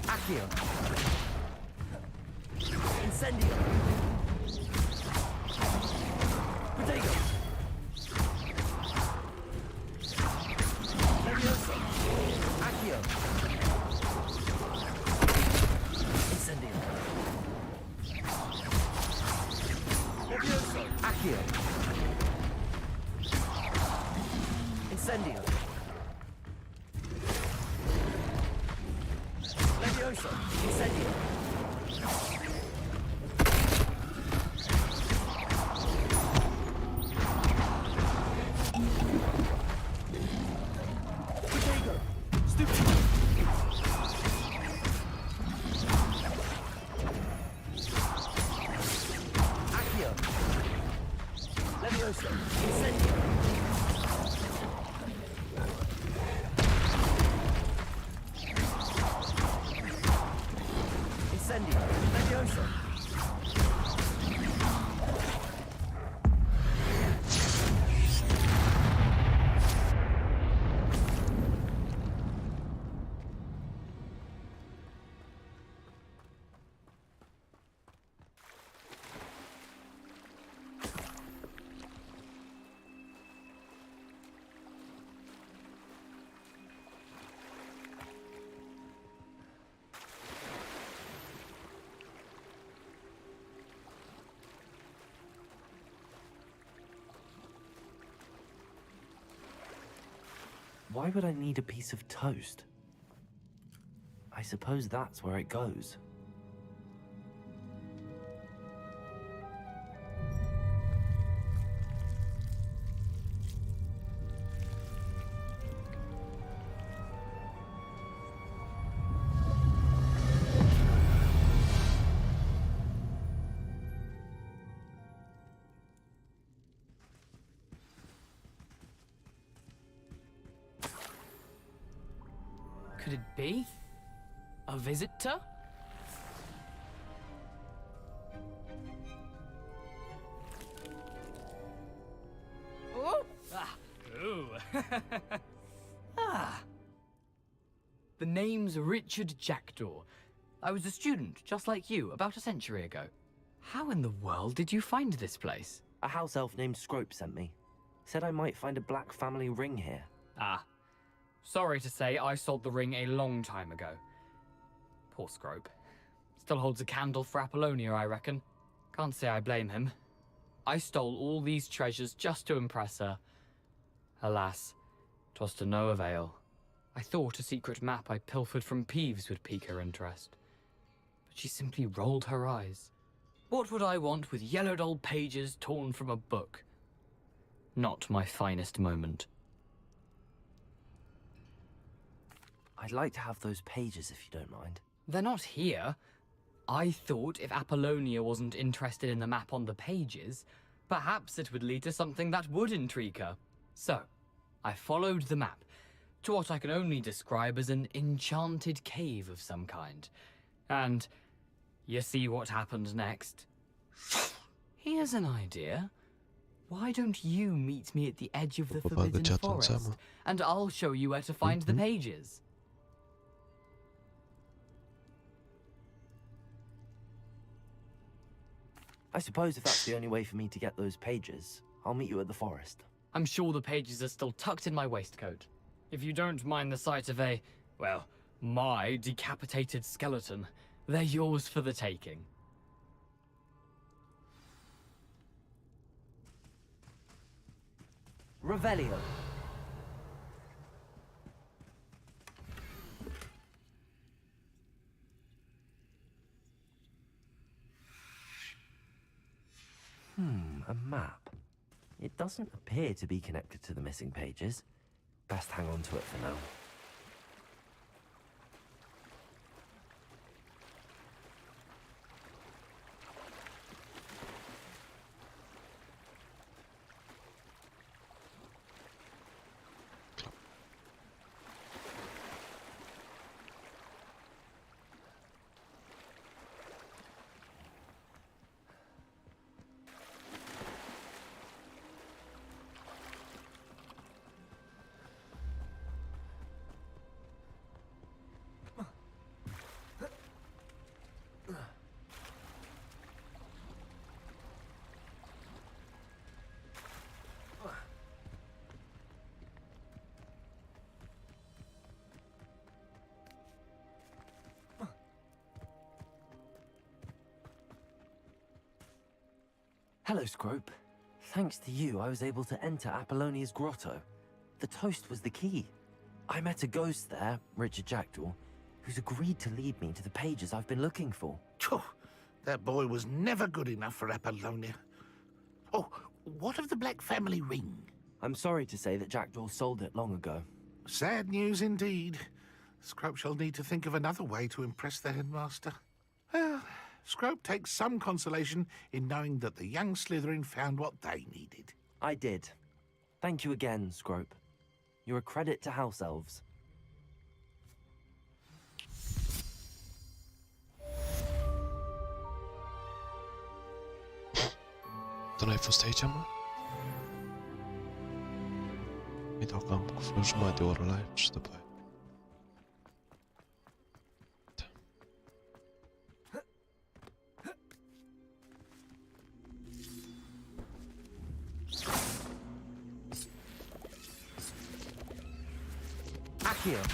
Speaker 2: Accio! Incendio! Protego! Levioso! Accio! Incendio! Levioso! Accio! Incendio! Levioso! Incendio! Protego! Stupid! Accio! Levioso! Incendio! Incendio! Levioso!
Speaker 8: Why would I need a piece of toast? I suppose that's where it goes.
Speaker 5: Could it be? A visitor? Oh! Ah! Ooh! Ah! The name's Richard Jackdaw. I was a student, just like you, about a century ago. How in the world did you find this place?
Speaker 8: A house elf named Scrope sent me. Said I might find a black family ring here.
Speaker 5: Ah. Sorry to say, I sold the ring a long time ago. Poor Scrope. Still holds a candle for Apollonia, I reckon. Can't say I blame him. I stole all these treasures just to impress her. Alas, 'twas to no avail. I thought a secret map I pilfered from Peeves would pique her interest. But she simply rolled her eyes. What would I want with yellowed old pages torn from a book? Not my finest moment.
Speaker 8: I'd like to have those pages if you don't mind.
Speaker 5: They're not here. I thought if Apollonia wasn't interested in the map on the pages, perhaps it would lead to something that would intrigue her. So, I followed the map to what I can only describe as an enchanted cave of some kind. And you see what happened next? Here's an idea. Why don't you meet me at the edge of the Forbidden Forest, and I'll show you where to find the pages.
Speaker 8: I suppose if that's the only way for me to get those pages, I'll meet you at the forest.
Speaker 5: I'm sure the pages are still tucked in my waistcoat. If you don't mind the sight of a, well, my decapitated skeleton, they're yours for the taking.
Speaker 2: Revelio.
Speaker 8: A map. It doesn't appear to be connected to the missing pages. Best hang on to it for now. Hello, Scrope. Thanks to you, I was able to enter Apollonia's grotto. The toast was the key. I met a ghost there, Richard Jackdaw, who's agreed to lead me to the pages I've been looking for.
Speaker 12: Phew, that boy was never good enough for Apollonia. Oh, what of the Black family ring?
Speaker 8: I'm sorry to say that Jackdaw sold it long ago.
Speaker 12: Sad news indeed. Scrope shall need to think of another way to impress the headmaster. Well, Scrope takes some consolation in knowing that the young Slytherin found what they needed.
Speaker 8: I did. Thank you again, Scrope. You're a credit to House Elves.
Speaker 1: Tu n-ai fost aici, mă? Îi dau cam cu vreo jumătate de oră la el și după aia.
Speaker 2: Aqirys.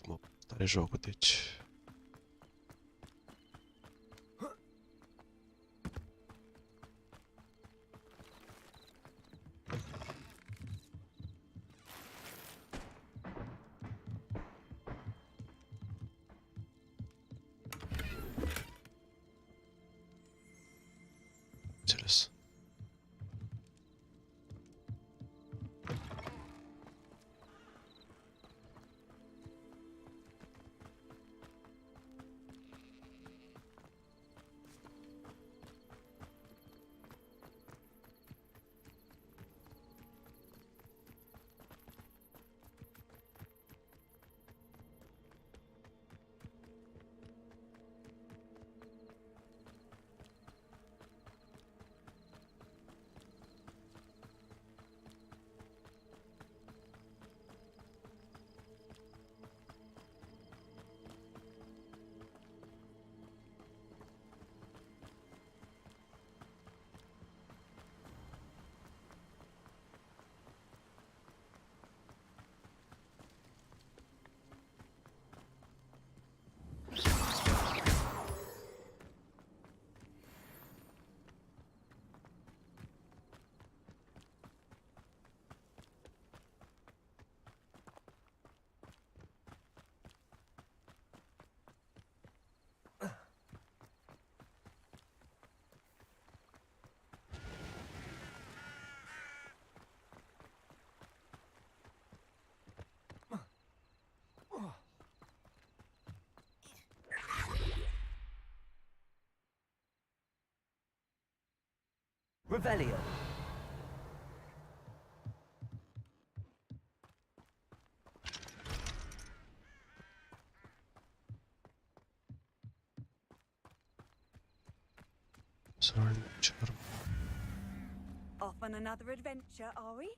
Speaker 1: Mă, tare jocul, deci... Înțeles.
Speaker 2: Revelio.
Speaker 7: Off on another adventure, are we?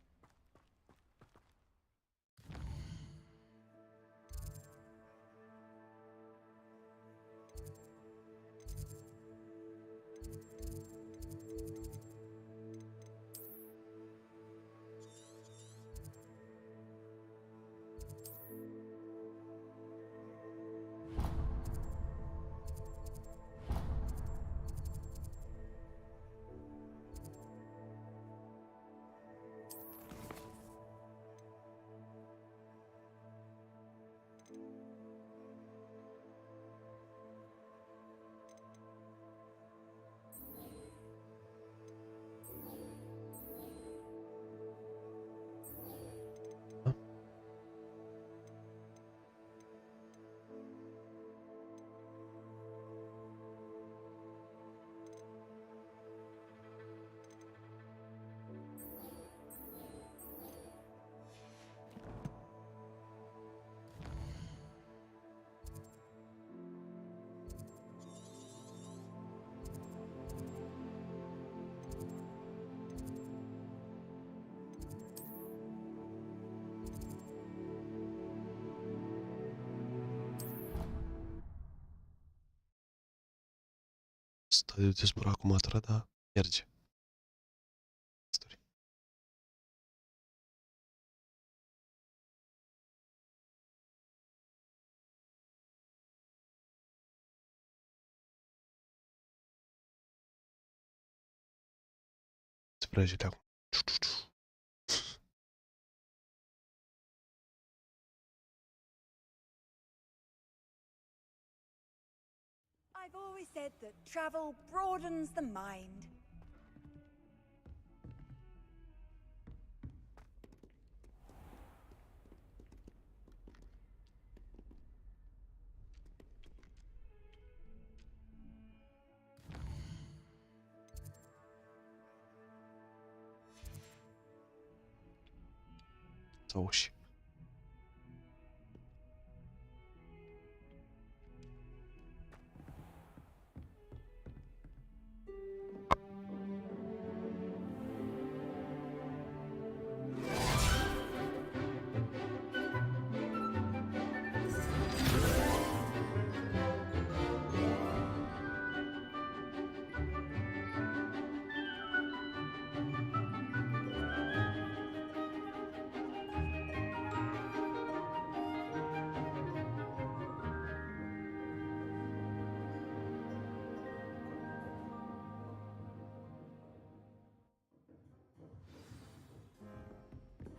Speaker 1: stadiu de spor acum atara, dar merge. Story. Sprăjile acum.
Speaker 7: I've always said that travel broadens the mind.
Speaker 1: Sau și.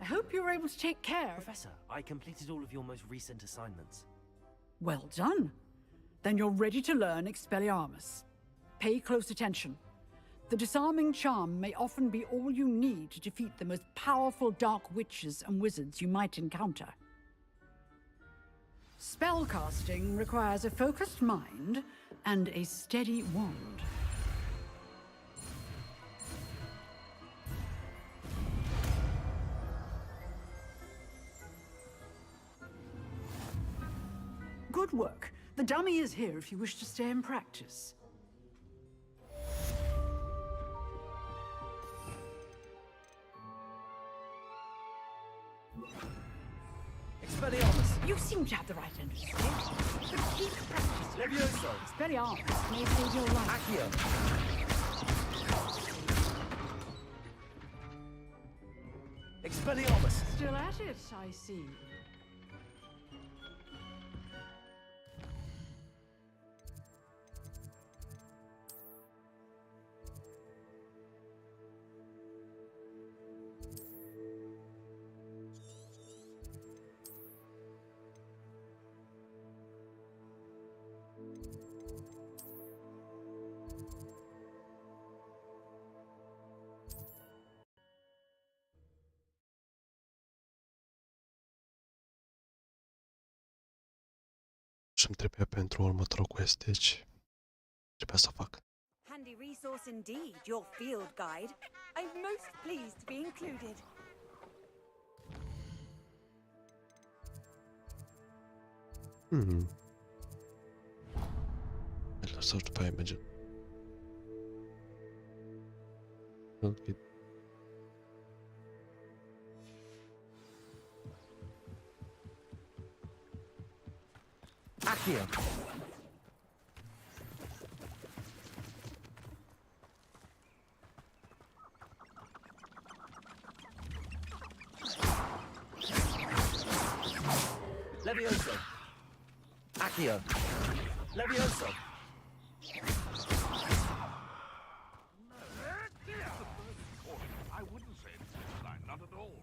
Speaker 10: I hope you were able to take care.
Speaker 8: Professor, I completed all of your most recent assignments.
Speaker 10: Well done. Then you're ready to learn Expelliarmus. Pay close attention. The disarming charm may often be all you need to defeat the most powerful dark witches and wizards you might encounter. Spellcasting requires a focused mind and a steady wand. Good work. The dummy is here if you wish to stay and practice.
Speaker 8: Expelliarmus!
Speaker 10: You seem to have the right understanding. But keep practicing.
Speaker 8: Levioso!
Speaker 10: Expelliarmus may save your life.
Speaker 8: Accio! Expelliarmus!
Speaker 10: Still at it, I see.
Speaker 1: Și-mi trebuie pentru următorul quest, deci trebuia să o fac.
Speaker 7: Handy resource indeed, your field guide. I'm most pleased to be included.
Speaker 1: Îl lăsau după aia merge. Ok.
Speaker 8: Accio! Levioso! Accio! Levioso!
Speaker 17: I wouldn't say it's line, not at all.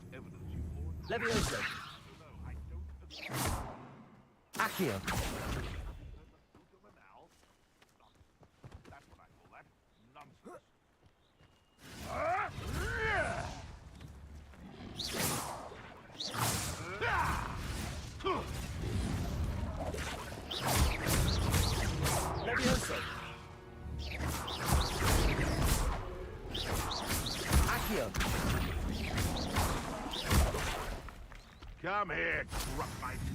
Speaker 17: It's evidence you've already...
Speaker 8: Levioso!
Speaker 17: No, I don't agree.
Speaker 8: Accio!
Speaker 17: That's what I call that. Nonsense.
Speaker 8: Levioso! Accio!
Speaker 17: Come here, Gruffmite.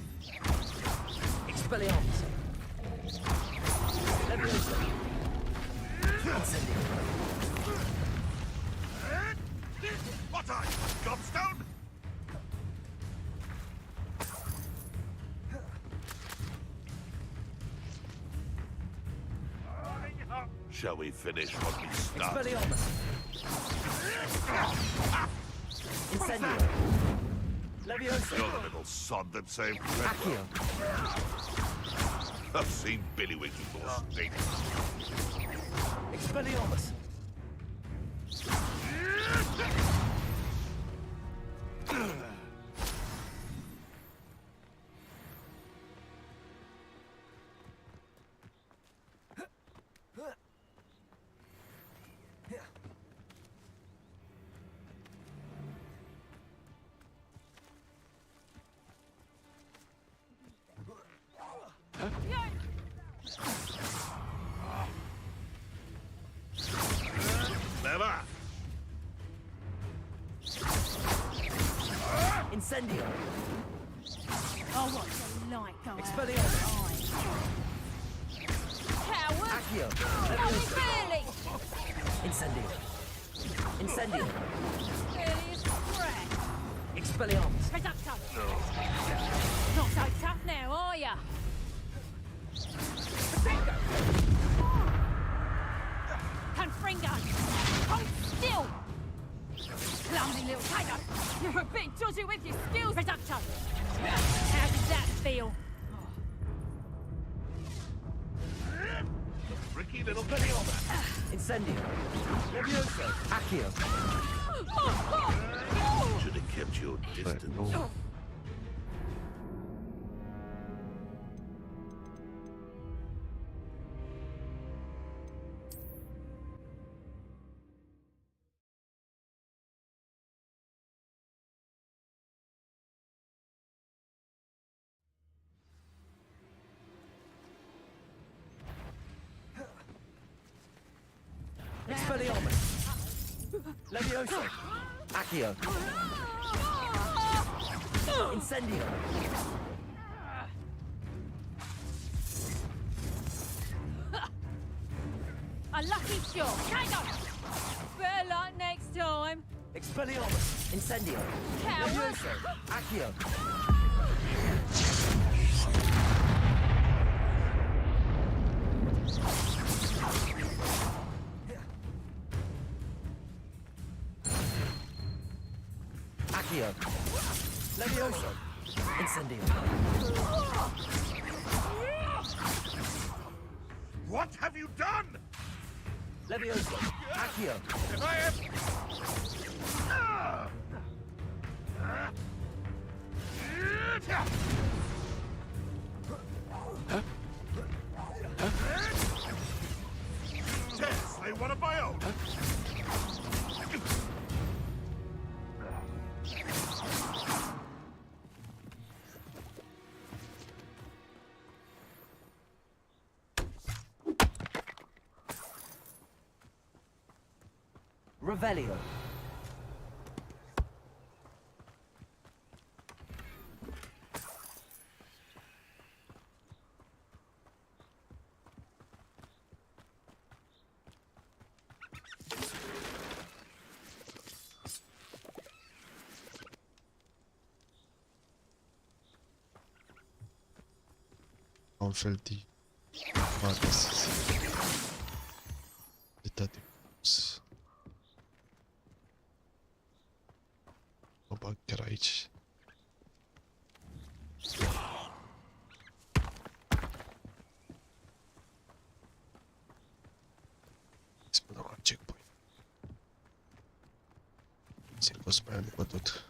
Speaker 8: Expelliarmus! Levioso! Incendio!
Speaker 17: What are you, gobstone? Hurry up! Shall we finish what we started?
Speaker 8: Expelliarmus! Incendio! Leviosa!
Speaker 17: You're the little sod that saved
Speaker 8: Accio!
Speaker 17: I've seen Billywig before stink.
Speaker 8: Expelliarmus!
Speaker 17: Never!
Speaker 8: Incendio!
Speaker 13: Oh, what you like,
Speaker 8: Expelliarmus!
Speaker 13: Coward!
Speaker 8: Accio!
Speaker 13: Oh, really?
Speaker 8: Incendio! Incendio!
Speaker 13: Really is threat.
Speaker 8: Expelliarmus!
Speaker 13: Reducto! Not so tough now, are ya? Confringo! Hold still! Clumsy little tiger! You're a bit dodgy with your skills, Reducto! How does that feel?
Speaker 17: Tricky little Billywig.
Speaker 8: Incendio! Leviosa! Accio!
Speaker 17: Should have kept your distance.
Speaker 8: Expelliarmus! Leviosa! Accio! Incendio!
Speaker 13: A lucky shot! Hang on! Better luck next time!
Speaker 8: Expelliarmus! Incendio!
Speaker 13: Coward!
Speaker 8: Leviosa! Accio! Accio! Leviosa! Incendio!
Speaker 17: What have you done?
Speaker 8: Leviosa! Accio!
Speaker 17: If I have... Yes, I want a bio.
Speaker 8: Revelio!
Speaker 1: Un fel de bază, să zic. De toate pus. O bag chiar aici. Să mă dau la checkpoint. Țin că o să mai am de bătut.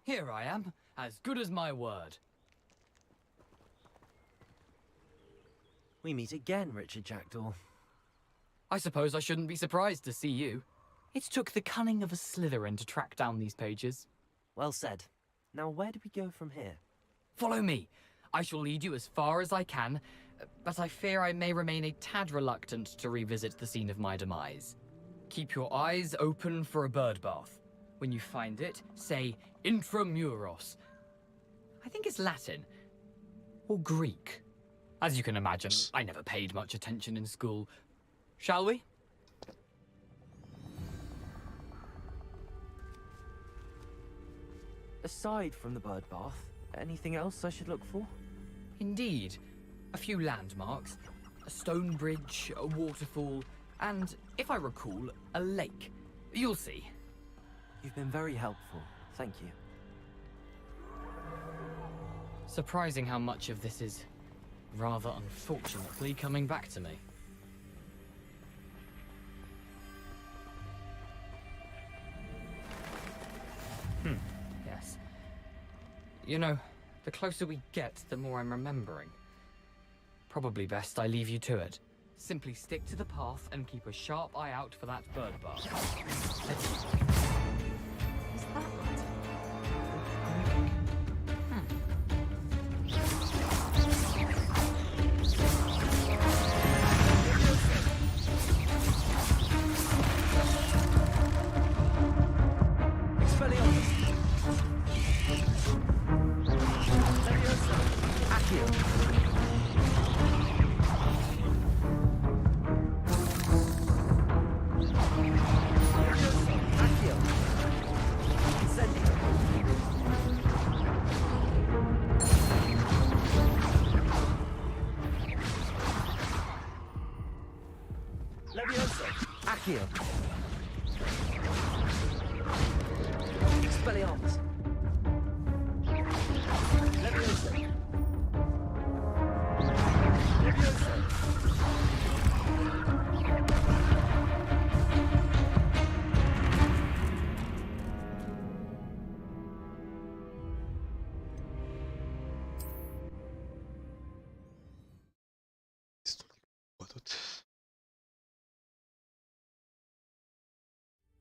Speaker 5: Here I am, as good as my word.
Speaker 8: We meet again, Richard Jackdaw.
Speaker 5: I suppose I shouldn't be surprised to see you. It took the cunning of a Slytherin to track down these pages.
Speaker 8: Well said. Now where do we go from here?
Speaker 5: Follow me. I shall lead you as far as I can, but I fear I may remain a tad reluctant to revisit the scene of my demise. Keep your eyes open for a bird bath. When you find it, say intramuros. I think it's Latin. Or Greek. As you can imagine, I never paid much attention in school. Shall we?
Speaker 8: Aside from the bird bath, anything else I should look for?
Speaker 5: Indeed. A few landmarks, a stone bridge, a waterfall, and, if I recall, a lake. You'll see.
Speaker 8: You've been very helpful. Thank you.
Speaker 5: Surprising how much of this is, rather unfortunately, coming back to me. Yes. You know, the closer we get, the more I'm remembering. Probably best I leave you to it. Simply stick to the path and keep a sharp eye out for that bird bath.
Speaker 13: Is that?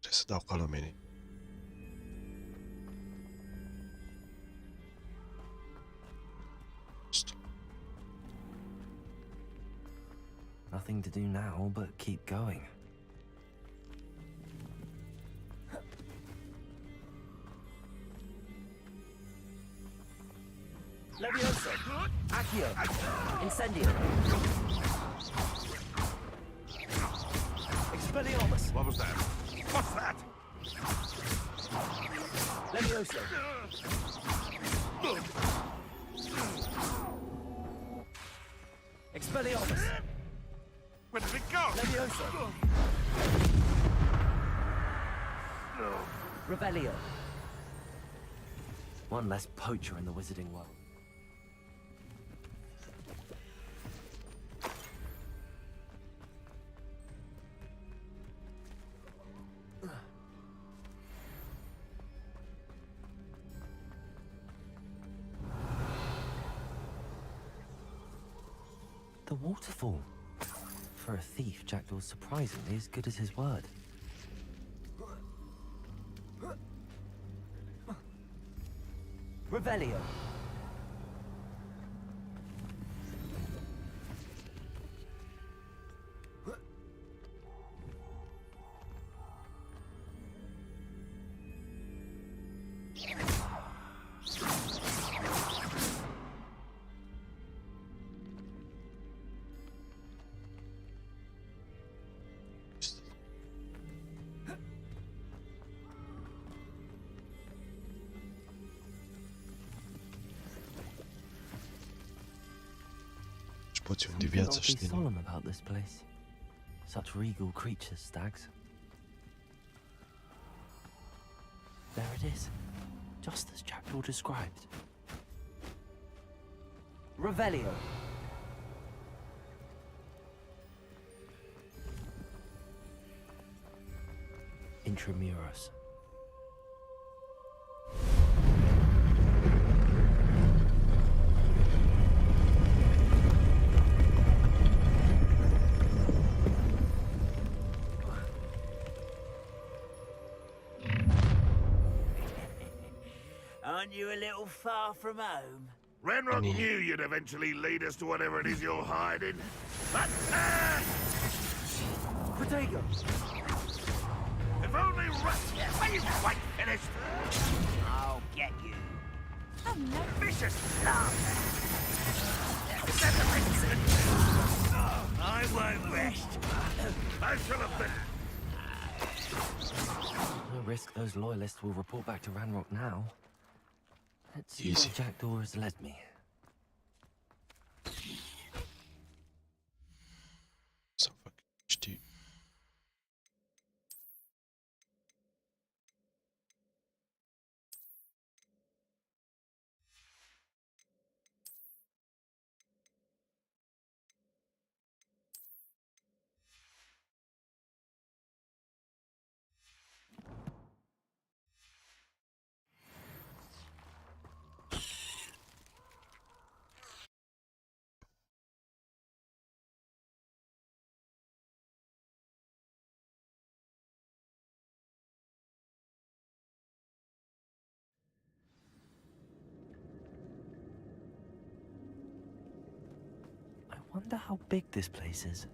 Speaker 1: Trebuie să dau ca la mine.
Speaker 8: Nothing to do now but keep going.
Speaker 2: Levioso! Accio! Incendio! Expelliarmus!
Speaker 17: What was that? What's that?
Speaker 2: Levioso! Expelliarmus!
Speaker 17: Where did it go?
Speaker 2: Levioso! Revelio!
Speaker 8: One less poacher in the wizarding world. The waterfall. For a thief, Jackdaw's surprisingly as good as his word.
Speaker 2: Revelio!
Speaker 8: Something oddly solemn about this place. Such regal creatures, stags. There it is, just as Jackdaw described.
Speaker 2: Revelio!
Speaker 8: Intramuros.
Speaker 14: Aren't you a little far from home?
Speaker 17: Renrock knew you'd eventually lead us to whatever it is you're hiding. But,
Speaker 2: Protego!
Speaker 17: If only Are you quite finished?
Speaker 14: I'll get you.
Speaker 17: A vicious laughter! Is that the reason?
Speaker 14: I won't rest.
Speaker 17: I shall have been.
Speaker 8: No risk those loyalists will report back to Ranrock now. Let's see where Jackdaw has led me.
Speaker 1: So fucking știi.
Speaker 8: I wonder how big this place is.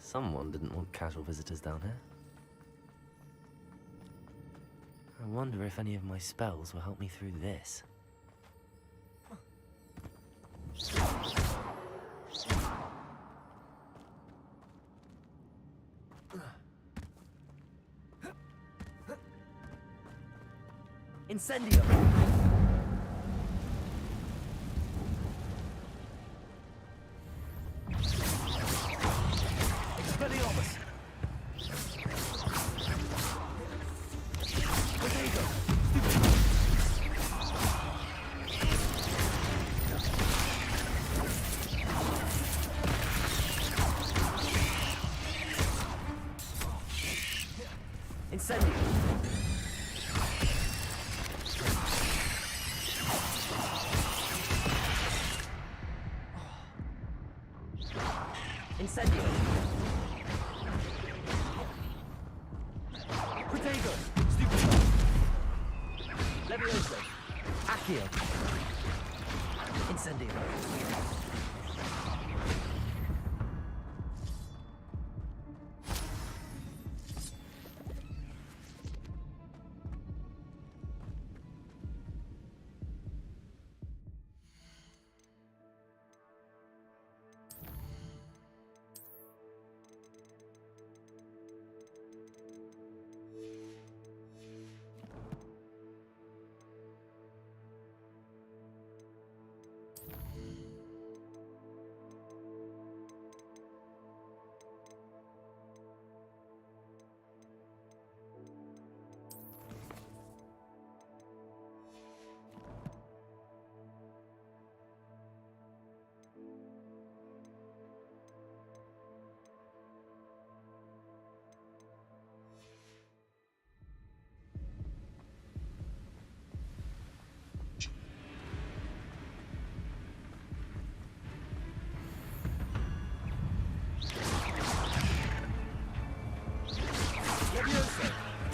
Speaker 8: Someone didn't want casual visitors down here. I wonder if any of my spells will help me through this. Incendio! Incendio! Protego! Stupido! Levioso! Accio! Incendio!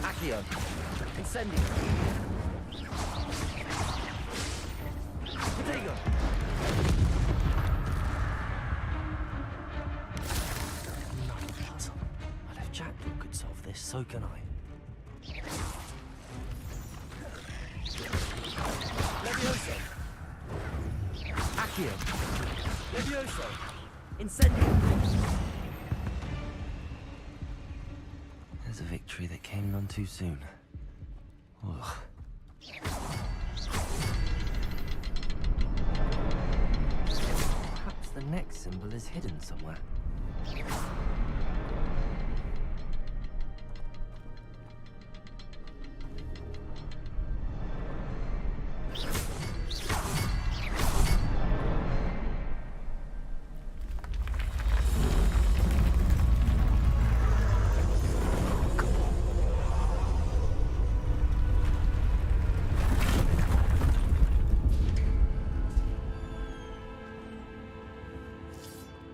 Speaker 8: Accio! Incendio! Protego! Another puzzle. But if Jackdaw could solve this, so can I. Levioso! Accio! Levioso! Incendio! There's a victory that came none too soon. Ugh. Perhaps the next symbol is hidden somewhere.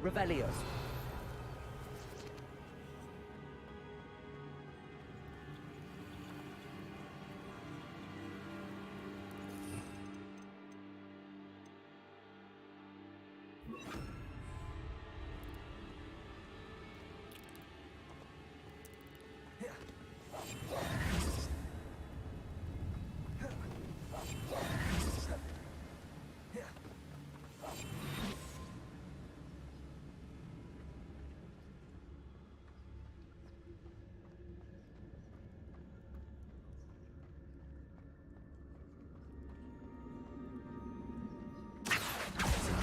Speaker 2: Revelio.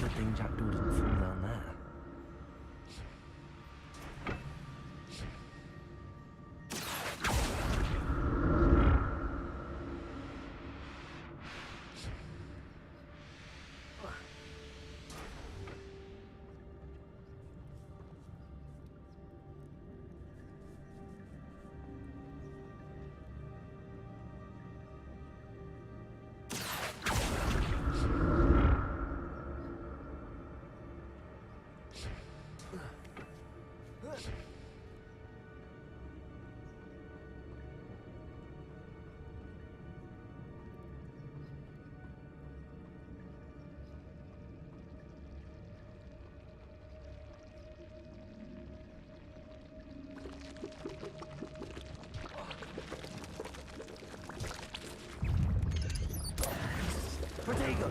Speaker 8: Good thing Jackdaw didn't fall down there.
Speaker 2: Protego!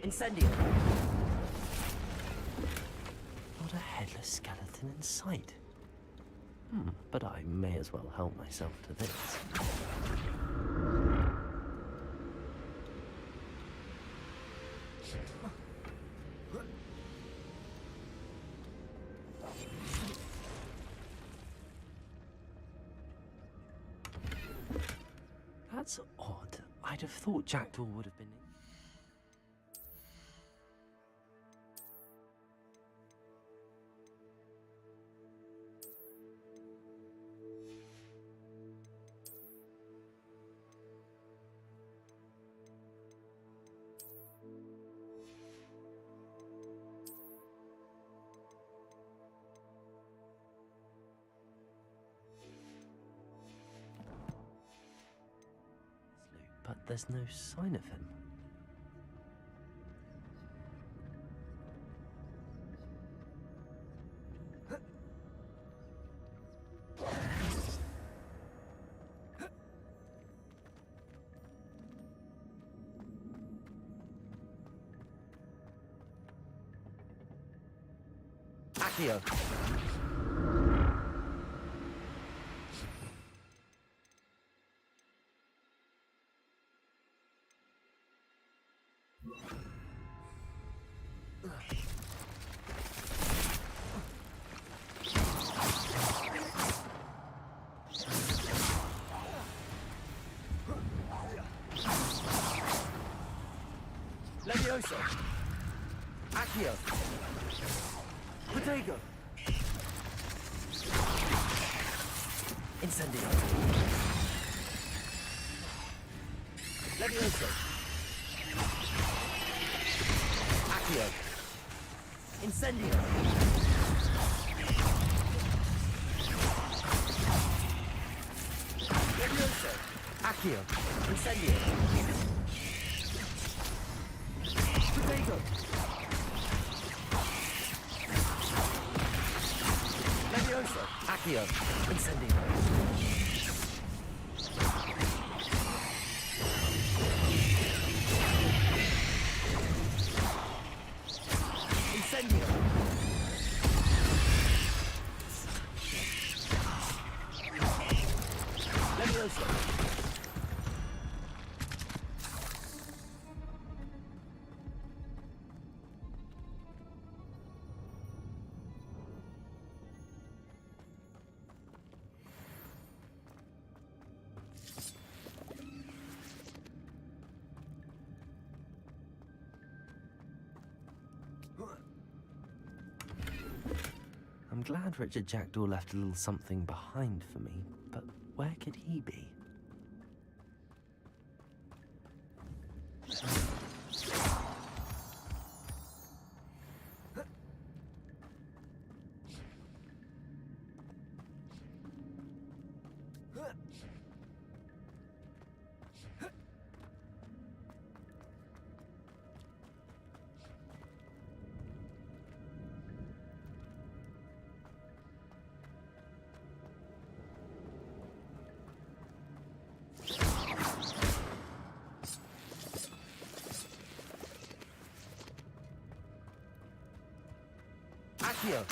Speaker 2: Incendio!
Speaker 8: Not a headless skeleton in sight. But I may as well help myself to this. That's odd. I'd have thought Jackdaw would have been... But there's no sign of him.
Speaker 2: Accio. Levioso. Accio. Protego. Incendio. Levioso. Accio. Incendio. Levioso. Accio. Incendio. Protego. Levioso. Accio. Incendio. Incendio. Levioso.
Speaker 8: I'm glad Richard Jackdaw left a little something behind for me, but where could he be?
Speaker 2: Accio.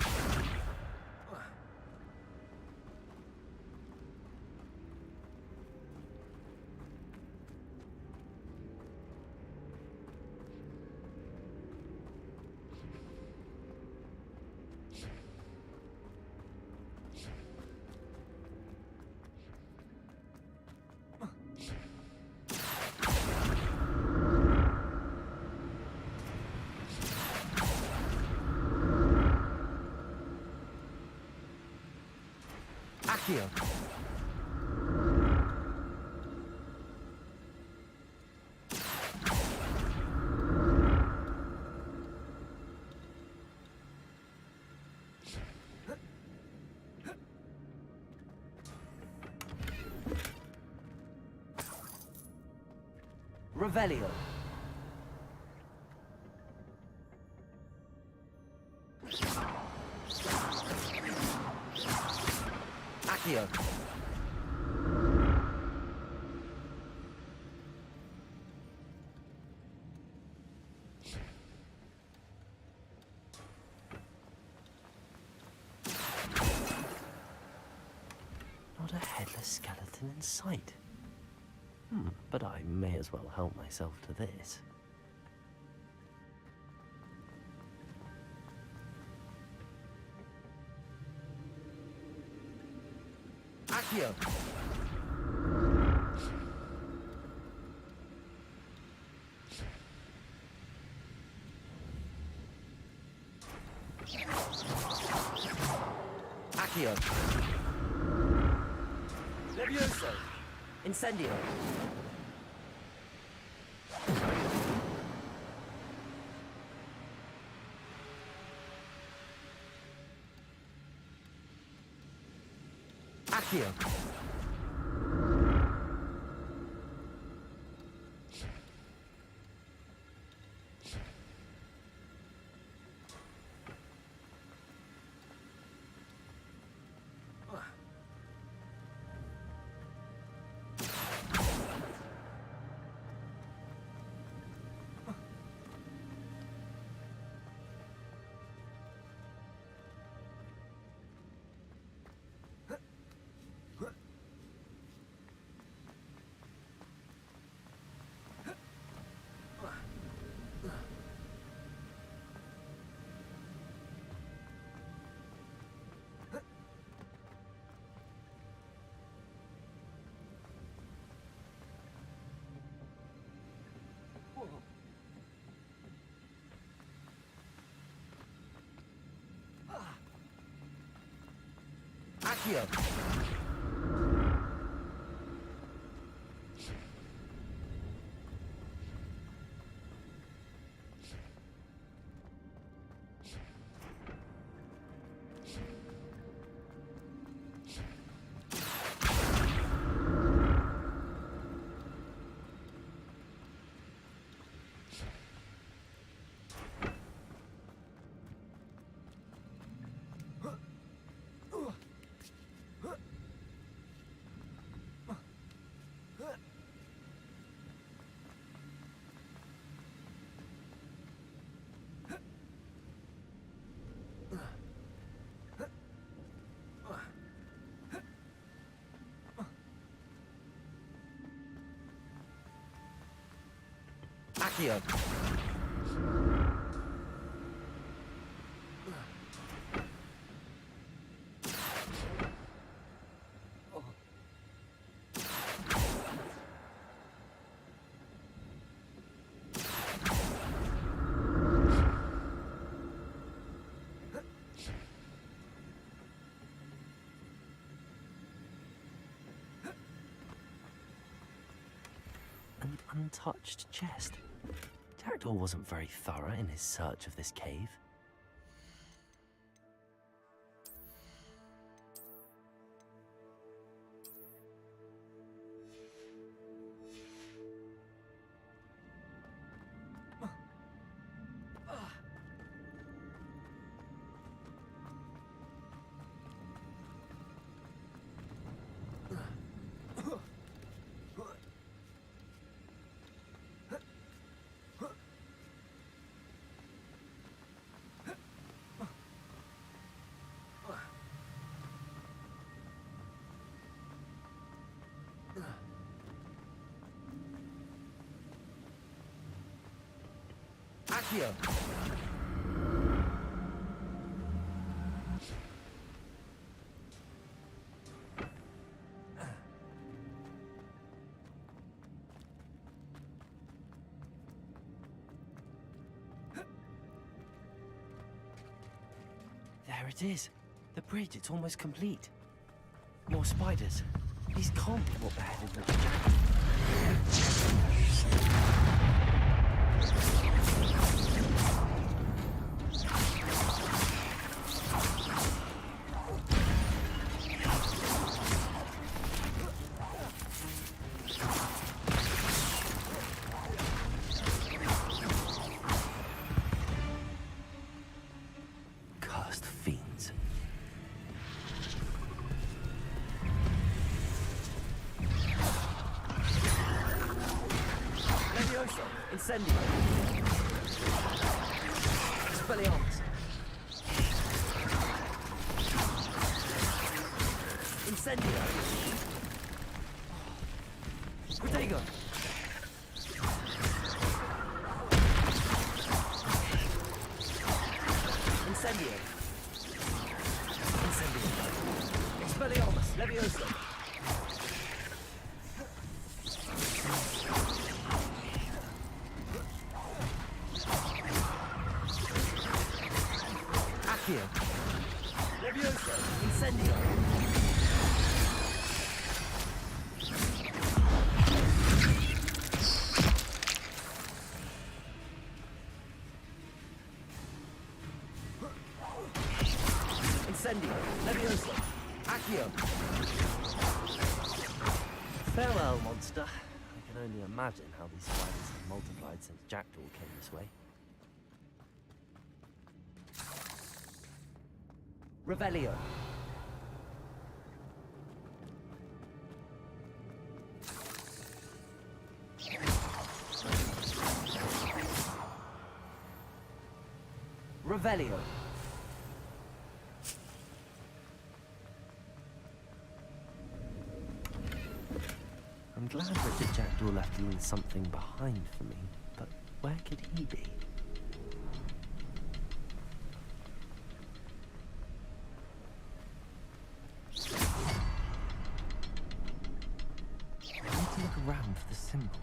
Speaker 2: Accio. Revelio. Accio.
Speaker 8: Not a headless skeleton in sight. But I may as well help myself to this.
Speaker 2: Accio. Accio. Levioso. Incendio. Accio. Accio. Accio.
Speaker 8: An untouched chest. Director wasn't very thorough in his search of this cave.
Speaker 2: Accio.
Speaker 8: There it is. The bridge, it's almost complete. More spiders. These can't be what beheaded Richard Jackson. Cursed fiends.
Speaker 2: Levioso. Incendio. Expelliarmus. Incendio. Protego. Incendio. Incendio. Expelliarmus. Levioso. Accio. Levioso. Incendio. Incendio. Levioso. Accio.
Speaker 8: Farewell, monster. I can only imagine how these spiders have multiplied since Jackdaw came this way.
Speaker 2: Revelio. Revelio.
Speaker 8: I'm glad Richard Jackdaw left a little something behind for me, but where could he be? I need to look around for the symbol.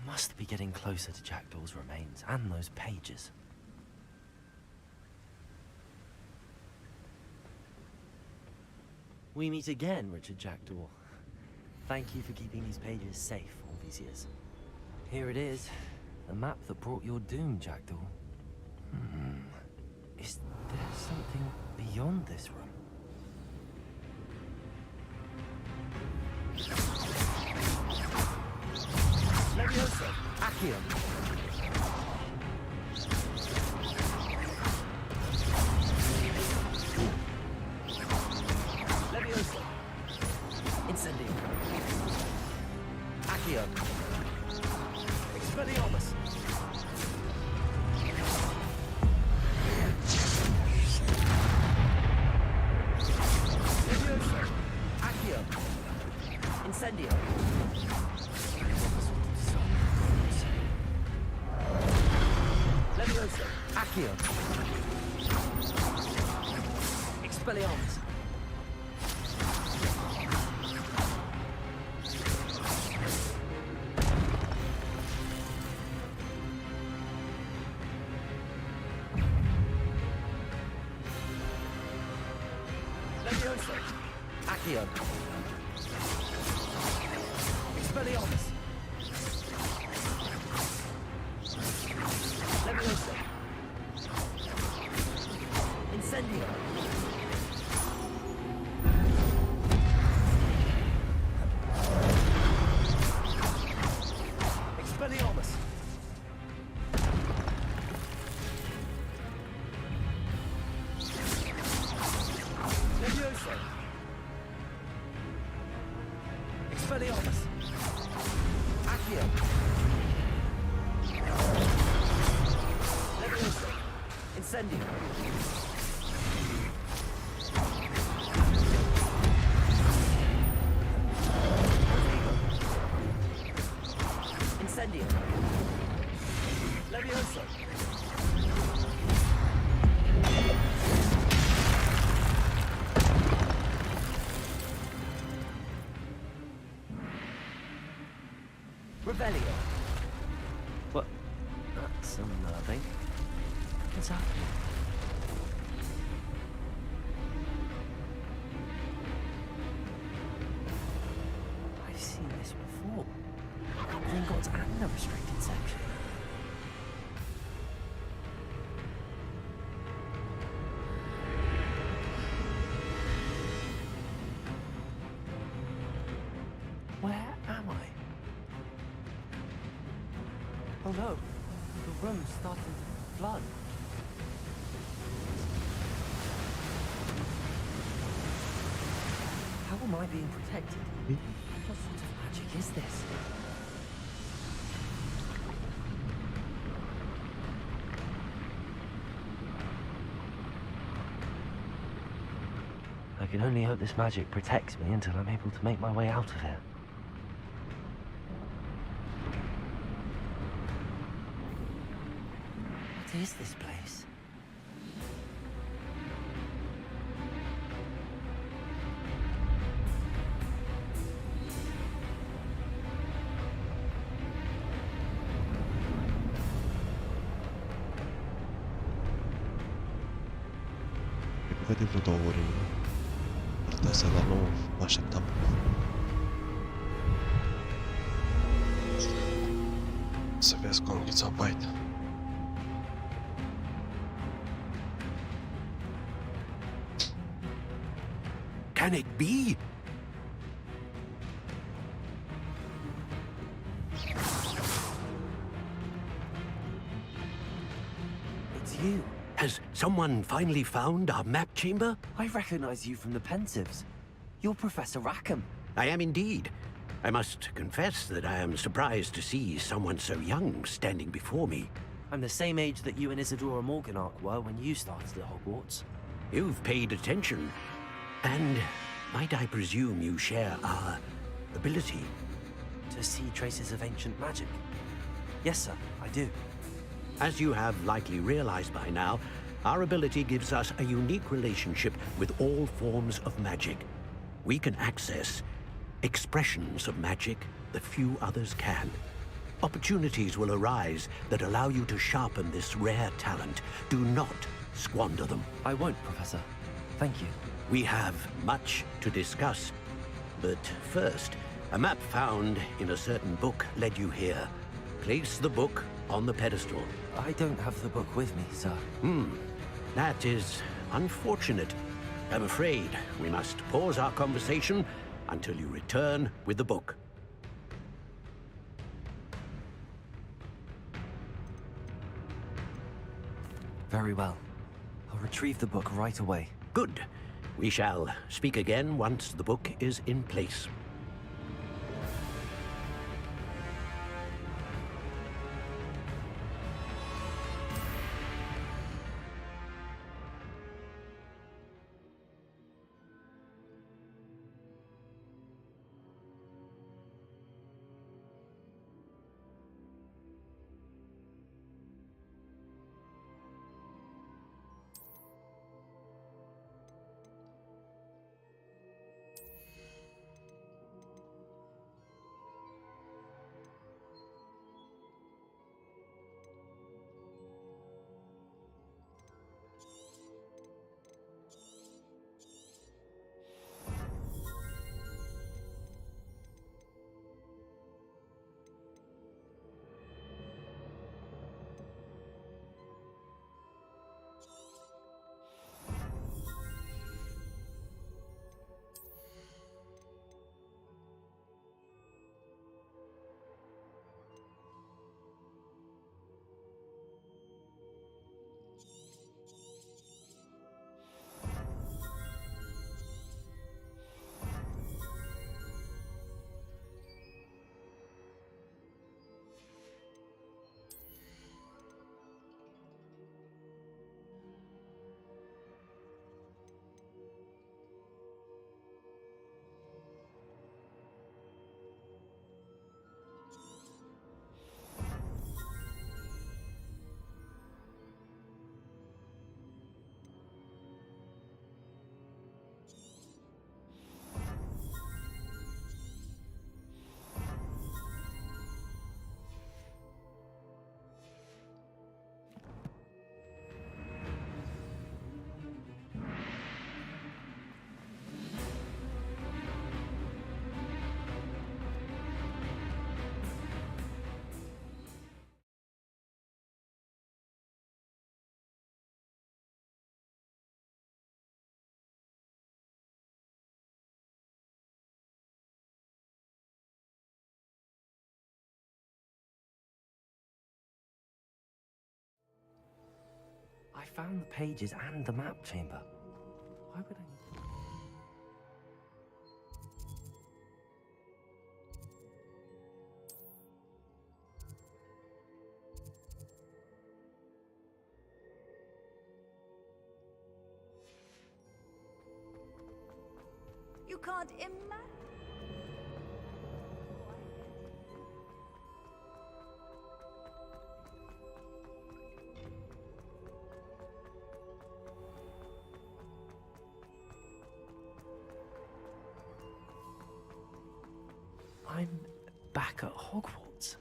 Speaker 8: Must be getting closer to Jackdaw's remains and those pages. We meet again, Richard Jackdaw. Thank you for keeping these pages safe all these years. Here it is, the map that brought your doom, Jackdaw. Is there something beyond this room?
Speaker 2: Levioso. Accio. Levioso. Incendio. Accio. Expelliarmus. Levioso. Accio. Incendio. Levioso. Accio. Expelliarmus. Levioso. Accio. Expelliarmus. Levioso. Incendio. Incendio. Incendio. Levioso. Revelio. What? That's unnerving. What's happening? I've seen this before. Gringotts and the restricted section. Where am I? Oh no, the room's starting to flood. How am I being protected? What sort of magic is this? I can only hope this magic protects me until I'm able to make my way out of here. What is this place?
Speaker 1: Cred că de vreo 2 ori în partea asta, dar nu mă așteptam. Să vezi cum ghița baita.
Speaker 12: Can it be?
Speaker 2: It's you.
Speaker 12: Has someone finally found our map chamber?
Speaker 2: I recognize you from the Pensives. You're Professor Rackham.
Speaker 12: I am indeed. I must confess that I am surprised to see someone so young standing before me.
Speaker 2: I'm the same age that you and Isadora Morganach were when you started at Hogwarts.
Speaker 12: You've paid attention. And might I presume you share our ability?
Speaker 2: To see traces of ancient magic. Yes, sir, I do.
Speaker 12: As you have likely realized by now, our ability gives us a unique relationship with all forms of magic. We can access expressions of magic that few others can. Opportunities will arise that allow you to sharpen this rare talent. Do not squander them.
Speaker 2: I won't, Professor. Thank you.
Speaker 12: We have much to discuss. But first, a map found in a certain book led you here. Place the book on the pedestal.
Speaker 2: I don't have the book with me, sir.
Speaker 12: That is unfortunate. I'm afraid we must pause our conversation until you return with the book.
Speaker 2: Very well. I'll retrieve the book right away.
Speaker 12: Good. We shall speak again once the book is in place.
Speaker 8: found the pages and the map chamber. Why would I...
Speaker 7: You can't imagine.
Speaker 8: I'm back at Hogwarts.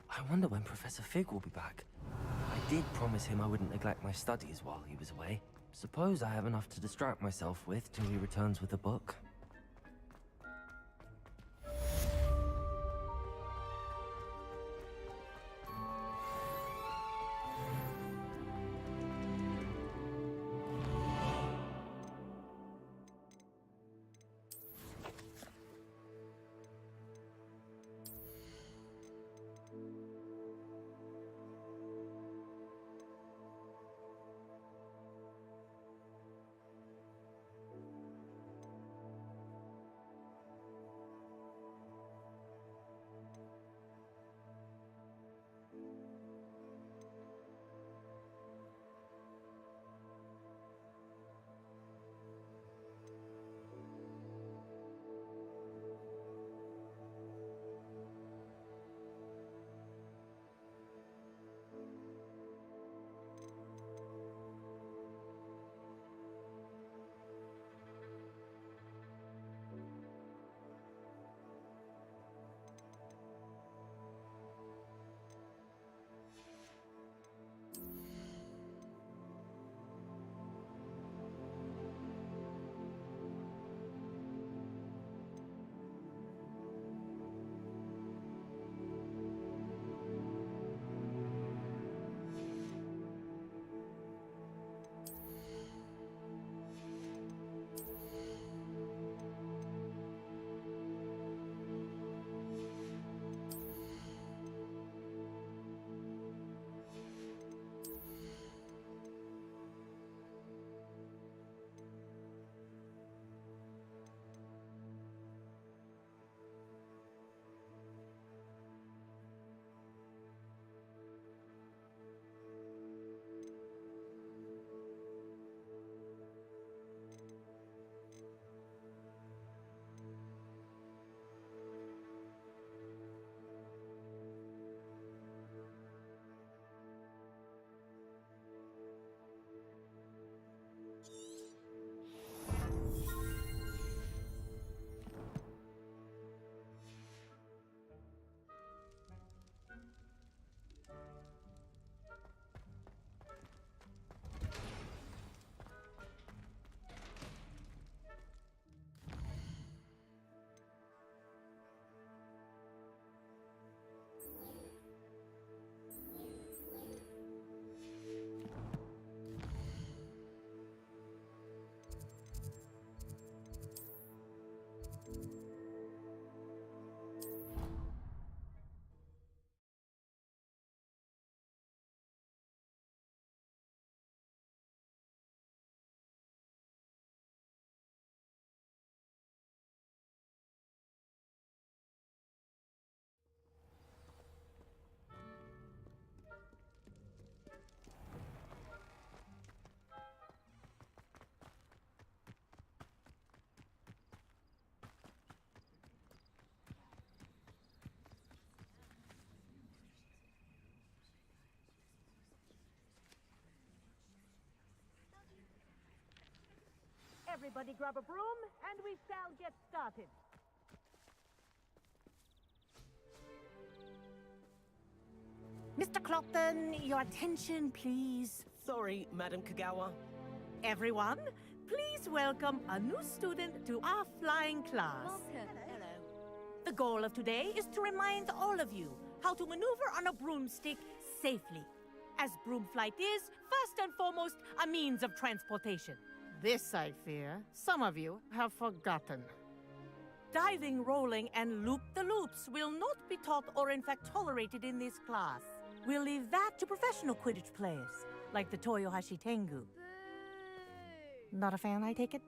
Speaker 8: I wonder when Professor Fig will be back. I did promise him I wouldn't neglect my studies while he was away. Suppose I have enough to distract myself with till he returns with a book.
Speaker 19: Everybody grab a broom, and we shall get started. Mr. Clockton, your attention, please.
Speaker 18: Sorry, Madam Kagawa.
Speaker 19: Everyone, please welcome a new student to our flying class.
Speaker 18: Hello.
Speaker 19: The goal of today is to remind all of you how to maneuver on a broomstick safely, as broom flight is, first and foremost, a means of transportation. This, I fear, some of you have forgotten. Diving, rolling, and loop-the-loops will not be taught or in fact tolerated in this class. We'll leave that to professional Quidditch players. like the Toyohashi Tengu. Not a fan, I take it?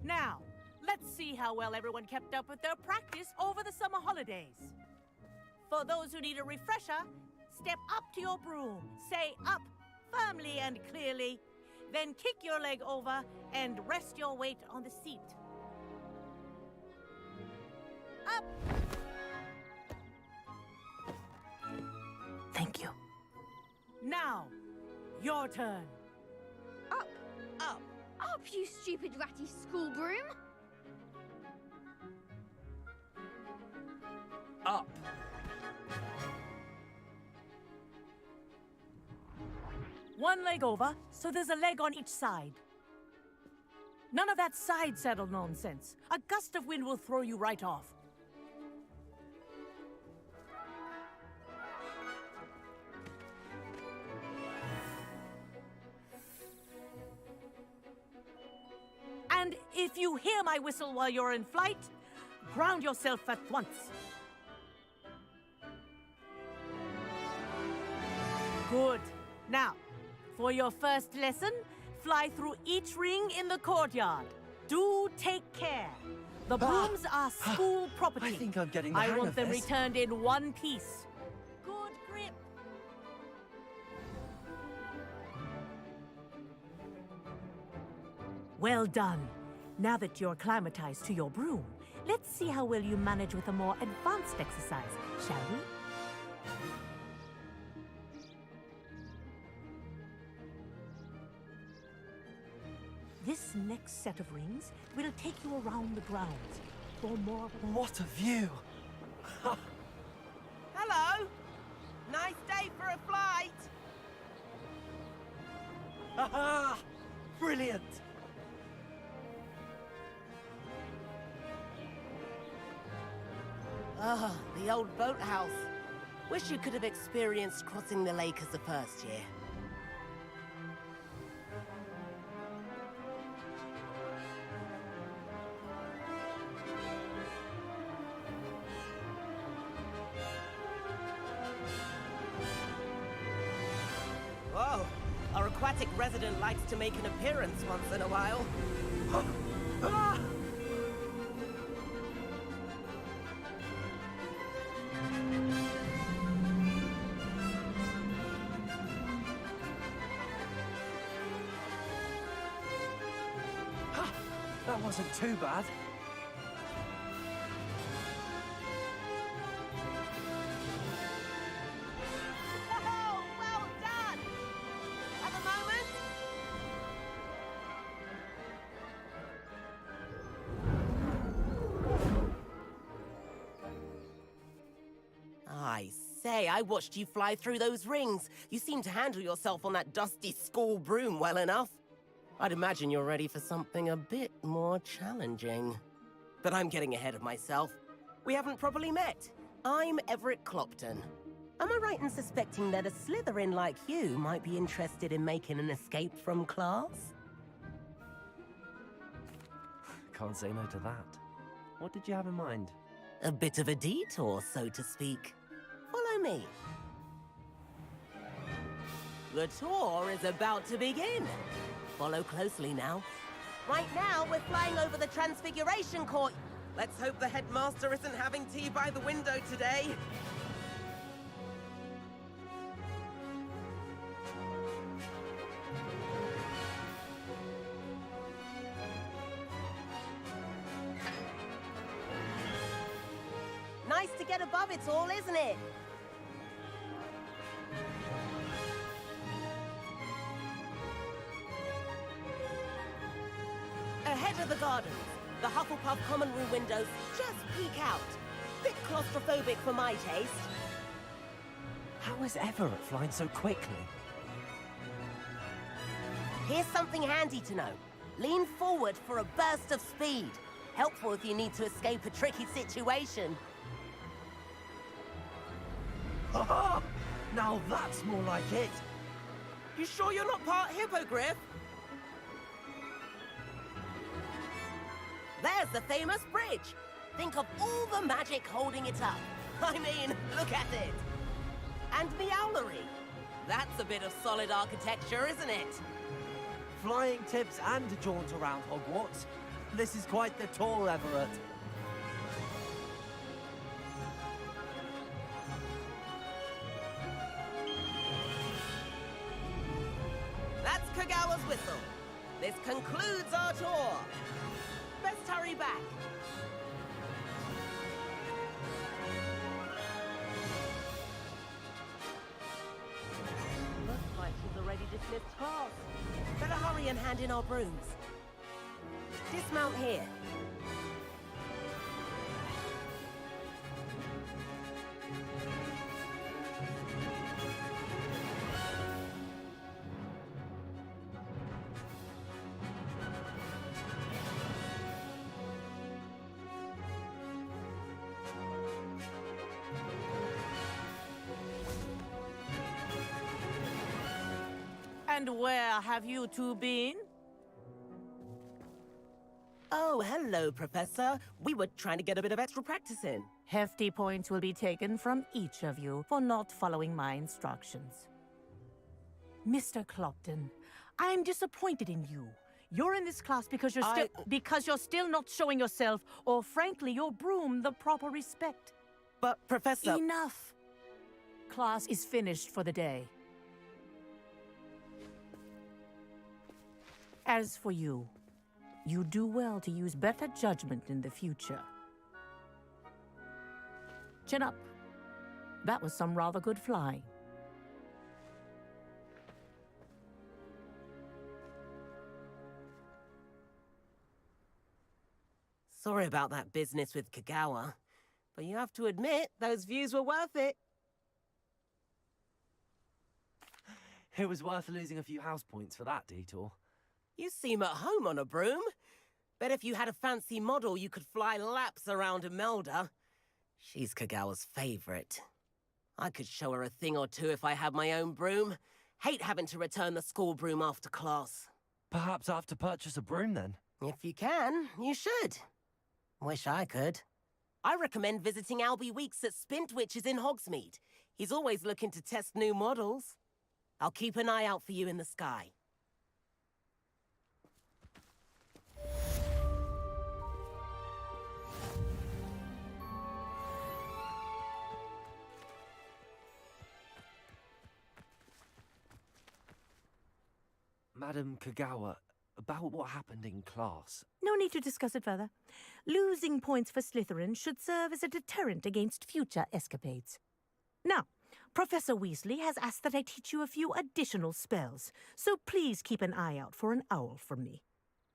Speaker 19: Now, let's see how well everyone kept up with their practice over the summer holidays. For those who need a refresher, step up to your broom, say up firmly and clearly, then kick your leg over and rest your weight on the seat. Up!
Speaker 8: Thank you.
Speaker 19: Now, your turn.
Speaker 16: Up!
Speaker 19: Up!
Speaker 16: Up, you stupid ratty school broom!
Speaker 8: Up.
Speaker 19: One leg over, so there's a leg on each side. None of that side saddle nonsense. A gust of wind will throw you right off. And if you hear my whistle while you're in flight, ground yourself at once. Good. Now, for your first lesson, fly through each ring in the courtyard. Do take care. The brooms are school property.
Speaker 8: I think I'm getting the
Speaker 19: I
Speaker 8: hang
Speaker 19: want
Speaker 8: of
Speaker 19: them
Speaker 8: this.
Speaker 19: returned in one piece. Good grip. Well done. Now that you're acclimatized to your broom, let's see how well you manage with a more advanced exercise, shall we? This next set of rings will take you around the grounds for more...
Speaker 8: What a view!
Speaker 18: Hello! Nice day for a flight!
Speaker 8: Haha! Brilliant!
Speaker 18: Ah, the old boathouse. Wish you could have experienced crossing the lake as a first year. Whoa, our aquatic resident likes to make an appearance once in a while. Ah!
Speaker 8: That wasn't too bad.
Speaker 18: Oh, well done! Have a moment? I say, I watched you fly through those rings. You seem to handle yourself on that dusty school broom well enough. I'd imagine you're ready for something a bit more challenging. But I'm getting ahead of myself. We haven't properly met. I'm Everett Clopton. Am I right in suspecting that a Slytherin like you might be interested in making an escape from class?
Speaker 8: Can't say no to that. What did you have in mind?
Speaker 18: A bit of a detour, so to speak. Follow me. The tour is about to begin. Follow closely now. Right now, we're flying over the Transfiguration Court. Let's hope the headmaster isn't having tea by the window today. Nice to get above it all, isn't it? Ahead of the gardens, the Hufflepuff common room windows just peek out. Bit claustrophobic for my taste.
Speaker 8: How is Everett flying so quickly?
Speaker 18: Here's something handy to know. Lean forward for a burst of speed. Helpful if you need to escape a tricky situation.
Speaker 8: Haha! Now that's more like it!
Speaker 18: You sure you're not part hippogriff? There's the famous bridge. Think of all the magic holding it up. I mean, look at it. And the owlery. That's a bit of solid architecture, isn't it?
Speaker 8: Flying tips and a jaunt around Hogwarts. This is quite the tour, Everett.
Speaker 18: That's Kagawa's whistle. This concludes our tour. Best hurry back. Looks like she's already dismissed class. Better hurry and hand in our brooms. Dismount here.
Speaker 19: And where have you two been?
Speaker 18: Oh, hello, Professor. We were trying to get a bit of extra practice in.
Speaker 19: Hefty points will be taken from each of you for not following my instructions. Mr. Clopton, I'm disappointed in you. You're in this class because you're still not showing yourself, or frankly, your broom, the proper respect.
Speaker 18: But, Professor...
Speaker 19: Enough! Class is finished for the day. As for you, you do well to use better judgment in the future. Chin up. That was some rather good flying.
Speaker 18: Sorry about that business with Kagawa, but you have to admit, those views were worth it.
Speaker 8: It was worth losing a few house points for that detour.
Speaker 18: You seem at home on a broom. Bet if you had a fancy model, you could fly laps around Imelda. She's Kagawa's favorite. I could show her a thing or two if I had my own broom. Hate having to return the school broom after class.
Speaker 8: Perhaps I have to purchase a broom then?
Speaker 18: If you can, you should. Wish I could. I recommend visiting Albie Weeks at Spintwitches in Hogsmeade. He's always looking to test new models. I'll keep an eye out for you in the sky.
Speaker 8: Madam Kagawa, about what happened in class.
Speaker 19: No need to discuss it further. Losing points for Slytherin should serve as a deterrent against future escapades. Now, Professor Weasley has asked that I teach you a few additional spells, so please keep an eye out for an owl from me.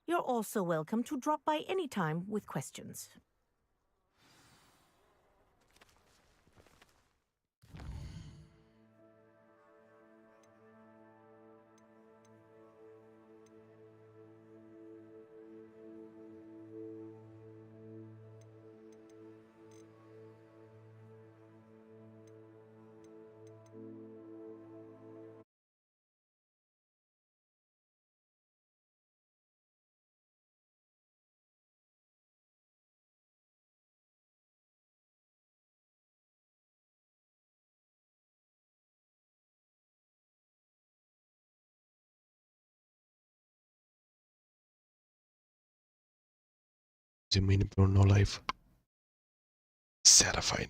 Speaker 19: You're also welcome to drop by any time with questions.
Speaker 1: The meaning for no life. Serafine.